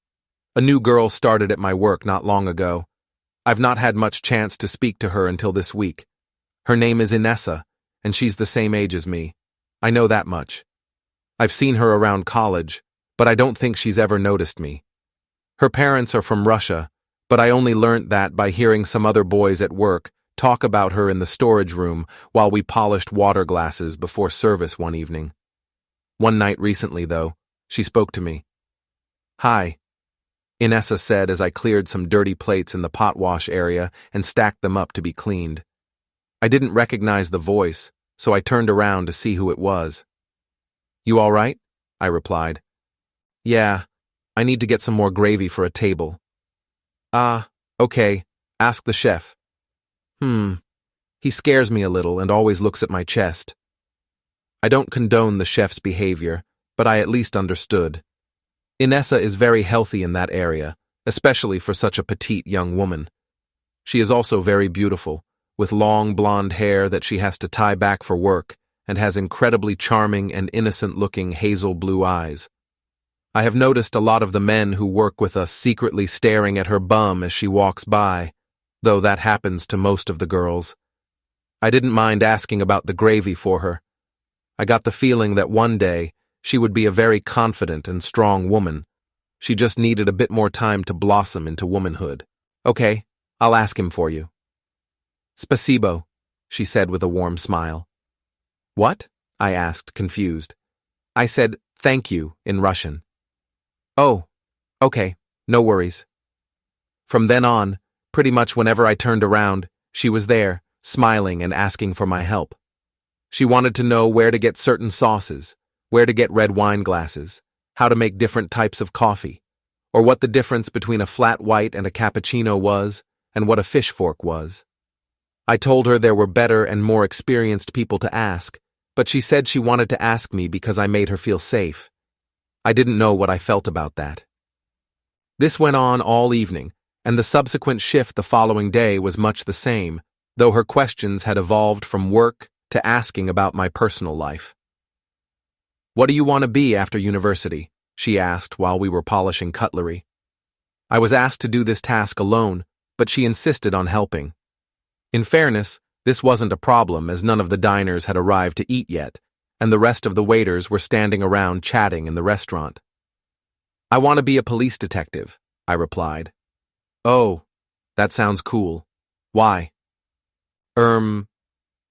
A new girl started at my work not long ago. I've not had much chance to speak to her until this week. Her name is Inessa, and she's the same age as me. I know that much. I've seen her around college, but I don't think she's ever noticed me. Her parents are from Russia, but I only learnt that by hearing some other boys at work talk about her in the storage room while we polished water glasses before service one evening. One night recently, though, she spoke to me. "Hi," Inessa said as I cleared some dirty plates in the pot wash area and stacked them up to be cleaned. I didn't recognize the voice, so I turned around to see who it was. "You all right?" I replied. "Yeah, I need to get some more gravy for a table." "Ah, okay, ask the chef." He scares me a little and always looks at my chest." I don't condone the chef's behavior, but I at least understood. Inessa is very healthy in that area, especially for such a petite young woman. She is also very beautiful, with long blonde hair that she has to tie back for work, and has incredibly charming and innocent-looking hazel blue eyes. I have noticed a lot of the men who work with us secretly staring at her bum as she walks by, though that happens to most of the girls. I didn't mind asking about the gravy for her, I got the feeling that one day she would be a very confident and strong woman. She just needed a bit more time to blossom into womanhood. Okay, I'll ask him for you. Spasibo, she said with a warm smile. What? I asked, confused. I said, thank you, in Russian. Oh, okay, no worries. From then on, pretty much whenever I turned around, she was there, smiling and asking for my help. She wanted to know where to get certain sauces, where to get red wine glasses, how to make different types of coffee, or what the difference between a flat white and a cappuccino was, and what a fish fork was. I told her there were better and more experienced people to ask, but she said she wanted to ask me because I made her feel safe. I didn't know what I felt about that. This went on all evening, and the subsequent shift the following day was much the same, though her questions had evolved from work to asking about my personal life. What do you want to be after university? She asked while we were polishing cutlery. I was asked to do this task alone, but she insisted on helping. In fairness, this wasn't a problem as none of the diners had arrived to eat yet, and the rest of the waiters were standing around chatting in the restaurant. I want to be a police detective, I replied. Oh, that sounds cool. Why?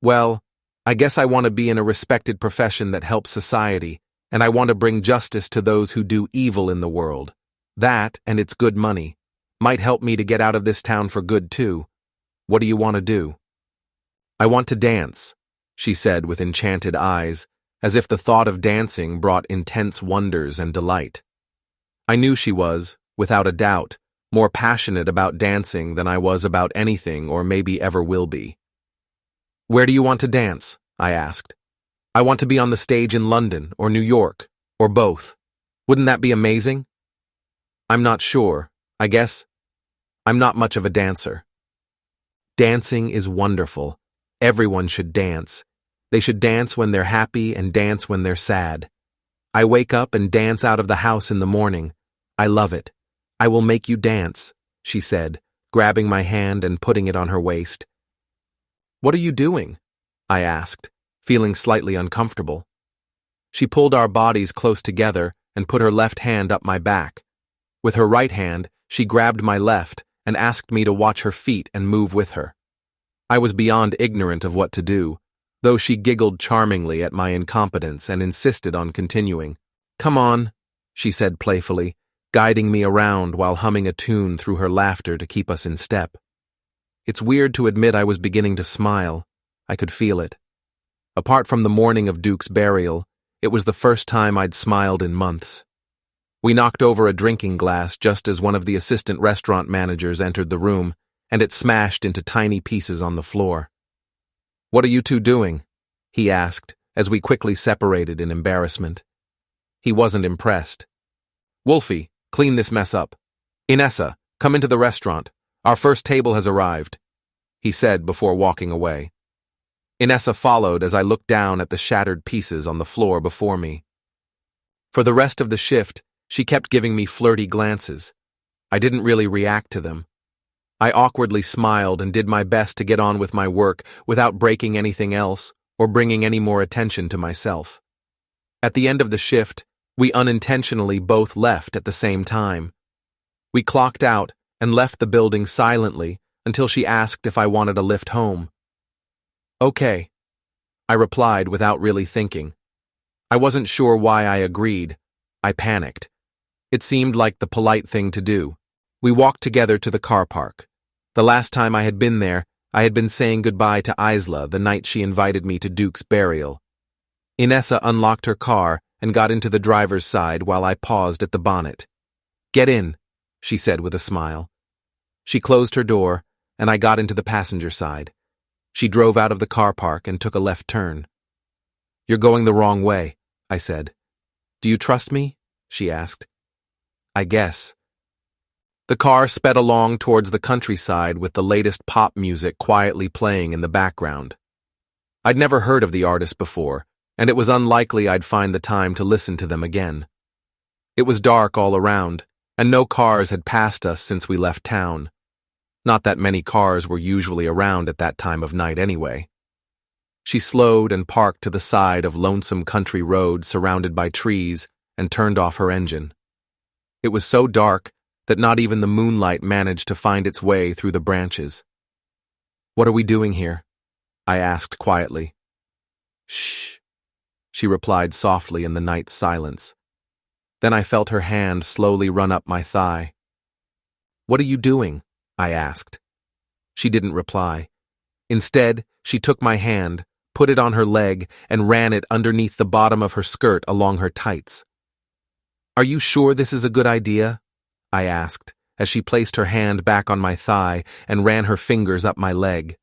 Well, I guess I want to be in a respected profession that helps society, and I want to bring justice to those who do evil in the world. That, and it's good money, might help me to get out of this town for good too. What do you want to do? I want to dance, she said with enchanted eyes, as if the thought of dancing brought intense wonders and delight. I knew she was, without a doubt, more passionate about dancing than I was about anything or maybe ever will be. Where do you want to dance? I asked. I want to be on the stage in London or New York, or both. Wouldn't that be amazing? I'm not sure, I guess. I'm not much of a dancer. Dancing is wonderful. Everyone should dance. They should dance when they're happy and dance when they're sad. I wake up and dance out of the house in the morning. I love it. I will make you dance, she said, grabbing my hand and putting it on her waist. What are you doing? I asked, feeling slightly uncomfortable. She pulled our bodies close together and put her left hand up my back. With her right hand, she grabbed my left and asked me to watch her feet and move with her. I was beyond ignorant of what to do, though she giggled charmingly at my incompetence and insisted on continuing. Come on, she said playfully, guiding me around while humming a tune through her laughter to keep us in step. It's weird to admit I was beginning to smile. I could feel it. Apart from the morning of Duke's burial, it was the first time I'd smiled in months. We knocked over a drinking glass just as one of the assistant restaurant managers entered the room, and it smashed into tiny pieces on the floor. What are you two doing? He asked, as we quickly separated in embarrassment. He wasn't impressed. Wolfy, clean this mess up. Inessa, come into the restaurant. Our first table has arrived, he said before walking away. Inessa followed as I looked down at the shattered pieces on the floor before me. For the rest of the shift, she kept giving me flirty glances. I didn't really react to them. I awkwardly smiled and did my best to get on with my work without breaking anything else or bringing any more attention to myself. At the end of the shift, we unintentionally both left at the same time. We clocked out and left the building silently until she asked if I wanted a lift home. Okay, I replied without really thinking. I wasn't sure why I agreed. I panicked. It seemed like the polite thing to do. We walked together to the car park. The last time I had been there, I had been saying goodbye to Isla the night she invited me to Duke's burial. Inessa unlocked her car and got into the driver's side while I paused at the bonnet. Get in, she said with a smile. She closed her door, and I got into the passenger side. She drove out of the car park and took a left turn. You're going the wrong way, I said. Do you trust me? She asked. I guess. The car sped along towards the countryside with the latest pop music quietly playing in the background. I'd never heard of the artist before, and it was unlikely I'd find the time to listen to them again. It was dark all around, and no cars had passed us since we left town. Not that many cars were usually around at that time of night anyway. She slowed and parked to the side of lonesome country road surrounded by trees and turned off her engine. It was so dark that not even the moonlight managed to find its way through the branches. "What are we doing here?" I asked quietly. "Shh," she replied softly in the night's silence. Then I felt her hand slowly run up my thigh. "What are you doing?" I asked. She didn't reply. Instead, she took my hand, put it on her leg, and ran it underneath the bottom of her skirt along her tights. "Are you sure this is a good idea?" I asked, as she placed her hand back on my thigh and ran her fingers up my leg.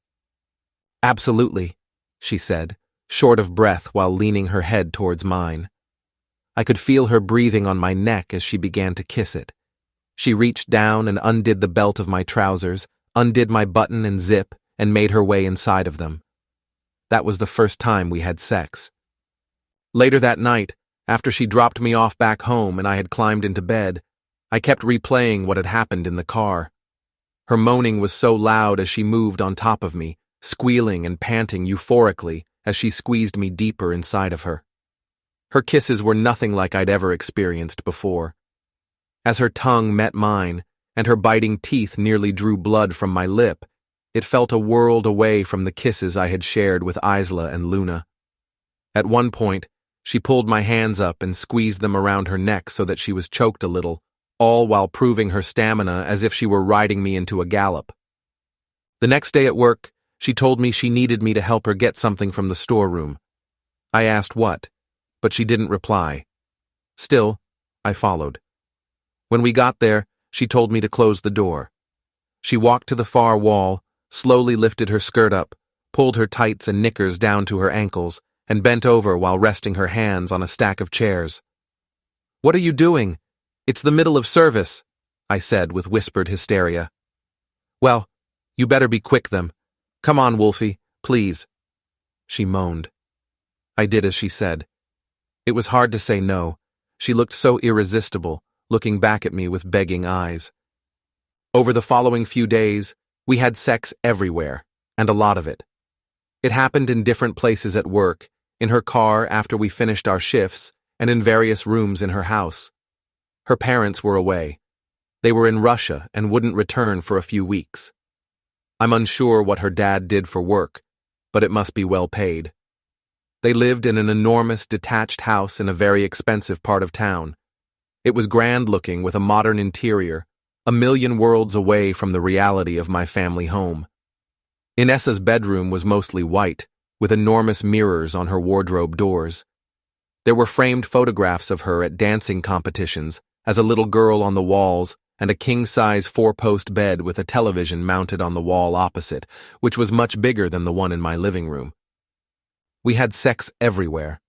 "Absolutely," she said, short of breath while leaning her head towards mine. I could feel her breathing on my neck as she began to kiss it. She reached down and undid the belt of my trousers, undid my button and zip, and made her way inside of them. That was the first time we had sex. Later that night, after she dropped me off back home and I had climbed into bed, I kept replaying what had happened in the car. Her moaning was so loud as she moved on top of me, squealing and panting euphorically as she squeezed me deeper inside of her. Her kisses were nothing like I'd ever experienced before. As her tongue met mine, and her biting teeth nearly drew blood from my lip, it felt a world away from the kisses I had shared with Isla and Luna. At one point, she pulled my hands up and squeezed them around her neck so that she was choked a little, all while proving her stamina as if she were riding me into a gallop. The next day at work, she told me she needed me to help her get something from the storeroom. I asked what, but she didn't reply. Still, I followed. When we got there, she told me to close the door. She walked to the far wall, slowly lifted her skirt up, pulled her tights and knickers down to her ankles, and bent over while resting her hands on a stack of chairs. "What are you doing? It's the middle of service," I said with whispered hysteria. "Well, you better be quick then. Come on, Wolfie, please," she moaned. I did as she said. It was hard to say no. She looked so irresistible, looking back at me with begging eyes. Over the following few days, we had sex everywhere, and a lot of it. It happened in different places at work, in her car after we finished our shifts, and in various rooms in her house. Her parents were away. They were in Russia and wouldn't return for a few weeks. I'm unsure what her dad did for work, but it must be well paid. They lived in an enormous detached house in a very expensive part of town. It was grand-looking with a modern interior, a million worlds away from the reality of my family home. Inessa's bedroom was mostly white, with enormous mirrors on her wardrobe doors. There were framed photographs of her at dancing competitions, as a little girl on the walls, and a king-size four-post bed with a television mounted on the wall opposite, which was much bigger than the one in my living room. We had sex everywhere.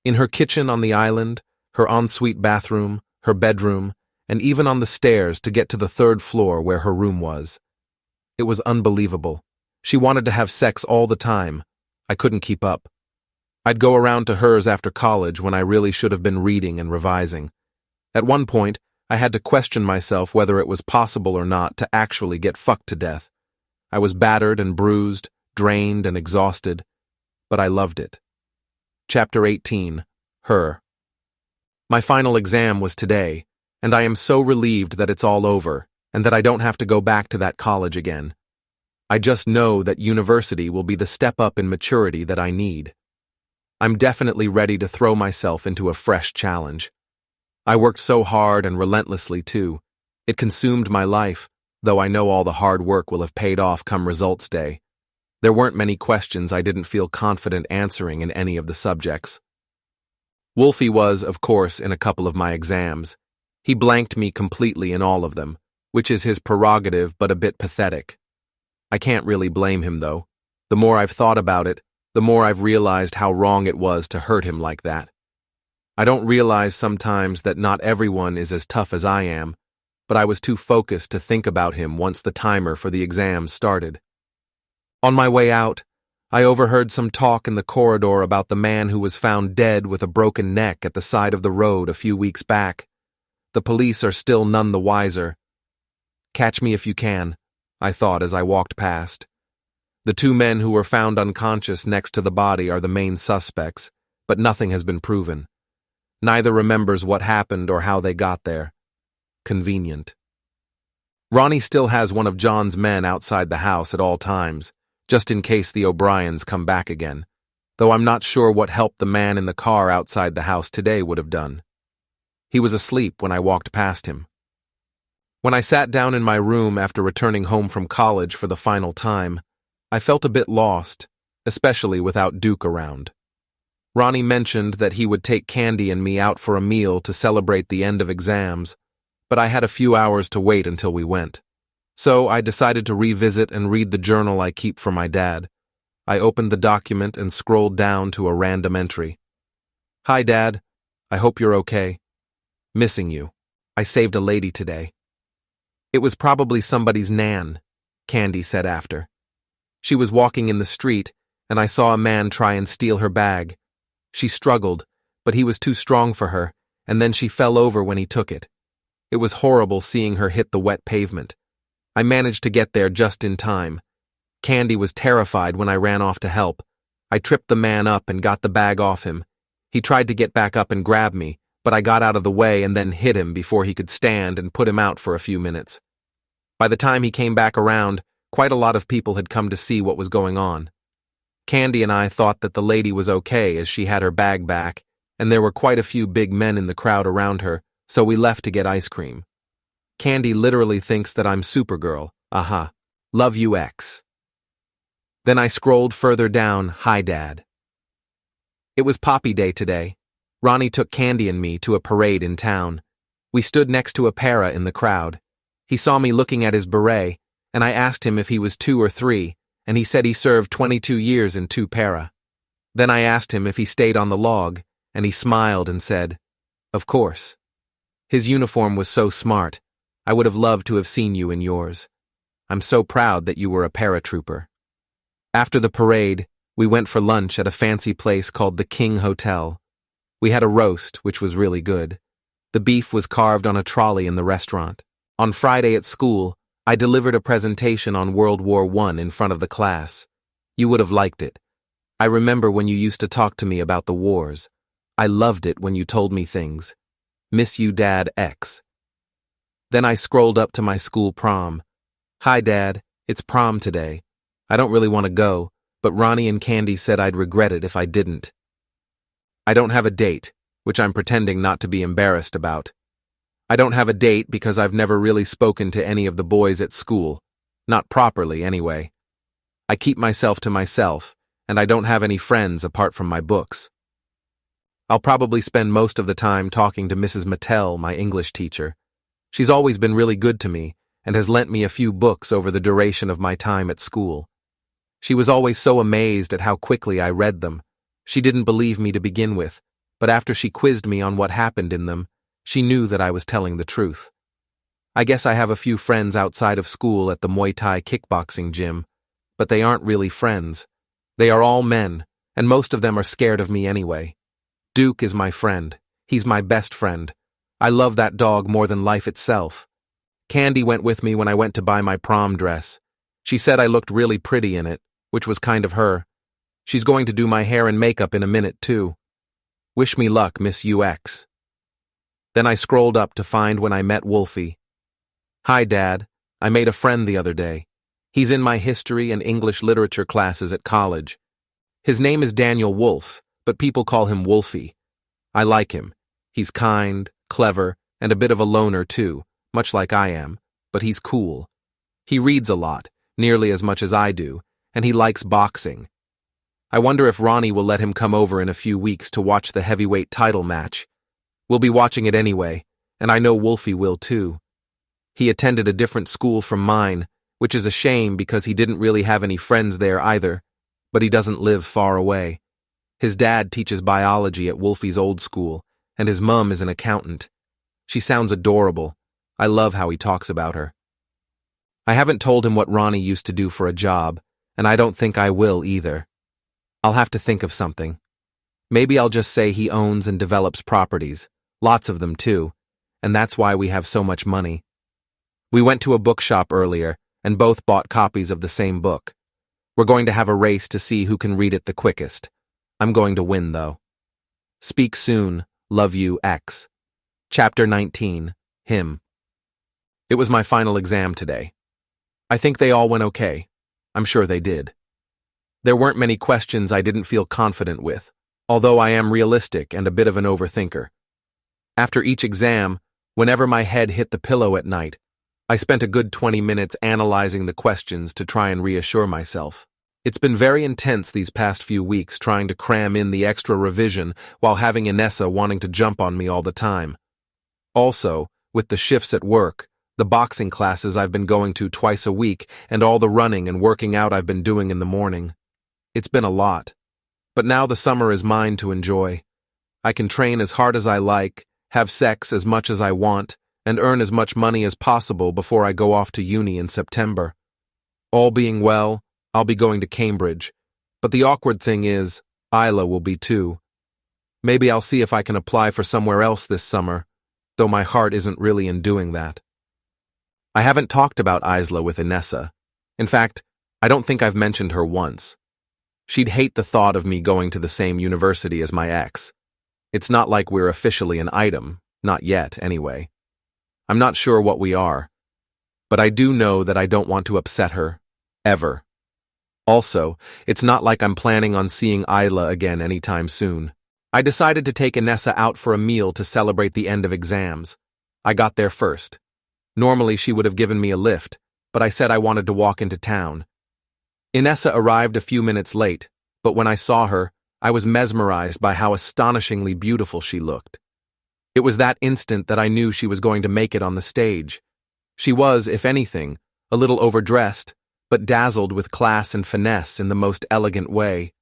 In her kitchen on the island, her ensuite bathroom, her bedroom, and even on the stairs to get to the third floor where her room was. It was unbelievable. She wanted to have sex all the time. I couldn't keep up. I'd go around to hers after college when I really should have been reading and revising. At one point, I had to question myself whether it was possible or not to actually get fucked to death. I was battered and bruised, drained and exhausted, but I loved it. Chapter 18. Her. My final exam was today, and I am so relieved that it's all over, and that I don't have to go back to that college again. I just know that university will be the step up in maturity that I need. I'm definitely ready to throw myself into a fresh challenge. I worked so hard and relentlessly, too. It consumed my life, though I know all the hard work will have paid off come results day. There weren't many questions I didn't feel confident answering in any of the subjects. Wolfie was, of course, in a couple of my exams. He blanked me completely in all of them, which is his prerogative but a bit pathetic. I can't really blame him, though. The more I've thought about it, the more I've realized how wrong it was to hurt him like that. I don't realize sometimes that not everyone is as tough as I am, but I was too focused to think about him once the timer for the exams started. On my way out, I overheard some talk in the corridor about the man who was found dead with a broken neck at the side of the road a few weeks back. The police are still none the wiser. Catch me if you can, I thought as I walked past. The two men who were found unconscious next to the body are the main suspects, but nothing has been proven. Neither remembers what happened or how they got there. Convenient. Ronnie still has one of John's men outside the house at all times, just in case the O'Briens come back again, though I'm not sure what help the man in the car outside the house today would have done. He was asleep when I walked past him. When I sat down in my room after returning home from college for the final time, I felt a bit lost, especially without Duke around. Ronnie mentioned that he would take Candy and me out for a meal to celebrate the end of exams, but I had a few hours to wait until we went. So I decided to revisit and read the journal I keep for my dad. I opened the document and scrolled down to a random entry. "Hi, Dad. I hope you're okay. Missing you. I saved a lady today." "It was probably somebody's nan," Candy said after. "She was walking in the street, and I saw a man try and steal her bag. She struggled, but he was too strong for her, and then she fell over when he took it. It was horrible seeing her hit the wet pavement. I managed to get there just in time. Candy was terrified when I ran off to help. I tripped the man up and got the bag off him. He tried to get back up and grab me, but I got out of the way and then hit him before he could stand and put him out for a few minutes. By the time he came back around, quite a lot of people had come to see what was going on. Candy and I thought that the lady was okay as she had her bag back, and there were quite a few big men in the crowd around her, so we left to get ice cream. Candy literally thinks that I'm Supergirl. Love you, X. Then I scrolled further down, "Hi, Dad." It was Poppy Day today. Ronnie took Candy and me to a parade in town. We stood next to a para in the crowd. He saw me looking at his beret, and I asked him if he was 2 or 3, and he said he served 22 years in 2 para. Then I asked him if he stayed on the log, and he smiled and said, "Of course." His uniform was so smart. I would have loved to have seen you in yours. I'm so proud that you were a paratrooper. After the parade, we went for lunch at a fancy place called the King Hotel. We had a roast, which was really good. The beef was carved on a trolley in the restaurant. On Friday at school, I delivered a presentation on World War I in front of the class. You would have liked it. I remember when you used to talk to me about the wars. I loved it when you told me things. Miss you, Dad, X. Then I scrolled up to my school prom. "Hi, Dad. It's prom today. I don't really want to go, but Ronnie and Candy said I'd regret it if I didn't. I don't have a date, which I'm pretending not to be embarrassed about. I don't have a date because I've never really spoken to any of the boys at school. Not properly, anyway. I keep myself to myself, and I don't have any friends apart from my books. I'll probably spend most of the time talking to Mrs. Mattel, my English teacher. She's always been really good to me and has lent me a few books over the duration of my time at school. She was always so amazed at how quickly I read them. She didn't believe me to begin with, but after she quizzed me on what happened in them, she knew that I was telling the truth. I guess I have a few friends outside of school at the Muay Thai kickboxing gym, but they aren't really friends. They are all men, and most of them are scared of me anyway. Duke is my friend. He's my best friend. I love that dog more than life itself. Candy went with me when I went to buy my prom dress. She said I looked really pretty in it, which was kind of her. She's going to do my hair and makeup in a minute, too. Wish me luck, Miss UX. Then I scrolled up to find when I met Wolfy. "Hi, Dad. I made a friend the other day. He's in my history and English literature classes at college. His name is Daniel Wolf, but people call him Wolfy. I like him. He's kind, clever, and a bit of a loner, too, much like I am, but he's cool. He reads a lot, nearly as much as I do, and he likes boxing. I wonder if Ronnie will let him come over in a few weeks to watch the heavyweight title match. We'll be watching it anyway, and I know Wolfy will too. He attended a different school from mine, which is a shame because he didn't really have any friends there either, but he doesn't live far away. His dad teaches biology at Wolfy's old school, and his mum is an accountant. She sounds adorable. I love how he talks about her. I haven't told him what Ronnie used to do for a job, and I don't think I will either. I'll have to think of something. Maybe I'll just say he owns and develops properties, lots of them too, and that's why we have so much money. We went to a bookshop earlier and both bought copies of the same book. We're going to have a race to see who can read it the quickest. I'm going to win, though. Speak soon. Love you, X. Chapter 19. Him. It was my final exam today. I think they all went okay. I'm sure they did. There weren't many questions I didn't feel confident with, although I am realistic and a bit of an overthinker. After each exam, whenever my head hit the pillow at night, I spent a good 20 minutes analyzing the questions to try and reassure myself. It's been very intense these past few weeks trying to cram in the extra revision while having Inessa wanting to jump on me all the time. Also, with the shifts at work, the boxing classes I've been going to twice a week, and all the running and working out I've been doing in the morning. It's been a lot. But now the summer is mine to enjoy. I can train as hard as I like, have sex as much as I want, and earn as much money as possible before I go off to uni in September. All being well, I'll be going to Cambridge, but the awkward thing is, Isla will be too. Maybe I'll see if I can apply for somewhere else this summer, though my heart isn't really in doing that. I haven't talked about Isla with Inessa. In fact, I don't think I've mentioned her once. She'd hate the thought of me going to the same university as my ex. It's not like we're officially an item, not yet, anyway. I'm not sure what we are, but I do know that I don't want to upset her, ever. Also, it's not like I'm planning on seeing Isla again anytime soon. I decided to take Inessa out for a meal to celebrate the end of exams. I got there first. Normally she would have given me a lift, but I said I wanted to walk into town. Inessa arrived a few minutes late, but when I saw her, I was mesmerized by how astonishingly beautiful she looked. It was that instant that I knew she was going to make it on the stage. She was, if anything, a little overdressed, but dazzled with class and finesse in the most elegant way.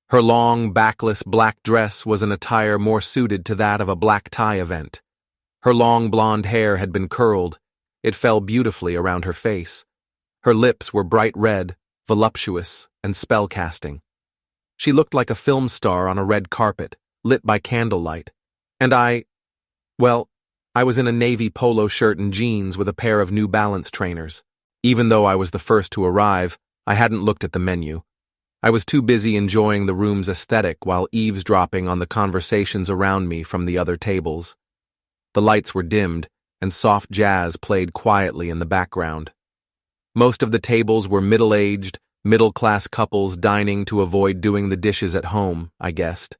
Her long, backless black dress was an attire more suited to that of a black tie event. Her long blonde hair had been curled. It fell beautifully around her face. Her lips were bright red, voluptuous, and spell-casting. She looked like a film star on a red carpet, lit by candlelight. And I was in a navy polo shirt and jeans with a pair of New Balance trainers. Even though I was the first to arrive, I hadn't looked at the menu. I was too busy enjoying the room's aesthetic while eavesdropping on the conversations around me from the other tables. The lights were dimmed, and soft jazz played quietly in the background. Most of the tables were middle-aged, middle-class couples dining to avoid doing the dishes at home, I guessed.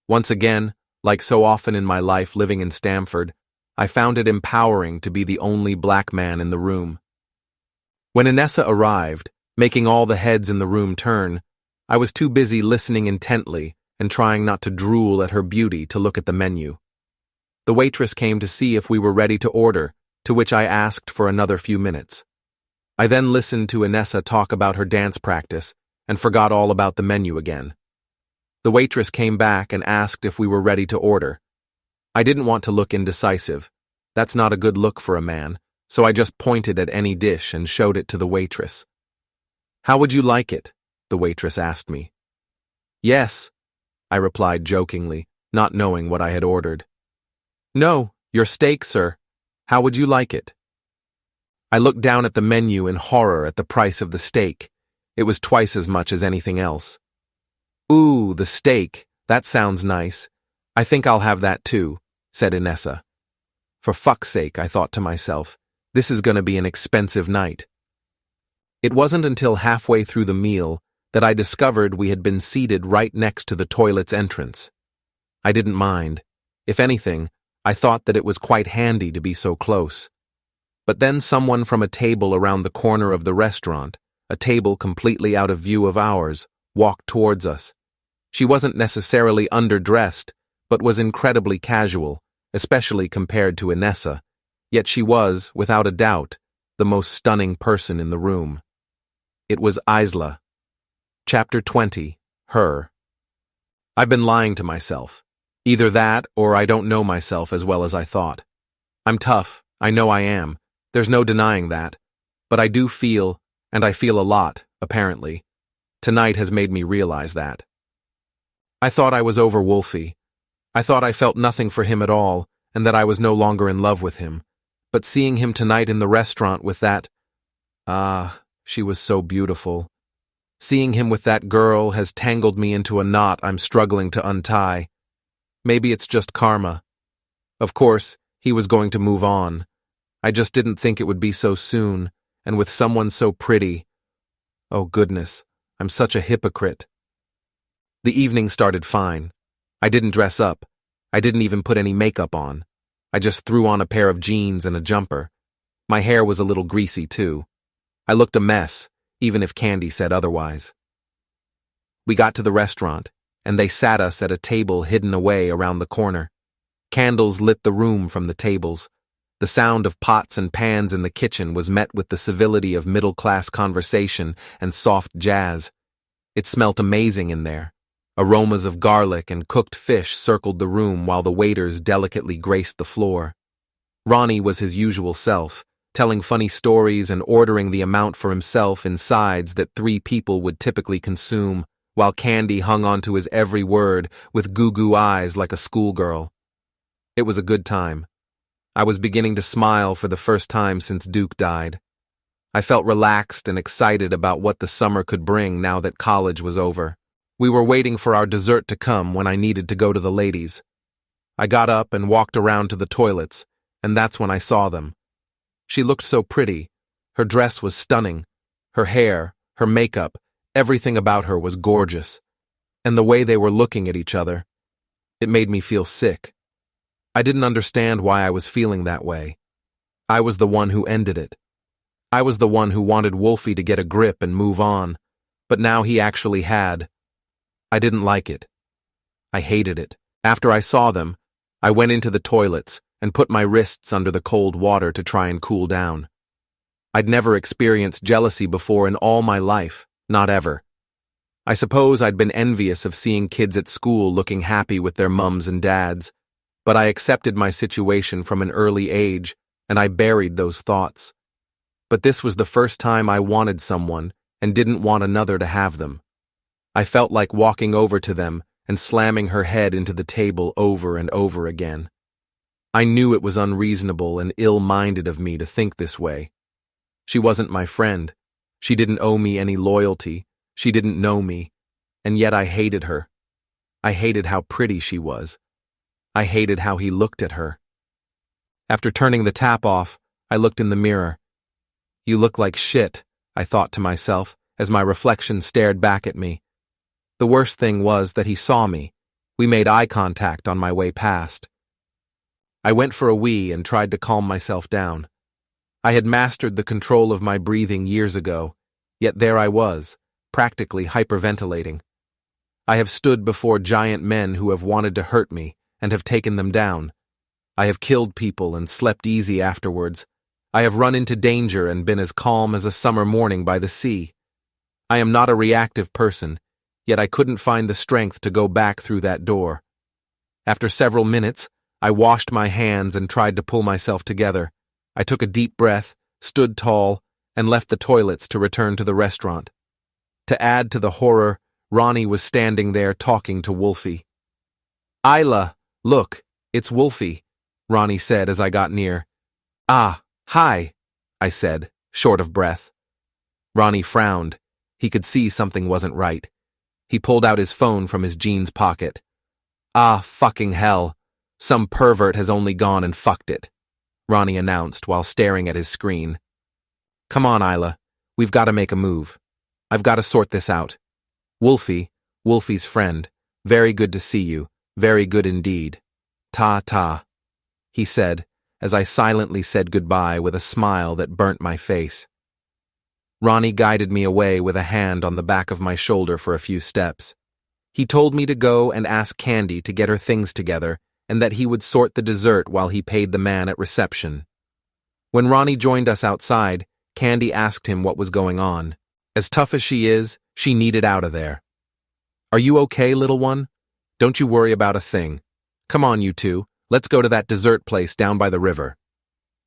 Once again, like so often in my life living in Stamford, I found it empowering to be the only black man in the room. When Inessa arrived, making all the heads in the room turn, I was too busy listening intently and trying not to drool at her beauty to look at the menu. The waitress came to see if we were ready to order, to which I asked for another few minutes. I then listened to Inessa talk about her dance practice and forgot all about the menu again. The waitress came back and asked if we were ready to order. I didn't want to look indecisive. That's not a good look for a man, so I just pointed at any dish and showed it to the waitress. "How would you like it?" the waitress asked me. "Yes," I replied jokingly, not knowing what I had ordered. "No, your steak, sir. How would you like it?" I looked down at the menu in horror at the price of the steak. It was twice as much as anything else. "Ooh, the steak. That sounds nice. I think I'll have that too," said Inessa. For fuck's sake, I thought to myself, this is going to be an expensive night. It wasn't until halfway through the meal that I discovered we had been seated right next to the toilet's entrance. I didn't mind. If anything, I thought that it was quite handy to be so close. But then someone from a table around the corner of the restaurant, a table completely out of view of ours, walked towards us. She wasn't necessarily underdressed, but was incredibly casual, especially compared to Inessa, yet she was, without a doubt, the most stunning person in the room. It was Isla. Chapter 20. Her. I've been lying to myself. Either that, or I don't know myself as well as I thought. I'm tough, I know I am, there's no denying that, but I do feel, and I feel a lot, apparently. Tonight has made me realize that. I thought I was over Wolfy. I thought I felt nothing for him at all, and that I was no longer in love with him. But seeing him tonight in the restaurant with that... she was so beautiful. Seeing him with that girl has tangled me into a knot I'm struggling to untie. Maybe it's just karma. Of course, he was going to move on. I just didn't think it would be so soon, and with someone so pretty. Oh goodness, I'm such a hypocrite. The evening started fine. I didn't dress up. I didn't even put any makeup on. I just threw on a pair of jeans and a jumper. My hair was a little greasy too. I looked a mess, even if Candy said otherwise. We got to the restaurant, and they sat us at a table hidden away around the corner. Candles lit the room from the tables. The sound of pots and pans in the kitchen was met with the civility of middle-class conversation and soft jazz. It smelt amazing in there. Aromas of garlic and cooked fish circled the room while the waiters delicately graced the floor. Ronnie was his usual self, telling funny stories and ordering the amount for himself in sides that 3 people would typically consume, while Candy hung on to his every word with goo-goo eyes like a schoolgirl. It was a good time. I was beginning to smile for the first time since Duke died. I felt relaxed and excited about what the summer could bring now that college was over. We were waiting for our dessert to come when I needed to go to the ladies. I got up and walked around to the toilets, and that's when I saw them. She looked so pretty. Her dress was stunning. Her hair, her makeup, everything about her was gorgeous. And the way they were looking at each other, it made me feel sick. I didn't understand why I was feeling that way. I was the one who ended it. I was the one who wanted Wolfy to get a grip and move on, but now he actually had. I didn't like it. I hated it. After I saw them, I went into the toilets and put my wrists under the cold water to try and cool down. I'd never experienced jealousy before in all my life, not ever. I suppose I'd been envious of seeing kids at school looking happy with their mums and dads, but I accepted my situation from an early age, and I buried those thoughts. But this was the first time I wanted someone and didn't want another to have them. I felt like walking over to them and slamming her head into the table over and over again. I knew it was unreasonable and ill-minded of me to think this way. She wasn't my friend. She didn't owe me any loyalty. She didn't know me. And yet I hated her. I hated how pretty she was. I hated how he looked at her. After turning the tap off, I looked in the mirror. You look like shit, I thought to myself as my reflection stared back at me. The worst thing was that he saw me. We made eye contact on my way past. I went for a wee and tried to calm myself down. I had mastered the control of my breathing years ago, yet there I was, practically hyperventilating. I have stood before giant men who have wanted to hurt me and have taken them down. I have killed people and slept easy afterwards. I have run into danger and been as calm as a summer morning by the sea. I am not a reactive person, yet I couldn't find the strength to go back through that door. After several minutes, I washed my hands and tried to pull myself together. I took a deep breath, stood tall, and left the toilets to return to the restaurant. To add to the horror, Ronnie was standing there talking to Wolfy. "Isla, look, it's Wolfy," Ronnie said as I got near. "Ah, hi," I said, short of breath. Ronnie frowned. He could see something wasn't right. He pulled out his phone from his jeans pocket. "Ah, fucking hell. Some pervert has only gone and fucked it," Ronnie announced while staring at his screen. "Come on, Isla. We've got to make a move. I've got to sort this out. Wolfy, Wolfy's friend, very good to see you, very good indeed. Ta-ta," he said, as I silently said goodbye with a smile that burnt my face. Ronnie guided me away with a hand on the back of my shoulder for a few steps. He told me to go and ask Candy to get her things together and that he would sort the dessert while he paid the man at reception. When Ronnie joined us outside, Candy asked him what was going on. As tough as she is, she needed out of there. "Are you okay, little one? Don't you worry about a thing. Come on, you two, let's go to that dessert place down by the river,"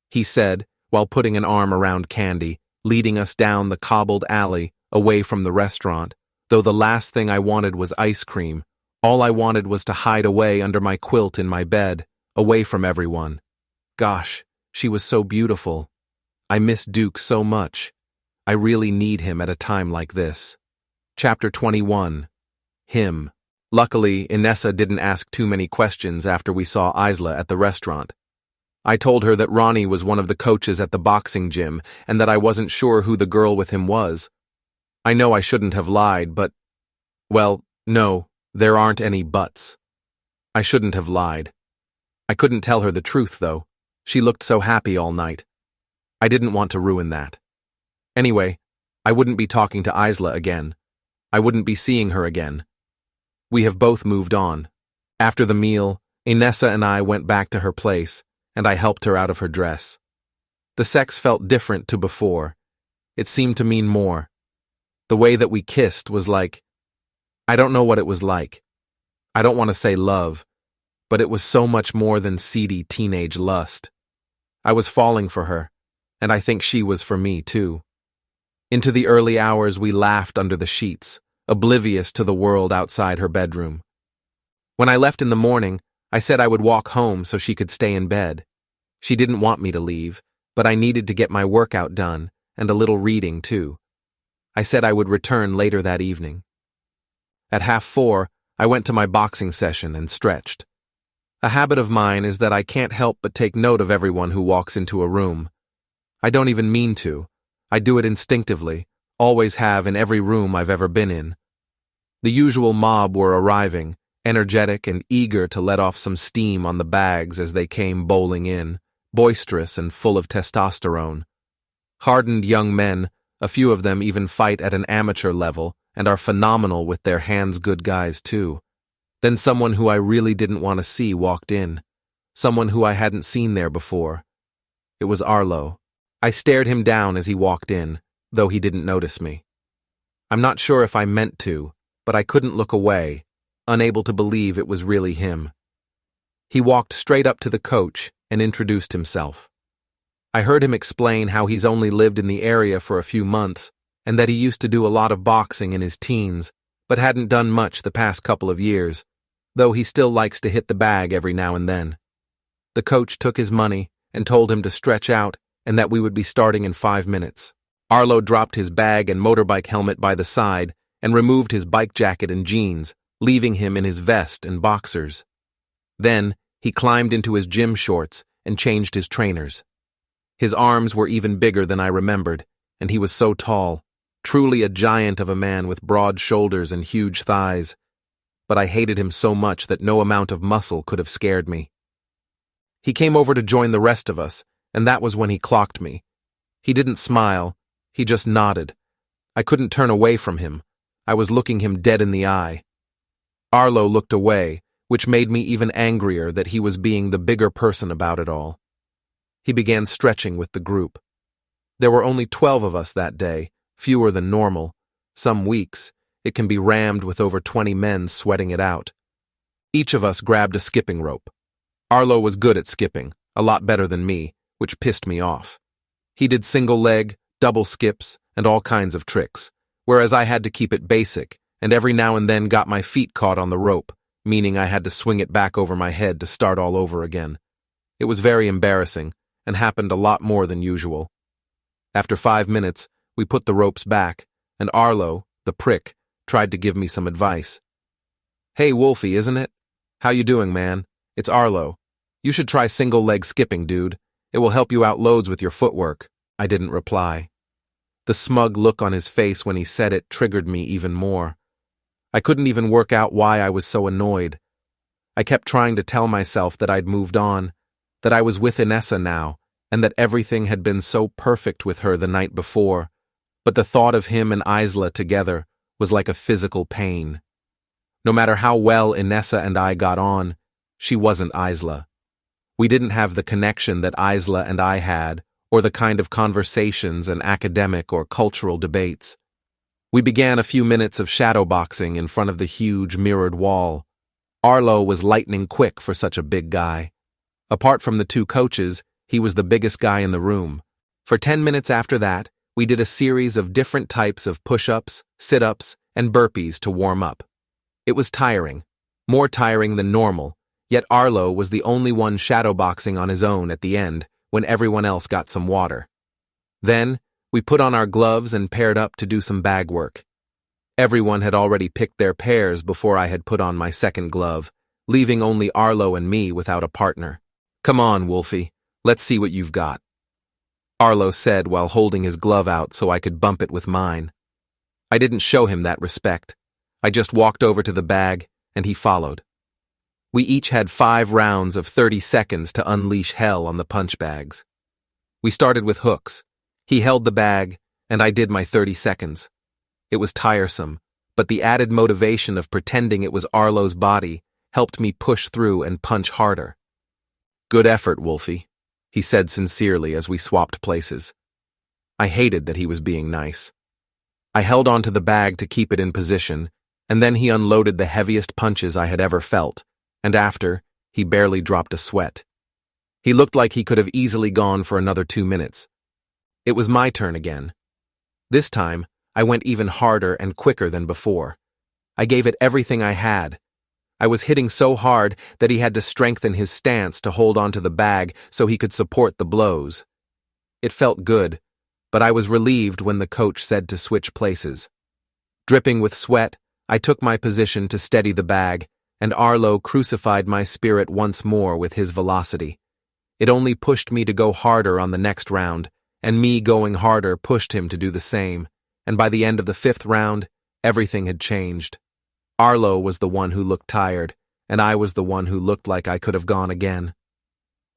he said while putting an arm around Candy, leading us down the cobbled alley away from the restaurant, though the last thing I wanted was ice cream. All I wanted was to hide away under my quilt in my bed, away from everyone. Gosh, she was so beautiful. I miss Duke so much. I really need him at a time like this. Chapter 21. Him. Luckily, Inessa didn't ask too many questions after we saw Isla at the restaurant. I told her that Ronnie was one of the coaches at the boxing gym and that I wasn't sure who the girl with him was. I know I shouldn't have lied, but, well, no, there aren't any buts. I shouldn't have lied. I couldn't tell her the truth, though. She looked so happy all night. I didn't want to ruin that. Anyway, I wouldn't be talking to Isla again. I wouldn't be seeing her again. We have both moved on. After the meal, Inessa and I went back to her place, and I helped her out of her dress. The sex felt different to before. It seemed to mean more. The way that we kissed was like, I don't know what it was like. I don't want to say love, but it was so much more than seedy teenage lust. I was falling for her, and I think she was for me too. Into the early hours we laughed under the sheets, oblivious to the world outside her bedroom. When I left in the morning, I said I would walk home so she could stay in bed. She didn't want me to leave, but I needed to get my workout done, and a little reading too. I said I would return later that evening. At 3:30, I went to my boxing session and stretched. A habit of mine is that I can't help but take note of everyone who walks into a room. I don't even mean to. I do it instinctively, always have in every room I've ever been in. The usual mob were arriving, energetic and eager to let off some steam on the bags as they came bowling in, boisterous and full of testosterone. Hardened young men, a few of them even fight at an amateur level and are phenomenal with their hands, good guys too. Then someone who I really didn't want to see walked in, someone who I hadn't seen there before. It was Arlo. I stared him down as he walked in, though he didn't notice me. I'm not sure if I meant to, but I couldn't look away, unable to believe it was really him. He walked straight up to the coach and introduced himself. I heard him explain how he's only lived in the area for a few months and that he used to do a lot of boxing in his teens, but hadn't done much the past couple of years, though he still likes to hit the bag every now and then. The coach took his money and told him to stretch out and that we would be starting in 5 minutes. Arlo dropped his bag and motorbike helmet by the side and removed his bike jacket and jeans, leaving him in his vest and boxers. Then, he climbed into his gym shorts and changed his trainers. His arms were even bigger than I remembered, and he was so tall, truly a giant of a man with broad shoulders and huge thighs. But I hated him so much that no amount of muscle could have scared me. He came over to join the rest of us, and that was when he clocked me. He didn't smile, he just nodded. I couldn't turn away from him. I was looking him dead in the eye. Arlo looked away, which made me even angrier that he was being the bigger person about it all. He began stretching with the group. There were only 12 of us that day, fewer than normal. Some weeks, it can be rammed with over 20 men sweating it out. Each of us grabbed a skipping rope. Arlo was good at skipping, a lot better than me, which pissed me off. He did single leg, double skips, and all kinds of tricks, whereas I had to keep it basic, and every now and then got my feet caught on the rope, meaning I had to swing it back over my head to start all over again. It was very embarrassing, and happened a lot more than usual. After 5 minutes, we put the ropes back, and Arlo, the prick, tried to give me some advice. "Hey, Wolfy, isn't it? How you doing, man? It's Arlo. You should try single-leg skipping, dude. It will help you out loads with your footwork." I didn't reply. The smug look on his face when he said it triggered me even more. I couldn't even work out why I was so annoyed. I kept trying to tell myself that I'd moved on, that I was with Inessa now, and that everything had been so perfect with her the night before, but the thought of him and Isla together was like a physical pain. No matter how well Inessa and I got on, she wasn't Isla. We didn't have the connection that Isla and I had, or the kind of conversations and academic or cultural debates. We began a few minutes of shadowboxing in front of the huge mirrored wall. Arlo was lightning quick for such a big guy. Apart from the 2 coaches, he was the biggest guy in the room. For 10 minutes after that, we did a series of different types of push-ups, sit-ups, and burpees to warm up. It was tiring, more tiring than normal, yet Arlo was the only one shadowboxing on his own at the end when everyone else got some water. Then, we put on our gloves and paired up to do some bag work. Everyone had already picked their pairs before I had put on my second glove, leaving only Arlo and me without a partner. "Come on, Wolfy, let's see what you've got," Arlo said while holding his glove out so I could bump it with mine. I didn't show him that respect. I just walked over to the bag, and he followed. We each had 5 rounds of 30 seconds to unleash hell on the punch bags. We started with hooks. He held the bag, and I did my 30 seconds. It was tiresome, but the added motivation of pretending it was Arlo's body helped me push through and punch harder. "Good effort, Wolfy," he said sincerely as we swapped places. I hated that he was being nice. I held onto the bag to keep it in position, and then he unloaded the heaviest punches I had ever felt, and after, he barely dropped a sweat. He looked like he could have easily gone for another 2 minutes. It was my turn again. This time, I went even harder and quicker than before. I gave it everything I had. I was hitting so hard that he had to strengthen his stance to hold onto the bag so he could support the blows. It felt good, but I was relieved when the coach said to switch places. Dripping with sweat, I took my position to steady the bag, and Arlo crucified my spirit once more with his velocity. It only pushed me to go harder on the next round, and me going harder pushed him to do the same, and by the end of the 5th round, everything had changed. Arlo was the one who looked tired, and I was the one who looked like I could have gone again.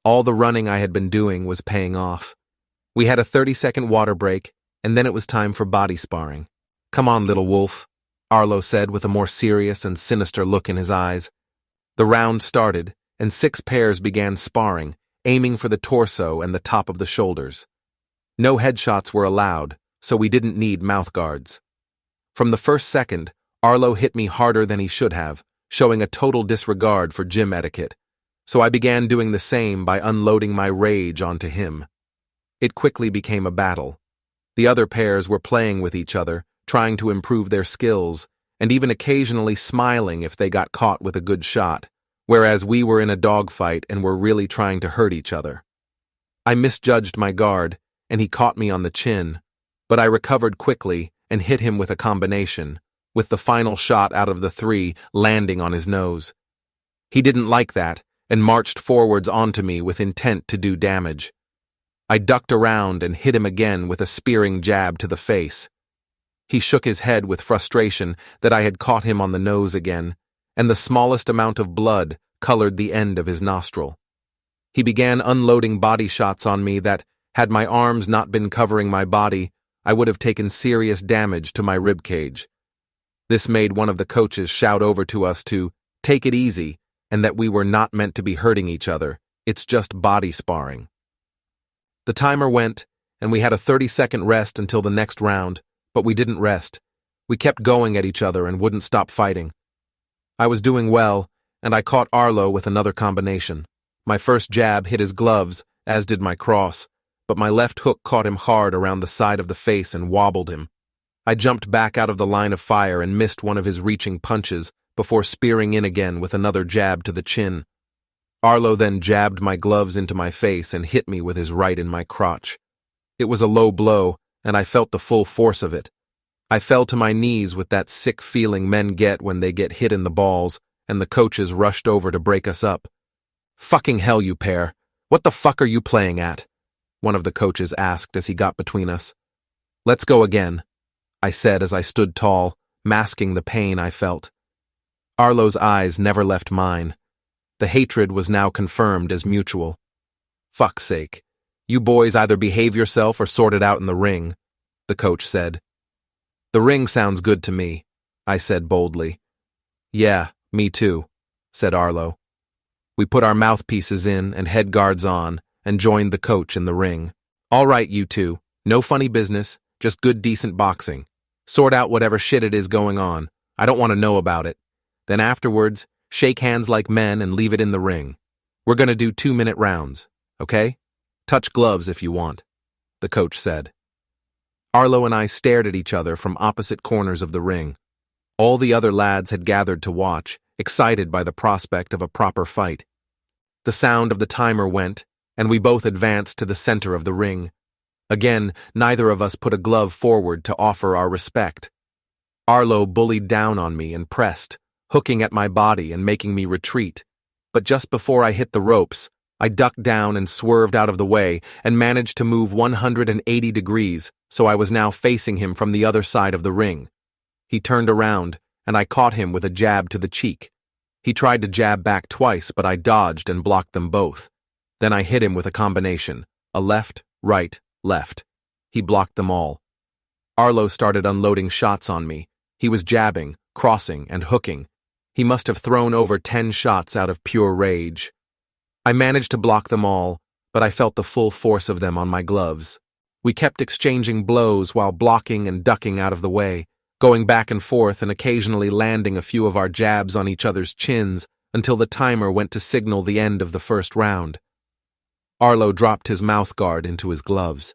All the running I had been doing was paying off. We had a 30-second water break, and then it was time for body sparring. "Come on, little wolf," Arlo said with a more serious and sinister look in his eyes. The round started, and 6 pairs began sparring, aiming for the torso and the top of the shoulders. No headshots were allowed, so we didn't need mouth guards. From the first second, Arlo hit me harder than he should have, showing a total disregard for gym etiquette, so I began doing the same by unloading my rage onto him. It quickly became a battle. The other pairs were playing with each other, trying to improve their skills, and even occasionally smiling if they got caught with a good shot, whereas we were in a dogfight and were really trying to hurt each other. I misjudged my guard, and he caught me on the chin, but I recovered quickly and hit him with a combination, with the final shot out of the 3 landing on his nose. He didn't like that and marched forwards onto me with intent to do damage. I ducked around and hit him again with a spearing jab to the face. He shook his head with frustration that I had caught him on the nose again, and the smallest amount of blood colored the end of his nostril. He began unloading body shots on me that, had my arms not been covering my body, I would have taken serious damage to my ribcage. This made one of the coaches shout over to us to take it easy and that we were not meant to be hurting each other. It's just body sparring. The timer went, and we had a 30-second rest until the next round, but we didn't rest. We kept going at each other and wouldn't stop fighting. I was doing well, and I caught Arlo with another combination. My first jab hit his gloves, as did my cross, but my left hook caught him hard around the side of the face and wobbled him. I jumped back out of the line of fire and missed one of his reaching punches before spearing in again with another jab to the chin. Arlo then jabbed my gloves into my face and hit me with his right in my crotch. It was a low blow, and I felt the full force of it. I fell to my knees with that sick feeling men get when they get hit in the balls, and the coaches rushed over to break us up. "Fucking hell, you pair. What the fuck are you playing at?" one of the coaches asked as he got between us. "Let's go again," I said as I stood tall, masking the pain I felt. Arlo's eyes never left mine. The hatred was now confirmed as mutual. "Fuck's sake. You boys either behave yourself or sort it out in the ring," the coach said. "The ring sounds good to me," I said boldly. "Yeah, me too," said Arlo. We put our mouthpieces in and head guards on and joined the coach in the ring. "All right, you two. No funny business, just good decent boxing. Sort out whatever shit it is going on. I don't want to know about it. Then afterwards, shake hands like men and leave it in the ring. We're going to do 2-minute rounds, okay? Touch gloves if you want," the coach said. Arlo and I stared at each other from opposite corners of the ring. All the other lads had gathered to watch, excited by the prospect of a proper fight. The sound of the timer went, and we both advanced to the center of the ring. Again, neither of us put a glove forward to offer our respect. Arlo bullied down on me and pressed, hooking at my body and making me retreat. But just before I hit the ropes, I ducked down and swerved out of the way and managed to move 180 degrees, so I was now facing him from the other side of the ring. He turned around, and I caught him with a jab to the cheek. He tried to jab back twice, but I dodged and blocked them both. Then I hit him with a combination, a left, right, left. He blocked them all. Arlo started unloading shots on me. He was jabbing, crossing, and hooking. He must have thrown over 10 shots out of pure rage. I managed to block them all, but I felt the full force of them on my gloves. We kept exchanging blows while blocking and ducking out of the way, going back and forth and occasionally landing a few of our jabs on each other's chins until the timer went to signal the end of the first round. Arlo dropped his mouth guard into his gloves.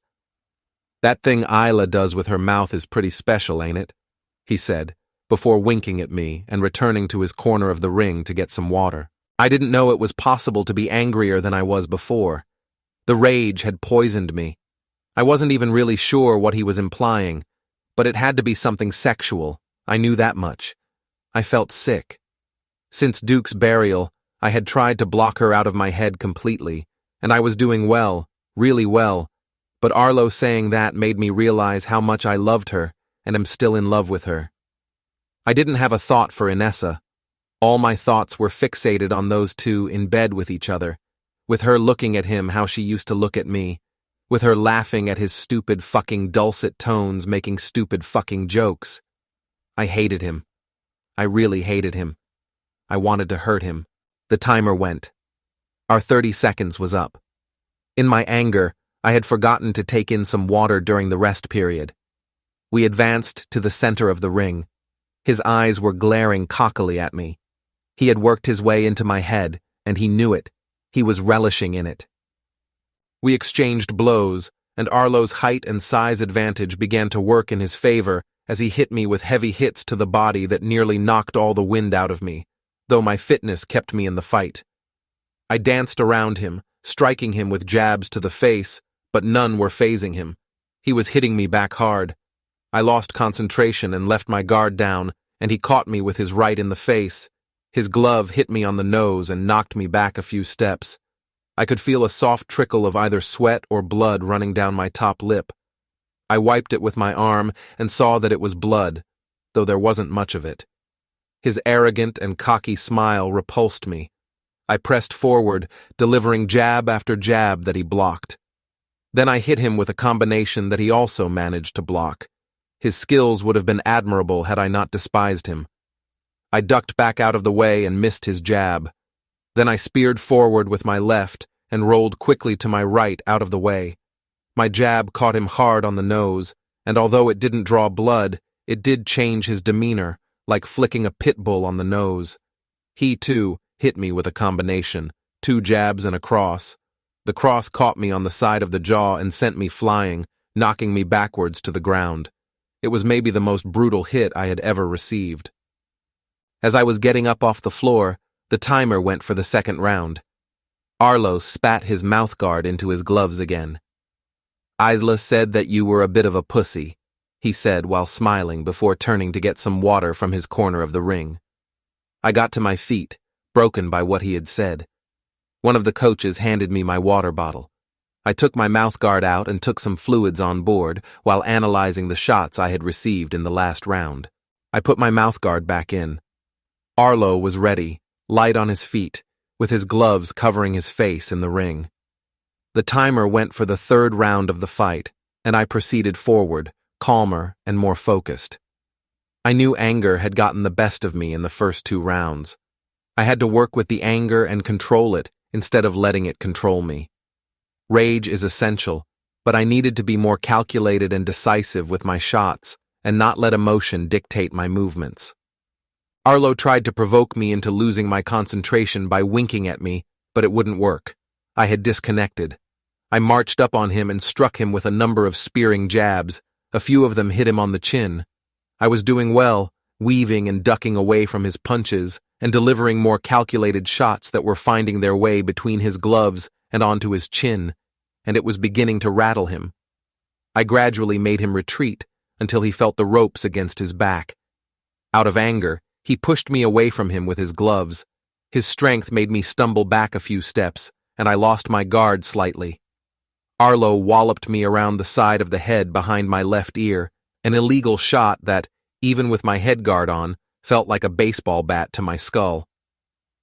"That thing Isla does with her mouth is pretty special, ain't it?" he said, before winking at me and returning to his corner of the ring to get some water. I didn't know it was possible to be angrier than I was before. The rage had poisoned me. I wasn't even really sure what he was implying, but it had to be something sexual. I knew that much. I felt sick. Since Duke's burial, I had tried to block her out of my head completely, and I was doing well, really well, but Arlo saying that made me realize how much I loved her and am still in love with her. I didn't have a thought for Inessa. All my thoughts were fixated on those two in bed with each other, with her looking at him how she used to look at me, with her laughing at his stupid fucking dulcet tones making stupid fucking jokes. I hated him. I really hated him. I wanted to hurt him. The timer went. Our 30 seconds was up. In my anger, I had forgotten to take in some water during the rest period. We advanced to the center of the ring. His eyes were glaring cockily at me. He had worked his way into my head, and he knew it. He was relishing in it. We exchanged blows, and Arlo's height and size advantage began to work in his favor as he hit me with heavy hits to the body that nearly knocked all the wind out of me, though my fitness kept me in the fight. I danced around him, striking him with jabs to the face, but none were fazing him. He was hitting me back hard. I lost concentration and left my guard down, and he caught me with his right in the face. His glove hit me on the nose and knocked me back a few steps. I could feel a soft trickle of either sweat or blood running down my top lip. I wiped it with my arm and saw that it was blood, though there wasn't much of it. His arrogant and cocky smile repulsed me. I pressed forward, delivering jab after jab that he blocked. Then I hit him with a combination that he also managed to block. His skills would have been admirable had I not despised him. I ducked back out of the way and missed his jab. Then I speared forward with my left and rolled quickly to my right out of the way. My jab caught him hard on the nose, and although it didn't draw blood, it did change his demeanor, like flicking a pit bull on the nose. He, too, hit me with a combination, 2 jabs and a cross. The cross caught me on the side of the jaw and sent me flying, knocking me backwards to the ground. It was maybe the most brutal hit I had ever received. As I was getting up off the floor, the timer went for the second round. Arlo spat his mouthguard into his gloves again. "Isla said that you were a bit of a pussy," he said while smiling before turning to get some water from his corner of the ring. I got to my feet, broken by what he had said. One of the coaches handed me my water bottle. I took my mouthguard out and took some fluids on board while analyzing the shots I had received in the last round. I put my mouthguard back in. Arlo was ready, light on his feet, with his gloves covering his face in the ring. The timer went for the third round of the fight, and I proceeded forward, calmer and more focused. I knew anger had gotten the best of me in the first 2 rounds. I had to work with the anger and control it instead of letting it control me. Rage is essential, but I needed to be more calculated and decisive with my shots and not let emotion dictate my movements. Arlo tried to provoke me into losing my concentration by winking at me, but it wouldn't work. I had disconnected. I marched up on him and struck him with a number of spearing jabs. A few of them hit him on the chin. I was doing well, weaving and ducking away from his punches and delivering more calculated shots that were finding their way between his gloves and onto his chin, and it was beginning to rattle him. I gradually made him retreat until he felt the ropes against his back, Out of anger, he pushed me away from him with his gloves. His strength made me stumble back a few steps, and I lost my guard slightly. Arlo walloped me around the side of the head behind my left ear, an illegal shot that, even with my head guard on, felt like a baseball bat to my skull.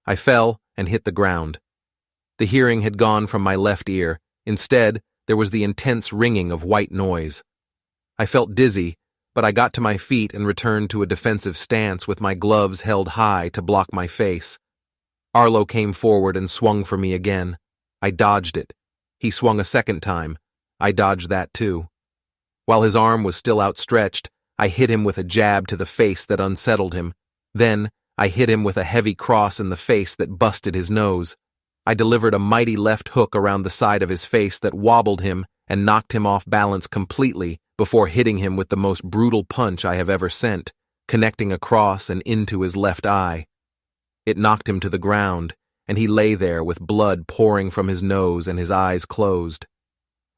I fell and hit the ground. The hearing had gone from my left ear. Instead, there was the intense ringing of white noise. I felt dizzy, but I got to my feet and returned to a defensive stance with my gloves held high to block my face. Arlo came forward and swung for me again. I dodged it. He swung a second time. I dodged that too. While his arm was still outstretched, I hit him with a jab to the face that unsettled him. Then, I hit him with a heavy cross in the face that busted his nose. I delivered a mighty left hook around the side of his face that wobbled him and knocked him off balance completely before hitting him with the most brutal punch I have ever sent, connecting across and into his left eye. It knocked him to the ground, and he lay there with blood pouring from his nose and his eyes closed.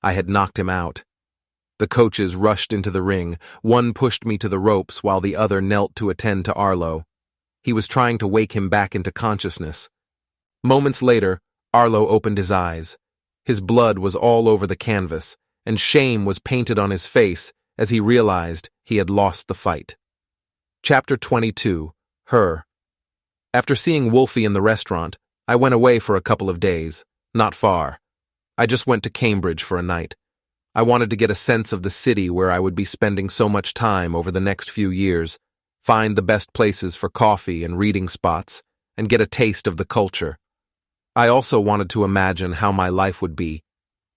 I had knocked him out. The coaches rushed into the ring. One pushed me to the ropes while the other knelt to attend to Arlo. He was trying to wake him back into consciousness. Moments later, Arlo opened his eyes. His blood was all over the canvas, and shame was painted on his face as he realized he had lost the fight. Chapter 22. Her. After seeing Wolfy in the restaurant, I went away for a couple of days, not far. I just went to Cambridge for a night. I wanted to get a sense of the city where I would be spending so much time over the next few years, find the best places for coffee and reading spots, and get a taste of the culture. I also wanted to imagine how my life would be.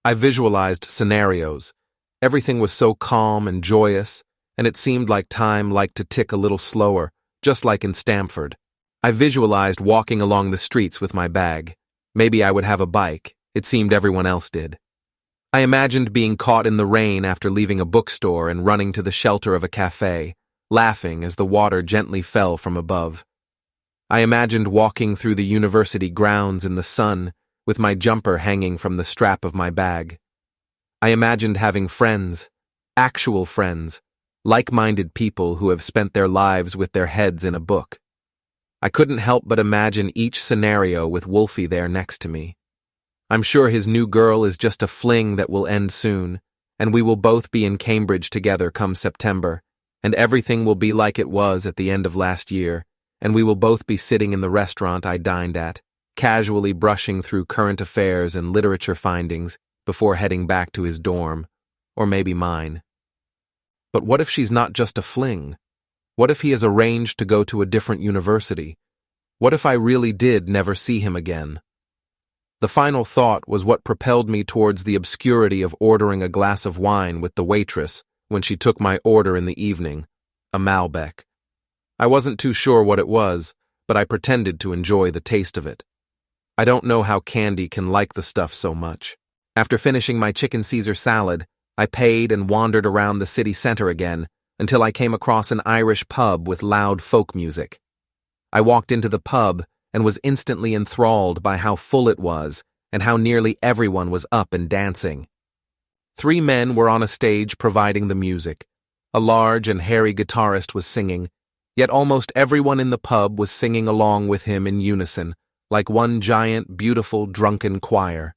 I visualized scenarios. Everything was so calm and joyous, and it seemed like time liked to tick a little slower, just like in Stamford. I visualized walking along the streets with my bag. Maybe I would have a bike. It seemed everyone else did. I imagined being caught in the rain after leaving a bookstore and running to the shelter of a cafe, laughing as the water gently fell from above. I imagined walking through the university grounds in the sun, with my jumper hanging from the strap of my bag. I imagined having friends, actual friends, like-minded people who have spent their lives with their heads in a book. I couldn't help but imagine each scenario with Wolfy there next to me. I'm sure his new girl is just a fling that will end soon, and we will both be in Cambridge together come September, and everything will be like it was at the end of last year, and we will both be sitting in the restaurant I dined at, casually brushing through current affairs and literature findings before heading back to his dorm, or maybe mine. But what if she's not just a fling? What if he has arranged to go to a different university? What if I really did never see him again? The final thought was what propelled me towards the obscurity of ordering a glass of wine with the waitress when she took my order in the evening, a Malbec. I wasn't too sure what it was, but I pretended to enjoy the taste of it. I don't know how Candy can like the stuff so much. After finishing my chicken Caesar salad, I paid and wandered around the city center again until I came across an Irish pub with loud folk music. I walked into the pub and was instantly enthralled by how full it was and how nearly everyone was up and dancing. 3 men were on a stage providing the music. A large and hairy guitarist was singing, yet almost everyone in the pub was singing along with him in unison, like one giant, beautiful, drunken choir.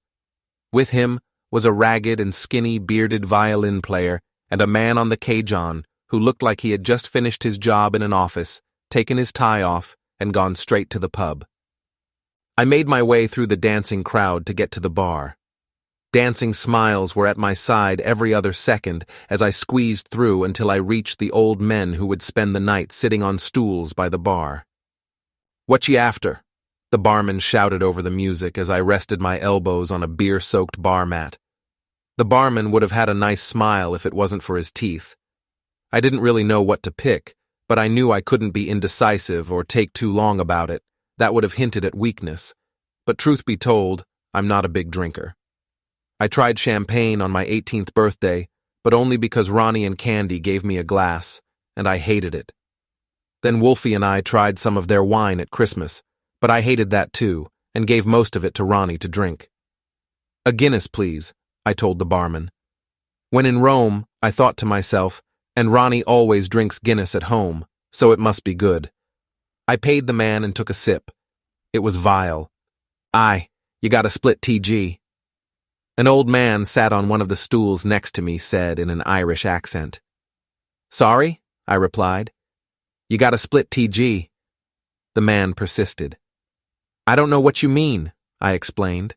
With him was a ragged and skinny bearded violin player and a man on the cajon who looked like he had just finished his job in an office, taken his tie off, and gone straight to the pub. I made my way through the dancing crowd to get to the bar. Dancing smiles were at my side every other second as I squeezed through until I reached the old men who would spend the night sitting on stools by the bar. "What ye after?" the barman shouted over the music as I rested my elbows on a beer-soaked bar mat. The barman would have had a nice smile if it wasn't for his teeth. I didn't really know what to pick, but I knew I couldn't be indecisive or take too long about it. That would have hinted at weakness. But truth be told, I'm not a big drinker. I tried champagne on my 18th birthday, but only because Ronnie and Candy gave me a glass, and I hated it. Then Wolfy and I tried some of their wine at Christmas, but I hated that too, and gave most of it to Ronnie to drink. "A Guinness, please," I told the barman. When in Rome, I thought to myself, and Ronnie always drinks Guinness at home, so it must be good. I paid the man and took a sip. It was vile. Aye, you got a split TG. An old man sat on one of the stools next to me said in an Irish accent. Sorry, I replied. You got a split TG. The man persisted. I don't know what you mean, I explained.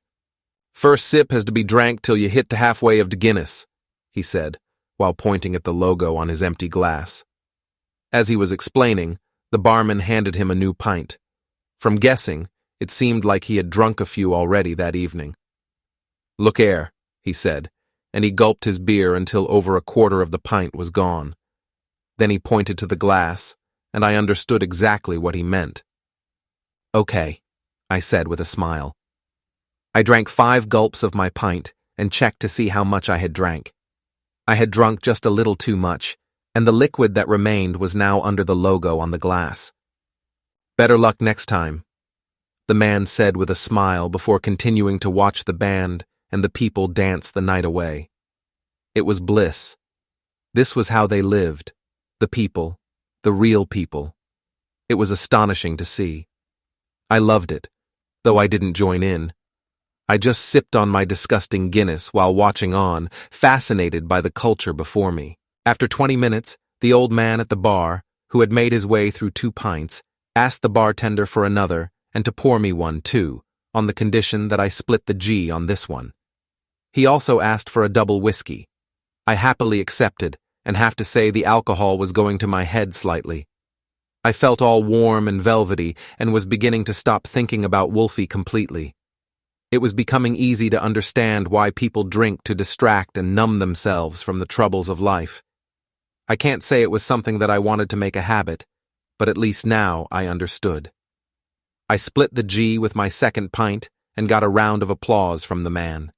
First sip has to be drank till you hit to halfway of the Guinness, he said, while pointing at the logo on his empty glass. As he was explaining, the barman handed him a new pint. From guessing, it seemed like he had drunk a few already that evening. Look 'ere, he said, and he gulped his beer until over a quarter of the pint was gone. Then he pointed to the glass, and I understood exactly what he meant. Okay, I said with a smile. I drank 5 gulps of my pint and checked to see how much I had drank. I had drunk just a little too much, and the liquid that remained was now under the logo on the glass. Better luck next time, the man said with a smile before continuing to watch the band and the people dance the night away. It was bliss. This was how they lived, the people, the real people. It was astonishing to see. I loved it, though I didn't join in. I just sipped on my disgusting Guinness while watching on, fascinated by the culture before me. After 20 minutes, the old man at the bar, who had made his way through 2 pints, asked the bartender for another and to pour me one too, on the condition that I split the G on this one. He also asked for a double whiskey. I happily accepted, and have to say the alcohol was going to my head slightly. I felt all warm and velvety and was beginning to stop thinking about Wolfy completely. It was becoming easy to understand why people drink to distract and numb themselves from the troubles of life. I can't say it was something that I wanted to make a habit, but at least now I understood. I split the G with my second pint and got a round of applause from the man.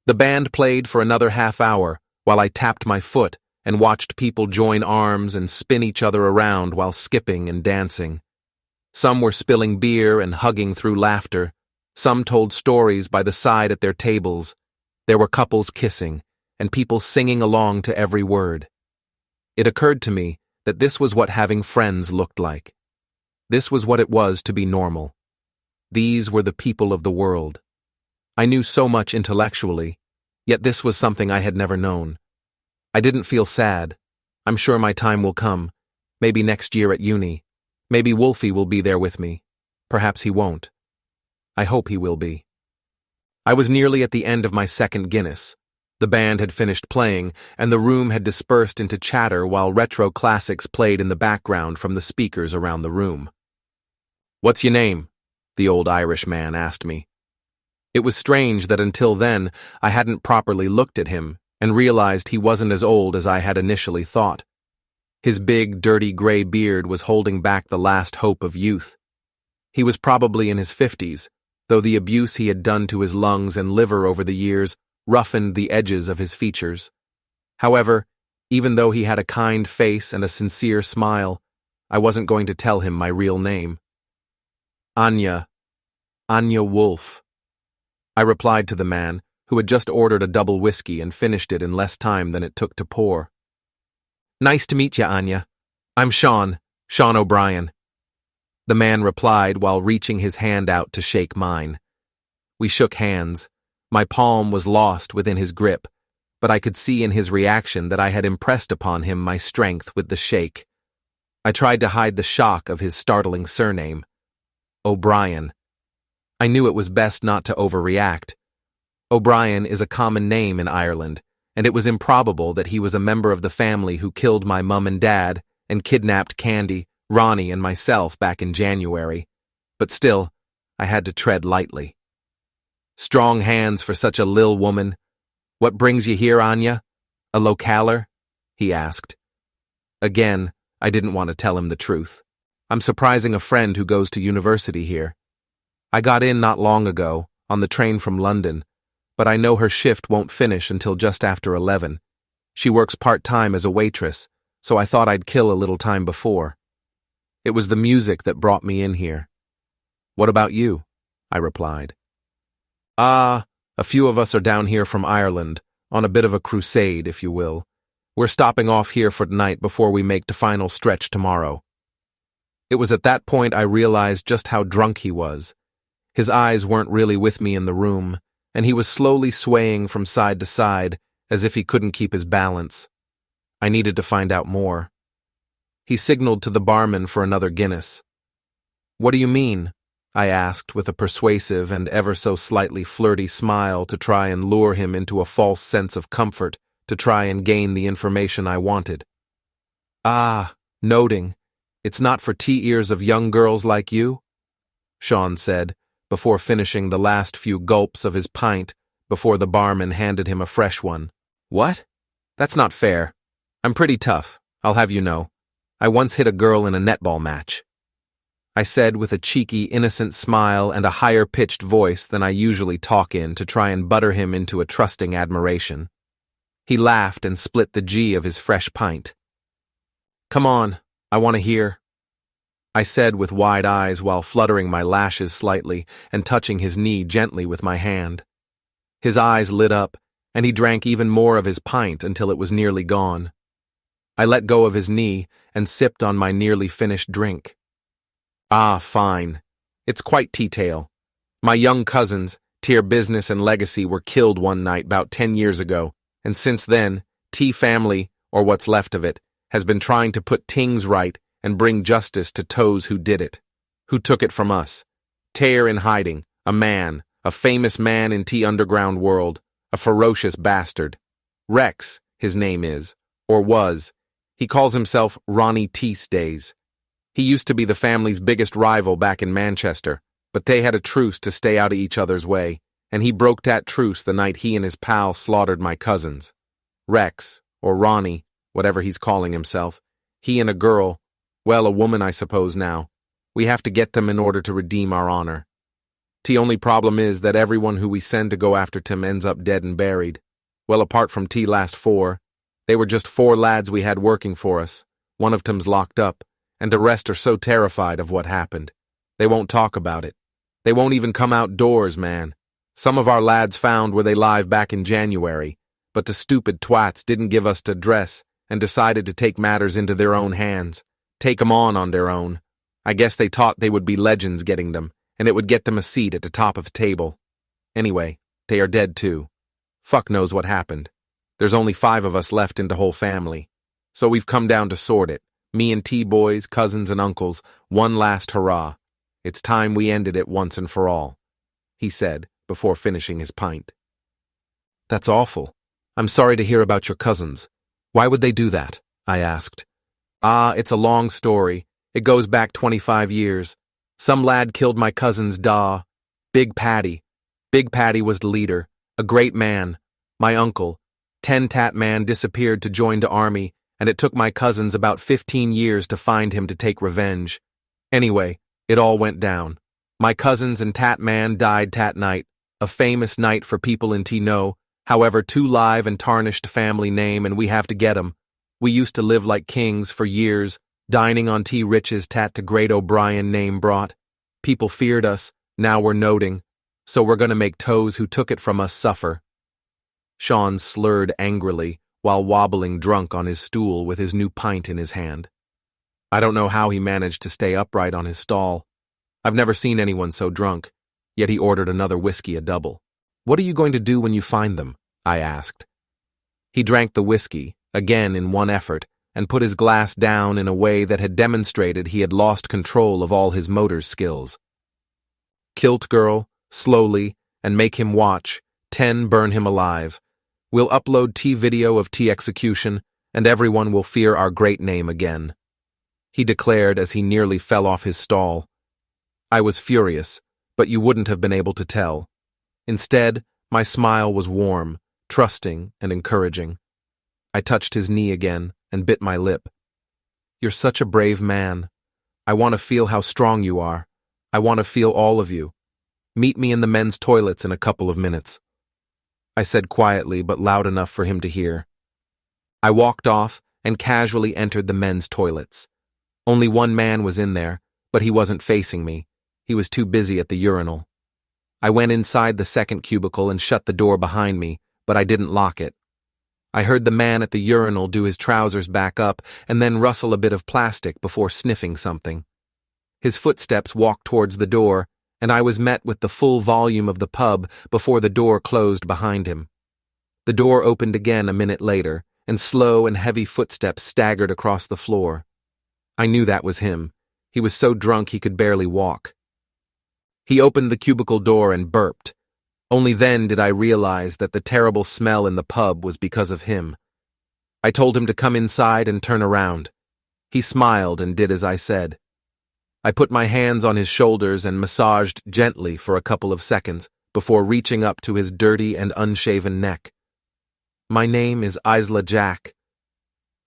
The band played for another half hour while I tapped my foot and watched people join arms and spin each other around while skipping and dancing. Some were spilling beer and hugging through laughter. Some told stories by the side at their tables. There were couples kissing, and people singing along to every word. It occurred to me that this was what having friends looked like. This was what it was to be normal. These were the people of the world. I knew so much intellectually, yet this was something I had never known. I didn't feel sad. I'm sure my time will come. Maybe next year at uni. Maybe Wolfy will be there with me. Perhaps he won't. I hope he will be. I was nearly at the end of my second Guinness. The band had finished playing, and the room had dispersed into chatter while retro classics played in the background from the speakers around the room. What's your name? The old Irish man asked me. It was strange that until then I hadn't properly looked at him and realized he wasn't as old as I had initially thought. His big, dirty gray beard was holding back the last hope of youth. He was probably in his 50s, though the abuse he had done to his lungs and liver over the years roughened the edges of his features. However, even though he had a kind face and a sincere smile, I wasn't going to tell him my real name. Anya Wolf. I replied to the man, who had just ordered a double whiskey and finished it in less time than it took to pour. Nice to meet you, Anya. I'm Sean O'Brien. The man replied while reaching his hand out to shake mine. We shook hands. My palm was lost within his grip, but I could see in his reaction that I had impressed upon him my strength with the shake. I tried to hide the shock of his startling surname. O'Brien. I knew it was best not to overreact. O'Brien is a common name in Ireland, and it was improbable that he was a member of the family who killed my mum and dad and kidnapped Candy, Ronnie, and myself back in January. But still, I had to tread lightly. Strong hands for such a lil woman. What brings you here, Anya? A localer? He asked. Again, I didn't want to tell him the truth. I'm surprising a friend who goes to university here. I got in not long ago, on the train from London, but I know her shift won't finish until just after 11. She works part-time as a waitress, so I thought I'd kill a little time before. It was the music that brought me in here. What about you? I replied. A few of us are down here from Ireland, on a bit of a crusade, if you will. We're stopping off here for tonight before we make the final stretch tomorrow." It was at that point I realized just how drunk he was. His eyes weren't really with me in the room, and he was slowly swaying from side to side as if he couldn't keep his balance. I needed to find out more. He signaled to the barman for another Guinness. "What do you mean?" I asked with a persuasive and ever so slightly flirty smile to try and lure him into a false sense of comfort, to try and gain the information I wanted. "Ah, noting. It's not for tea-ears of young girls like you?" Sean said, before finishing the last few gulps of his pint before the barman handed him a fresh one. "What? That's not fair. I'm pretty tough, I'll have you know. I once hit a girl in a netball match," I said with a cheeky, innocent smile and a higher-pitched voice than I usually talk in to try and butter him into a trusting admiration. He laughed and split the G of his fresh pint. "Come on, I want to hear," I said with wide eyes while fluttering my lashes slightly and touching his knee gently with my hand. His eyes lit up, and he drank even more of his pint until it was nearly gone. I let go of his knee and sipped on my nearly finished drink. "Ah, fine. It's quite tea-tale. My young cousins, Tier Business and Legacy, were killed one night about 10 years ago, and since then, T family, or what's left of it, has been trying to put things right and bring justice to those who did it, who took it from us. Tear in hiding, a man, a famous man in T underground world, a ferocious bastard. Rex, his name is, or was. He calls himself Ronnie Tease Days. He used to be the family's biggest rival back in Manchester, but they had a truce to stay out of each other's way, and he broke that truce the night he and his pal slaughtered my cousins. Rex, or Ronnie, whatever he's calling himself, he and a girl, well, a woman I suppose now. We have to get them in order to redeem our honor. The only problem is that everyone who we send to go after Tim ends up dead and buried. Well, apart from T last 4, they were just 4 lads we had working for us. One of them's locked up, and the rest are so terrified of what happened. They won't talk about it. They won't even come outdoors, man. Some of our lads found where they live back in January, but the stupid twats didn't give us the dress and decided to take matters into their own hands, take 'em on their own. I guess they thought they would be legends getting them, and it would get them a seat at the top of the table. Anyway, they are dead too. Fuck knows what happened. There's only 5 of us left in the whole family, so we've come down to sort it. Me and T-boys, cousins and uncles, one last hurrah. It's time we ended it once and for all," he said before finishing his pint. "That's awful. I'm sorry to hear about your cousins. Why would they do that?" I asked. "Ah, it's a long story. It goes back 25 years. Some lad killed my cousin's da, Big Paddy. Big Paddy was the leader, a great man. My uncle, 10-tat man, disappeared to join the army, and it took my cousins about 15 years to find him to take revenge. Anyway, it all went down. My cousins and Tat Man died tat night, a famous night for people in T know, however, too live and tarnished family name, and we have to get 'em. We used to live like kings for years, dining on T riches tat to great O'Brien name brought. People feared us, now we're noting, so we're gonna make toes who took it from us suffer." Sean slurred angrily, while wobbling drunk on his stool with his new pint in his hand. I don't know how he managed to stay upright on his stall. I've never seen anyone so drunk, yet he ordered another whiskey a double. "What are you going to do when you find them?" I asked. He drank the whiskey, again in one effort, and put his glass down in a way that had demonstrated he had lost control of all his motor skills. "Kilt girl, slowly, and make him watch, 10 burn him alive. We'll upload T video of T execution, and everyone will fear our great name again," he declared as he nearly fell off his stall. I was furious, but you wouldn't have been able to tell. Instead, my smile was warm, trusting, and encouraging. I touched his knee again and bit my lip. "You're such a brave man. I want to feel how strong you are. I want to feel all of you. Meet me in the men's toilets in a couple of minutes," I said quietly but loud enough for him to hear. I walked off and casually entered the men's toilets. Only one man was in there, but he wasn't facing me. He was too busy at the urinal. I went inside the second cubicle and shut the door behind me, but I didn't lock it. I heard the man at the urinal do his trousers back up and then rustle a bit of plastic before sniffing something. His footsteps walked towards the door, and I was met with the full volume of the pub before the door closed behind him. The door opened again a minute later, and slow and heavy footsteps staggered across the floor. I knew that was him. He was so drunk he could barely walk. He opened the cubicle door and burped. Only then did I realize that the terrible smell in the pub was because of him. I told him to come inside and turn around. He smiled and did as I said. I put my hands on his shoulders and massaged gently for a couple of seconds before reaching up to his dirty and unshaven neck. "My name is Isla Jack,"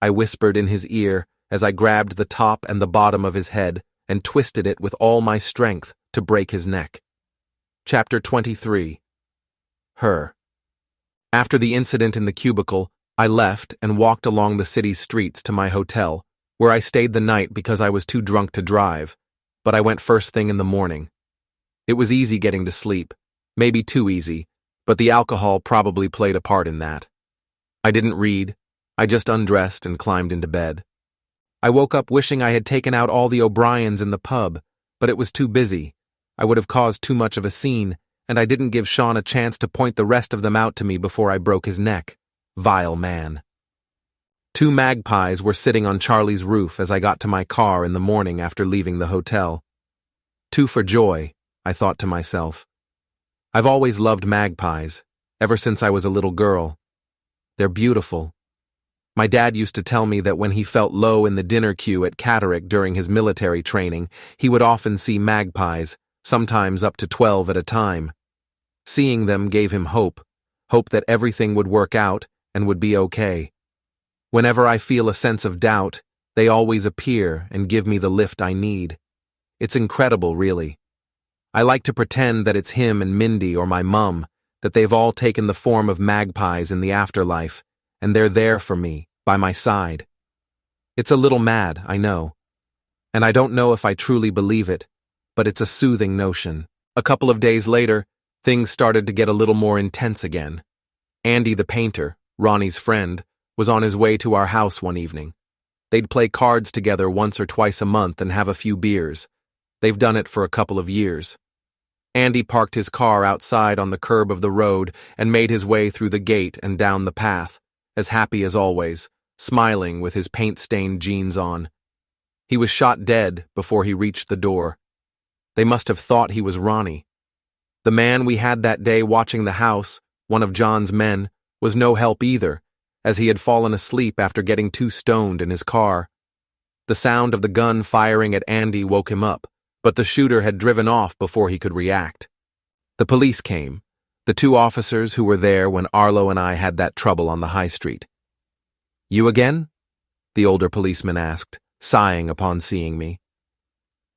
I whispered in his ear as I grabbed the top and the bottom of his head and twisted it with all my strength to break his neck. Chapter 23. Her. After the incident in the cubicle, I left and walked along the city's streets to my hotel, where I stayed the night because I was too drunk to drive, but I went first thing in the morning. It was easy getting to sleep, maybe too easy, but the alcohol probably played a part in that. I didn't read, I just undressed and climbed into bed. I woke up wishing I had taken out all the O'Briens in the pub, but it was too busy. I would have caused too much of a scene, and I didn't give Sean a chance to point the rest of them out to me before I broke his neck. Vile man. 2 magpies were sitting on Charlie's roof as I got to my car in the morning after leaving the hotel. 2 for joy, I thought to myself. I've always loved magpies, ever since I was a little girl. They're beautiful. My dad used to tell me that when he felt low in the dinner queue at Catterick during his military training, he would often see magpies, sometimes up to 12 at a time. Seeing them gave him hope that everything would work out and would be okay. Whenever I feel a sense of doubt, they always appear and give me the lift I need. It's incredible, really. I like to pretend that it's him and Mindy or my mum, that they've all taken the form of magpies in the afterlife, and they're there for me, by my side. It's a little mad, I know. And I don't know if I truly believe it, but it's a soothing notion. A couple of days later, things started to get a little more intense again. Andy the painter, Ronnie's friend, was on his way to our house one evening. They'd play cards together once or twice a month and have a few beers. They've done it for a couple of years. Andy parked his car outside on the curb of the road and made his way through the gate and down the path, as happy as always, smiling with his paint-stained jeans on. He was shot dead before he reached the door. They must have thought he was Ronnie. The man we had that day watching the house, one of John's men, was no help either, as he had fallen asleep after getting too stoned in his car. The sound of the gun firing at Andy woke him up, but the shooter had driven off before he could react. The police came, the 2 officers who were there when Arlo and I had that trouble on the high street. "You again?" the older policeman asked, sighing upon seeing me.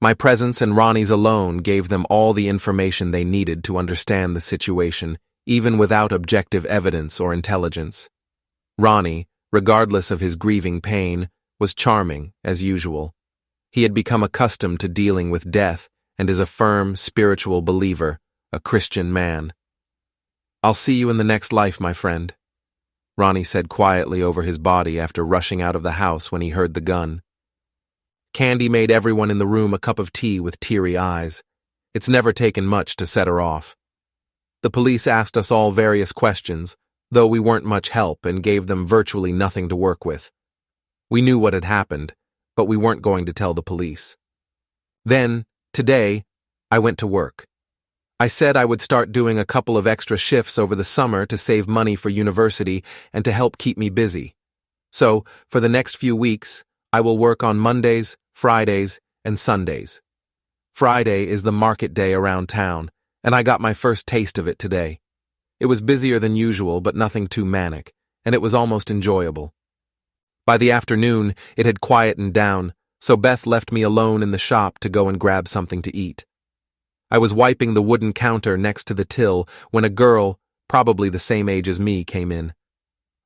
My presence and Ronnie's alone gave them all the information they needed to understand the situation, even without objective evidence or intelligence. Ronnie, regardless of his grieving pain, was charming, as usual. He had become accustomed to dealing with death and is a firm, spiritual believer, a Christian man. "I'll see you in the next life, my friend," Ronnie said quietly over his body after rushing out of the house when he heard the gun. Candy made everyone in the room a cup of tea with teary eyes. It's never taken much to set her off. The police asked us all various questions, though we weren't much help and gave them virtually nothing to work with. We knew what had happened, but we weren't going to tell the police. Then, today, I went to work. I said I would start doing a couple of extra shifts over the summer to save money for university and to help keep me busy. So, for the next few weeks, I will work on Mondays, Fridays, and Sundays. Friday is the market day around town, and I got my first taste of it today. It was busier than usual, but nothing too manic, and it was almost enjoyable. By the afternoon, it had quietened down, so Beth left me alone in the shop to go and grab something to eat. I was wiping the wooden counter next to the till when a girl, probably the same age as me, came in.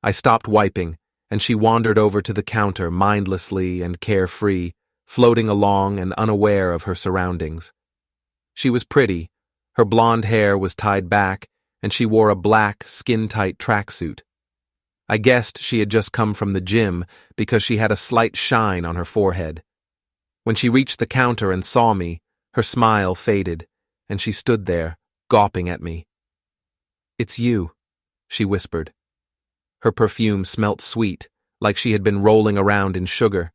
I stopped wiping, and she wandered over to the counter mindlessly and carefree, floating along and unaware of her surroundings. She was pretty, her blonde hair was tied back, and she wore a black, skin-tight tracksuit. I guessed she had just come from the gym because she had a slight shine on her forehead. When she reached the counter and saw me, her smile faded, and she stood there, gawping at me. "It's you," she whispered. Her perfume smelt sweet, like she had been rolling around in sugar.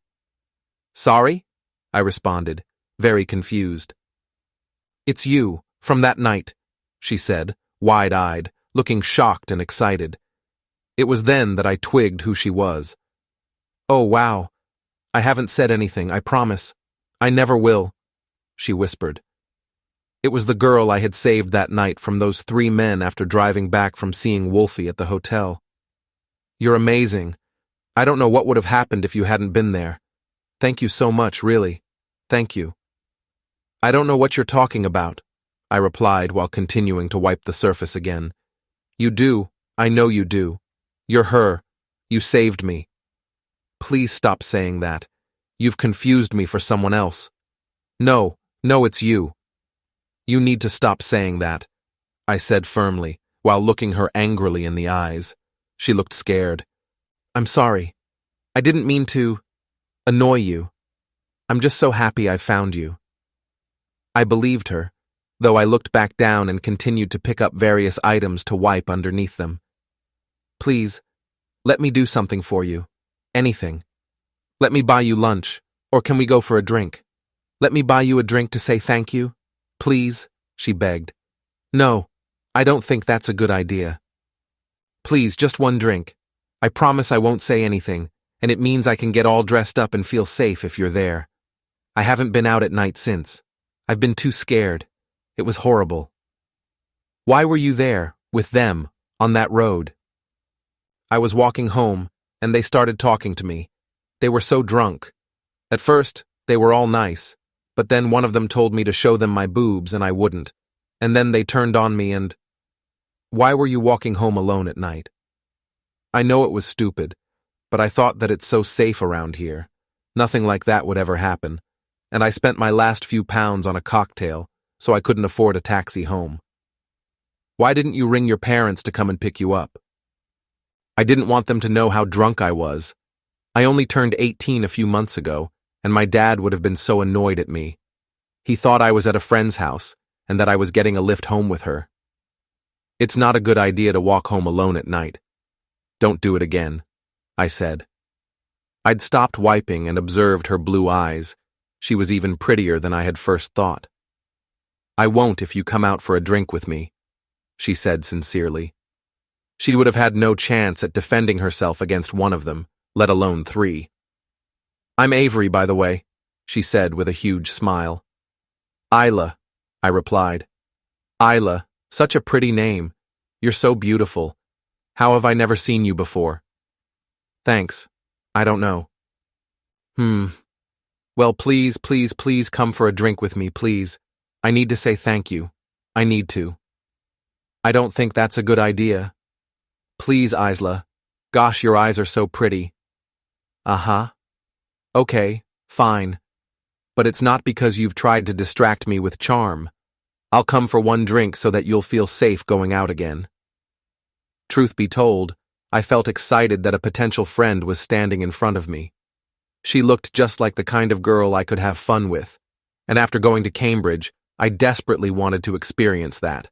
"Sorry?" I responded, very confused. "It's you, from that night," she said, wide-eyed, looking shocked and excited. It was then that I twigged who she was. "Oh, wow. I haven't said anything, I promise. I never will," she whispered. It was the girl I had saved that night from those 3 men after driving back from seeing Wolfy at the hotel. "You're amazing. I don't know what would have happened if you hadn't been there. Thank you so much, really. Thank you." "I don't know what you're talking about," I replied while continuing to wipe the surface again. "You do. I know you do. You're her. You saved me." "Please stop saying that. You've confused me for someone else." No, it's you." "You need to stop saying that," I said firmly, while looking her angrily in the eyes. She looked scared. "I'm sorry. I didn't mean to annoy you. I'm just so happy I found you." I believed her, though I looked back down and continued to pick up various items to wipe underneath them. "Please, let me do something for you. Anything. Let me buy you lunch, or can we go for a drink? Let me buy you a drink to say thank you. Please," she begged. "No, I don't think that's a good idea. Please, just one drink. I promise I won't say anything, and it means I can get all dressed up and feel safe if you're there. I haven't been out at night since. I've been too scared. It was horrible." "Why were you there, with them, on that road?" "I was walking home, and they started talking to me. They were so drunk. At first, they were all nice, but then one of them told me to show them my boobs and I wouldn't. And then they turned on me and—" "Why were you walking home alone at night?" "I know it was stupid, but I thought that it's so safe around here. Nothing like that would ever happen. And I spent my last few pounds on a cocktail, so I couldn't afford a taxi home." "Why didn't you ring your parents to come and pick you up?" "I didn't want them to know how drunk I was. I only turned 18 a few months ago, and my dad would have been so annoyed at me. He thought I was at a friend's house, and that I was getting a lift home with her. It's not a good idea to walk home alone at night. Don't do it again," I said. I'd stopped wiping and observed her blue eyes. She was even prettier than I had first thought. "I won't if you come out for a drink with me," she said sincerely. She would have had no chance at defending herself against one of them, let alone 3. "I'm Avery, by the way," she said with a huge smile. "Isla," I replied. "Isla, such a pretty name. You're so beautiful. How have I never seen you before?" "Thanks. I don't know." Well, please come for a drink with me, please. I need to say thank you. I need to." "I don't think that's a good idea." "Please, Isla. Gosh, your eyes are so pretty." "Uh-huh. Okay, fine. But it's not because you've tried to distract me with charm. I'll come for one drink so that you'll feel safe going out again." Truth be told, I felt excited that a potential friend was standing in front of me. She looked just like the kind of girl I could have fun with, and after going to Cambridge, I desperately wanted to experience that.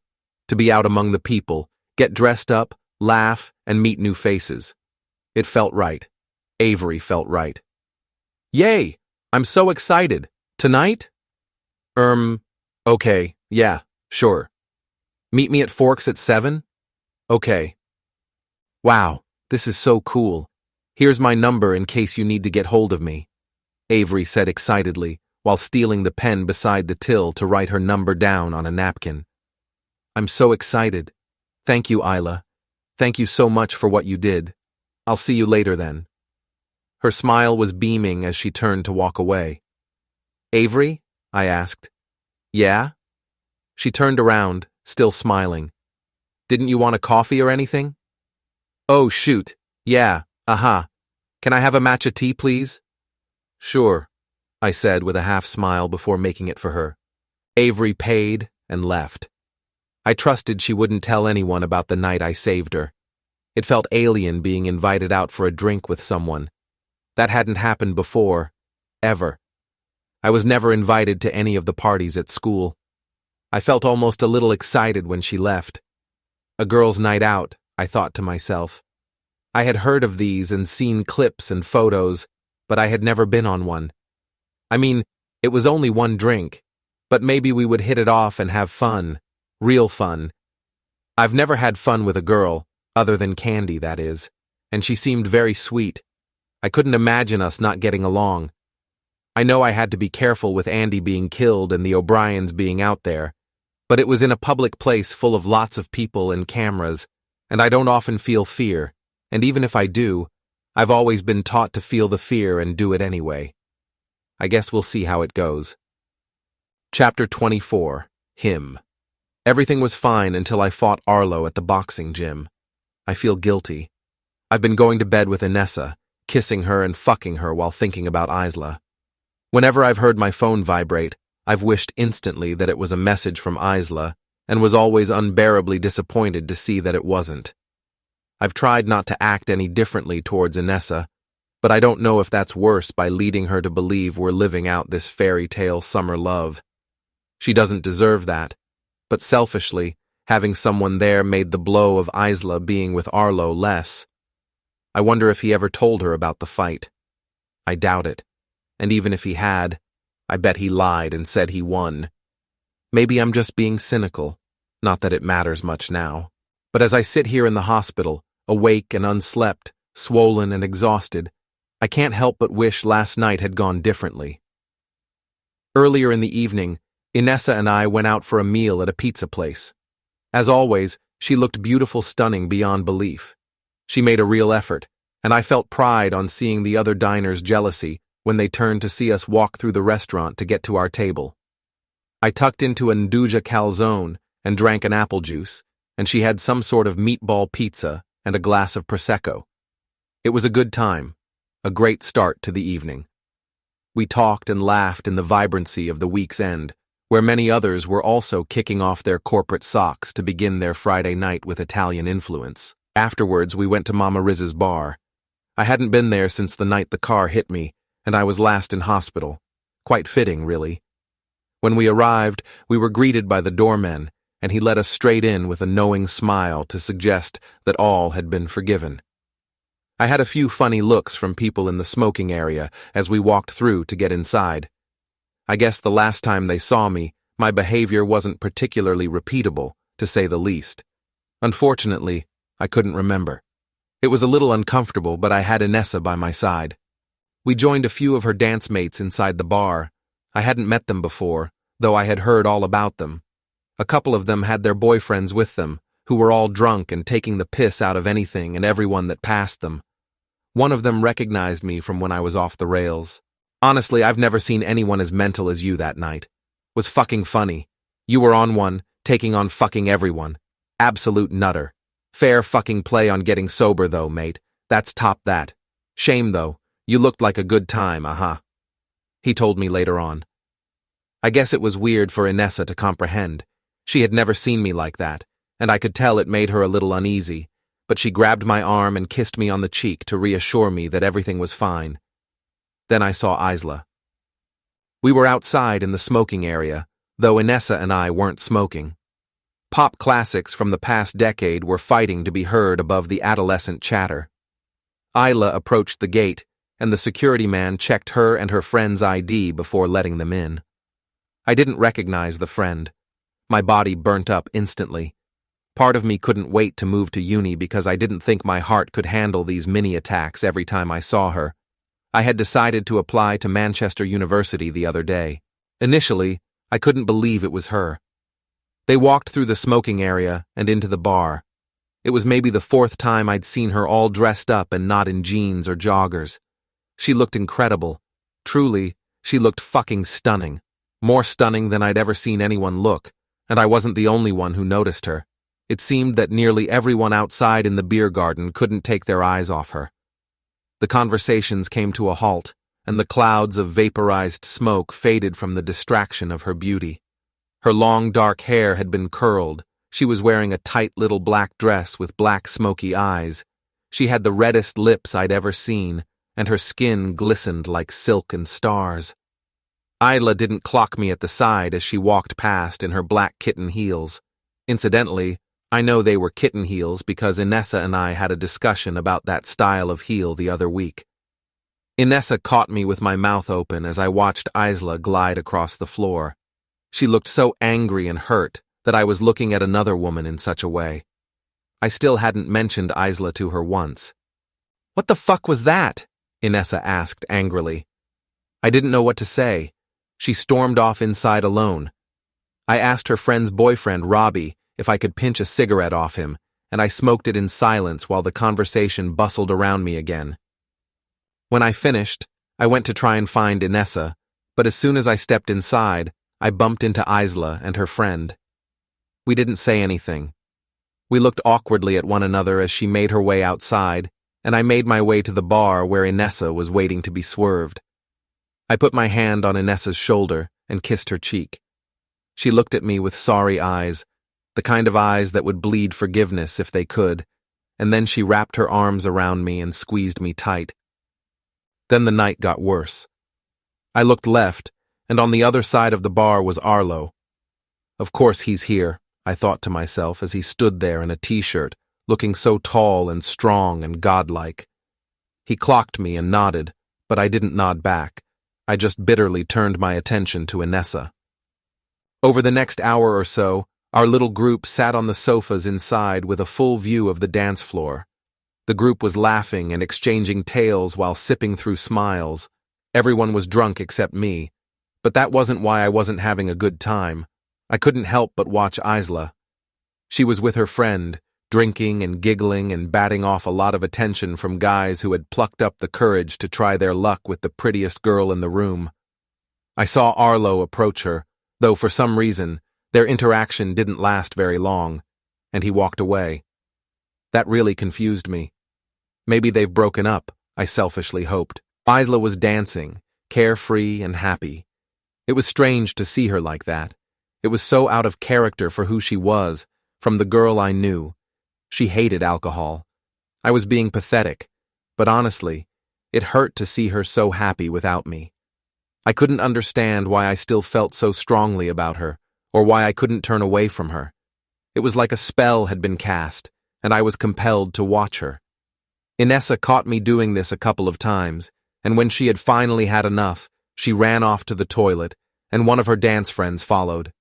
To be out among the people, get dressed up, laugh, and meet new faces. It felt right. Avery felt right. "Yay! I'm so excited. Tonight?" Okay, yeah, sure. "Meet me at Forks at 7? Okay." "Wow, this is so cool. Here's my number in case you need to get hold of me," Avery said excitedly, while stealing the pen beside the till to write her number down on a napkin. "I'm so excited. Thank you, Isla. Thank you so much for what you did. I'll see you later then." Her smile was beaming as she turned to walk away. "Avery?" I asked. "Yeah?" She turned around, still smiling. "Didn't you want a coffee or anything?" "Oh, shoot. Yeah, Can I have a matcha tea, please?" "Sure," I said with a half smile before making it for her. Avery paid and left. I trusted she wouldn't tell anyone about the night I saved her. It felt alien being invited out for a drink with someone. That hadn't happened before, ever. I was never invited to any of the parties at school. I felt almost a little excited when she left. A girls' night out, I thought to myself. I had heard of these and seen clips and photos, but I had never been on one. I mean, it was only one drink, but maybe we would hit it off and have fun, real fun. I've never had fun with a girl, other than Candy, that is, and she seemed very sweet. I couldn't imagine us not getting along. I know I had to be careful with Andy being killed and the O'Briens being out there, but it was in a public place full of lots of people and cameras, and I don't often feel fear, and even if I do, I've always been taught to feel the fear and do it anyway. I guess we'll see how it goes. Chapter 24. Him. Everything was fine until I fought Arlo at the boxing gym. I feel guilty. I've been going to bed with Inessa, kissing her and fucking her while thinking about Isla. Whenever I've heard my phone vibrate, I've wished instantly that it was a message from Isla, and was always unbearably disappointed to see that it wasn't. I've tried not to act any differently towards Inessa, but I don't know if that's worse by leading her to believe we're living out this fairy tale summer love. She doesn't deserve that, but selfishly, having someone there made the blow of Isla being with Arlo less. I wonder if he ever told her about the fight. I doubt it, and even if he had, I bet he lied and said he won. Maybe I'm just being cynical, not that it matters much now. But as I sit here in the hospital, awake and unslept, swollen and exhausted, I can't help but wish last night had gone differently. Earlier in the evening, Inessa and I went out for a meal at a pizza place. As always, she looked beautiful, stunning beyond belief. She made a real effort, and I felt pride on seeing the other diners' jealousy when they turned to see us walk through the restaurant to get to our table. I tucked into a nduja calzone and drank an apple juice, and she had some sort of meatball pizza and a glass of Prosecco. It was a good time, a great start to the evening. We talked and laughed in the vibrancy of the week's end, where many others were also kicking off their corporate socks to begin their Friday night with Italian influence. Afterwards, we went to Mama Riz's bar. I hadn't been there since the night the car hit me, and I was last in hospital. Quite fitting, really. When we arrived, we were greeted by the doorman, and he let us straight in with a knowing smile to suggest that all had been forgiven. I had a few funny looks from people in the smoking area as we walked through to get inside. I guess the last time they saw me, my behavior wasn't particularly repeatable, to say the least. Unfortunately, I couldn't remember. It was a little uncomfortable, but I had Inessa by my side. We joined a few of her dance mates inside the bar. I hadn't met them before, though I had heard all about them. A couple of them had their boyfriends with them, who were all drunk and taking the piss out of anything and everyone that passed them. One of them recognized me from when I was off the rails. Honestly, I've never seen anyone as mental as you that night. Was fucking funny. You were on one, taking on fucking everyone. Absolute nutter. Fair fucking play on getting sober though, mate. That's top that. Shame though. You looked like a good time, he told me later on. I guess it was weird for Inessa to comprehend. She had never seen me like that, and I could tell it made her a little uneasy, but she grabbed my arm and kissed me on the cheek to reassure me that everything was fine. Then I saw Isla. We were outside in the smoking area, though Inessa and I weren't smoking. Pop classics from the past decade were fighting to be heard above the adolescent chatter. Isla approached the gate, and the security man checked her and her friend's ID before letting them in. I didn't recognize the friend. My body burnt up instantly. Part of me couldn't wait to move to uni because I didn't think my heart could handle these mini-attacks every time I saw her. I had decided to apply to Manchester University the other day. Initially, I couldn't believe it was her. They walked through the smoking area and into the bar. It was maybe the fourth time I'd seen her all dressed up and not in jeans or joggers. She looked incredible. Truly, she looked fucking stunning. More stunning than I'd ever seen anyone look, and I wasn't the only one who noticed her. It seemed that nearly everyone outside in the beer garden couldn't take their eyes off her. The conversations came to a halt, and the clouds of vaporized smoke faded from the distraction of her beauty. Her long dark hair had been curled. She was wearing a tight little black dress with black smoky eyes, She had the reddest lips I'd ever seen, and her skin glistened like silk and stars. Isla didn't clock me at the side as she walked past in her black kitten heels. Incidentally, I know they were kitten heels because Inessa and I had a discussion about that style of heel the other week. Inessa caught me with my mouth open as I watched Isla glide across the floor. She looked so angry and hurt that I was looking at another woman in such a way. I still hadn't mentioned Isla to her once. "What the fuck was that?" Inessa asked angrily. I didn't know what to say. She stormed off inside alone. I asked her friend's boyfriend, Robbie, if I could pinch a cigarette off him, and I smoked it in silence while the conversation bustled around me again. When I finished, I went to try and find Inessa, but as soon as I stepped inside, I bumped into Isla and her friend. We didn't say anything. We looked awkwardly at one another as she made her way outside, and I made my way to the bar where Inessa was waiting to be swerved. I put my hand on Inessa's shoulder and kissed her cheek. She looked at me with sorry eyes, the kind of eyes that would bleed forgiveness if they could, and then she wrapped her arms around me and squeezed me tight. Then the night got worse. I looked left, and on the other side of the bar was Arlo. Of course he's here, I thought to myself as he stood there in a t-shirt, looking so tall and strong and godlike. He clocked me and nodded, but I didn't nod back. I just bitterly turned my attention to Inessa. Over the next hour or so, our little group sat on the sofas inside with a full view of the dance floor. The group was laughing and exchanging tales while sipping through smiles. Everyone was drunk except me, but that wasn't why I wasn't having a good time. I couldn't help but watch Isla. She was with her friend, drinking and giggling and batting off a lot of attention from guys who had plucked up the courage to try their luck with the prettiest girl in the room. I saw Arlo approach her, though for some reason, their interaction didn't last very long, and he walked away. That really confused me. Maybe they've broken up, I selfishly hoped. Isla was dancing, carefree and happy. It was strange to see her like that. It was so out of character for who she was, from the girl I knew. She hated alcohol. I was being pathetic, but honestly, it hurt to see her so happy without me. I couldn't understand why I still felt so strongly about her, or why I couldn't turn away from her. It was like a spell had been cast, and I was compelled to watch her. Inessa caught me doing this a couple of times, and when she had finally had enough, she ran off to the toilet, and one of her dance friends followed.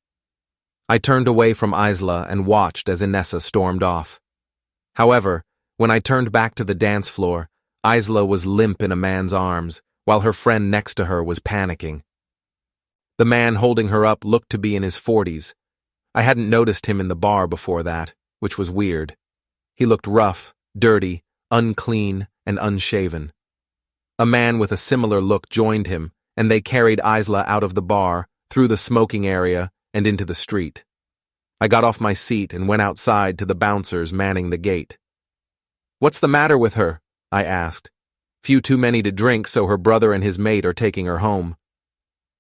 I turned away from Isla and watched as Inessa stormed off. However, when I turned back to the dance floor, Isla was limp in a man's arms, while her friend next to her was panicking. The man holding her up looked to be in his 40s. I hadn't noticed him in the bar before that, which was weird. He looked rough, dirty, unclean, and unshaven. A man with a similar look joined him, and they carried Isla out of the bar, through the smoking area, and into the street. I got off my seat and went outside to the bouncers manning the gate. "What's the matter with her?" I asked. "Few too many to drink, so her brother and his mate are taking her home."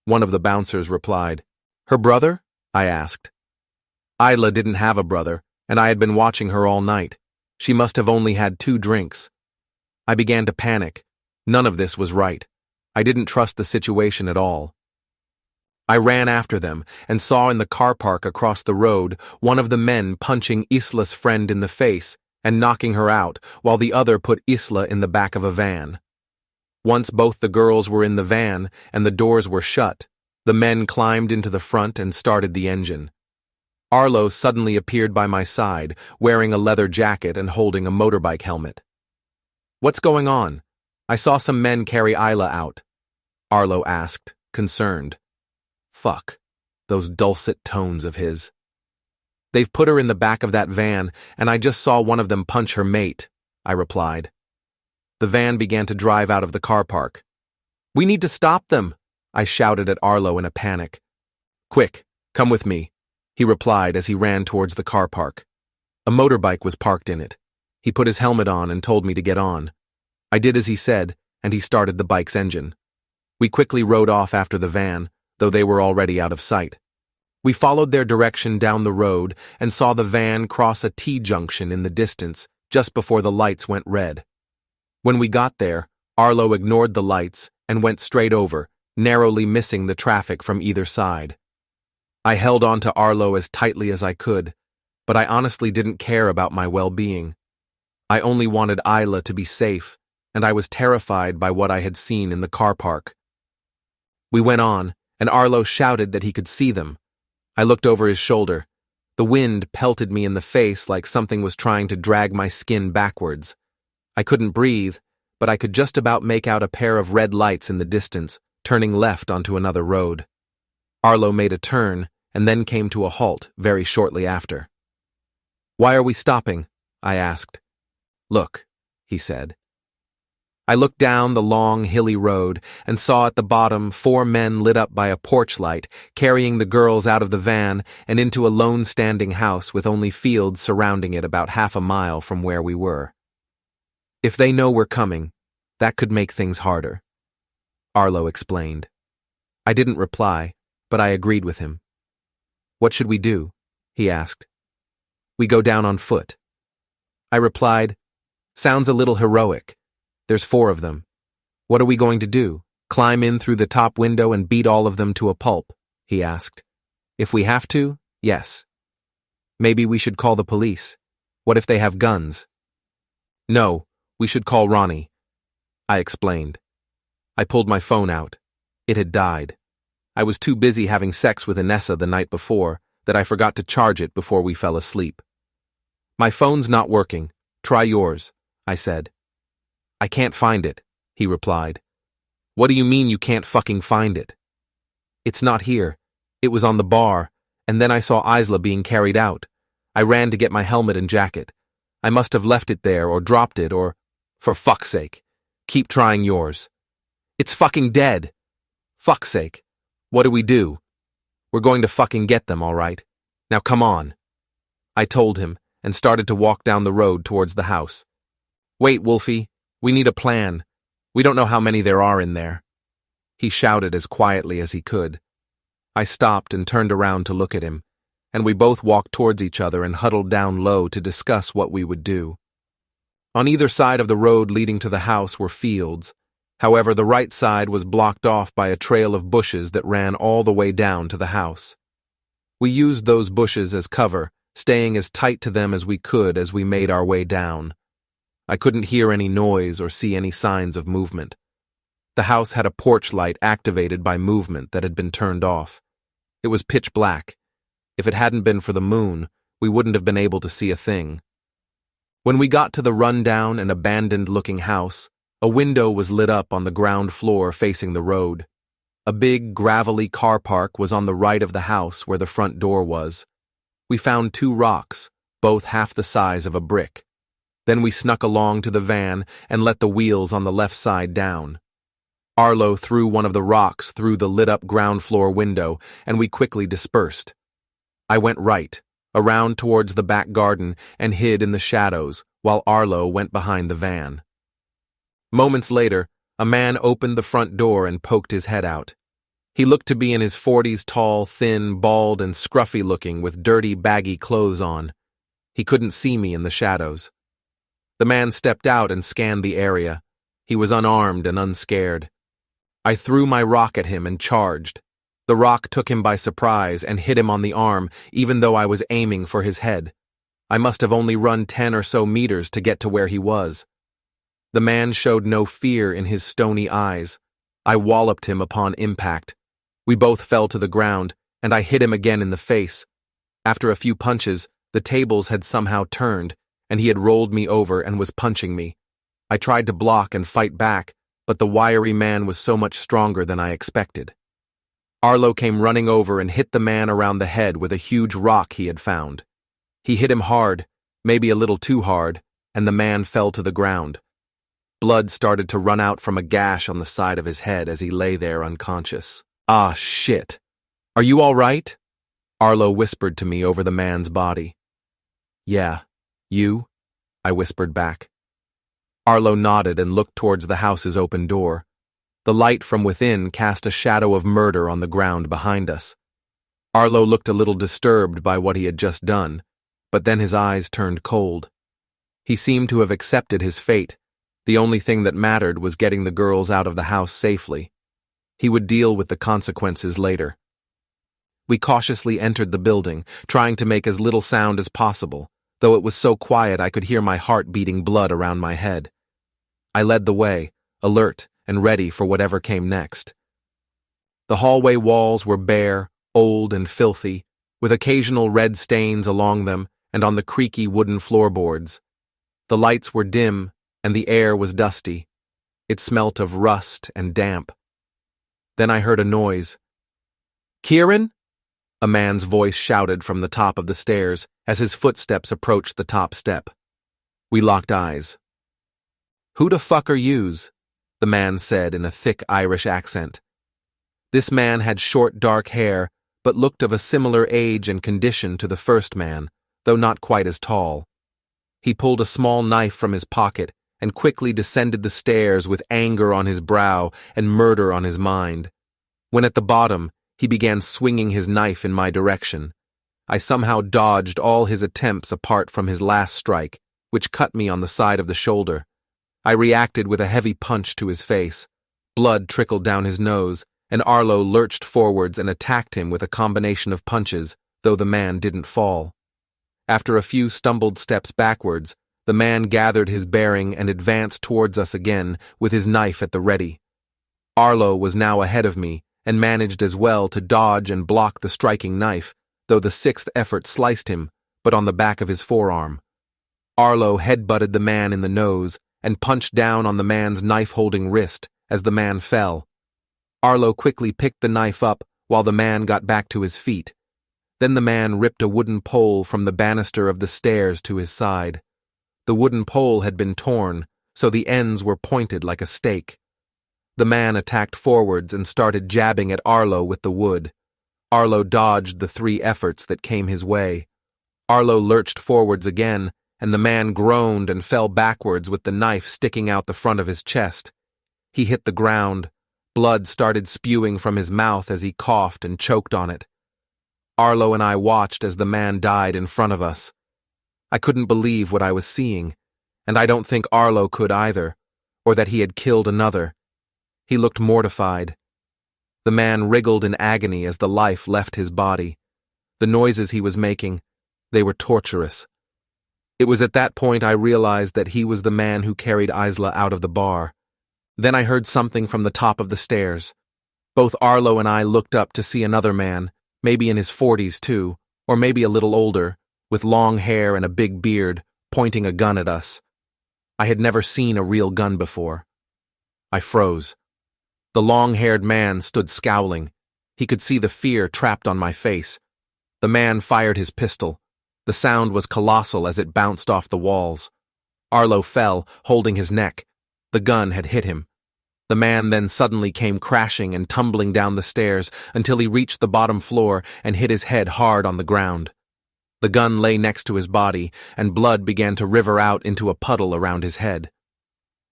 One of the bouncers replied. "Her brother?" I asked. Isla didn't have a brother, and I had been watching her all night. She must have only had 2 drinks. I began to panic. None of this was right. I didn't trust the situation at all. I ran after them and saw in the car park across the road one of the men punching Isla's friend in the face and knocking her out, while the other put Isla in the back of a van. Once both the girls were in the van and the doors were shut, the men climbed into the front and started the engine. Arlo suddenly appeared by my side, wearing a leather jacket and holding a motorbike helmet. "What's going on? I saw some men carry Isla out," Arlo asked, concerned. Fuck, those dulcet tones of his. "They've put her in the back of that van, and I just saw one of them punch her mate," I replied. The van began to drive out of the car park. "We need to stop them," I shouted at Arlo in a panic. "Quick, come with me," he replied as he ran towards the car park. A motorbike was parked in it. He put his helmet on and told me to get on. I did as he said, and he started the bike's engine. We quickly rode off after the van, though they were already out of sight. We followed their direction down the road and saw the van cross a T-junction in the distance just before the lights went red. When we got there, Arlo ignored the lights and went straight over, narrowly missing the traffic from either side. I held on to Arlo as tightly as I could, but I honestly didn't care about my well-being. I only wanted Isla to be safe, and I was terrified by what I had seen in the car park. We went on, and Arlo shouted that he could see them. I looked over his shoulder. The wind pelted me in the face like something was trying to drag my skin backwards. I couldn't breathe, but I could just about make out a pair of red lights in the distance, turning left onto another road. Arlo made a turn, and then came to a halt very shortly after. "Why are we stopping?" I asked. "Look," he said. I looked down the long, hilly road and saw at the bottom 4 men lit up by a porch light, carrying the girls out of the van and into a lone standing house with only fields surrounding it about half a mile from where we were. "If they know we're coming, that could make things harder," Arlo explained. I didn't reply, but I agreed with him. "What should we do?" he asked. "We go down on foot." I replied, "Sounds a little heroic. There's 4 of them. What are we going to do? Climb in through the top window and beat all of them to a pulp?" he asked. "If we have to, yes." "Maybe we should call the police. What if they have guns?" "No, we should call Ronnie," I explained. I pulled my phone out. It had died. I was too busy having sex with Inessa the night before that I forgot to charge it before we fell asleep. "My phone's not working. Try yours," I said. "I can't find it," he replied. "What do you mean you can't fucking find it?" "It's not here. It was on the bar, and then I saw Isla being carried out. I ran to get my helmet and jacket. I must have left it there or dropped it or... For fuck's sake. Keep trying yours." "It's fucking dead." "Fuck's sake. What do we do?" "We're going to fucking get them, all right. Now come on." I told him and started to walk down the road towards the house. "Wait, Wolfy. We need a plan. We don't know how many there are in there." He shouted as quietly as he could. I stopped and turned around to look at him, and we both walked towards each other and huddled down low to discuss what we would do. On either side of the road leading to the house were fields. However, the right side was blocked off by a trail of bushes that ran all the way down to the house. We used those bushes as cover, staying as tight to them as we could as we made our way down. I couldn't hear any noise or see any signs of movement. The house had a porch light activated by movement that had been turned off. It was pitch black. If it hadn't been for the moon, we wouldn't have been able to see a thing. When we got to the run-down and abandoned-looking house, a window was lit up on the ground floor facing the road. A big, gravelly car park was on the right of the house where the front door was. We found 2 rocks, both half the size of a brick. Then we snuck along to the van and let the wheels on the left side down. Arlo threw one of the rocks through the lit-up ground floor window, and we quickly dispersed. I went right, around towards the back garden, and hid in the shadows, while Arlo went behind the van. Moments later, a man opened the front door and poked his head out. He looked to be in his 40s, tall, thin, bald, and scruffy-looking with dirty, baggy clothes on. He couldn't see me in the shadows. The man stepped out and scanned the area. He was unarmed and unscared. I threw my rock at him and charged. The rock took him by surprise and hit him on the arm, even though I was aiming for his head. I must have only run 10 or so meters to get to where he was. The man showed no fear in his stony eyes. I walloped him upon impact. We both fell to the ground, and I hit him again in the face. After a few punches, the tables had somehow turned, and he had rolled me over and was punching me. I tried to block and fight back, but the wiry man was so much stronger than I expected. Arlo came running over and hit the man around the head with a huge rock he had found. He hit him hard, maybe a little too hard, and the man fell to the ground. Blood started to run out from a gash on the side of his head as he lay there unconscious. "Ah, shit. Are you all right?" Arlo whispered to me over the man's body. "Yeah. You?" I whispered back. Arlo nodded and looked towards the house's open door. The light from within cast a shadow of murder on the ground behind us. Arlo looked a little disturbed by what he had just done, but then his eyes turned cold. He seemed to have accepted his fate. The only thing that mattered was getting the girls out of the house safely. He would deal with the consequences later. We cautiously entered the building, trying to make as little sound as possible, though it was so quiet I could hear my heart beating blood around my head. I led the way, alert and ready for whatever came next. The hallway walls were bare, old and filthy, with occasional red stains along them and on the creaky wooden floorboards. The lights were dim, and the air was dusty. It smelt of rust and damp. Then I heard a noise. "Kieran?" A man's voice shouted from the top of the stairs as his footsteps approached the top step. We locked eyes. "Who the fuck are yous?" the man said in a thick Irish accent. This man had short dark hair, but looked of a similar age and condition to the first man, though not quite as tall. He pulled a small knife from his pocket and quickly descended the stairs with anger on his brow and murder on his mind. When at the bottom, he began swinging his knife in my direction. I somehow dodged all his attempts apart from his last strike, which cut me on the side of the shoulder. I reacted with a heavy punch to his face. Blood trickled down his nose, and Arlo lurched forwards and attacked him with a combination of punches, though the man didn't fall. After a few stumbled steps backwards, the man gathered his bearing and advanced towards us again with his knife at the ready. Arlo was now ahead of me and managed as well to dodge and block the striking knife, though the sixth effort sliced him, but on the back of his forearm. Arlo headbutted the man in the nose and punched down on the man's knife-holding wrist as the man fell. Arlo quickly picked the knife up while the man got back to his feet. Then the man ripped a wooden pole from the banister of the stairs to his side. The wooden pole had been torn, so the ends were pointed like a stake. The man attacked forwards and started jabbing at Arlo with the wood. Arlo dodged the 3 efforts that came his way. Arlo lurched forwards again, and the man groaned and fell backwards with the knife sticking out the front of his chest. He hit the ground. Blood started spewing from his mouth as he coughed and choked on it. Arlo and I watched as the man died in front of us. I couldn't believe what I was seeing, and I don't think Arlo could either, or that he had killed another. He looked mortified. The man wriggled in agony as the life left his body. The noises he was making, they were torturous. It was at that point I realized that he was the man who carried Isla out of the bar. Then I heard something from the top of the stairs. Both Arlo and I looked up to see another man, maybe in his 40s too, or maybe a little older, with long hair and a big beard, pointing a gun at us. I had never seen a real gun before. I froze. The long-haired man stood scowling. He could see the fear trapped on my face. The man fired his pistol. The sound was colossal as it bounced off the walls. Arlo fell, holding his neck. The gun had hit him. The man then suddenly came crashing and tumbling down the stairs until he reached the bottom floor and hit his head hard on the ground. The gun lay next to his body, and blood began to river out into a puddle around his head.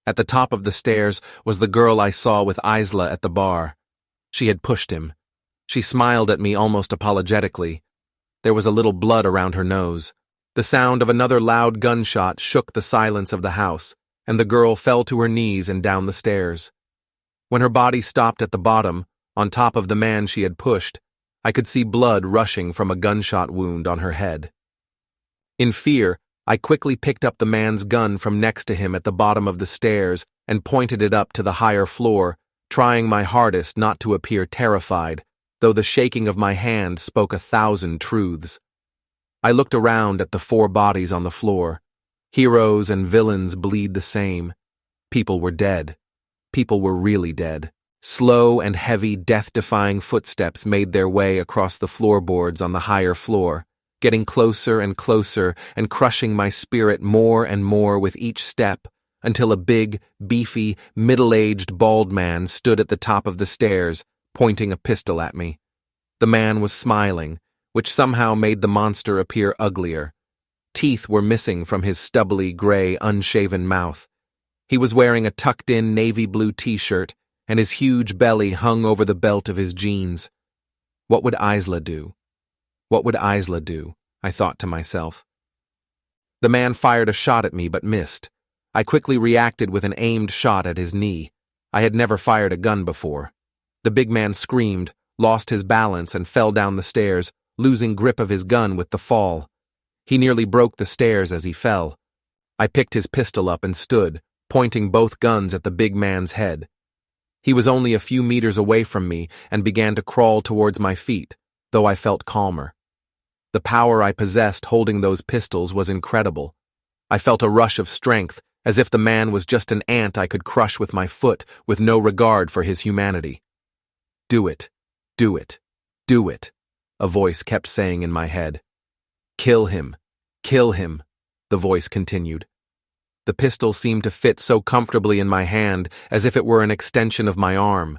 At the top of the stairs was the girl I saw with Isla at the bar. She had pushed him. She smiled at me almost apologetically. There was a little blood around her nose. The sound of another loud gunshot shook the silence of the house, and the girl fell to her knees and down the stairs. When her body stopped at the bottom, on top of the man she had pushed, I could see blood rushing from a gunshot wound on her head. In fear, I quickly picked up the man's gun from next to him at the bottom of the stairs and pointed it up to the higher floor, trying my hardest not to appear terrified, though the shaking of my hand spoke 1,000 truths. I looked around at the 4 bodies on the floor. Heroes and villains bleed the same. People were dead. People were really dead. Slow and heavy, death-defying footsteps made their way across the floorboards on the higher floor, getting closer and closer and crushing my spirit more and more with each step, until a big, beefy, middle-aged, bald man stood at the top of the stairs, pointing a pistol at me. The man was smiling, which somehow made the monster appear uglier. Teeth were missing from his stubbly, gray, unshaven mouth. He was wearing a tucked-in navy blue t-shirt, and his huge belly hung over the belt of his jeans. What would Isla do? What would Isla do? I thought to myself. The man fired a shot at me but missed. I quickly reacted with an aimed shot at his knee. I had never fired a gun before. The big man screamed, lost his balance, and fell down the stairs, losing grip of his gun with the fall. He nearly broke the stairs as he fell. I picked his pistol up and stood, pointing both guns at the big man's head. He was only a few meters away from me and began to crawl towards my feet, though I felt calmer. The power I possessed holding those pistols was incredible. I felt a rush of strength, as if the man was just an ant I could crush with my foot, with no regard for his humanity. "Do it, do it, do it," a voice kept saying in my head. "Kill him, the voice continued. The pistol seemed to fit so comfortably in my hand, as if it were an extension of my arm.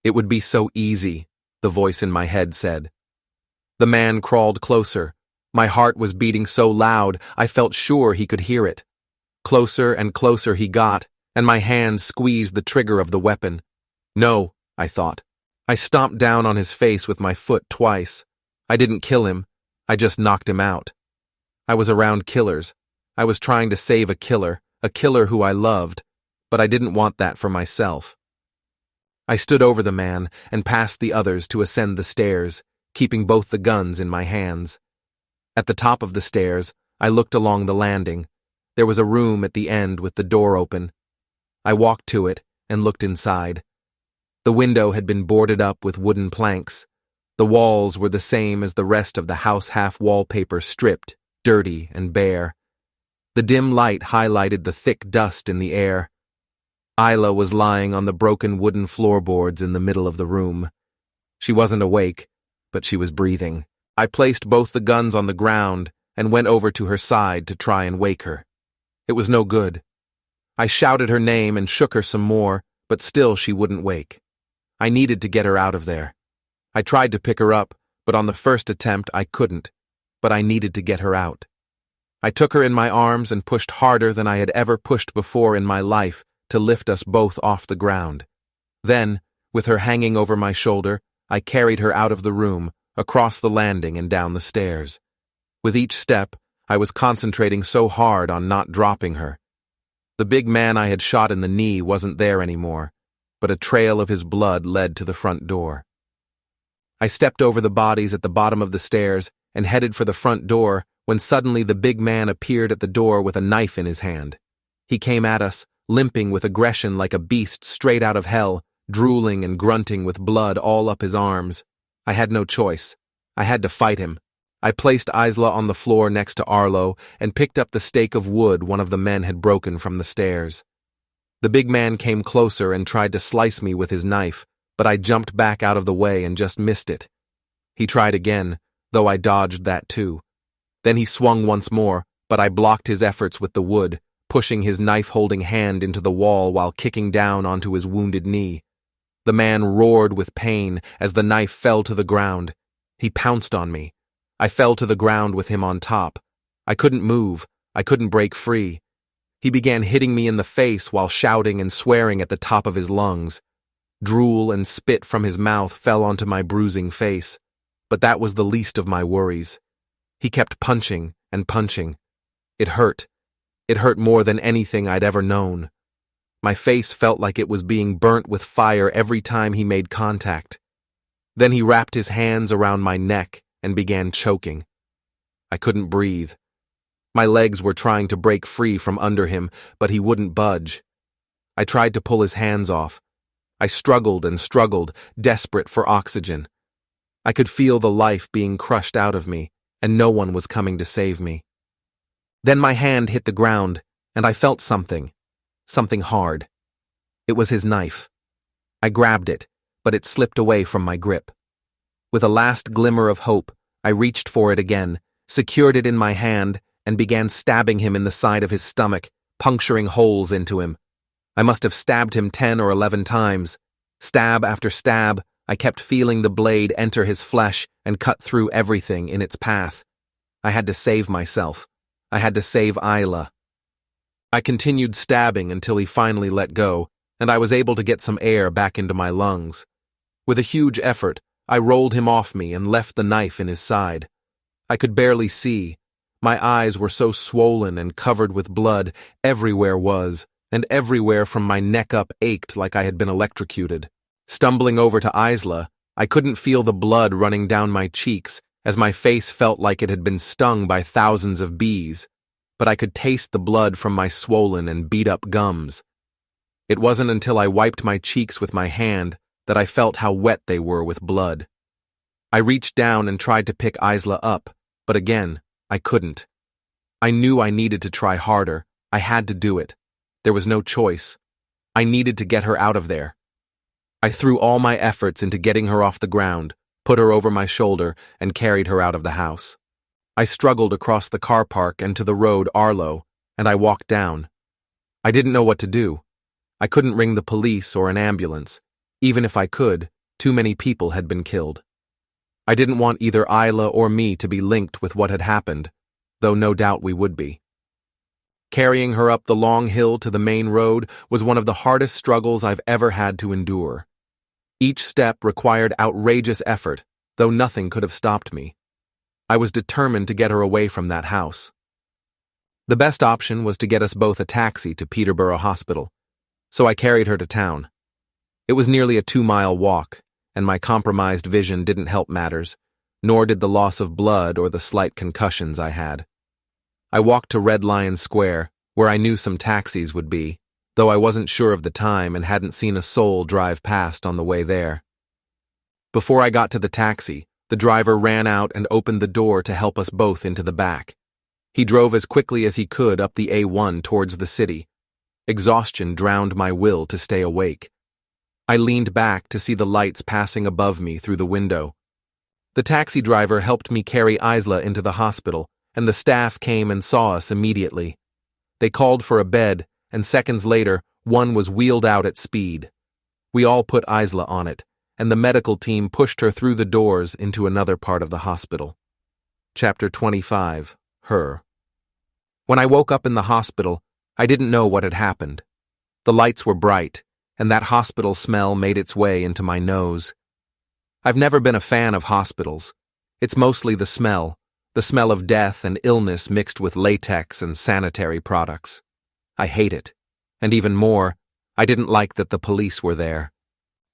"It would be so easy," the voice in my head said. The man crawled closer. My heart was beating so loud, I felt sure he could hear it. Closer and closer he got, and my hands squeezed the trigger of the weapon. "No," I thought. I stomped down on his face with my foot twice. I didn't kill him, I just knocked him out. I was around killers. I was trying to save a killer who I loved, but I didn't want that for myself. I stood over the man and passed the others to ascend the stairs, keeping both the guns in my hands. At the top of the stairs, I looked along the landing. There was a room at the end with the door open. I walked to it and looked inside. The window had been boarded up with wooden planks. The walls were the same as the rest of the house, half wallpaper stripped, dirty and bare. The dim light highlighted the thick dust in the air. Isla was lying on the broken wooden floorboards in the middle of the room. She wasn't awake, but she was breathing. I placed both the guns on the ground and went over to her side to try and wake her. It was no good. I shouted her name and shook her some more, but still she wouldn't wake. I needed to get her out of there. I tried to pick her up, but on the first attempt I couldn't. But I needed to get her out. I took her in my arms and pushed harder than I had ever pushed before in my life to lift us both off the ground. Then, with her hanging over my shoulder, I carried her out of the room, across the landing and down the stairs. With each step, I was concentrating so hard on not dropping her. The big man I had shot in the knee wasn't there anymore, but a trail of his blood led to the front door. I stepped over the bodies at the bottom of the stairs and headed for the front door when suddenly the big man appeared at the door with a knife in his hand. He came at us, limping with aggression like a beast straight out of hell, drooling and grunting with blood all up his arms. I had no choice. I had to fight him. I placed Isla on the floor next to Arlo and picked up the stake of wood one of the men had broken from the stairs. The big man came closer and tried to slice me with his knife, but I jumped back out of the way and just missed it. He tried again, though I dodged that too. Then he swung once more, but I blocked his efforts with the wood, pushing his knife-holding hand into the wall while kicking down onto his wounded knee. The man roared with pain as the knife fell to the ground. He pounced on me. I fell to the ground with him on top. I couldn't move. I couldn't break free. He began hitting me in the face while shouting and swearing at the top of his lungs. Drool and spit from his mouth fell onto my bruising face, but that was the least of my worries. He kept punching and punching. It hurt. It hurt more than anything I'd ever known. My face felt like it was being burnt with fire every time he made contact. Then he wrapped his hands around my neck and began choking. I couldn't breathe. My legs were trying to break free from under him, but he wouldn't budge. I tried to pull his hands off. I struggled and struggled, desperate for oxygen. I could feel the life being crushed out of me, and no one was coming to save me. Then my hand hit the ground, and I felt something hard. It was his knife. I grabbed it, but it slipped away from my grip. With a last glimmer of hope, I reached for it again, secured it in my hand, and began stabbing him in the side of his stomach, puncturing holes into him. I must have stabbed him 10 or 11 times. Stab after stab, I kept feeling the blade enter his flesh and cut through everything in its path. I had to save myself. I had to save Isla. I continued stabbing until he finally let go, and I was able to get some air back into my lungs. With a huge effort, I rolled him off me and left the knife in his side. I could barely see, My eyes were so swollen and covered with blood, everywhere and everywhere from my neck up ached like I had been electrocuted. Stumbling over to Isla, I couldn't feel the blood running down my cheeks as my face felt like it had been stung by thousands of bees, but I could taste the blood from my swollen and beat-up gums. It wasn't until I wiped my cheeks with my hand that I felt how wet they were with blood. I reached down and tried to pick Isla up, but again, I couldn't. I knew I needed to try harder. I had to do it. There was no choice. I needed to get her out of there. I threw all my efforts into getting her off the ground, put her over my shoulder, and carried her out of the house. I struggled across the car park and to the road Arlo, and I walked down. I didn't know what to do. I couldn't ring the police or an ambulance. Even if I could, too many people had been killed. I didn't want either Isla or me to be linked with what had happened, though no doubt we would be. Carrying her up the long hill to the main road was one of the hardest struggles I've ever had to endure. Each step required outrageous effort, though nothing could have stopped me. I was determined to get her away from that house. The best option was to get us both a taxi to Peterborough Hospital, so I carried her to town. It was nearly a 2-mile walk, and my compromised vision didn't help matters, nor did the loss of blood or the slight concussions I had. I walked to Red Lion Square, where I knew some taxis would be, though I wasn't sure of the time and hadn't seen a soul drive past on the way there. Before I got to the taxi, the driver ran out and opened the door to help us both into the back. He drove as quickly as he could up the A1 towards the city. Exhaustion drowned my will to stay awake. I leaned back to see the lights passing above me through the window. The taxi driver helped me carry Isla into the hospital, and the staff came and saw us immediately. They called for a bed, and seconds later, one was wheeled out at speed. We all put Isla on it, and the medical team pushed her through the doors into another part of the hospital. Chapter 25. Her. When I woke up in the hospital, I didn't know what had happened. The lights were bright, and that hospital smell made its way into my nose. I've never been a fan of hospitals. It's mostly the smell of death and illness mixed with latex and sanitary products. I hate it. And even more, I didn't like that the police were there.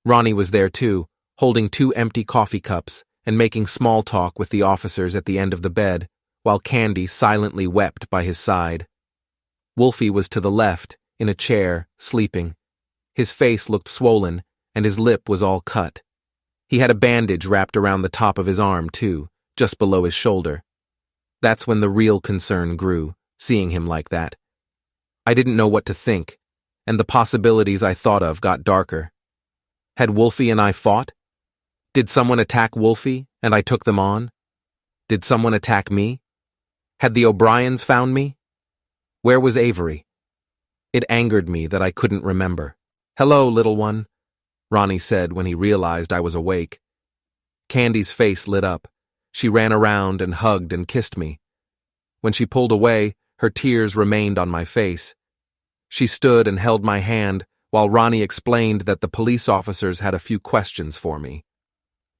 Ronnie was there too, holding 2 empty coffee cups and making small talk with the officers at the end of the bed, while Candy silently wept by his side. Wolfy was to the left, in a chair, sleeping. His face looked swollen, and his lip was all cut. He had a bandage wrapped around the top of his arm, too, just below his shoulder. That's when the real concern grew, seeing him like that. I didn't know what to think, and the possibilities I thought of got darker. Had Wolfy and I fought? Did someone attack Wolfy, and I took them on? Did someone attack me? Had the O'Briens found me? Where was Avery? It angered me that I couldn't remember. "Hello, little one," Ronnie said when he realized I was awake. Candy's face lit up. She ran around and hugged and kissed me. When she pulled away, her tears remained on my face. She stood and held my hand while Ronnie explained that the police officers had a few questions for me.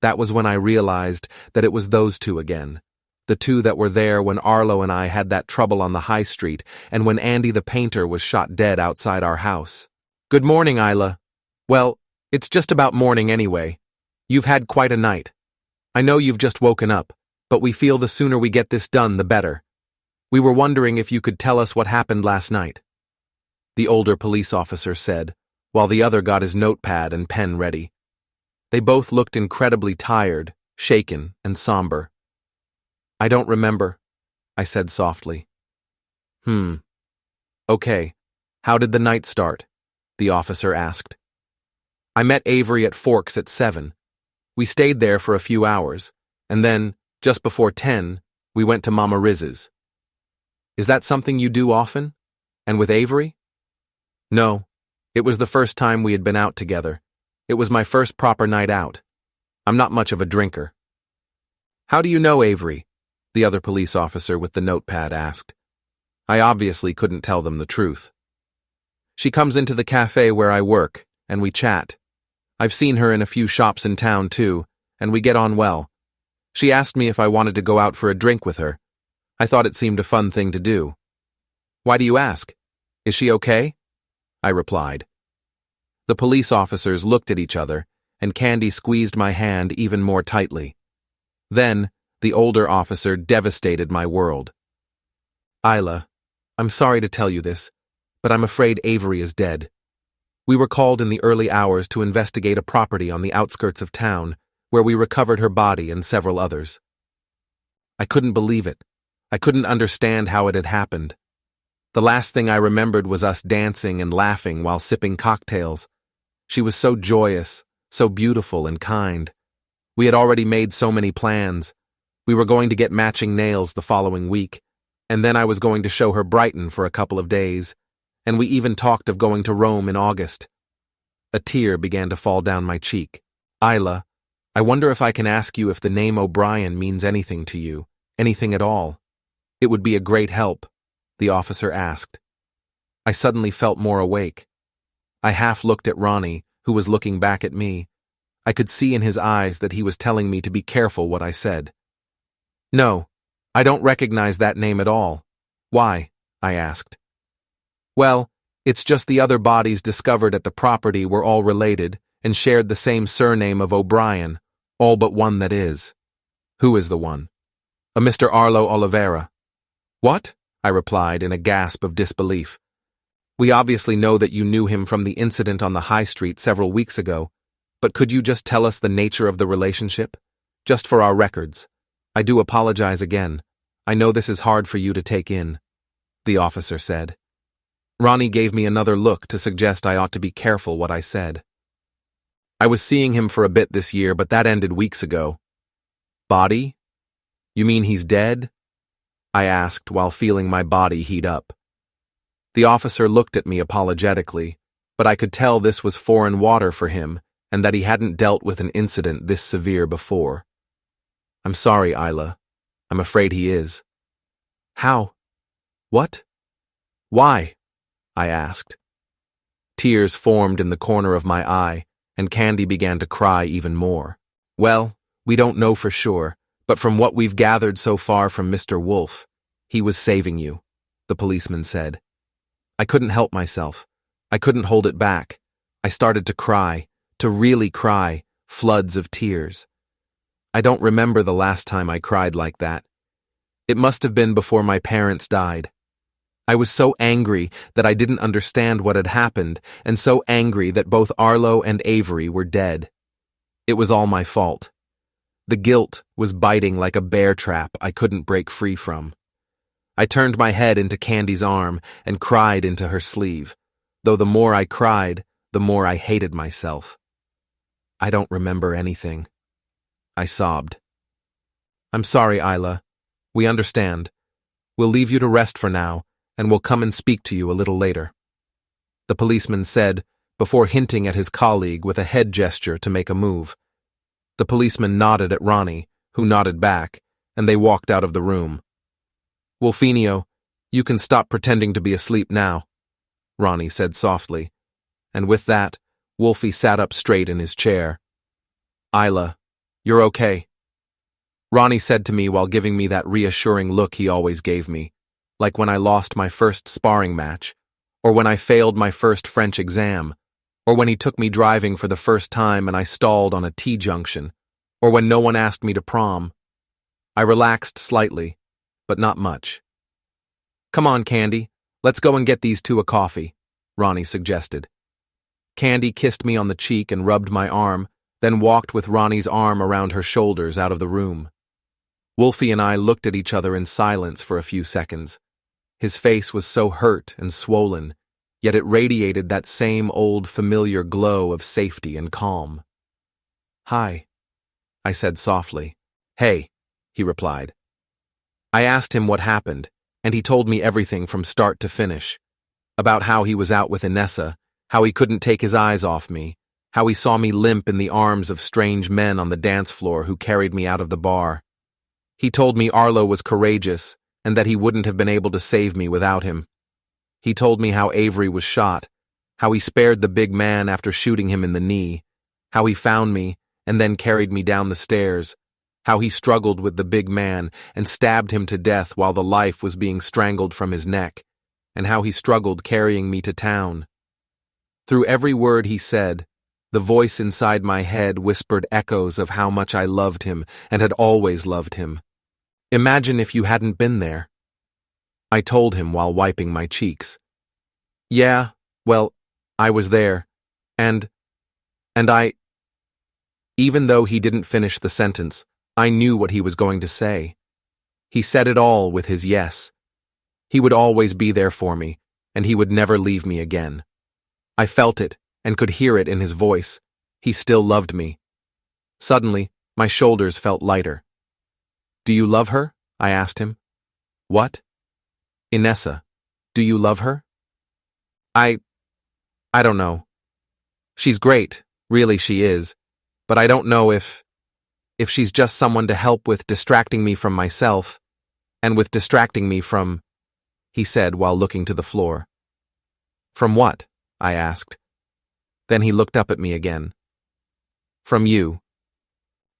That was when I realized that it was those two again. The two that were there when Arlo and I had that trouble on the high street and when Andy the painter was shot dead outside our house. "Good morning, Isla. Well, it's just about morning anyway. You've had quite a night. I know you've just woken up, but we feel the sooner we get this done, the better. We were wondering if you could tell us what happened last night," the older police officer said, while the other got his notepad and pen ready. They both looked incredibly tired, shaken, and somber. "I don't remember," I said softly. Okay. How did the night start?" the officer asked. "I met Avery at Forks at 7. We stayed there for a few hours, and then, just before 10, we went to Mama Riz's." "Is that something you do often? And with Avery?" "No. It was the first time we had been out together. It was my first proper night out. I'm not much of a drinker." "How do you know Avery?" the other police officer with the notepad asked. I obviously couldn't tell them the truth. "She comes into the cafe where I work, and we chat. I've seen her in a few shops in town too, and we get on well. She asked me if I wanted to go out for a drink with her. I thought it seemed a fun thing to do. Why do you ask? Is she okay? I replied. The police officers looked at each other, and Candy squeezed my hand even more tightly. Then, the older officer devastated my world. Isla, I'm sorry to tell you this, but I'm afraid Avery is dead. We were called in the early hours to investigate a property on the outskirts of town, where we recovered her body and several others. I couldn't believe it. I couldn't understand how it had happened. The last thing I remembered was us dancing and laughing while sipping cocktails. She was so joyous, so beautiful and kind. We had already made so many plans. We were going to get matching nails the following week, and then I was going to show her Brighton for a couple of days, and we even talked of going to Rome in August. A tear began to fall down my cheek. Isla, I wonder if I can ask you if the name O'Brien means anything to you, anything at all. It would be a great help, the officer asked. I suddenly felt more awake. I half looked at Ronnie, who was looking back at me. I could see in his eyes that he was telling me to be careful what I said. No, I don't recognize that name at all. Why? I asked. Well, it's just the other bodies discovered at the property were all related and shared the same surname of O'Brien, all but one that is. Who is the one? A Mr. Arlo Oliveira. What? I replied in a gasp of disbelief. We obviously know that you knew him from the incident on the high street several weeks ago, but could you just tell us the nature of the relationship? Just for our records. I do apologize again. I know this is hard for you to take in, the officer said. Ronnie gave me another look to suggest I ought to be careful what I said. I was seeing him for a bit this year, but that ended weeks ago. Body? You mean he's dead? I asked while feeling my body heat up. The officer looked at me apologetically, but I could tell this was foreign water for him and that he hadn't dealt with an incident this severe before. I'm sorry, Isla. I'm afraid he is. How? What? Why? I asked. Tears formed in the corner of my eye, and Candy began to cry even more. Well, we don't know for sure, but from what we've gathered so far from Mr. Wolf, he was saving you, the policeman said. I couldn't help myself. I couldn't hold it back. I started to cry, to really cry, floods of tears. I don't remember the last time I cried like that. It must have been before my parents died. I was so angry that I didn't understand what had happened, and so angry that both Arlo and Avery were dead. It was all my fault. The guilt was biting like a bear trap I couldn't break free from. I turned my head into Candy's arm and cried into her sleeve, though the more I cried, the more I hated myself. I don't remember anything. I sobbed. I'm sorry, Isla. We understand. We'll leave you to rest for now, and we'll come and speak to you a little later, the policeman said, before hinting at his colleague with a head gesture to make a move. The policeman nodded at Ronnie, who nodded back, and they walked out of the room. Wolfinio, you can stop pretending to be asleep now, Ronnie said softly, and with that, Wolfie sat up straight in his chair. Isla, you're okay, Ronnie said to me while giving me that reassuring look he always gave me, like when I lost my first sparring match, or when I failed my first French exam, or when he took me driving for the first time and I stalled on a T-junction, or when no one asked me to prom. I relaxed slightly, but not much. Come on, Candy, let's go and get these two a coffee, Ronnie suggested. Candy kissed me on the cheek and rubbed my arm, then walked with Ronnie's arm around her shoulders out of the room. Wolfie and I looked at each other in silence for a few seconds. His face was so hurt and swollen, yet it radiated that same old familiar glow of safety and calm. Hi, I said softly. Hey, he replied. I asked him what happened, and he told me everything from start to finish. About how he was out with Inessa, how he couldn't take his eyes off me, how he saw me limp in the arms of strange men on the dance floor who carried me out of the bar. He told me Arlo was courageous and that he wouldn't have been able to save me without him. He told me how Avery was shot, how he spared the big man after shooting him in the knee, how he found me and then carried me down the stairs, how he struggled with the big man and stabbed him to death while the life was being strangled from his neck, and how he struggled carrying me to town. Through every word he said, the voice inside my head whispered echoes of how much I loved him and had always loved him. Imagine if you hadn't been there. I told him while wiping my cheeks. Yeah, well, I was there, and I... Even though he didn't finish the sentence, I knew what he was going to say. He said it all with his yes. He would always be there for me, and he would never leave me again. I felt it and could hear it in his voice. He still loved me. Suddenly, my shoulders felt lighter. Do you love her? I asked him. What? Inessa, do you love her? I don't know. She's great, really she is, but I don't know if she's just someone to help with distracting me from myself, and with distracting me from, he said while looking to the floor. From what? I asked. Then he looked up at me again. From you.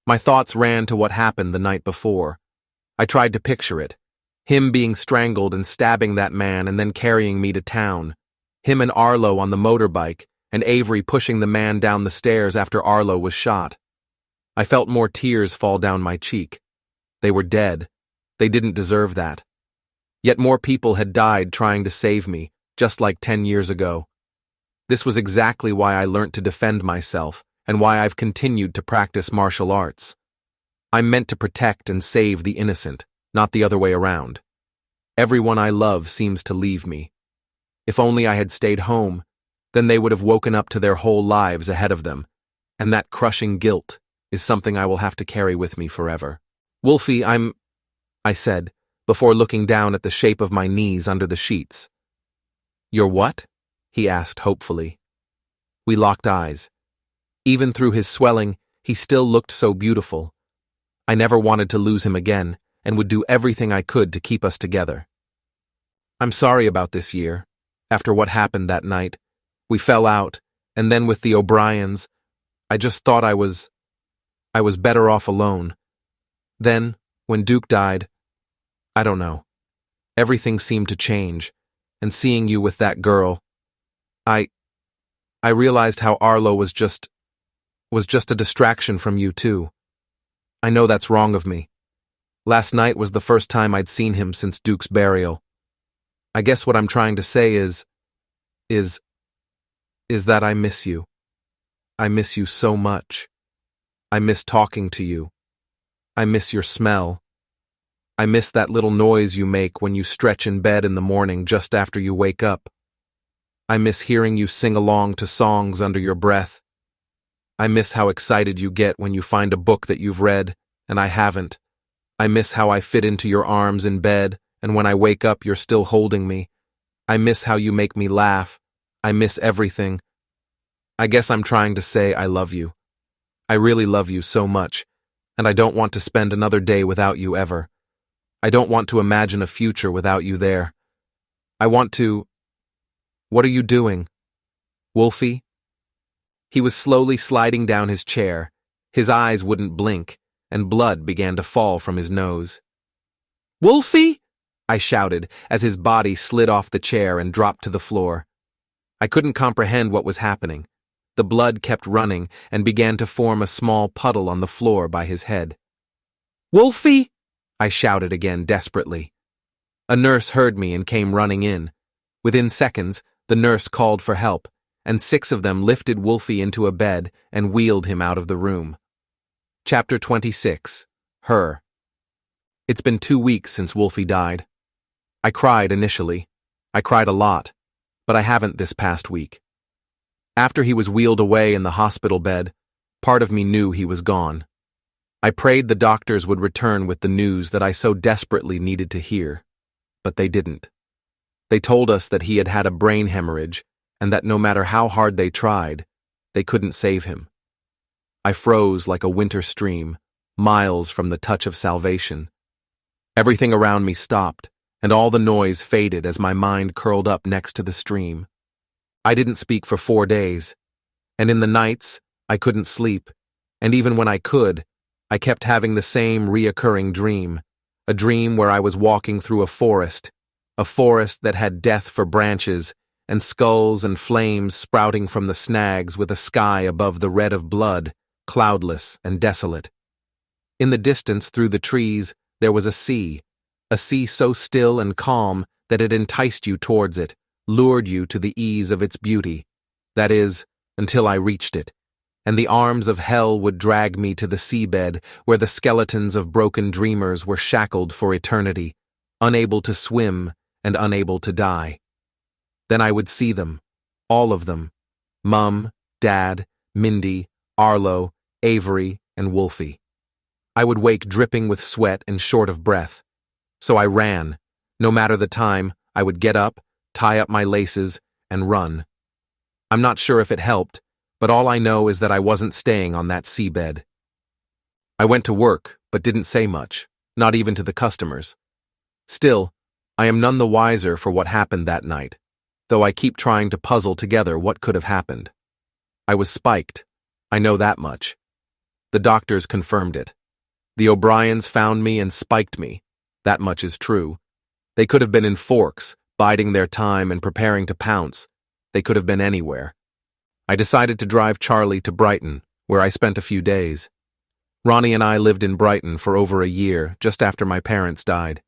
My thoughts ran to what happened the night before. I tried to picture it. Him being strangled and stabbing that man and then carrying me to town. Him and Arlo on the motorbike, and Avery pushing the man down the stairs after Arlo was shot. I felt more tears fall down my cheek. They were dead. They didn't deserve that. Yet more people had died trying to save me, just like 10 years ago. This was exactly why I learnt to defend myself, and why I've continued to practice martial arts. I'm meant to protect and save the innocent, not the other way around. Everyone I love seems to leave me. If only I had stayed home, then they would have woken up to their whole lives ahead of them, and that crushing guilt is something I will have to carry with me forever. Wolfy, I said, before looking down at the shape of my knees under the sheets. You're what? He asked hopefully. We locked eyes. Even through his swelling, he still looked so beautiful. I never wanted to lose him again, and would do everything I could to keep us together. I'm sorry about this year. After what happened that night, we fell out, and then with the O'Briens, I just thought I was better off alone. Then, when Duke died, I don't know. Everything seemed to change, and seeing you with that girl, I realized how Arlo was just a distraction from you too. I know that's wrong of me. Last night was the first time I'd seen him since Duke's burial. I guess what I'm trying to say is that I miss you. I miss you so much. I miss talking to you. I miss your smell. I miss that little noise you make when you stretch in bed in the morning just after you wake up. I miss hearing you sing along to songs under your breath. I miss how excited you get when you find a book that you've read, and I haven't. I miss how I fit into your arms in bed, and when I wake up you're still holding me. I miss how you make me laugh. I miss everything. I guess I'm trying to say I love you. I really love you so much, and I don't want to spend another day without you ever. I don't want to imagine a future without you there. I want to... What are you doing? Wolfy? He was slowly sliding down his chair. His eyes wouldn't blink, and blood began to fall from his nose. Wolfy? I shouted as his body slid off the chair and dropped to the floor. I couldn't comprehend what was happening. The blood kept running and began to form a small puddle on the floor by his head. Wolfy? I shouted again desperately. A nurse heard me and came running in. Within seconds, the nurse called for help, and 6 of them lifted Wolfy into a bed and wheeled him out of the room. Chapter 26. Her. It's been 2 weeks since Wolfy died. I cried initially. I cried a lot, but I haven't this past week. After he was wheeled away in the hospital bed, part of me knew he was gone. I prayed the doctors would return with the news that I so desperately needed to hear, but they didn't. They told us that he had had a brain hemorrhage and that no matter how hard they tried, they couldn't save him. I froze like a winter stream, miles from the touch of salvation. Everything around me stopped, and all the noise faded as my mind curled up next to the stream. I didn't speak for 4 days, and in the nights, I couldn't sleep, and even when I could, I kept having the same reoccurring dream, a dream where I was walking through a forest that had death for branches, and skulls and flames sprouting from the snags with a sky above the red of blood, cloudless and desolate. In the distance through the trees, there was a sea so still and calm that it enticed you towards it, lured you to the ease of its beauty. That is, until I reached it, and the arms of hell would drag me to the seabed where the skeletons of broken dreamers were shackled for eternity, unable to swim and unable to die. Then I would see them, all of them, Mum, Dad, Mindy, Arlo, Avery, and Wolfie. I would wake dripping with sweat and short of breath. So I ran. No matter the time, I would get up, tie up my laces, and run. I'm not sure if it helped, but all I know is that I wasn't staying on that seabed. I went to work, but didn't say much, not even to the customers. Still, I am none the wiser for what happened that night, though I keep trying to puzzle together what could have happened. I was spiked. I know that much. The doctors confirmed it. The O'Briens found me and spiked me. That much is true. They could have been in Forks, biding their time and preparing to pounce. They could have been anywhere. I decided to drive Charlie to Brighton, where I spent a few days. Ronnie and I lived in Brighton for over a year, just after my parents died.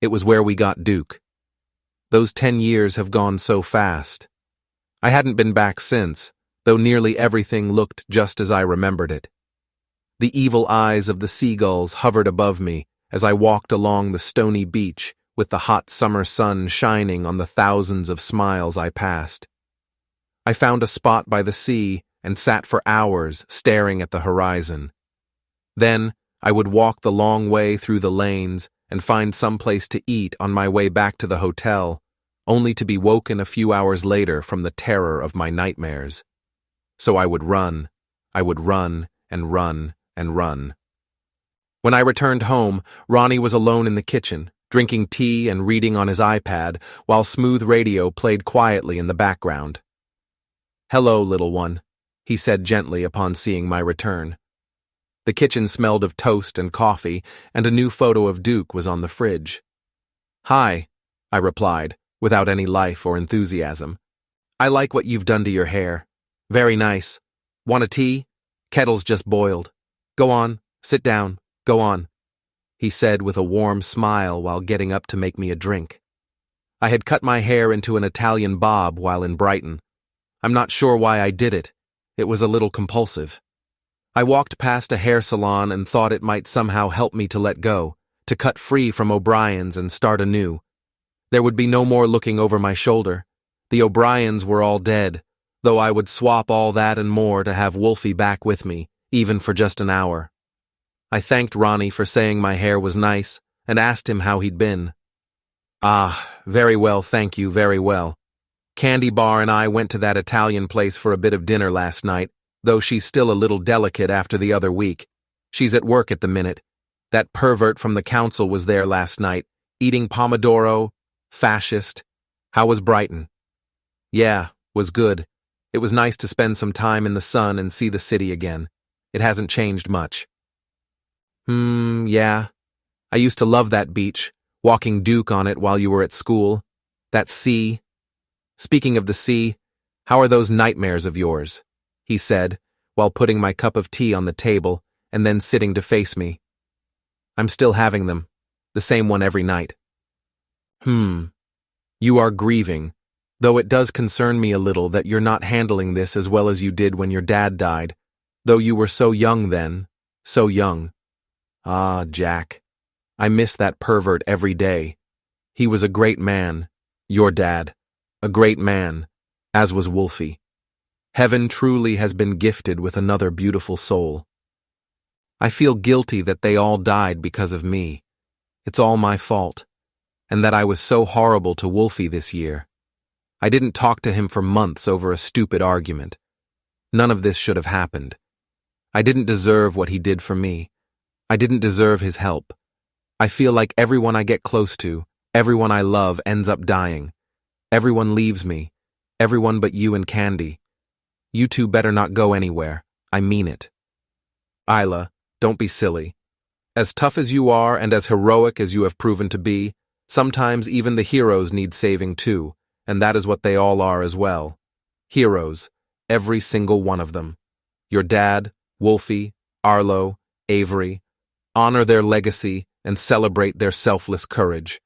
It was where we got Duke. Those 10 years have gone so fast. I hadn't been back since, though nearly everything looked just as I remembered it. The evil eyes of the seagulls hovered above me as I walked along the stony beach with the hot summer sun shining on the thousands of smiles I passed. I found a spot by the sea and sat for hours staring at the horizon. Then I would walk the long way through the lanes and find some place to eat on my way back to the hotel, only to be woken a few hours later from the terror of my nightmares. So I would run and run and run. When I returned home, Ronnie was alone in the kitchen, drinking tea and reading on his iPad, while smooth radio played quietly in the background. "Hello, little one," he said gently upon seeing my return. The kitchen smelled of toast and coffee, and a new photo of Duke was on the fridge. "Hi," I replied, without any life or enthusiasm. "I like what you've done to your hair. Very nice. Want a tea? Kettle's just boiled. Go on, sit down, go on," he said with a warm smile while getting up to make me a drink. I had cut my hair into an Italian bob while in Brighton. I'm not sure why I did it. It was a little compulsive. I walked past a hair salon and thought it might somehow help me to let go, to cut free from O'Brien's and start anew. There would be no more looking over my shoulder. The O'Briens were all dead, though I would swap all that and more to have Wolfie back with me, even for just an hour. I thanked Ronnie for saying my hair was nice and asked him how he'd been. "Ah, very well, thank you, very well. Candy Bar and I went to that Italian place for a bit of dinner last night, though she's still a little delicate after the other week. She's at work at the minute. That pervert from the council was there last night, eating pomodoro, fascist. How was Brighton?" "Yeah, was good. It was nice to spend some time in the sun and see the city again. It hasn't changed much." Yeah. I used to love that beach, walking Duke on it while you were at school. That sea. Speaking of the sea, how are those nightmares of yours?" he said, while putting my cup of tea on the table and then sitting to face me. "I'm still having them, the same one every night." You are grieving, though it does concern me a little that you're not handling this as well as you did when your dad died, though you were so young then, so young. Ah, Jack, I miss that pervert every day. He was a great man, your dad, a great man, as was Wolfie. Heaven truly has been gifted with another beautiful soul. I feel guilty that they all died because of me. It's all my fault, and that I was so horrible to Wolfie this year. I didn't talk to him for months over a stupid argument. None of this should have happened. I didn't deserve what he did for me. I didn't deserve his help. I feel like everyone I get close to, everyone I love ends up dying. Everyone leaves me. Everyone but you and Candy. You two better not go anywhere. I mean it. Isla, Don't be silly. As tough as you are and as heroic as you have proven to be, sometimes even the heroes need saving too, and that is what they all are as well. Heroes, every single one of them. Your dad, Wolfy, Arlo, Avery. Honor their legacy and celebrate their selfless courage.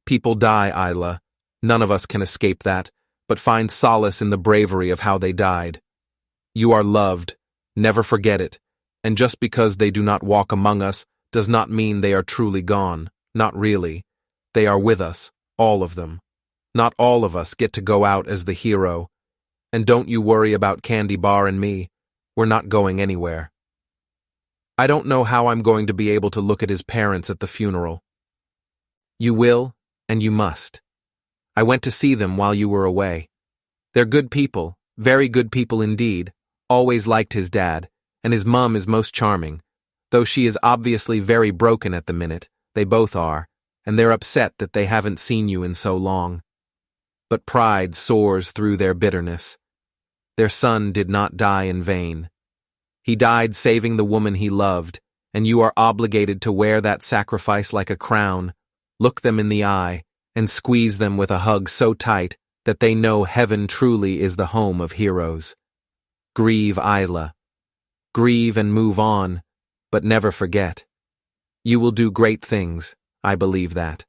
People die, Isla. None of us can escape that, but find solace in the bravery of how they died. You are loved. Never forget it. And just because they do not walk among us does not mean they are truly gone. Not really. They are with us, all of them. Not all of us get to go out as the hero. And don't you worry about Candy Bar and me. We're not going anywhere. I don't know how I'm going to be able to look at his parents at the funeral. You will, and you must. I went to see them while you were away. They're good people, very good people indeed. Always liked his dad, and his mum is most charming. Though she is obviously very broken at the minute, they both are, and they're upset that they haven't seen you in so long. But pride soars through their bitterness. Their son did not die in vain. He died saving the woman he loved, and you are obligated to wear that sacrifice like a crown, look them in the eye, and squeeze them with a hug so tight that they know heaven truly is the home of heroes. Grieve, Isla. Grieve and move on, but never forget. You will do great things, I believe that.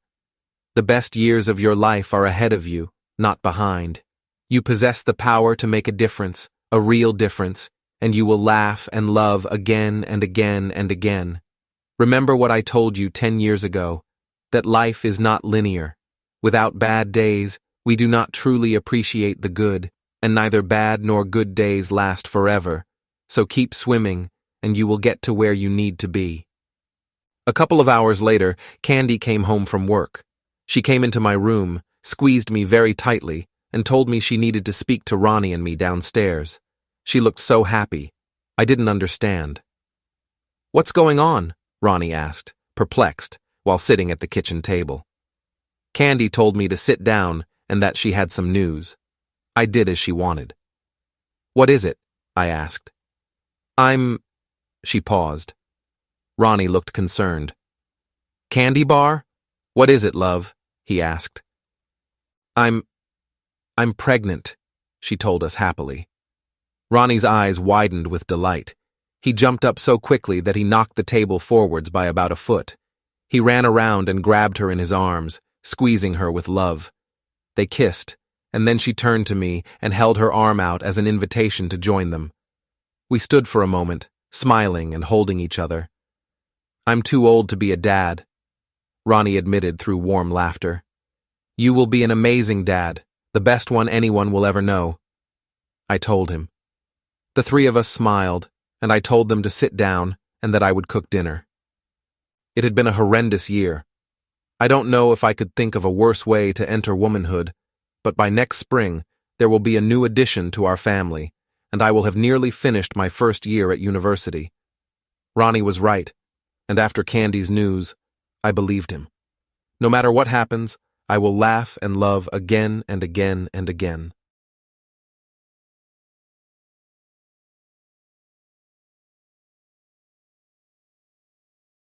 The best years of your life are ahead of you, not behind. You possess the power to make a difference, a real difference, and you will laugh and love again and again and again. Remember what I told you 10 years ago, that life is not linear. Without bad days, we do not truly appreciate the good, and neither bad nor good days last forever. So keep swimming, and you will get to where you need to be. A couple of hours later, Candy came home from work. She came into my room, squeezed me very tightly, and told me she needed to speak to Ronnie and me downstairs. She looked so happy. I didn't understand. What's going on? Ronnie asked, perplexed, while sitting at the kitchen table. Candy told me to sit down and that she had some news. I did as she wanted. What is it? I asked. She paused. Ronnie looked concerned. Candy Bar? What is it, love? He asked. I'm pregnant, she told us happily. Ronnie's eyes widened with delight. He jumped up so quickly that he knocked the table forwards by about a foot. He ran around and grabbed her in his arms, squeezing her with love. They kissed, and then she turned to me and held her arm out as an invitation to join them. We stood for a moment, smiling and holding each other. I'm too old to be a dad, Ronnie admitted through warm laughter. You will be an amazing dad, the best one anyone will ever know. I told him. The three of us smiled, and I told them to sit down and that I would cook dinner. It had been a horrendous year. I don't know if I could think of a worse way to enter womanhood, but by next spring there will be a new addition to our family, and I will have nearly finished my first year at university. Ronnie was right, and after Candy's news, I believed him. No matter what happens, I will laugh and love again and again and again.